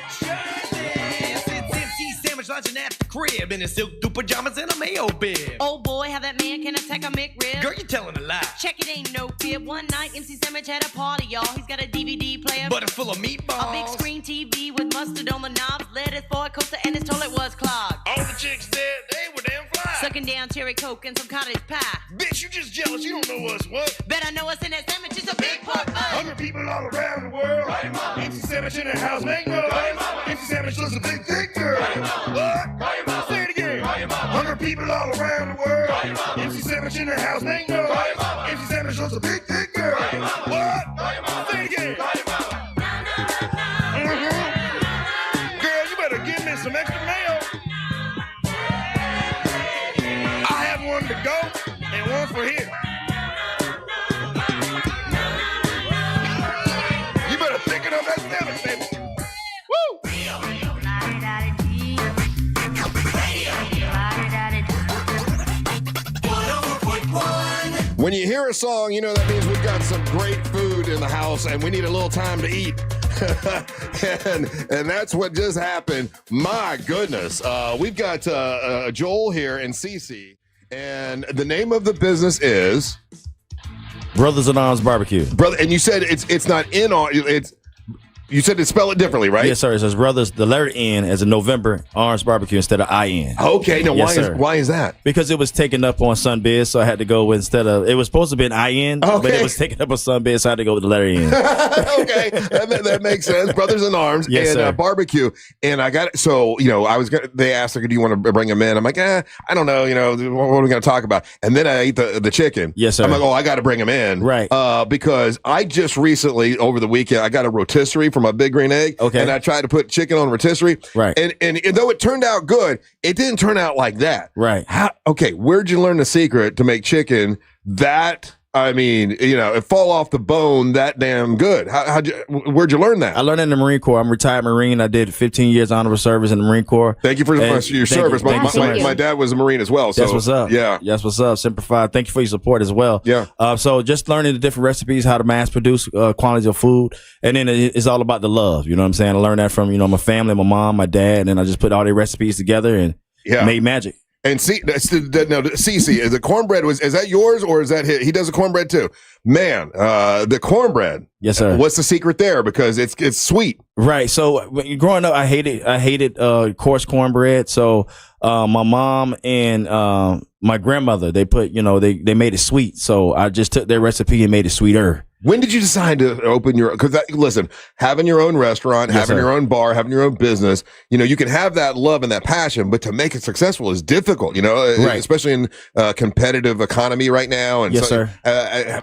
It's MC Sandwich lunching at the crib in his silk do pajamas and a mayo bib. Oh boy, how that man can attack a McRib. Girl, you telling a lie. Check it, ain't no fib. One night, MC Sandwich had a party, y'all. He's got a DVD player, but it's full of meatballs. A big screen TV with mustard on the knobs, lettuce for a coaster, and his toilet was clogged. All the chicks there, they were damn fly. Sucking down cherry coke and some cottage pie. Bitch, you just jealous, you don't know us what. Better know us in that sandwich, it's a big pork bun. Hungry people all around the world. MC Sandwich in the house, make noise. MC Sandwich looks a big thick girl. What? Say it again. Hungry people all around the world. MC Sandwich in the house, make noise. MC Sandwich looks a big thick girl. What? Say it again. When you hear a song, you know that means we've got some great food in the house and we need a little time to eat. and that's what just happened. My goodness. We've got Joel here and Cece, and the name of the business is Brothers in Arms BBQ. Brother, and you said it's not in on it's. You said to spell it differently, right? Yes, sir. It says Brothers, the letter N as in November, Arms BBQ instead of IN. Okay, now yes, why is that? Because it was taken up on Sunbiz, so I had to go with it was supposed to be an IN, but it was taken up on Sunbiz, so I had to go with the letter N. Okay, that makes sense. Brothers in Arms and barbecue, and I got so they asked like, do you want to bring them in? I'm like, I don't know, what are we going to talk about? And then I ate the chicken. Yes, sir. I'm like, I got to bring them in, right? Because I just recently over the weekend I got a rotisserie from a Big Green Egg. Okay. And I tried to put chicken on rotisserie. Right. And though it turned out good, it didn't turn out like that. Right. Where'd you learn the secret to make chicken that, it fall off the bone that damn good? Where'd you learn that? I learned in the Marine Corps. I'm a retired Marine. I did 15 years honorable service in the Marine Corps. Thank you for your service. My dad was a Marine as well. So that's what's up. Yeah. That's what's up. Simplified. Thank you for your support as well. Yeah. So just learning the different recipes, how to mass produce quantities of food. And then it's all about the love. You know what I'm saying? I learned that from, my family, my mom, my dad. And then I just put all their recipes together and made magic. And Cece, the cornbread is that yours or is that his? He does the cornbread too. Man, the cornbread. Yes, sir. What's the secret there? Because it's sweet. Right. So growing up, I hated coarse cornbread. So my mom and my grandmother, they put, they made it sweet. So I just took their recipe and made it sweeter. When did you decide to open because listen, having your own restaurant, having your own bar, having your own business, you can have that love and that passion, but to make it successful is difficult, right. Especially in competitive economy right now. And yes, sir.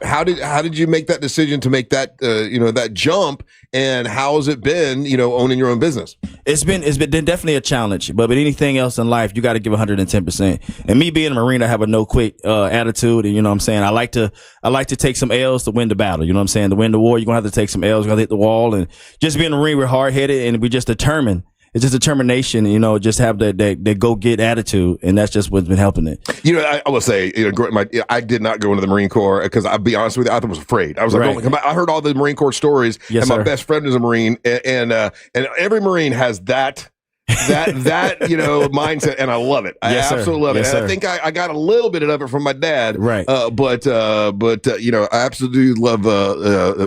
How did you make that decision to make that, that jump, and how has it been, owning your own business? It's been definitely a challenge, but with anything else in life, you got to give 110%. And me being a Marine, I have a no quit attitude, and you know what I'm saying? I like to take some L's to win the battle. You know what I'm saying? To win the war, you're going to have to take some L's. You're going to hit the wall. And just being a Marine, we're hard-headed, and we just determined. It's just determination, just have that go-get attitude, and that's just what's been helping it. I will say, I did not go into the Marine Corps because I'll be honest with you, I was afraid. I was like, I heard all the Marine Corps stories, and my best friend is a Marine, and every Marine has that mindset, and I love it. I absolutely love it. And I think I got a little bit of it from my dad. Right. But I absolutely love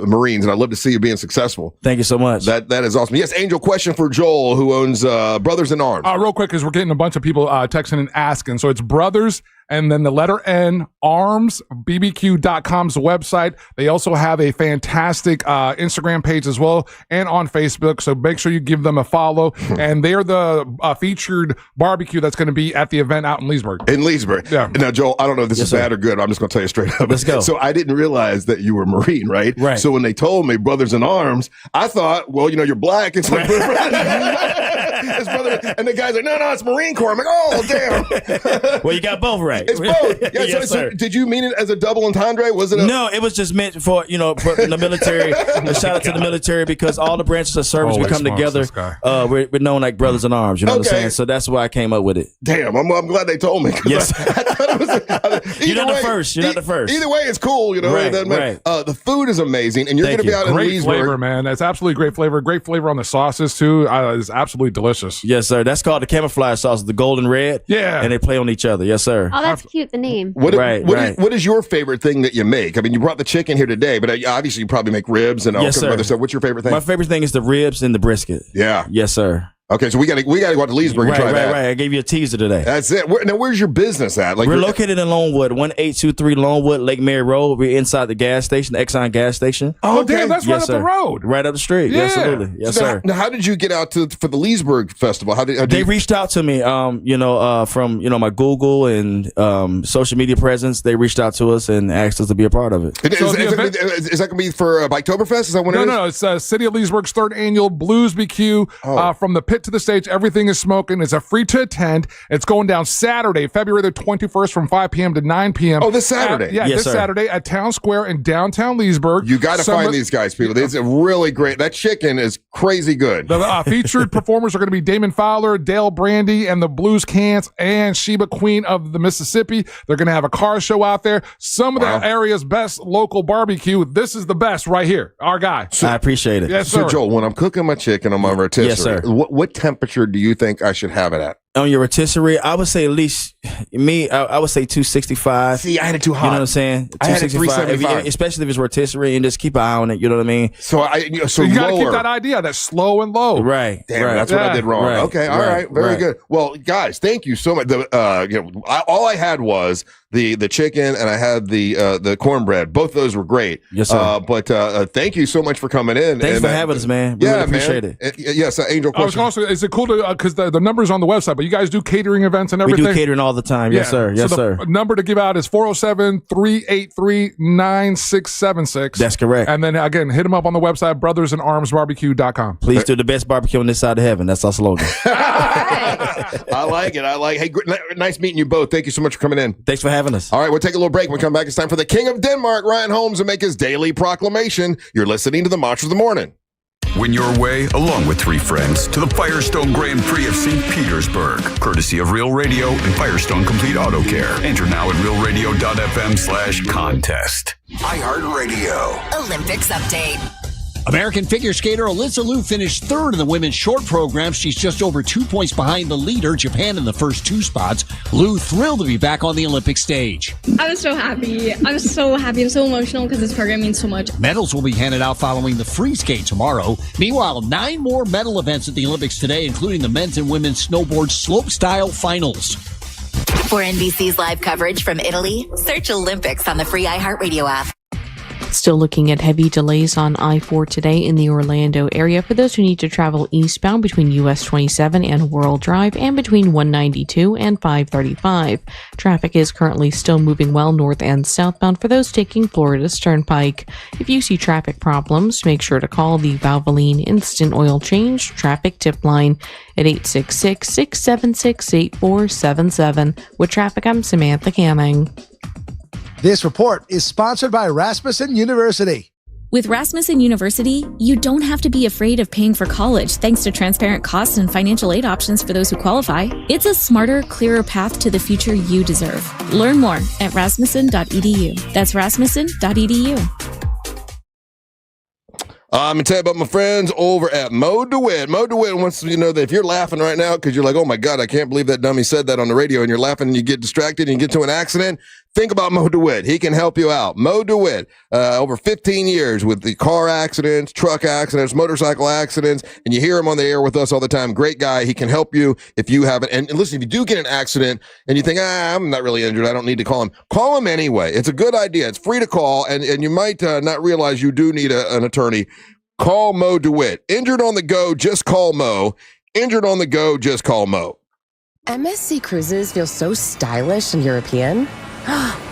Marines, and I love to see you being successful. Thank you so much. That is awesome. Yes, Angel, question for Joel, who owns Brothers in Arms. Real quick, because we're getting a bunch of people texting and asking. So it's Brothers and then the letter N, armsbbq.com's the website. They also have a fantastic Instagram page as well and on Facebook. So make sure you give them a follow. And they're the featured barbecue that's going to be at the event out in Leesburg. In Leesburg. Yeah. Now, Joel, I don't know if this is bad or good. I'm just going to tell you straight up. Let's go. So I didn't realize that you were Marine, right? Right. So when they told me Brothers in Arms, I thought, well, you're black. It's like, it's brother. And the guy's like, no, it's Marine Corps. I'm like, oh, damn. Well, you got both right. It's both. Yeah, yes, so did you mean it as a double entendre? Was it? No, it was just meant for, for the military. A shout out to the military, because all the branches of service, we come together. We're known like Brothers in Arms. You know what I'm saying? So that's why I came up with it. Damn, I'm glad they told me. Yes. You're not the first. You're not the first. Either way, it's cool. Right. The food is amazing, and you're going to be out in Leesburg. Great flavor, man. That's absolutely great flavor. Great flavor on the sauces too. It's absolutely delicious. Yes, sir. That's called the camouflage sauce, the golden red. Yeah. And they play on each other. Yes, sir. Oh, that's cute, the name. What is your favorite thing that you make? I mean, you brought the chicken here today, but obviously you probably make ribs and all kinds of other stuff. What's your favorite thing? My favorite thing is the ribs and the brisket. Yeah. Yes, sir. Okay, so we got to go out to Leesburg and try that. Right. I gave you a teaser today. That's it. Now, where's your business at? We're located in Longwood, 1823 Longwood, Lake Mary Road. We're inside the gas station, the Exxon gas station. Oh, damn, that's right up the road. Right up the street. Yeah. Absolutely. Yes, sir. Now, how did you get out for the Leesburg Festival? They reached out to me, from my Google and social media presence. They reached out to us and asked us to be a part of it. Is that going to be for Biketoberfest? Is that what it is? No. It's City of Leesburg's 3rd annual Blues BQ from the pit hit to the stage. Everything is smoking. It's a free to attend. It's going down Saturday, February the 21st from 5 p.m. to 9 p.m. Oh, this Saturday? This Saturday at Town Square in downtown Leesburg. You got to find these guys, people. It's really great. That chicken is crazy good. The featured performers are going to be Damon Fowler, Dale Brandy, and the Blues Cants, and Sheba Queen of the Mississippi. They're going to have a car show out there. Some of the area's best local barbecue. This is the best right here. Our guy. I appreciate it. Yes, sir. So, Joel, when I'm cooking my chicken on my rotisserie, yes, sir. What temperature do you think I should have it at? On your rotisserie, I would say at least I would say 265. See, I had it too hot. You know what I'm saying? I had it 375. Especially if it's rotisserie, and just keep an eye on it. You know what I mean? So you got to keep that idea, that slow and low. Right. Damn, that's what I did wrong. Right, okay, all right, very good. Well, guys, thank you so much. All I had was the chicken, and I had the cornbread. Both of those were great. Yes, sir. But thank you so much for coming in. Thanks for having us, man. We really appreciate it. Yes, Angel. I was also, is it cool to because the number's on the website, but you guys do catering events and everything? We do catering all the time. Yes, sir. Yes, so the number to give out is 407-383-9676. That's correct. And then again, hit them up on the website, brothersandarmsbbq.com. Please do the best barbecue on this side of heaven. That's our slogan. I like it. Hey, nice meeting you both. Thank you so much for coming in. Thanks for having us. All right, we'll take a little break. When we come back, it's time for the King of Denmark, Ryan Holmes, to make his daily proclamation. You're listening to the Mantra of the Morning. Win your way, along with 3 friends, to the Firestone Grand Prix of St. Petersburg, courtesy of Real Radio and Firestone Complete Auto Care. Enter now at realradio.fm/contest. iHeartRadio. Olympics update. American figure skater Alyssa Liu finished third in the women's short program. She's just over 2 points behind the leader, Japan, in the first 2 spots. Liu thrilled to be back on the Olympic stage. I was so happy. I'm so emotional because this program means so much. Medals will be handed out following the free skate tomorrow. Meanwhile, 9 more medal events at the Olympics today, including the men's and women's snowboard slopestyle finals. For NBC's live coverage from Italy, search Olympics on the free iHeartRadio app. Still looking at heavy delays on I-4 today in the Orlando area for those who need to travel eastbound between US 27 and World Drive and between 192 and 535. Traffic is currently still moving well north and southbound for those taking Florida's Turnpike. If you see traffic problems, make sure to call the Valvoline Instant Oil Change Traffic Tip Line at 866-676-8477. With traffic, I'm Samantha Canning. This report is sponsored by Rasmussen University. With Rasmussen University, you don't have to be afraid of paying for college thanks to transparent costs and financial aid options for those who qualify. It's a smarter, clearer path to the future you deserve. Learn more at rasmussen.edu. That's rasmussen.edu. I'm going to tell you about my friends over at Mo DeWitt. Mo DeWitt wants you to know that if you're laughing right now because you're like, oh my God, I can't believe that dummy said that on the radio, and you're laughing and you get distracted and you get to an accident, think about Mo DeWitt. He can help you out. Mo DeWitt, over 15 years with the car accidents, truck accidents, motorcycle accidents, and you hear him on the air with us all the time. Great guy. He can help you if you have it. And listen, if you do get an accident and you think, I'm not really injured, I don't need to call him anyway. It's a good idea. It's free to call, and you might not realize you do need an attorney. Call Mo DeWitt. Injured on the go, just call Mo. Injured on the go, just call Mo. MSC Cruises feel so stylish and European.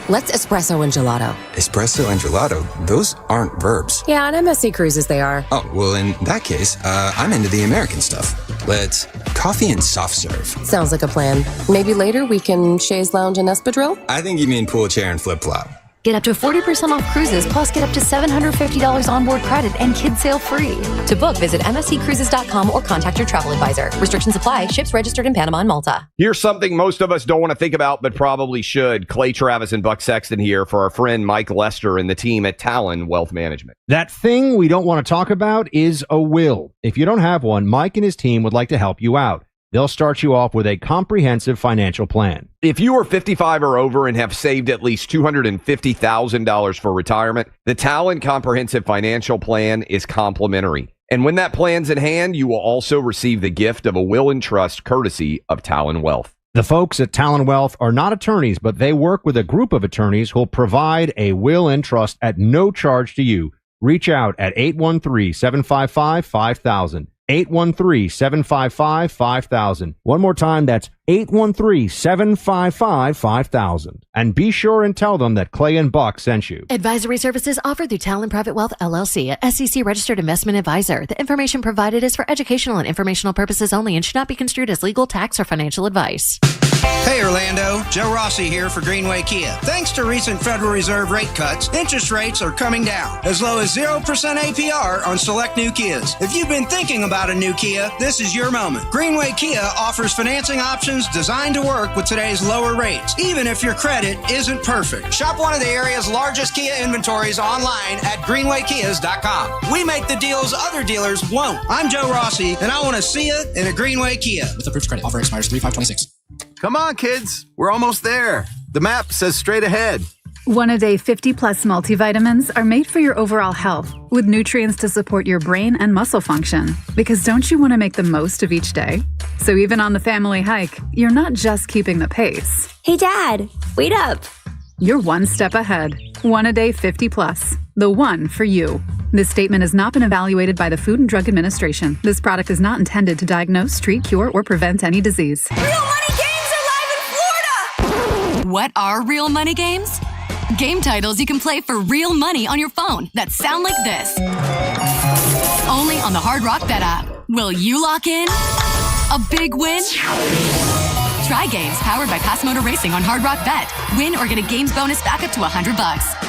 Let's espresso and gelato. Espresso and gelato? Those aren't verbs. Yeah, on MSC Cruises they are. Oh, well, in that case, I'm into the American stuff. Let's coffee and soft serve. Sounds like a plan. Maybe later we can chaise lounge and espadrille? I think you mean pool chair and flip-flop. Get up to 40% off cruises, plus get up to $750 onboard credit and kids sail free. To book, visit msccruises.com or contact your travel advisor. Restrictions apply. Ships registered in Panama and Malta. Here's something most of us don't want to think about, but probably should. Clay Travis and Buck Sexton here for our friend Mike Lester and the team at Talon Wealth Management. That thing we don't want to talk about is a will. If you don't have one, Mike and his team would like to help you out. They'll start you off with a comprehensive financial plan. If you are 55 or over and have saved at least $250,000 for retirement, the Talon Comprehensive Financial Plan is complimentary. And when that plan's in hand, you will also receive the gift of a will and trust courtesy of Talon Wealth. The folks at Talon Wealth are not attorneys, but they work with a group of attorneys who'll provide a will and trust at no charge to you. Reach out at 813-755-5000. 813-755-5000. One more time, that's 813-755-5000. And be sure and tell them that Clay and Buck sent you. Advisory services offered through Talon Private Wealth LLC, a SEC registered investment advisor. The information provided is for educational and informational purposes only and should not be construed as legal, tax, or financial advice. Hey Orlando, Joe Rossi here for Greenway Kia. Thanks to recent Federal Reserve rate cuts, interest rates are coming down, as low as 0% APR on select new Kias. If you've been thinking about a new Kia, this is your moment. Greenway Kia offers financing options designed to work with today's lower rates, even if your credit isn't perfect. Shop one of the area's largest Kia inventories online at greenwaykias.com. We make the deals other dealers won't. I'm Joe Rossi, and I want to see you in a Greenway Kia. With approved credit. Offer expires 3/5/26. Come on, kids. We're almost there. The map says straight ahead. One-a-day 50-plus multivitamins are made for your overall health, with nutrients to support your brain and muscle function. Because don't you want to make the most of each day? So even on the family hike, you're not just keeping the pace. Hey, Dad, wait up. You're one step ahead. One-a-day 50-plus. The one for you. This statement has not been evaluated by the Food and Drug Administration. This product is not intended to diagnose, treat, cure, or prevent any disease. Real money games are live in Florida! What are real money games? Game titles you can play for real money on your phone that sound like this. Only on the Hard Rock Bet app. Will you lock in? A big win? Try games powered by Pass Motor Racing on Hard Rock Bet. Win or get a games bonus back up to $100.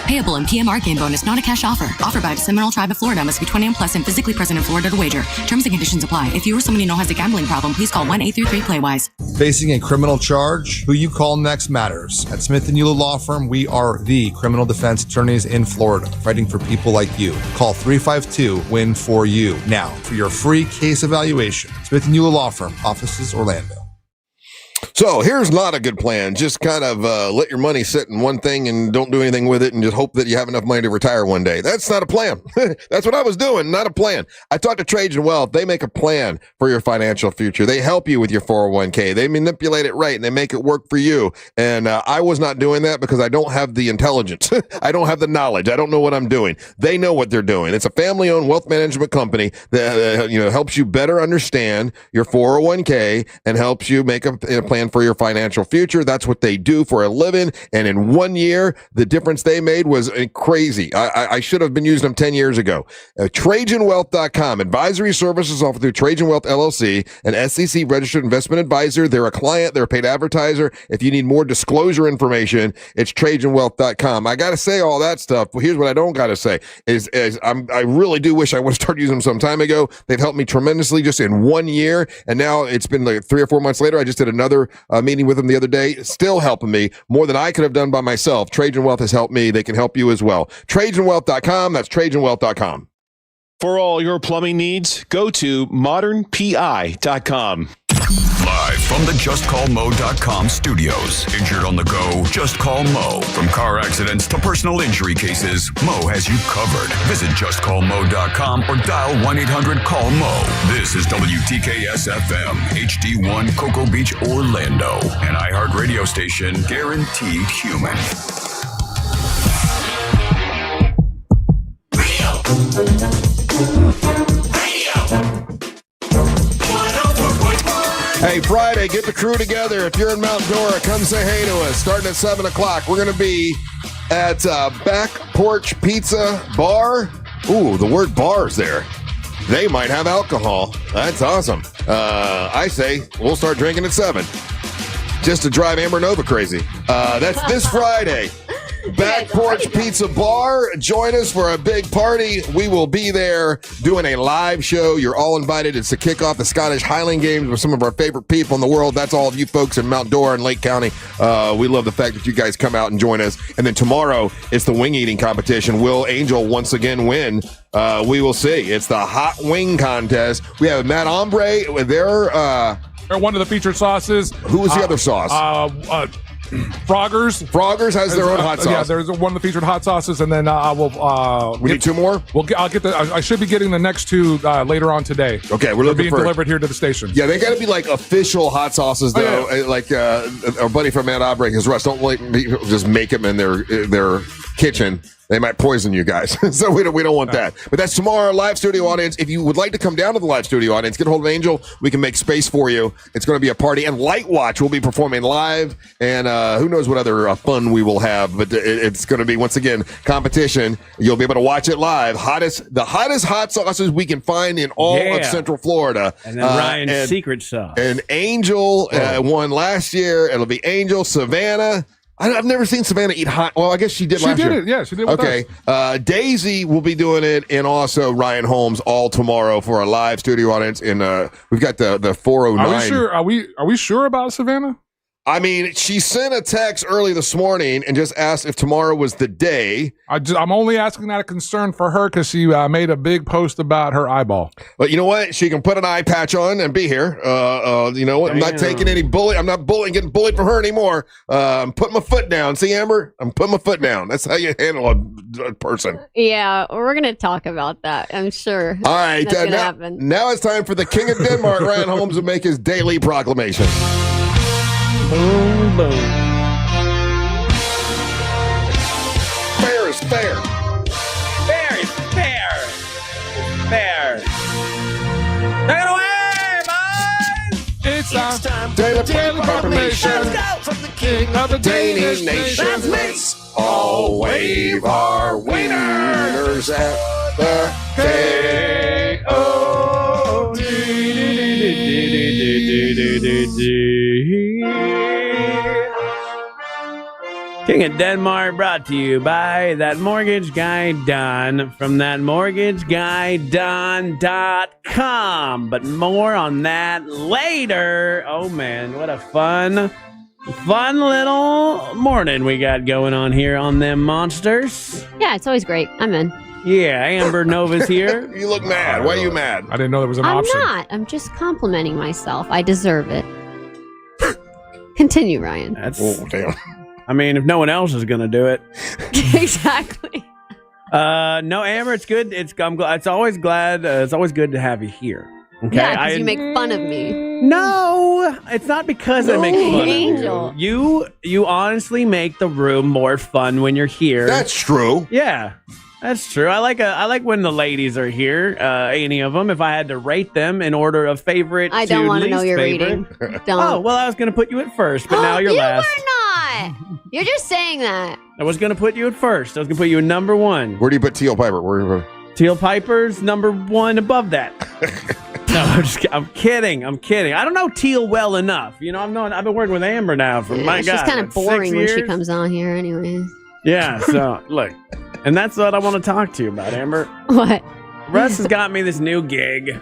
Payable in PMR game bonus, not a cash offer. Offered by the Seminole Tribe of Florida. Must be 21 plus and physically present in Florida to wager. Terms and conditions apply. If you or someone you know has a gambling problem, please call 1-833-PLAY-WISE. Facing a criminal charge? Who you call next matters. At Smith & Euler Law Firm, we are the criminal defense attorneys in Florida, fighting for people like you. Call 352-WIN-4U now for your free case evaluation. Smith & Euler Law Firm, offices Orlando. So here's not a good plan. Just kind of let your money sit in one thing and don't do anything with it and just hope that you have enough money to retire one day. That's not a plan. That's what I was doing, not a plan. I talked to Trajan Wealth. They make a plan for your financial future. They help you with your 401k. They manipulate it right and they make it work for you. And I was not doing that because I don't have the intelligence. I don't have the knowledge. I don't know what I'm doing. They know what they're doing. It's a family-owned wealth management company that helps you better understand your 401k and helps you make a plan for your financial future. That's what they do for a living. And in 1 year, the difference they made was crazy. I should have been using them 10 years ago. TrajanWealth.com. Advisory services offered through Trajan Wealth LLC, an SEC registered investment advisor. They're a client. They're a paid advertiser. If you need more disclosure information, it's TrajanWealth.com. I got to say all that stuff. But here's what I don't got to say is I really do wish I would have started using them some time ago. They've helped me tremendously just in 1 year. And now it's been like 3 or 4 months later. I just did another meeting with them the other day, still helping me more than I could have done by myself. Trajan Wealth has helped me. They can help you as well. TrajanWealth.com. That's TrajanWealth.com. For all your plumbing needs, go to modernpi.com. Live from the JustCallMo.com studios. Injured on the go? Just call Mo. From car accidents to personal injury cases, Mo has you covered. Visit JustCallMo.com or dial 1-800-CALL-MO. This is WTKS-FM, HD1, Cocoa Beach, Orlando. An iHeart radio station guaranteed human. Hey, Friday, get the crew together. If you're in Mount Dora, come say hey to us. Starting at 7 o'clock. We're going to be at Back Porch Pizza Bar. Ooh, the word bar's there. They might have alcohol. That's awesome. I say we'll start drinking at 7. Just to drive Amber Nova crazy. That's this Friday. Back Porch Pizza Bar. Join us for a big party. We will be there doing a live show. You're all invited. It's the kickoff the Scottish Highland Games with some of our favorite people in the world. That's all of you folks in Mount Dora and Lake County. We love the fact that you guys come out and join us. And then tomorrow, it's the wing eating competition. Will Angel once again win? We will see. It's the hot wing contest. We have Matt Ombre. They're one of the featured sauces. Who was the other sauce? Froggers. Froggers has their own hot sauce. Yeah, there's one of the featured hot sauces, and then I will. We need 2 more. I'll get I should be getting the next 2 later on today. Okay, they're being delivered here to the station. Yeah, they got to be like official hot sauces though. Like our buddy from Matt Ombre, his Russ. Don't just make them in their kitchen, they might poison you guys. So we don't want that. But that's tomorrow, live studio audience. If you would like to come down to the live studio audience, get a hold of Angel. We can make space for you. It's going to be a party. And Light Watch will be performing live. And who knows what other fun we will have. But it's going to be, once again, competition. You'll be able to watch it live. The hottest hot sauces we can find in all of Central Florida. And then Ryan's secret sauce. And Angel won last year. It'll be Angel, Savannah. I've never seen Savannah eat hot. Well, I guess she did last year. She did it. Yeah, she did with us. Daisy will be doing it, and also Ryan Holmes all tomorrow for a live studio audience. And we've got the 409. Are we sure? Are we sure about Savannah? I mean, she sent a text early this morning and just asked if tomorrow was the day. I'm only asking that a concern for her because she made a big post about her eyeball. But you know what? She can put an eye patch on and be here. I'm not taking any bully. I'm not getting bullied from her anymore. I'm putting my foot down. See, Amber? I'm putting my foot down. That's how you handle a person. Yeah, we're going to talk about that, I'm sure. All right. That's gonna happen. Now it's time for the King of Denmark, Ryan Holmes, to make his daily proclamation. Boom, boom. Fair is fair. Fair is fair. Fair. Take it away, boys. It's time for the daily proclamation. Let's go. From the King of the Danish nation. Let's all wave our wieners at the K-O-D. King of Denmark brought to you by That Mortgage Guy Don from thatmortgageguyDon.com. But more on that later. Oh man, what a fun little morning we got going on here on them monsters. Yeah, it's always great. I'm in. Yeah, Amber Nova's here. You look mad. Why are you mad? I didn't know there was an option. I'm not. I'm just complimenting myself. I deserve it. Continue, Ryan. Oh, damn. I mean, if no one else is going to do it. Exactly. No, Amber, it's good. It's always good to have you here. Okay? Yeah, because you make fun of me. No, it's not because I make fun Angel. of you. You honestly make the room more fun when you're here. That's true. Yeah. That's true. I like when the ladies are here. Any of them. If I had to rate them in order of favorite, I don't want to know your favorite. rating. Don't. Oh well, I was going to put you at first, but now you're last. You were not. You're just saying that. I was going to put you at first. I was going to put you in number one. Where do you put Teal Piper? Teal Piper's number one above that. No, I'm kidding. I don't know Teal well enough. You know, I've been working with Amber now for my God. She's kind of boring when she years. comes on here, anyways. Yeah. So look, and that's what I want to talk to you about, Amber. What? Russ has got me this new gig,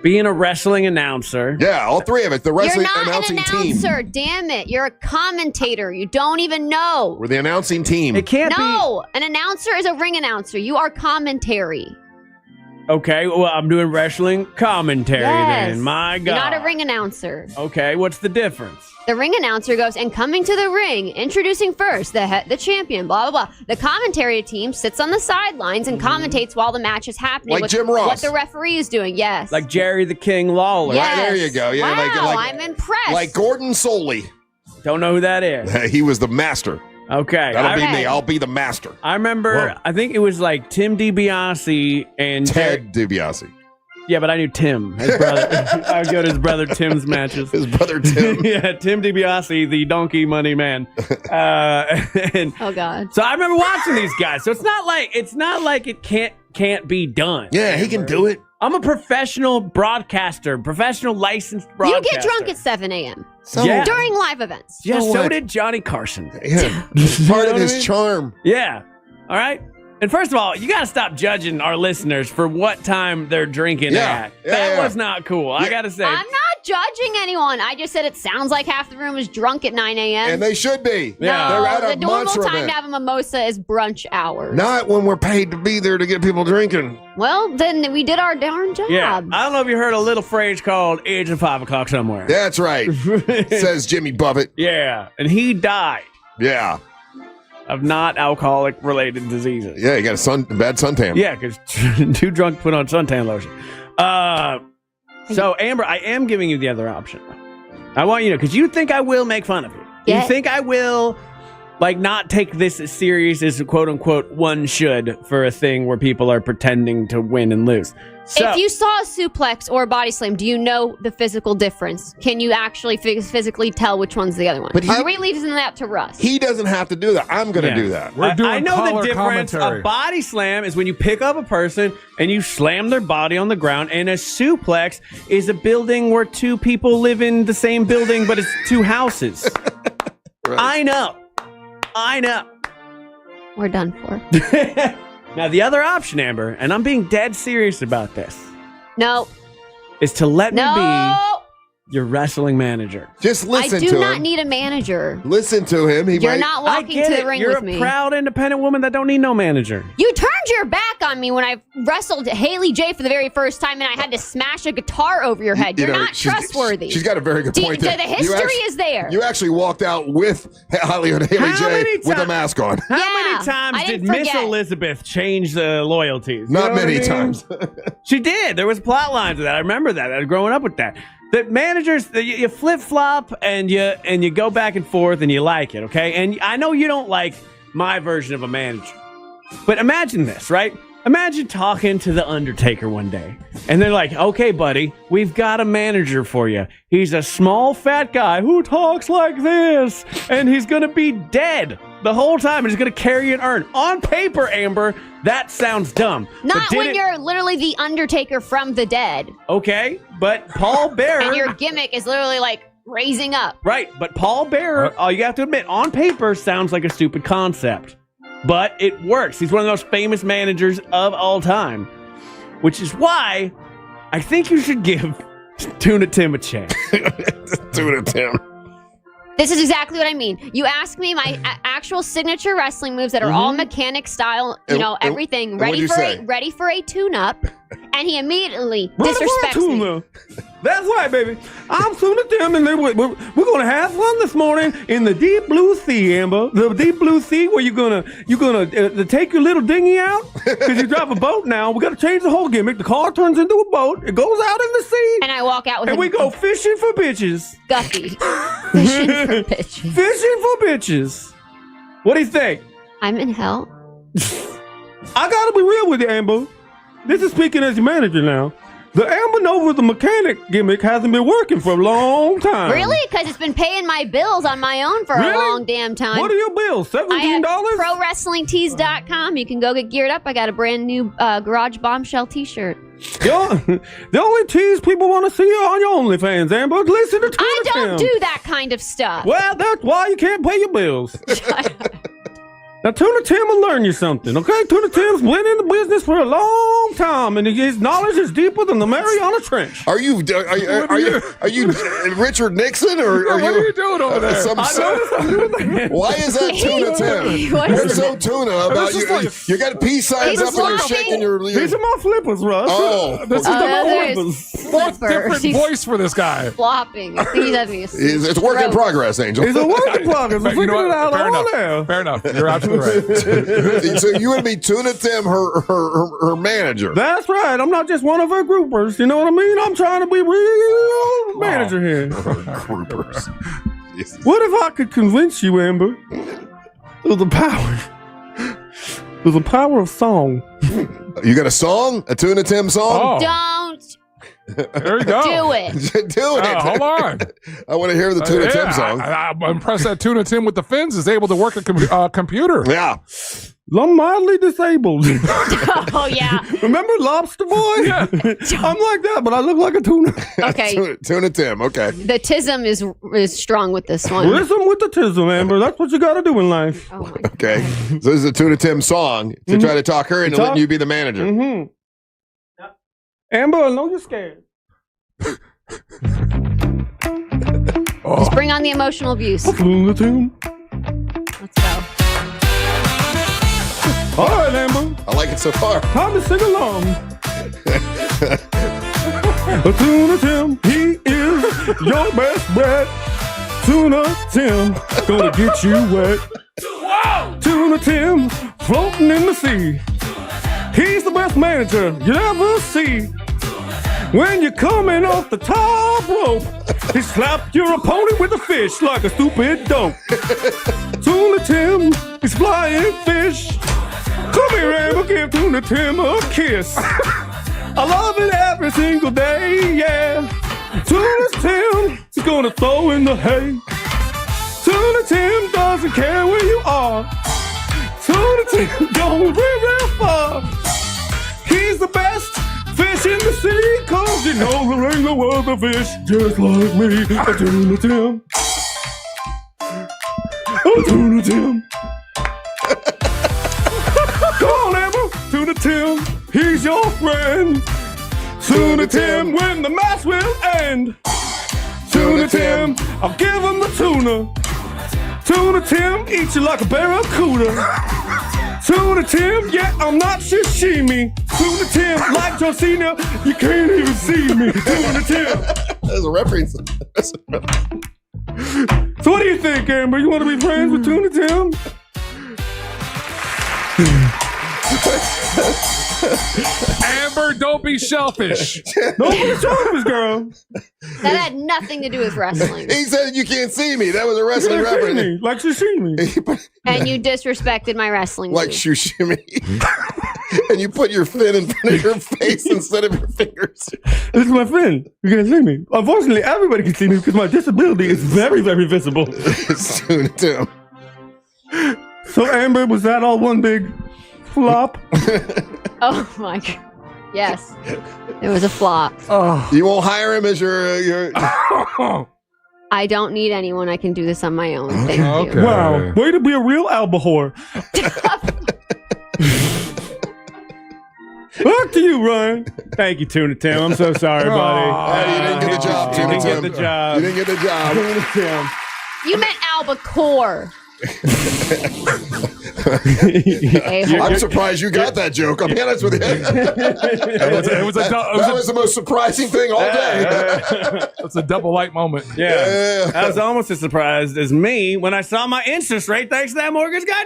being a wrestling announcer. Yeah, all three of it. The wrestling You're not announcing an team. announcer. Damn it! You're a commentator. You don't even know. We're the announcing team. It can't be. No, an announcer is a ring announcer. You are commentary. Okay, well, I'm doing wrestling commentary then. My God. You're not a ring announcer. Okay, what's the difference? The ring announcer goes, and coming to the ring, introducing first the champion, blah, blah, blah. The commentary team sits on the sidelines and commentates while the match is happening. Like with Jim Ross. What the referee is doing, yes. Like Jerry the King Lawler. Yes. Right, there you go. Yeah, wow, I'm impressed. Like Gordon Soley. Don't know who that is. He was the master. Okay. That'll be me. I'll be the master. I remember, I think it was like Tim DiBiase and Ted DiBiase. Yeah, but I knew Tim, his brother. I would go to his brother Tim's matches. His brother Tim. Yeah, Tim DiBiase, the donkey money man. Oh God. So I remember watching these guys. So it's not like it can't be done. Yeah, he can do it. I'm a professional broadcaster, professional licensed broadcaster. You get drunk at 7 a.m. Yeah. During live events. Yeah, so did Johnny Carson. Yeah. Part of his charm. Yeah. All right. And first of all, you got to stop judging our listeners for what time they're drinking at. That was not cool. I got to say. I'm not judging anyone. I just said it sounds like half the room is drunk at 9 a.m. And they should be. Yeah. They're at No, a the normal monster time event. to have a mimosa is brunch hours. Not when we're paid to be there to get people drinking. Well, then we did our darn job. Yeah. I don't know if you heard a little phrase called "It's at 5 o'clock somewhere." That's right. Says Jimmy Buffett. Yeah. And he died. Yeah. Of not alcoholic related diseases. Yeah, he got a bad suntan. Yeah, because too drunk to put on suntan lotion. So, Amber, I am giving you the other option. I want you to know, because you think I will make fun of you. Yeah. You think I will like not take this as serious as quote unquote one should for a thing where people are pretending to win and lose. So, if you saw a suplex or a body slam, do you know the physical difference? Can you actually physically tell which one's the other one? Are we leaving that to Russ? He doesn't have to do that. I'm going to do that. We're doing I know color the difference. commentary. A body slam is when you pick up a person and you slam their body on the ground, and a suplex is a building where two people live in the same building, but it's two houses. Right. I know. We're done for. Now, the other option, Amber, and I'm being dead serious about this. No. Is to let me be your wrestling manager. Just listen to him. I do not need a manager. Listen to him. You're not walking to the ring with me. You're a proud, independent woman that don't need no manager. You turned your back on me when I wrestled Haley J for the very first time, and I had to smash a guitar over your head. You're not trustworthy. She's got a very good point there. The history is there. You actually walked out with Haley J with a mask on. How many times did Miss Elizabeth change the loyalties? Not many times. She did. There was plot lines of that. I remember that. I was growing up with that. The managers, you flip-flop and you go back and forth and you like it, okay? And I know you don't like my version of a manager. But imagine this, right? Imagine talking to The Undertaker one day. And they're like, okay, buddy, we've got a manager for you. He's a small, fat guy who talks like this. And he's going to be dead the whole time. And he's going to carry an urn. On paper, Amber, that sounds dumb. Not when you're literally The Undertaker from the dead. Okay, but Paul Bearer... and your gimmick is literally like raising up. Right, but Paul Bearer, you have to admit, on paper, sounds like a stupid concept. But it works. He's one of the most famous managers of all time. Which is why I think you should give Tuna Tim a chance. Tuna Tim. This is exactly what I mean. You ask me my actual signature wrestling moves that are all mechanic style, everything ready for a tune-up, and he immediately disrespects me. That's right, baby. I'm Tuna Tim, and we're going to have fun this morning in the deep blue sea, Amber. The deep blue sea where you're gonna take your little dinghy out because you drive a boat now. We got to change the whole gimmick. The car turns into a boat. It goes out in the sea, and I walk out with and we go fishing for bitches. Guppy. Fishing for bitches. Fishing for bitches. What do you think? I'm in hell. I gotta be real with you, Amber. This is speaking as your manager now. The Amber Nova, the mechanic gimmick, hasn't been working for a long time. Really? Because it's been paying my bills on my own for a long damn time. What are your bills? $17? I have ProWrestlingTees.com. You can go get geared up. I got a brand new Garage Bombshell t-shirt. The only tees people want to see are on your OnlyFans, Amber. Listen to Tuna I don't Tim. do that kind of stuff. Well, that's why you can't pay your bills. Now, Tuna Tim will learn you something, okay? Tuna Tim's been in the business for a long time, and his knowledge is deeper than the Mariana Trench. Are you Richard Nixon, or are what are you doing over there? Why is that Tuna Tim? You're so tuna about you got peace signs up and you're shaking your... These are my flippers, Russ. Oh. This is the flippers. Different voice for this guy. Flopping. I think he's having a It's a work in progress, Angel. It's a work in progress. We're figuring it out all there. Fair enough. You're absolutely right. So you would be Tuna Tim, her manager. That's right. I'm not just one of her groupers. You know what I mean? I'm trying to be real manager here. Groupers. What if I could convince you, Amber? There's a power of song. You got a song? A Tuna Tim song? Don't. There you go. Do it. Do it. Hold on. I want to hear the Tuna Tim song. I'm impressed that Tuna Tim with the fins is able to work a computer. Yeah. I'm mildly disabled. Oh, yeah. Remember Lobster Boy? Yeah. I'm like that, but I look like a tuna. Okay. Tuna Tim, okay. The tism is strong with this one. Listen with the tism, Amber. That's what you got to do in life. Oh, my God. Okay. So this is a Tuna Tim song to try to talk her into letting you be the manager. Mm-hmm. Amber, I know you're scared. Just bring on the emotional abuse. Let's go. All right, Amber. I like it so far. Time to sing along. Tuna Tim, he is your best bet. Tuna Tim, gonna get you wet. Wow. Tuna Tim, floating in the sea. He's the best manager you'll ever see. When you're coming off the top rope, he slapped your opponent with a fish like a stupid dope. Tuna Tuna Tim is flying fish. Come here, Amber, give Tuna Tim a kiss. I love it every single day, yeah. Tuna Tim is gonna throw in the hay. Tuna Tim doesn't care where you are. Tuna Tim going real far. He's the best fish in the sea, 'cause you know there ain't no other fish just like me. A Tuna Tim. Oh, Tuna Tim. Come on, Amber. Tuna Tim, he's your friend. Tuna Tim, when the match will end. Tuna Tim, I'll give him the tuna. Tuna Tim, eat you like a barracuda. Tuna Tim, yeah, I'm not sashimi. Tuna Tim, like John Cena, you can't even see me. Tuna Tim. That's a reference. So what do you think, Amber? You want to be friends with Tuna Tim? Amber, don't be selfish. Don't be selfish, girl. That had nothing to do with wrestling. He said you can't see me. That was a wrestling reference. Like sashimi. And you disrespected my wrestling. Like sashimi. And you put your fin in front of your face instead of your fingers. This is my fin. You can't see me. Unfortunately, everybody can see me because my disability is very, very visible. Tuna Tim. So, Amber, was that all one big flop? Oh my God. Yes. It was a flop. Oh. You won't hire him as your I don't need anyone. I can do this on my own. Thank you. Wow. Way to be a real albacore. Back to you, Ryan. Thank you, Tuna Tim. I'm so sorry, buddy. Hey, you didn't get the job, Tuna Tim. You didn't get the job. You didn't get the job. Tuna Tim. You meant albacore. I'm surprised you got that joke. I'll be honest with you. That was the most surprising thing all day. It's a double light moment. Yeah. I was almost as surprised as me when I saw my interest rate thanks to that mortgage guy.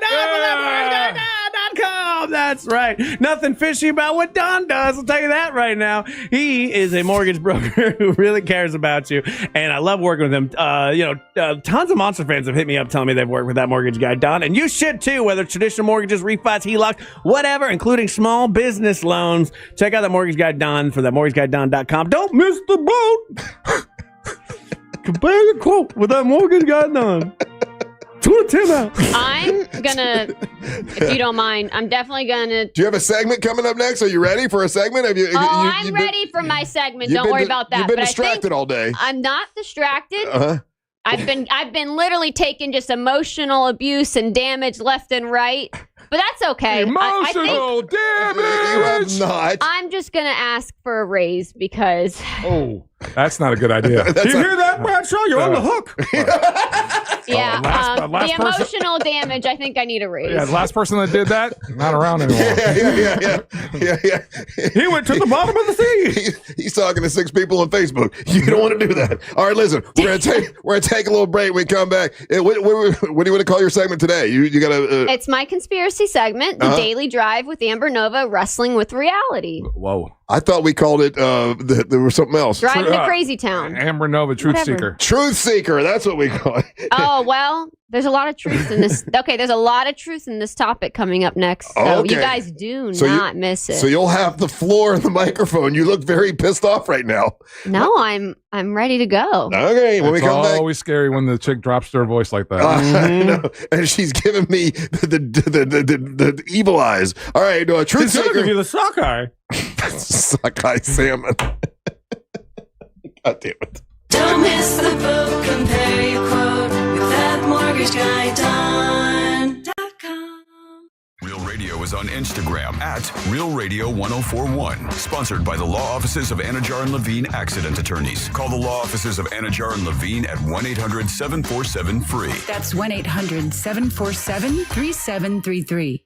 That's right. Nothing fishy about what Don does. I'll tell you that right now. He is a mortgage broker who really cares about you, and I love working with him. Tons of Monster fans have hit me up telling me they've worked with that mortgage guy, Don, and you should too, whether it's traditional mortgages, refis, HELOC, whatever, including small business loans. Check out that mortgage guy, Don, for that mortgageguydon.com. Don't miss the boat. Compare the quote with that mortgage guy, Don. Tuna Tim out. I'm gonna, if you don't mind, I'm definitely gonna. Do you have a segment coming up next? Are you ready for a segment? I'm ready for my segment. Don't worry about that. You've been but distracted all day. I'm not distracted. Uh-huh. I've been literally taking just emotional abuse and damage left and right. But that's okay. Emotional damage. You have not. I'm just gonna ask for a raise because. Oh, that's not a good idea. You hear that, Bradshaw? You're on the hook. Yeah, last the emotional damage. I think I need a raise. Yeah, the last person that did that, not around anymore. Yeah. He went to the bottom of the sea. He's talking to 6 people on Facebook. You don't want to do that. All right, listen. We're gonna take a little break. When we come back. What do you want to call your segment today? You got to. It's my conspiracy segment, the Daily Drive with Amber Nova, wrestling with reality. Whoa. I thought we called it. There was something else. Driving to Crazy Town. Amber Nova, Truth Seeker. Truth Seeker. That's what we call it. Oh, well, there's a lot of truth in this. Okay, there's a lot of truth in this topic coming up next. So you guys do not miss it. So you'll have the floor and the microphone. You look very pissed off right now. No, I'm ready to go. Okay, when we come back. It's always scary when the chick drops their voice like that. I know. And she's giving me the evil eyes. All right, Truth Seeker. She's gonna give you the sockeye. Sockeye salmon. God damn it. Don't miss the boat. Compare your quote with that mortgage guy, Don.com. Real Radio is on Instagram at Real Radio 1041. Sponsored by the law offices of Anajar and Levine Accident Attorneys. Call the law offices of Anajar and Levine at 1-800-747-FREE. That's 1-800-747-3733.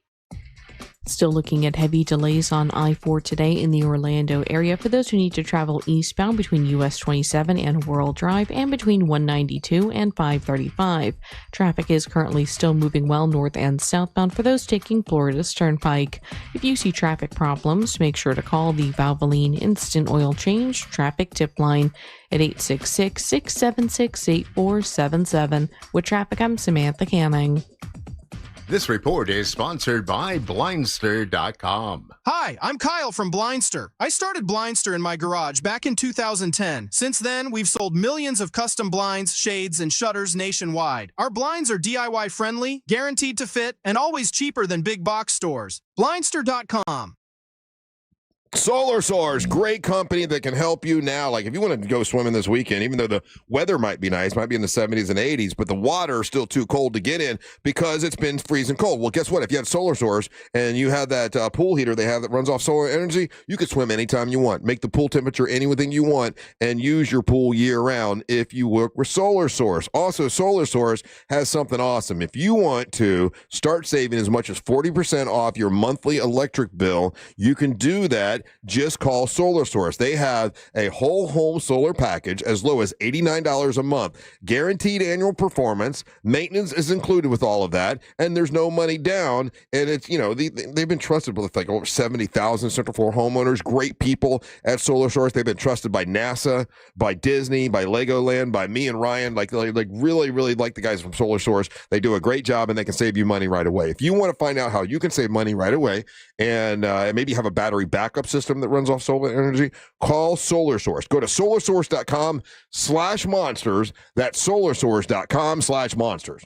Still looking at heavy delays on I-4 today in the Orlando area for those who need to travel eastbound between US 27 and World Drive and between 192 and 535. Traffic is currently still moving well north and southbound for those taking Florida's Turnpike. If you see traffic problems, make sure to call the Valvoline Instant Oil Change Traffic Tip Line at 866-676-8477. With traffic, I'm Samantha Canning. This report is sponsored by Blindster.com. Hi, I'm Kyle from Blindster. I started Blindster in my garage back in 2010. Since then, we've sold millions of custom blinds, shades, and shutters nationwide. Our blinds are DIY friendly, guaranteed to fit, and always cheaper than big box stores. Blindster.com. Solar Source, great company that can help you now. Like if you want to go swimming this weekend, even though the weather might be nice, might be in the 70s and 80s, but the water is still too cold to get in because it's been freezing cold. Well, guess what? If you have Solar Source and you have that pool heater they have that runs off solar energy, you can swim anytime you want. Make the pool temperature anything you want and use your pool year round if you work with Solar Source. Also, Solar Source has something awesome. If you want to start saving as much as 40% off your monthly electric bill, you can do that. Just call Solar Source. They have a whole home solar package as low as $89 a month. Guaranteed annual performance. Maintenance is included with all of that. And there's no money down. And it's, you know, they've been trusted with like over 70,000 Central Florida homeowners. Great people at Solar Source. They've been trusted by NASA, by Disney, by Legoland, by me and Ryan. Like really, really like the guys from Solar Source. They do a great job and they can save you money right away. If you want to find out how you can save money right away and maybe have a battery backup system that runs off solar energy, call Solar Source. Go to solarsource.com/monsters. That's solarsource.com/monsters.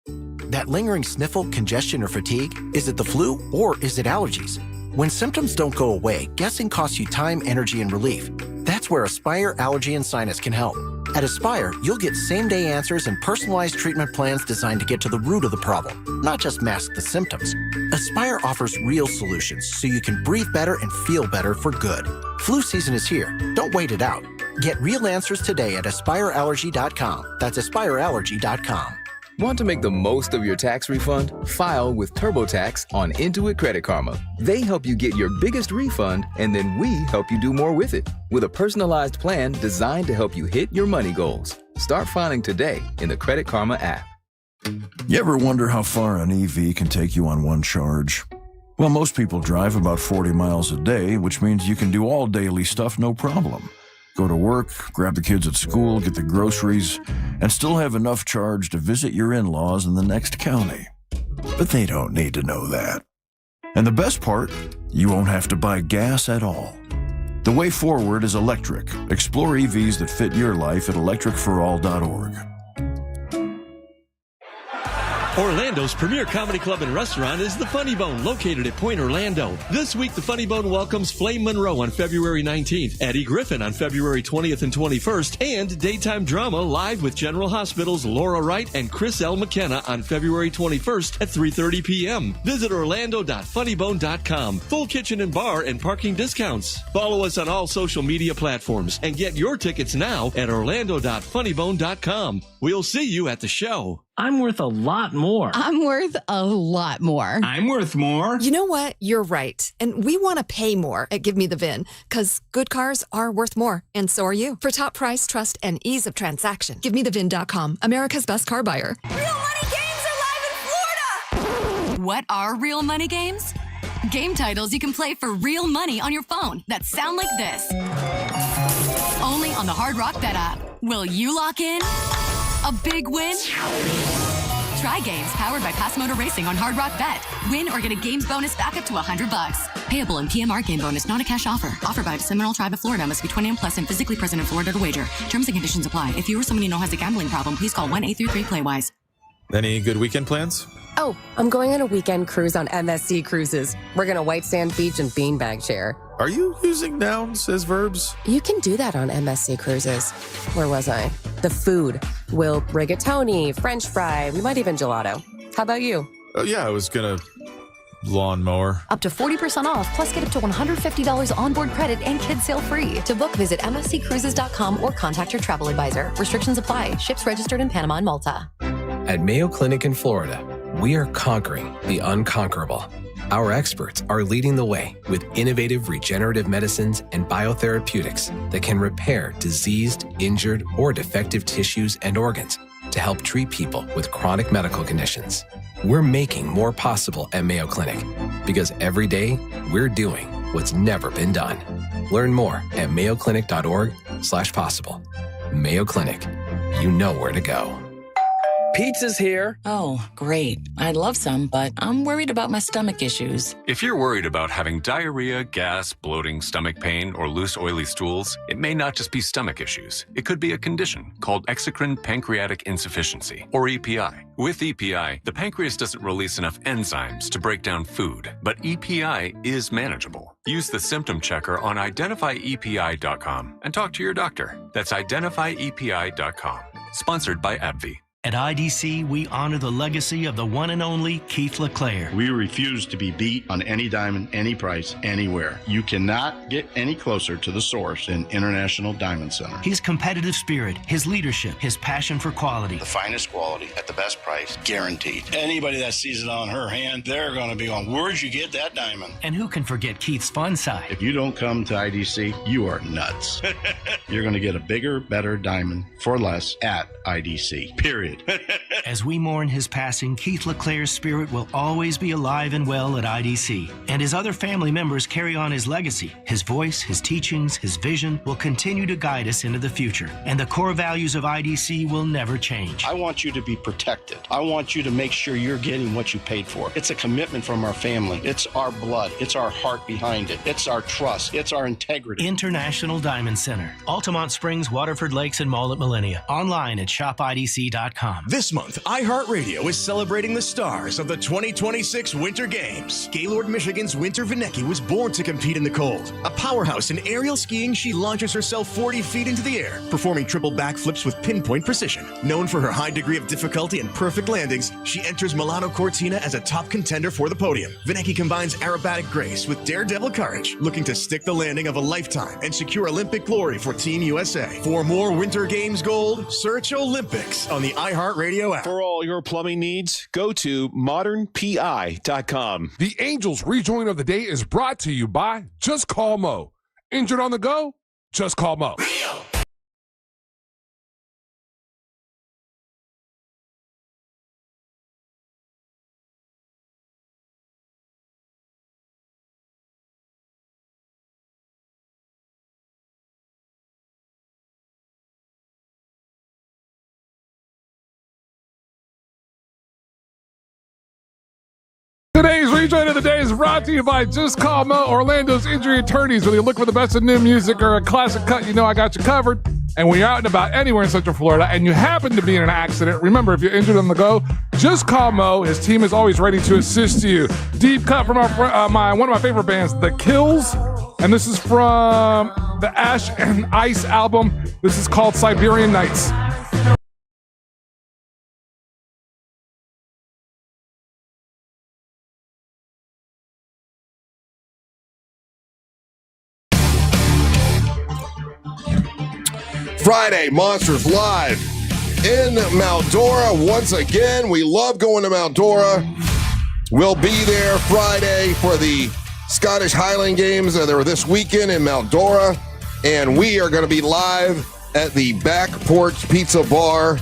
That lingering sniffle, congestion, or fatigue, is it the flu or is it allergies? When symptoms don't go away, guessing costs you time, energy, and relief. That's where Aspire Allergy and Sinus can help. At Aspire, you'll get same-day answers and personalized treatment plans designed to get to the root of the problem, not just mask the symptoms. Aspire offers real solutions so you can breathe better and feel better for good. Flu season is here. Don't wait it out. Get real answers today at AspireAllergy.com. That's AspireAllergy.com. Want to make the most of your tax refund? File with TurboTax on Intuit Credit Karma. They help you get your biggest refund, and then we help you do more with it with a personalized plan designed to help you hit your money goals. Start filing today in the Credit Karma app. You ever wonder how far an EV can take you on one charge? Well, most people drive about 40 miles a day, which means you can do all daily stuff no problem. Go to work, grab the kids at school, get the groceries, and still have enough charge to visit your in-laws in the next county. But they don't need to know that. And the best part, you won't have to buy gas at all. The way forward is electric. Explore EVs that fit your life at electricforall.org. Orlando's premier comedy club and restaurant is The Funny Bone, located at Point Orlando. This week, The Funny Bone welcomes Flame Monroe on February 19th, Eddie Griffin on February 20th and 21st, and daytime drama live with General Hospital's Laura Wright and Chris L. McKenna on February 21st at 3:30 p.m. Visit orlando.funnybone.com. Full kitchen and bar and parking discounts. Follow us on all social media platforms and get your tickets now at orlando.funnybone.com. We'll see you at the show. I'm worth a lot more. I'm worth a lot more. I'm worth more. You know what? You're right. And we want to pay more at Give Me the VIN because good cars are worth more. And so are you. For top price, trust, and ease of transaction, GiveMeTheVIN.com, America's best car buyer. Real money games are live in Florida! What are real money games? Game titles you can play for real money on your phone that sound like this. Only on the Hard Rock Bet app. Will you lock in? A big win? Try games powered by Pass Motor Racing on Hard Rock Bet. Win or get a games bonus back up to $100. Payable in PMR game bonus, not a cash offer. Offered by the Seminole Tribe of Florida. Must be 21 plus and physically present in Florida to wager. Terms and conditions apply. If you or someone you know has a gambling problem, please call 1-833-PLAY-WISE. Any good weekend plans? Oh, I'm going on a weekend cruise on MSC Cruises. We're going to White Sand Beach and Beanbag Chair. Are you using nouns as verbs? You can do that on MSC Cruises. Where was I? The food. We'll rigatoni, French fry, we might even gelato. How about you? Yeah, I was going to lawnmower. Up to 40% off, plus get up to $150 onboard credit and kids sail free. To book, visit msccruises.com or contact your travel advisor. Restrictions apply. Ships registered in Panama and Malta. At Mayo Clinic in Florida, we are conquering the unconquerable. Our experts are leading the way with innovative regenerative medicines and biotherapeutics that can repair diseased, injured, or defective tissues and organs to help treat people with chronic medical conditions. We're making more possible at Mayo Clinic because every day we're doing what's never been done. Learn more at mayoclinic.org/possible. Mayo Clinic, you know where to go. Pizza's here. Oh, great. I'd love some, but I'm worried about my stomach issues. If you're worried about having diarrhea, gas, bloating, stomach pain, or loose, oily stools, it may not just be stomach issues. It could be a condition called exocrine pancreatic insufficiency, or EPI. With EPI, the pancreas doesn't release enough enzymes to break down food, but EPI is manageable. Use the symptom checker on identifyepi.com and talk to your doctor. That's identifyepi.com. Sponsored by AbbVie. At IDC, we honor the legacy of the one and only Keith LeClaire. We refuse to be beat on any diamond, any price, anywhere. You cannot get any closer to the source than International Diamond Center. His competitive spirit, his leadership, his passion for quality. The finest quality at the best price, guaranteed. Anybody that sees it on her hand, they're going to be going, where'd you get that diamond? And who can forget Keith's fun side? If you don't come to IDC, you are nuts. You're going to get a bigger, better diamond for less at IDC, period. As we mourn his passing, Keith LeClaire's spirit will always be alive and well at IDC. And his other family members carry on his legacy. His voice, his teachings, his vision will continue to guide us into the future. And the core values of IDC will never change. I want you to be protected. I want you to make sure you're getting what you paid for. It's a commitment from our family. It's our blood. It's our heart behind it. It's our trust. It's our integrity. International Diamond Center. Altamont Springs, Waterford Lakes, and Mall at Millennia. Online at shopidc.com. This month, iHeartRadio is celebrating the stars of the 2026 Winter Games. Gaylord, Michigan's Winter Vinecki was born to compete in the cold. A powerhouse in aerial skiing, she launches herself 40 feet into the air, performing triple backflips with pinpoint precision. Known for her high degree of difficulty and perfect landings, she enters Milano Cortina as a top contender for the podium. Vinecki combines aerobatic grace with daredevil courage, looking to stick the landing of a lifetime and secure Olympic glory for Team USA. For more Winter Games gold, search Olympics on the iHeartRadio app. For all your plumbing needs, go to modernpi.com. The Angels rejoin of the day is brought to you by Just Call Mo. Injured on the go? Just call Mo. Today's rejoin of the day is brought to you by Just Call Mo, Orlando's injury attorneys. Whether you look for the best of new music or a classic cut, you know I got you covered. And when you're out and about anywhere in Central Florida and you happen to be in an accident, remember, if you're injured on the go, just call Mo. His team is always ready to assist you. Deep cut from one of my favorite bands, The Kills. And this is from the Ash and Ice album. This is called Siberian Nights. Friday, Monsters Live in Mount Dora. Once again, we love going to Mount Dora. We'll be there Friday for the Scottish Highland Games. They were this weekend in Mount Dora. And we are going to be live at the Back Porch Pizza Bar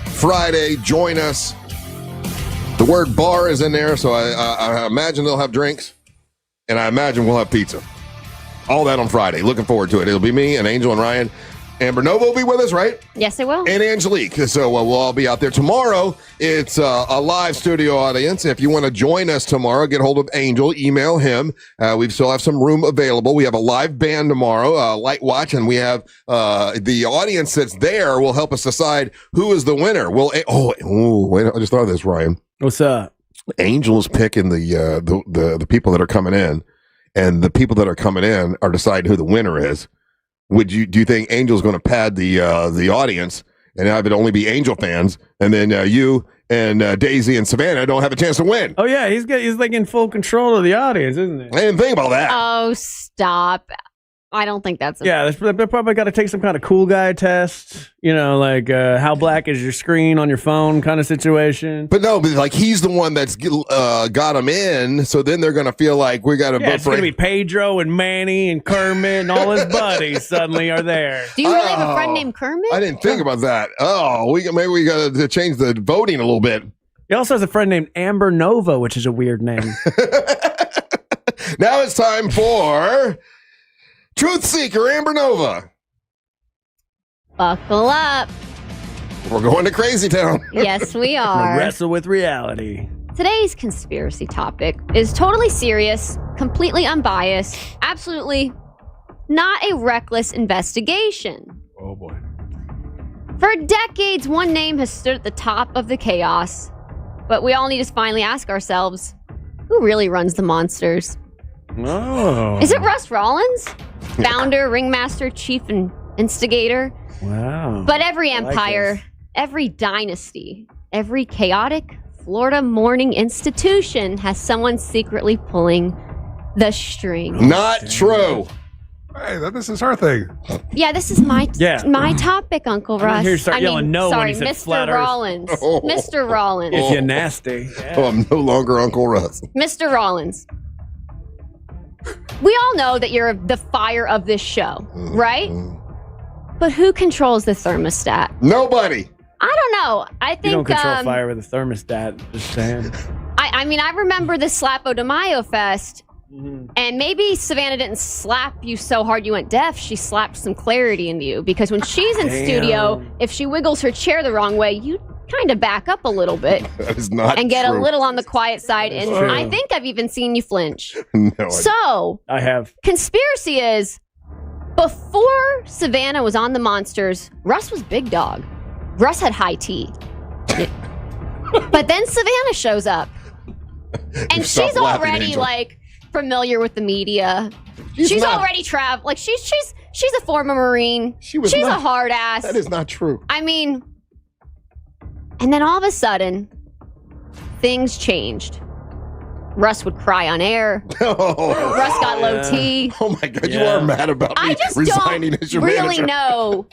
Friday. Join us. The word bar is in there, so I imagine they'll have drinks. And I imagine we'll have pizza. All that on Friday. Looking forward to it. It'll be me and Angel and Ryan. Amber Nova will be with us, right? Yes, it will. And Angelique. So we'll all be out there. Tomorrow, it's a live studio audience. If you want to join us tomorrow, get hold of Angel. Email him. We still have some room available. We have a live band tomorrow, Light Watch, and we have the audience that's there will help us decide who is the winner. Wait, I just thought of this, Ryan. What's up? Angel's picking the people that are coming in, and the people that are coming in are deciding who the winner is. Do you think Angel's going to pad the audience and have it only be Angel fans, and then you and Daisy and Savannah don't have a chance to win? Oh yeah, he's like in full control of the audience, isn't he? I didn't think about that. Oh, stop. I don't think that's they're probably got to take some kind of cool guy test, like how black is your screen on your phone kind of situation. But like he's the one that's got them in, so then they're going to feel like we got to vote for. It's going to be Pedro and Manny and Kermit and all his buddies suddenly are there. Do you really have a friend named Kermit? I didn't think about that. Oh, maybe we got to change the voting a little bit. He also has a friend named Amber Nova, which is a weird name. Now it's time for Truth Seeker Amber Nova. Buckle up. We're going to Crazy Town. Yes, we are. Wrestle with reality. Today's conspiracy topic is totally serious, completely unbiased, absolutely not a reckless investigation. Oh boy. For decades, one name has stood at the top of the chaos, but we all need to finally ask ourselves, who really runs the monsters? Oh. Is it Russ Rollins? Founder, ringmaster, chief, and instigator? Wow. But every I like empire, this. every dynasty, every chaotic Florida morning institution has someone secretly pulling the strings. Not true. Hey, this is her thing. Yeah, this is my topic, Uncle Russ. Here, start yelling no sorry, when he said Mr. flat Earth. Rollins. Oh. Mr. Rollins. If you're nasty. Oh, I'm no longer Uncle Russ. Mr. Rollins. We all know that you're the fire of this show, right? But who controls the thermostat? Nobody. I don't know. I think You don't control fire with a thermostat. Just saying. I mean, I remember the Slapo de Mayo Fest, and maybe Savannah didn't slap you so hard you went deaf. She slapped some clarity into you, because when she's in studio, if she wiggles her chair the wrong way, you kind of back up a little bit. That is not and get true. a little on the quiet side. And true. I think I've even seen you flinch. No, So, I have. conspiracy is, before Savannah was on the Monsters, Russ was big dog. Russ had high tea. But then Savannah shows up. And Stop she's laughing, already Angel. like familiar with the media. She's not. already traveled. Like she's a former Marine. Was she's not. a hard ass. That is not true. I mean, and then all of a sudden, things changed. Russ would cry on air. Russ got low T. Oh my God, you are mad about me I just resigning don't as your really manager. know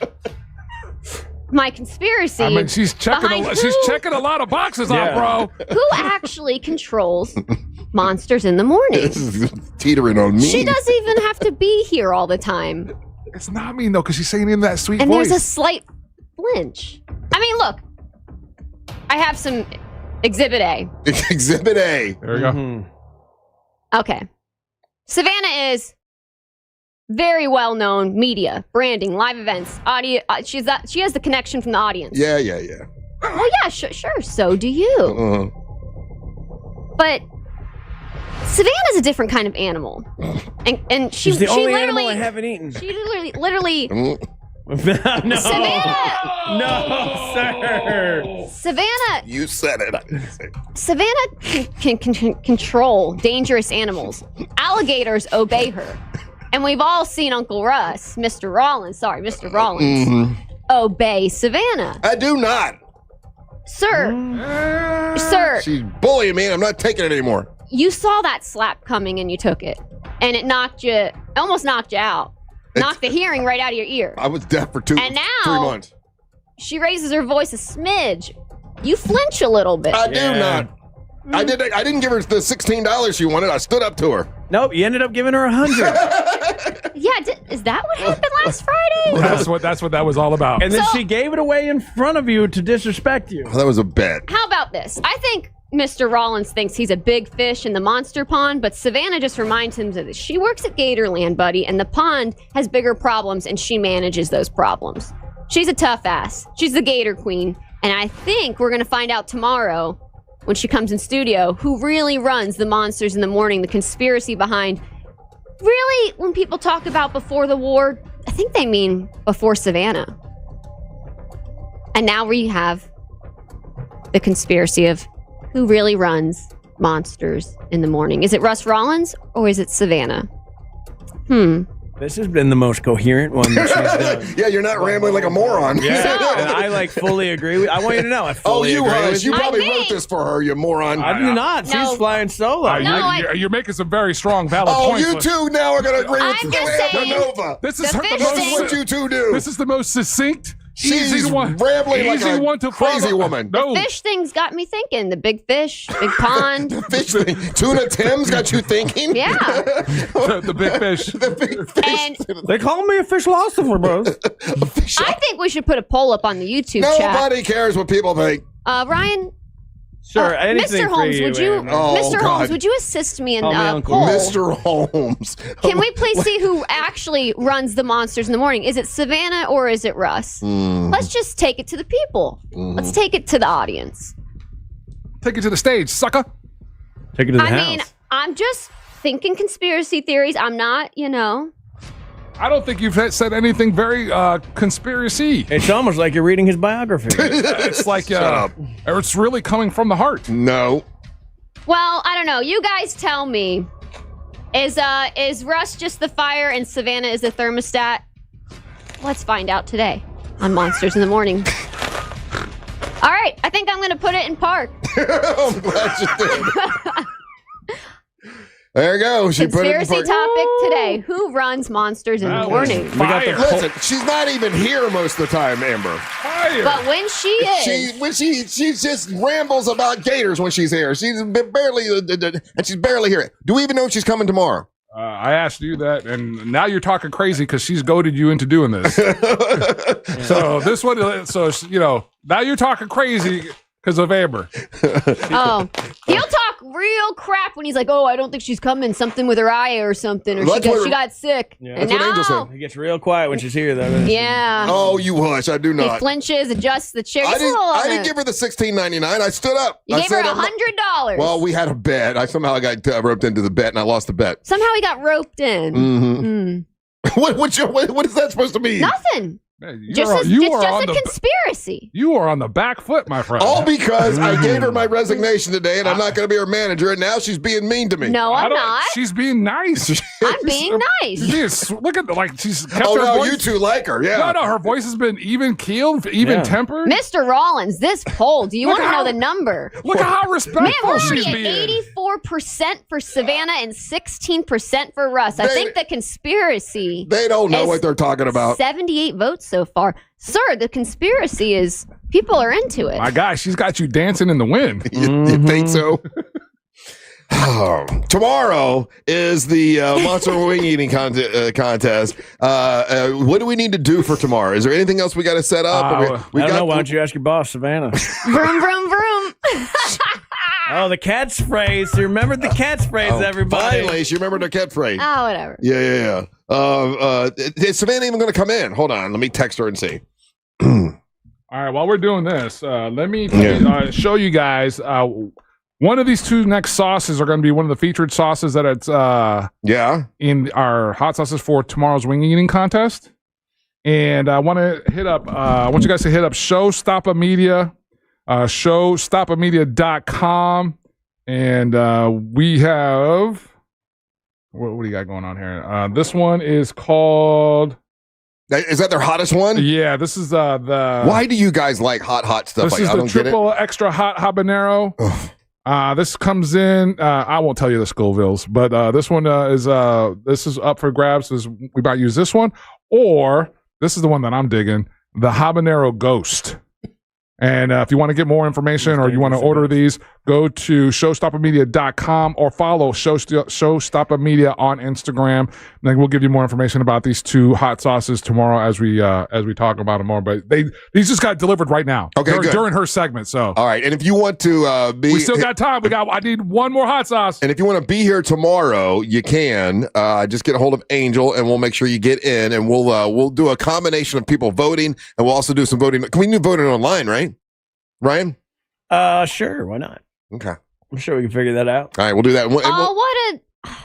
my conspiracy. I mean, she's checking a lot of boxes off, bro. Who actually controls Monsters in the Morning? This is teetering on me. She doesn't even have to be here all the time. It's not mean though, because she's saying in that sweet And voice. there's a slight flinch. I mean, look, I have some Exhibit A. Exhibit A. There you go. Okay. Savannah is very well-known media, branding, live events, audio. She has the connection from the audience. Yeah. Well, yeah, sure. So do you. But Savannah's a different kind of animal, and She's the only animal I haven't eaten. She literally. No. Savannah. No, sir. Savannah. You said it. I didn't say it. Savannah can control dangerous animals. Alligators obey her. And we've all seen Uncle Russ, Mr. Rollins, obey Savannah. I do not. Sir, She's bullying me and I'm not taking it anymore. you saw that slap coming and you took it. And it almost knocked you out. Knocked the hearing right out of your ear. I was deaf for 3 now- months. She raises her voice a smidge. You flinch a little bit. I do not. I didn't give her the $16 she wanted. I stood up to her. Nope, you ended up giving her 100. Yeah, is that what happened last Friday? That's what that was all about. And then she gave it away in front of you to disrespect you. That was a bet. How about this? I think Mr. Rollins thinks he's a big fish in the monster pond, but Savannah just reminds him that she works at Gatorland, buddy, and the pond has bigger problems, and she manages those problems. She's a tough ass. She's the Gator Queen, and I think we're going to find out tomorrow when she comes in studio who really runs the Monsters in the Morning, the conspiracy behind. Really, when people talk about before the war, I think they mean before Savannah. And now we have the conspiracy of who really runs Monsters in the Morning. Is it Russ Rollins or is it Savannah? This has been the most coherent one that she's done. Yeah, you're not rambling like a moron. Yeah, and I fully agree with. I want you to know I fully agree with you probably wrote this for her, you moron. I do not. No. She's flying solo. You're making some very strong, valid points. You two now are going to agree with I'm just saying, Nova. This is The the fish most. thing- What you two do. This is the most succinct. She's easy one, rambling like easy a one to crazy follow. woman. No, Fish thing's got me thinking. The big fish, big pond. Fish thing. Tuna Tim's got you thinking? Yeah. the big fish. The big fish. And They call me a fish philosopher, bros. I think we should put a poll up on the YouTube chat. Nobody cares what people think. Ryan, Sure, Mr. Holmes, would you? Mr. Holmes, would you assist me in poll? Mr. Holmes. Can we please see who actually runs the Monsters in the Morning? Is it Savannah or is it Russ? Let's just take it to the people. Let's take it to the audience. Take it to the stage, sucker. Take it to the house. I mean, I'm just thinking conspiracy theories. I'm not, I don't think you've said anything very conspiracy. It's almost like you're reading his biography. It's like it's really coming from the heart. No. Well, I don't know. You guys tell me. Is Russ just the fire and Savannah is the thermostat? Let's find out today on Monsters in the Morning. All right, I think I'm going to put it in park. I'm glad you did. There you go. She Conspiracy put it in topic today. Who runs Monsters in the Morning? Listen, she's not even here most of the time, Amber. Fire. But when she is, she just rambles about gators when she's here. She's barely here. Do we even know if she's coming tomorrow? I asked you that, and now you're talking crazy because she's goaded you into doing this. So this one, now you're talking crazy because of Amber. Oh, he'll talk real crap when he's like, "Oh, I don't think she's coming. Something with her eye or something, or she got sick." Yeah, and that's what Angel now said. He gets real quiet when she's here, though. Yeah. Oh, you hush! I do he not. flinches, adjusts the chair. I didn't give her the $16.99. I stood up. You gave her $100. Well, we had a bet. I somehow got roped into the bet, and I lost the bet. Somehow he got roped in. What is that supposed to mean? Nothing. Man, It's just a conspiracy. You are on the back foot, my friend. All because I gave her my resignation today, and I'm not going to be her manager, and now she's being mean to me. No, I'm not. She's being nice. I'm being nice. Look at she's kept oh, her no, voice. you two like her, yeah. No, her voice has been even keeled, even tempered. Mr. Rollins, this poll, do you want to know the number? Look at how respectful Man, we're she's already being. at 84% for Savannah and 16% for Russ. I think the conspiracy. They don't know what they're talking about. 78 votes so far. Sir, the conspiracy is people are into it. My gosh, she's got you dancing in the wind. You think so? Tomorrow is the monster wing eating contest. What do we need to do for tomorrow? Is there anything else we got to set up? I don't know. Why don't you ask your boss, Savannah? Vroom, vroom, vroom. Oh, the catchphrase. You remembered the catchphrase, everybody. Finally, she remembered her catchphrase. Oh, whatever. Yeah. Is Savannah even going to come in? Hold on. Let me text her and see. All right, while we're doing this, let me show you guys. One of these two next sauces are going to be one of the featured sauces that it's in our hot sauces for tomorrow's wing eating contest. And I want to hit up. I want you guys to hit up Showstopper Media, showstoppermedia.com, and we have what do you got going on here? This one is called. Is that their hottest one? Yeah, this is the. Why do you guys like hot stuff? This is the triple extra hot habanero. This comes in. I won't tell you the Scovilles, but this one is up for grabs. We might use this one, or this is the one that I'm digging, the habanero ghost. And if you want to get more information or you want to order these, go to showstoppermedia.com or follow Showstopper Media on Instagram. And then we'll give you more information about these two hot sauces tomorrow as we talk about them more. But these just got delivered right now. Okay, during her segment. So all right, and if you want to we still got time. I need one more hot sauce. And if you want to be here tomorrow, you can just get a hold of Angel, and we'll make sure you get in, and we'll do a combination of people voting, and we'll also do some voting. Can we do voting online, right? Ryan? Sure. Why not? Okay. I'm sure we can figure that out. All right, we'll do that.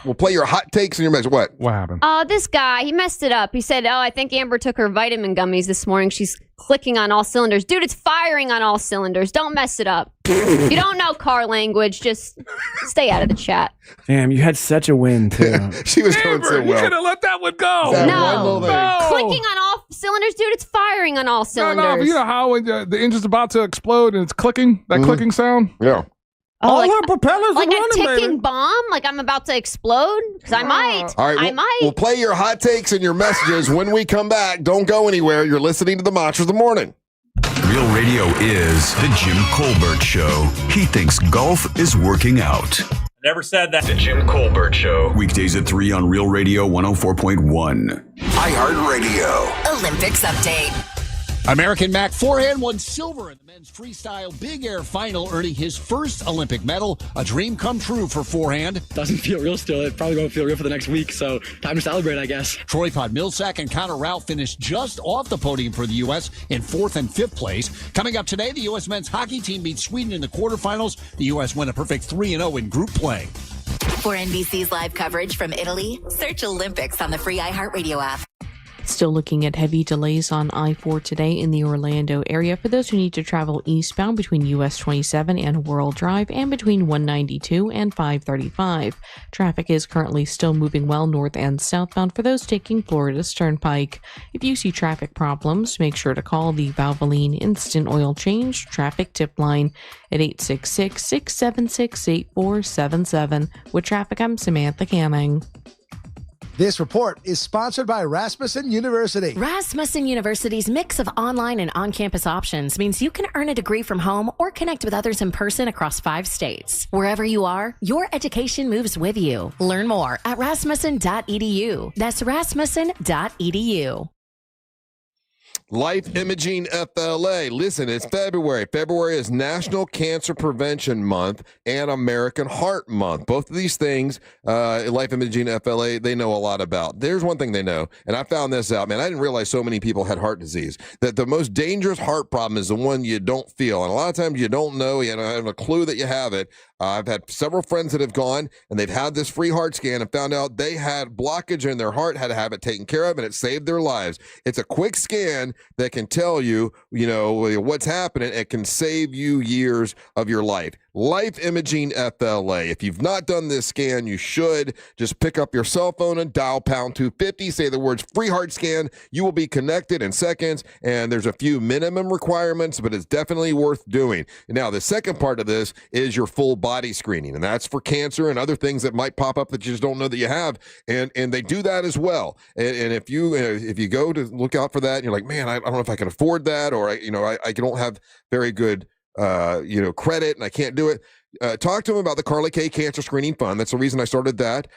We'll play your hot takes and your message. What happened? This guy, he messed it up. He said, I think Amber took her vitamin gummies this morning. She's clicking on all cylinders. Dude, it's firing on all cylinders. Don't mess it up. You don't know car language. Just stay out of the chat. Damn, you had such a win, too. She was going so well. You could have let that one go. No. Clicking on all cylinders, dude, it's firing on all cylinders. No, but you know how when the engine's about to explode and it's clicking? That clicking sound? Yeah. All her propellers like are running, a ticking baby. bomb? Like I'm about to explode? Because I might. All right, we'll play your hot takes and your messages when we come back. Don't go anywhere. You're listening to the Monsters of the Morning. Real Radio is the Jim Colbert Show. He thinks golf is working out. Never said that. The Jim Colbert Show. Weekdays at 3 on Real Radio 104.1. iHeartRadio. Olympics update. American Mac Forehand won silver in the men's freestyle big air final, earning his first Olympic medal. A dream come true for Forehand. Doesn't feel real still. It probably won't feel real for the next week, so time to celebrate, I guess. Troy Podmilsack and Connor Ralph finished just off the podium for the U.S. in 4th and 5th place. Coming up today, the U.S. men's hockey team beat Sweden in the quarterfinals. The U.S. went a perfect 3-0 in group play. For NBC's live coverage from Italy, search Olympics on the free iHeartRadio app. Still looking at heavy delays on I-4 today in the Orlando area for those who need to travel eastbound between US 27 and World Drive and between 192 and 535. Traffic is currently still moving well north and southbound for those taking Florida's Turnpike. If you see traffic problems, make sure to call the Valvoline Instant Oil Change Traffic Tip Line at 866-676-8477. With traffic, I'm Samantha Canning. This report is sponsored by Rasmussen University. Rasmussen University's mix of online and on-campus options means you can earn a degree from home or connect with others in person across 5 states. Wherever you are, your education moves with you. Learn more at rasmussen.edu. That's rasmussen.edu. Life Imaging FLA. Listen, it's February. February is National Cancer Prevention Month and American Heart Month. Both of these things, Life Imaging FLA, they know a lot about. There's one thing they know, and I found this out, man. I didn't realize so many people had heart disease. That the most dangerous heart problem is the one you don't feel. And a lot of times you don't know, you don't have a clue that you have it. I've had several friends that have gone and they've had this free heart scan and found out they had blockage in their heart, had to have it taken care of, and it saved their lives. It's a quick scan that can tell you, what's happening. It can save you years of your life. Life Imaging FLA. If you've not done this scan, you should. Just pick up your cell phone and dial pound 250. Say the words free heart scan. You will be connected in seconds, and there's a few minimum requirements, but it's definitely worth doing. Now, the second part of this is your full body screening, and that's for cancer and other things that might pop up that you just don't know that you have, and they do that as well. And if you go to look out for that, and you're like, man, I don't know if I can afford that, or I don't have very good credit and I can't do it. Talk to him about the Carly K Cancer Screening Fund. That's the reason I started that.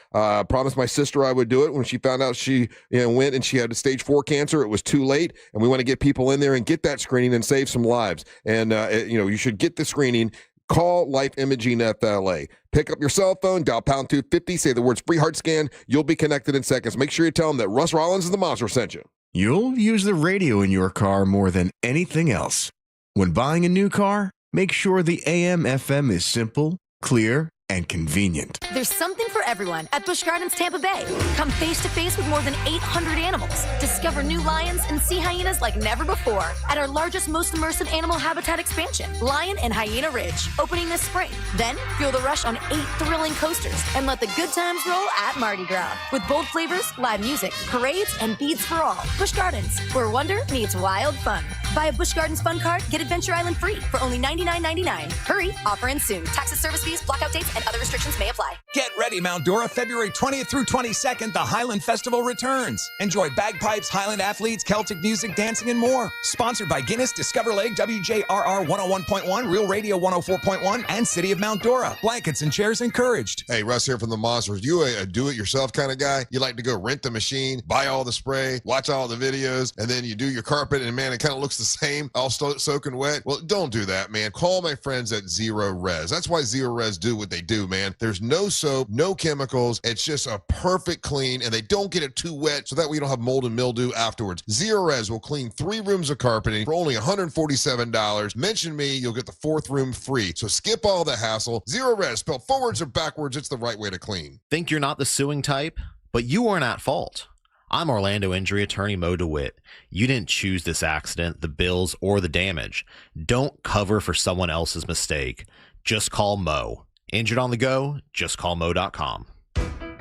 Promised my sister I would do it when she found out she went and she had stage 4 cancer. It was too late, and we want to get people in there and get that screening and save some lives. And you should get the screening. Call Life Imaging FLA. Pick up your cell phone, dial pound 250, say the words free heart scan. You'll be connected in seconds. Make sure you tell them that Russ Rollins and the Monster sent you. You'll use the radio in your car more than anything else. When buying a new car, make sure the AM/FM is simple, clear, and convenient. There's something for everyone at Busch Gardens Tampa Bay. Come face to face with more than 800 animals. Discover new lions and sea hyenas like never before at our largest, most immersive animal habitat expansion, Lion and Hyena Ridge, opening this spring. Then feel the rush on 8 thrilling coasters and let the good times roll at Mardi Gras. With bold flavors, live music, parades, and beads for all. Busch Gardens, where wonder meets wild fun. Buy a Busch Gardens Fun Card, get Adventure Island free for only $99.99. Hurry, offer ends soon. Taxes, service fees, blockout dates, and other restrictions may apply. Get ready, Mount Dora. February 20th through 22nd, the Highland Festival returns. Enjoy bagpipes, Highland athletes, Celtic music, dancing, and more. Sponsored by Guinness, Discover Lake, WJRR 101.1, Real Radio 104.1, and City of Mount Dora. Blankets and chairs encouraged. Hey, Russ here from the Monsters. You a do-it-yourself kind of guy? You like to go rent the machine, buy all the spray, watch all the videos, and then you do your carpet, and man, it kind of looks the same, all soaking wet? Well, don't do that, man. Call my friends at Zero Res. That's why Zero Res do what they do, man. There's no soap, no chemicals. It's just a perfect clean, and they don't get it too wet, so that way you don't have mold and mildew afterwards. Zero Res will clean 3 rooms of carpeting for only $147. Mention me, you'll get the 4th room free. So skip all the hassle. Zero Res, spelled forwards or backwards, it's the right way to clean. Think you're not the suing type? But you weren't at fault. I'm Orlando injury attorney Mo DeWitt. You didn't choose this accident, the bills, or the damage. Don't cover for someone else's mistake. Just call Mo. Injured on the go? Just call Mo.com.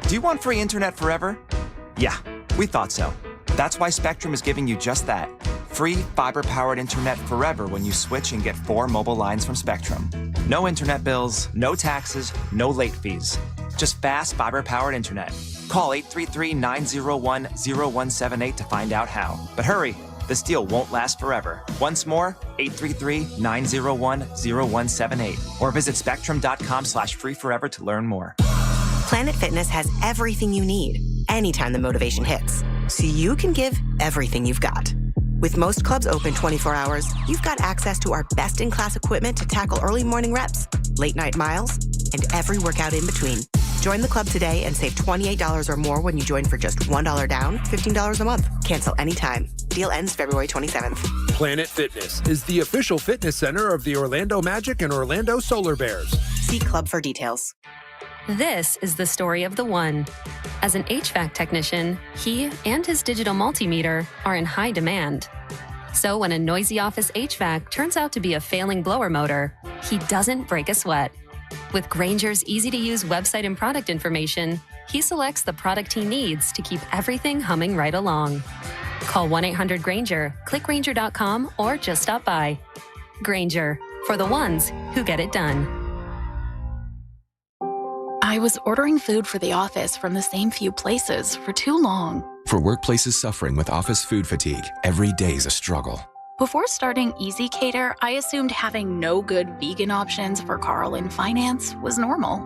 Do you want free internet forever? Yeah, we thought so. That's why Spectrum is giving you just that. Free fiber-powered internet forever when you switch and get 4 mobile lines from Spectrum. No internet bills, no taxes, no late fees. Just fast fiber-powered internet. Call 833-901-0178 to find out how. But hurry, this deal won't last forever. Once more, 833-901-0178. Or visit spectrum.com/freeforever to learn more. Planet Fitness has everything you need anytime the motivation hits. So you can give everything you've got. With most clubs open 24 hours, you've got access to our best-in-class equipment to tackle early morning reps, late-night miles, and every workout in between. Join the club today and save $28 or more when you join for just $1 down, $15 a month. Cancel anytime. Deal ends February 27th. Planet Fitness is the official fitness center of the Orlando Magic and Orlando Solar Bears. See club for details. This is the story of the one. As an HVAC technician, he and his digital multimeter are in high demand. So when a noisy office HVAC turns out to be a failing blower motor, he doesn't break a sweat. With Grainger's easy-to-use website and product information, he selects the product he needs to keep everything humming right along. Call 1-800-GRAINGER, click Grainger.com, or just stop by. Grainger, for the ones who get it done. I was ordering food for the office from the same few places for too long. For workplaces suffering with office food fatigue, every day's a struggle. Before starting Easy Cater, I assumed having no good vegan options for Carl in finance was normal.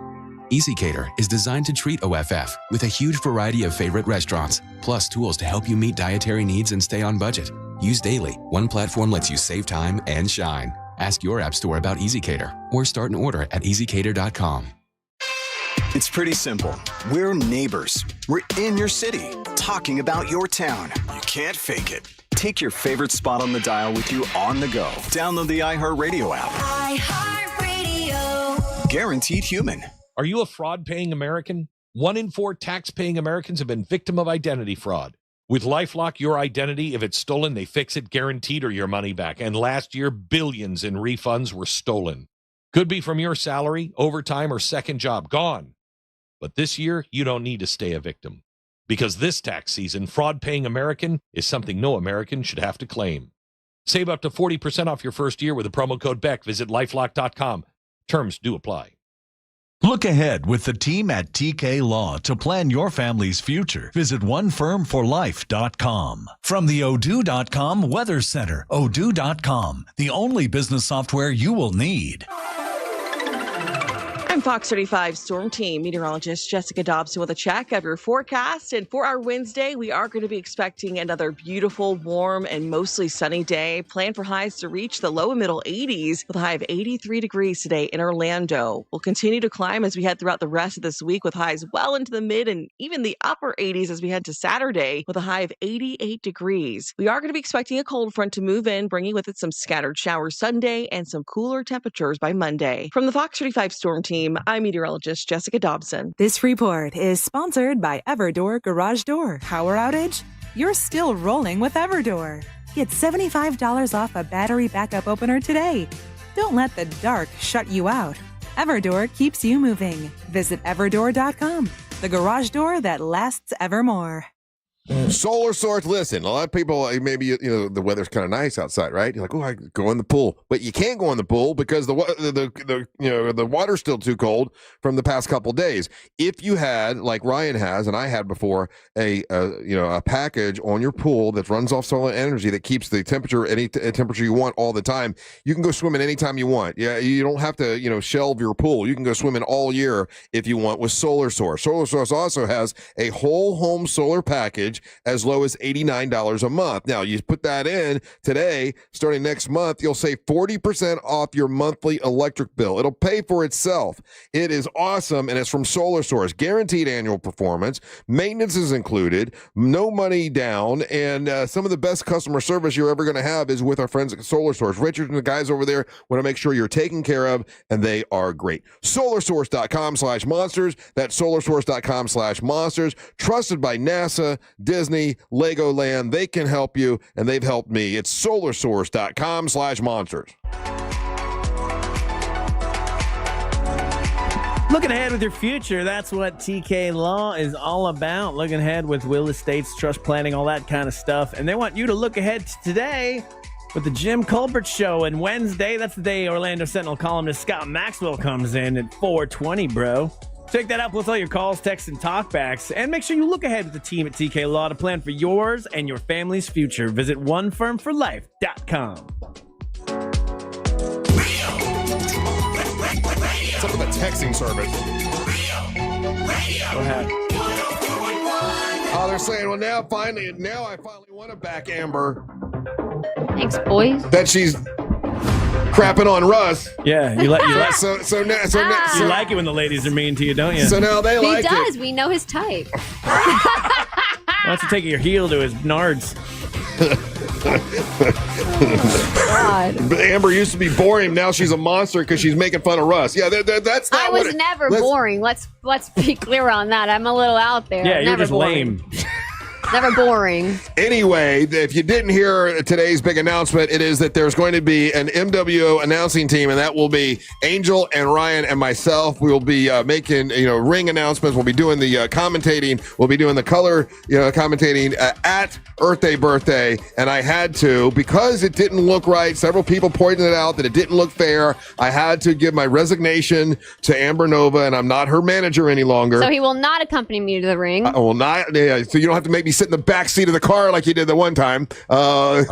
Easy Cater is designed to treat OFF with a huge variety of favorite restaurants, plus tools to help you meet dietary needs and stay on budget. Used daily, one platform lets you save time and shine. Ask your app store about Easy Cater or start an order at easycater.com. It's pretty simple. We're neighbors. We're in your city, talking about your town. You can't fake it. Take your favorite spot on the dial with you on the go. Download the iHeartRadio app. iHeartRadio. Guaranteed human. Are you a fraud-paying American? 1 in 4 tax-paying Americans have been victim of identity fraud. With LifeLock, your identity, if it's stolen, they fix it guaranteed or your money back. And last year, billions in refunds were stolen. Could be from your salary, overtime, or second job. Gone. But this year, you don't need to stay a victim. Because this tax season, fraud-paying American is something no American should have to claim. Save up to 40% off your first year with the promo code BECK. Visit lifelock.com. Terms do apply. Look ahead with the team at TK Law to plan your family's future. Visit onefirmforlife.com. From the Odoo.com Weather Center, Odoo.com, the only business software you will need. I'm Fox 35 Storm Team meteorologist Jessica Dobson with a check of your forecast. And for our Wednesday, we are going to be expecting another beautiful, warm, and mostly sunny day. Plan for highs to reach the low and middle 80s with a high of 83 degrees today in Orlando. We'll continue to climb as we head throughout the rest of this week with highs well into the mid and even the upper 80s as we head to Saturday with a high of 88 degrees. We are going to be expecting a cold front to move in, bringing with it some scattered showers Sunday and some cooler temperatures by Monday. From the Fox 35 Storm Team, I'm meteorologist Jessica Dobson. This report is sponsored by Everdoor Garage Door. Power outage? You're still rolling with Everdoor. Get $75 off a battery backup opener today. Don't let the dark shut you out. Everdoor keeps you moving. Visit everdoor.com, the garage door that lasts evermore. Solar Source. Listen, a lot of people, maybe the weather's kind of nice outside, right? You're like, oh, I could go in the pool, but you can't go in the pool because the water's still too cold from the past couple days. If you had, like Ryan has and I had before, a package on your pool that runs off solar energy that keeps the temperature any temperature you want all the time, you can go swimming anytime you want. Yeah, you don't have to shelve your pool. You can go swimming all year if you want with Solar Source. Solar Source also has a whole home solar package as low as $89 a month. Now, you put that in today, starting next month, you'll save 40% off your monthly electric bill. It'll pay for itself. It is awesome, and it's from Solar Source. Guaranteed annual performance. Maintenance is included. No money down, and some of the best customer service you're ever going to have is with our friends at Solar Source. Richard and the guys over there want to make sure you're taken care of, and they are great. SolarSource.com/monsters. That's SolarSource.com/monsters. Trusted by NASA, Disney, Legoland. They can help you, and they've helped me. It's SolarSource.com/monsters. Looking ahead with your future, that's what TK Law is all about. Looking ahead with will estates, trust planning, all that kind of stuff. And they want you to look ahead to today with the Jim Colbert Show. And Wednesday, that's the day Orlando Sentinel columnist Scott Maxwell comes in at 4:20, bro. Check that out, plus all your calls, texts, and talkbacks. And make sure you look ahead with the team at TK Law to plan for yours and your family's future. Visit onefirmforlife.com. What's up with the texting service? Go ahead. Oh, they're saying, well, now I finally want to back Amber. Thanks, boys. that she's crapping on Russ. Yeah, you like So you like it when the ladies are mean to you, don't you? So now they He like does. it. We know his type. Why don't you take your heel to his nards? God. Amber used to be boring. Now she's a monster because she's making fun of Russ. Yeah, that's not I what was never boring. Let's be clear on that. I'm a little out there. Yeah, you're never just boring. lame. Never boring. Anyway, if you didn't hear today's big announcement, it is that there's going to be an MWO announcing team, and that will be Angel and Ryan and myself. We will be making ring announcements. We'll be doing the commentating. We'll be doing the color commentating at Earth Day Birthday. And I had to, because it didn't look right. Several people pointed it out that it didn't look fair. I had to give my resignation to Amber Nova, and I'm not her manager any longer. So he will not accompany me to the ring. I will not. Yeah, so you don't have to make me sit in the back seat of the car like you did the one time. You're the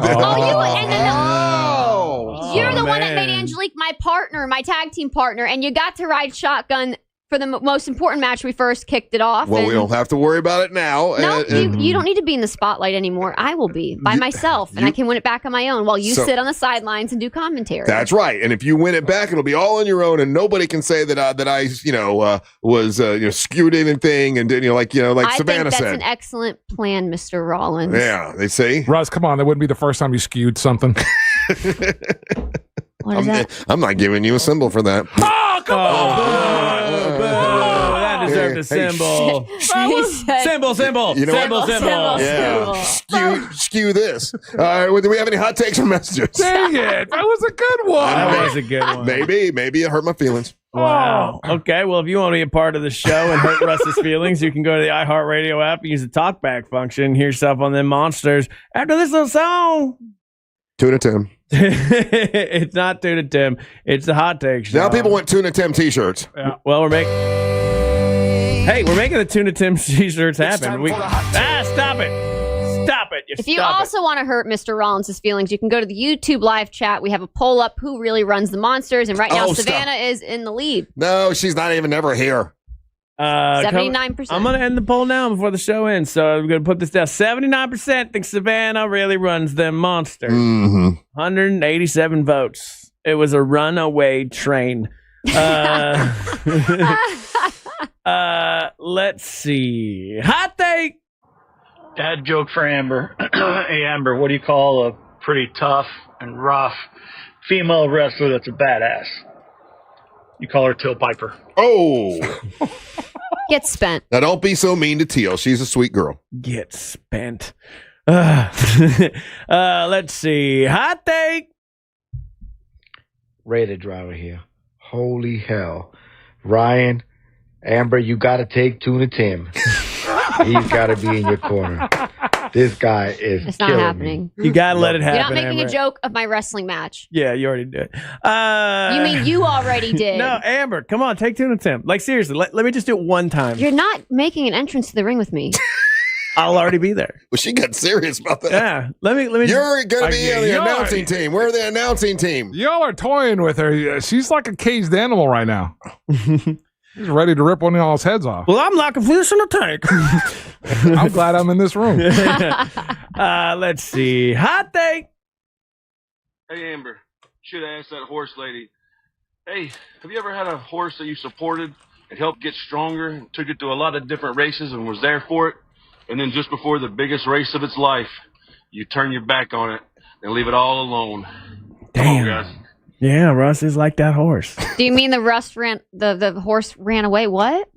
one that made Angelique my partner, my tag team partner, and you got to ride shotgun for the most important match. We first kicked it off. Well, we don't have to worry about it now. No, you don't need to be in the spotlight anymore. I will be by myself, and I can win it back on my own while you sit on the sidelines and do commentary. That's right. And if you win it back, it'll be all on your own, and nobody can say that I was skewed anything, and like I Savannah think that's said. an excellent plan, Mr. Rollins. Yeah, they say. Russ, come on, that wouldn't be the first time you skewed something. What is that? I'm not giving you a symbol for that. Oh, come on! That deserved a symbol. Symbol. You know symbol. Yeah. Skew this. All right. Do we have any hot takes or messages? Dang it! That was a good one. That was a good one. Maybe it hurt my feelings. Wow. Okay. Well, if you want to be a part of the show and hurt Russ's feelings, you can go to the iHeartRadio app and use the talkback function. Hear yourself on them monsters after this little song. Tuna Tim. It's not Tuna Tim. It's the hot take show. Now people want Tuna Tim t-shirts. Yeah. Well, we're making the Tuna Tim t-shirts happen. Stop it. Stop it. If you also want to hurt Mr. Rollins' feelings, you can go to the YouTube live chat. We have a poll up who really runs the monsters, and right now Savannah is in the lead. No, she's not even ever here. 79%. I'm going to end the poll now before the show ends, so I'm going to put this down. 79% think Savannah really runs them monsters. 187 votes. It was a runaway train. Let's see. Hot take. Dad joke for Amber. Hey, Amber, what do you call a pretty tough and rough female wrestler that's a badass? You call her Till Piper. Oh. Get spent. Now, don't be so mean to Teal. She's a sweet girl. Get spent. Let's see. Hot take. Rated driver here. Holy hell. Ryan, Amber, you got to take Tuna Tim. He's got to be in your corner. This guy is It's not happening. You got to let it happen. You're not making Amber. a joke of my wrestling match. Yeah, you already did. You mean you already did? No, Amber, come on, take Tuna Tim. Like, seriously, let me just do it one time. You're not making an entrance to the ring with me. I'll already be there. Well, she got serious about that. Yeah, let me. You're going to be on the announcing team. We're the announcing team. Y'all are toying with her. She's like a caged animal right now. She's ready to rip one of y'all's heads off. Well, I'm like a fish in a tank. I'm glad I'm in this room. Let's see. Hot take. Hey, Amber. Should have asked that horse lady. Hey, have you ever had a horse that you supported and helped get stronger and took it to a lot of different races and was there for it? And then just before the biggest race of its life, you turn your back on it and leave it all alone. Come on, guys. Yeah, Russ is like that horse. Do you mean the horse ran away? What?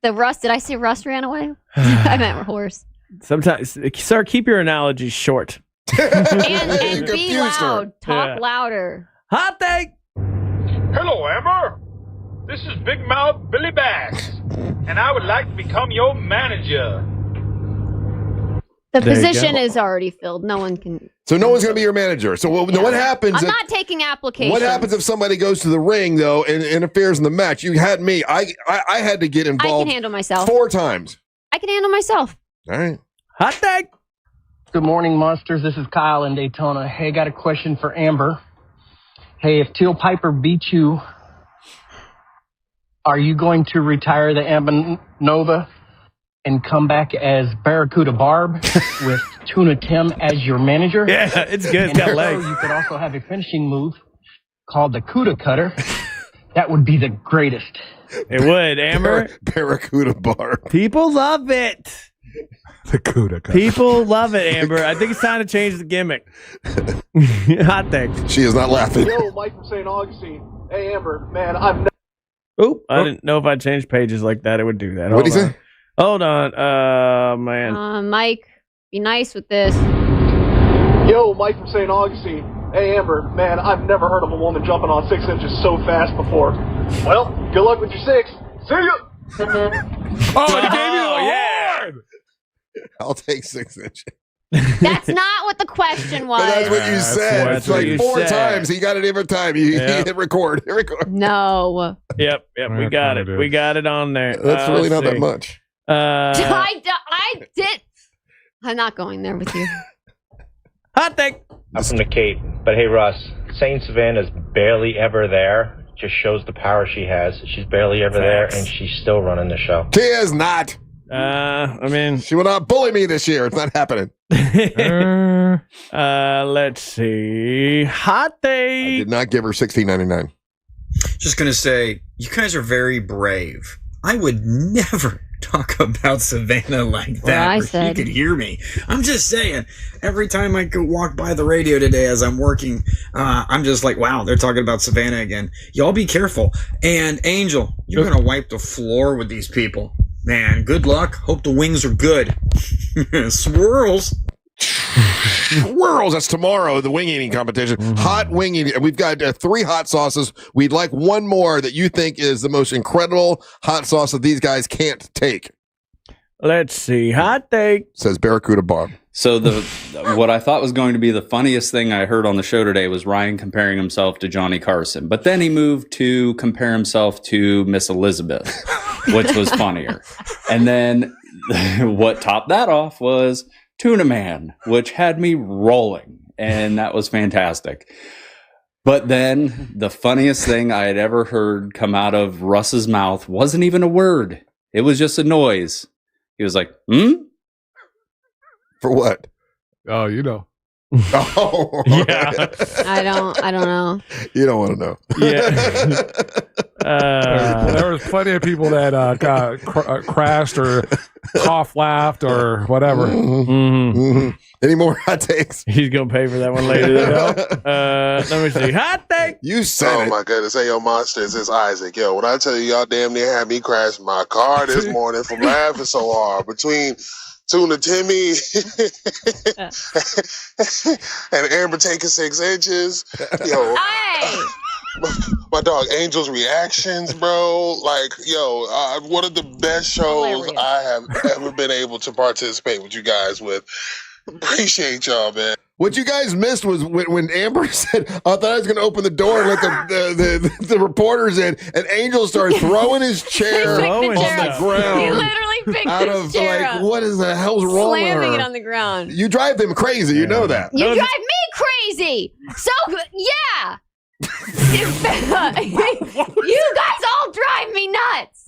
Did I say Russ ran away? I meant horse. Sometimes, sir, keep your analogies short. And be loud. Talk louder. Hot take. Hello, Amber. This is Big Mouth Billy Bass, and I would like to become your manager. The position is already filled. No one can. So no one's going to be your manager. So what happens? I'm not taking applications. What happens if somebody goes to the ring though and interferes in the match? You had me. I had to get involved. I can handle myself 4 times. I can handle myself. All right. Hot take. Good morning, monsters. This is Kyle in Daytona. Hey, got a question for Amber. Hey, if Teal Piper beats you, are you going to retire the Amber Nova? and come back as Barracuda Barb with Tuna Tim as your manager. Yeah, it's good. It's got legs. You could also have a finishing move called the Cuda Cutter. That would be the greatest. It would, Amber. Barracuda Bar. People love it. The Cuda Cutter. People love it, Amber. I think it's time to change the gimmick. Hot thing. She is not laughing. Yo, Mike from St. Augustine. Hey, Amber, man, I've never. Oop, I didn't know if I changed pages like that, it would do that. What did he say? Hold on. Man. Mike, be nice with this. Yo, Mike from St. Augustine. Hey, Amber, man, I've never heard of a woman jumping on 6 inches so fast before. Well, good luck with your 6. See ya! Oh, he gave you the award! I'll take 6 inches. That's not what the question was. But that's what you said. It's like 4 times. He got it every time. He hit record. No. Yep. We got it. We got it on there. That's really not that much. I did. I'm not going there with you. Hot take. I'm from the Cape, but hey, Russ, Saint Savannah's barely ever there. Just shows the power she has. She's barely ever there, and she's still running the show. She is not. I mean, she will not bully me this year. It's not happening. Let's see. Hot take. I did not give her $16.99. Just gonna say, you guys are very brave. I would never talk about Savannah like that. I where said. She could hear me. I'm just saying, every time I go walk by the radio today as I'm working, I'm just like, wow, they're talking about Savannah again. Y'all be careful. And Angel, you're going to wipe the floor with these people. Man, good luck. Hope the wings are good. Swirls. Swirls. That's tomorrow, the wing eating competition. Hot wing eating. We've got 3 hot sauces. We'd like one more that you think is the most incredible hot sauce that these guys can't take. Let's see. Hot take. Says Barracuda Bob. So what I thought was going to be the funniest thing I heard on the show today was Ryan comparing himself to Johnny Carson. But then he moved to compare himself to Miss Elizabeth, which was funnier. And then what topped that off was Tuna Man, which had me rolling, and that was fantastic. But then the funniest thing I had ever heard come out of Russ's mouth wasn't even a word. It was just a noise. He was like, For what? Oh, you know. Oh, yeah. I don't know. You don't want to know. Yeah. There was plenty of people that got crashed or cough laughed or whatever. Any more hot takes? He's gonna pay for that one later. Let me see. Hot take. You said it. Oh my goodness. Hey, yo, monsters, it's Isaac. Yo, when I tell you, y'all damn near had me crash my car this morning from laughing so hard. Between Tuna Timmy and Amber taking 6 inches. Yo, my dog Angel's reactions, bro. Like, yo, one of the best shows I have ever been able to participate with you guys with. Appreciate y'all, man. What you guys missed was when Amber said, I thought I was going to open the door and let the reporters in, and Angel started throwing his chair on the ground. He literally picked his chair up. What is the hell's wrong with her? Slamming it on the ground. You drive them crazy. You know that. You drive me crazy. So, yeah. You guys all drive me nuts.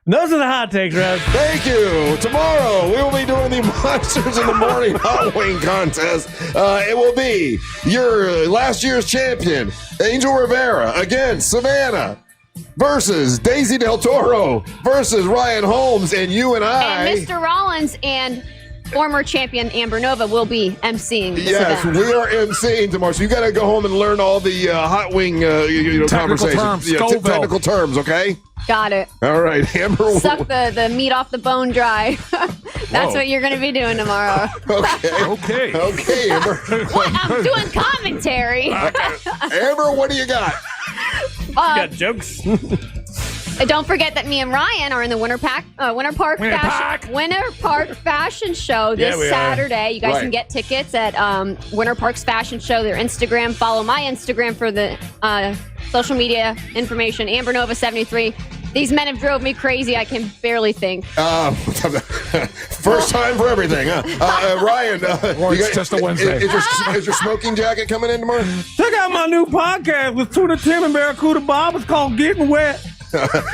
Those are the hot takes, Russ. Thank you. Tomorrow, we will be doing the Monsters in the Morning Hot Wing Contest. It will be your last year's champion, Angel Rivera, against Savannah, versus Daisy Del Toro, versus Ryan Holmes, and you and I. And Mr. Rollins and former champion Amber Nova will be emceeing this event. We are emceeing tomorrow, so you got to go home and learn all the hot wing conversations. Technical terms, okay? Got it. All right, Amber. Suck the meat off the bone dry. That's what you're going to be doing tomorrow. Okay, Amber. What? I'm doing commentary. Amber, what do you got? Got jokes. Don't forget that me and Ryan are in the Winter Park Fashion Show this Saturday. You guys can get tickets at Winter Park's Fashion Show, their Instagram. Follow my Instagram for the social media information. Amber Nova 73. These men have drove me crazy. I can barely think. First time for everything, huh? Ryan, it's just a Wednesday. Is your smoking jacket coming in tomorrow? Check out my new podcast with Tuna Tim and Barracuda Bob. It's called Getting Wet.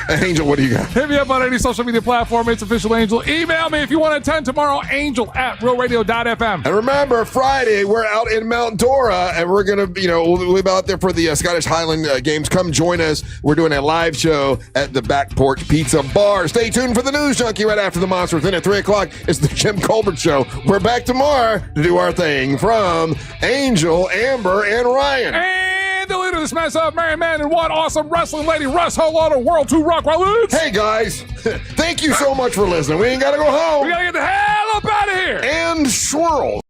Angel, what do you got? Hit me up on any social media platform. It's Official Angel. Email me if you want to attend tomorrow, angel@realradio.fm. And remember, Friday, we're out in Mount Dora, and we're going to, we'll be out there for the Scottish Highland Games. Come join us. We're doing a live show at the Back Porch Pizza Bar. Stay tuned for the News Junkie right after the Monsters. Then at 3 o'clock, it's the Jim Colbert Show. We're back tomorrow to do our thing from Angel, Amber, and Ryan. And the leader of the Smash Up, Married Man, and one awesome wrestling lady, Russ Holotter, World 2 Rock Wallets. Hey, guys. Thank you so much for listening. We ain't got to go home. We got to get the hell up out of here. And swirls.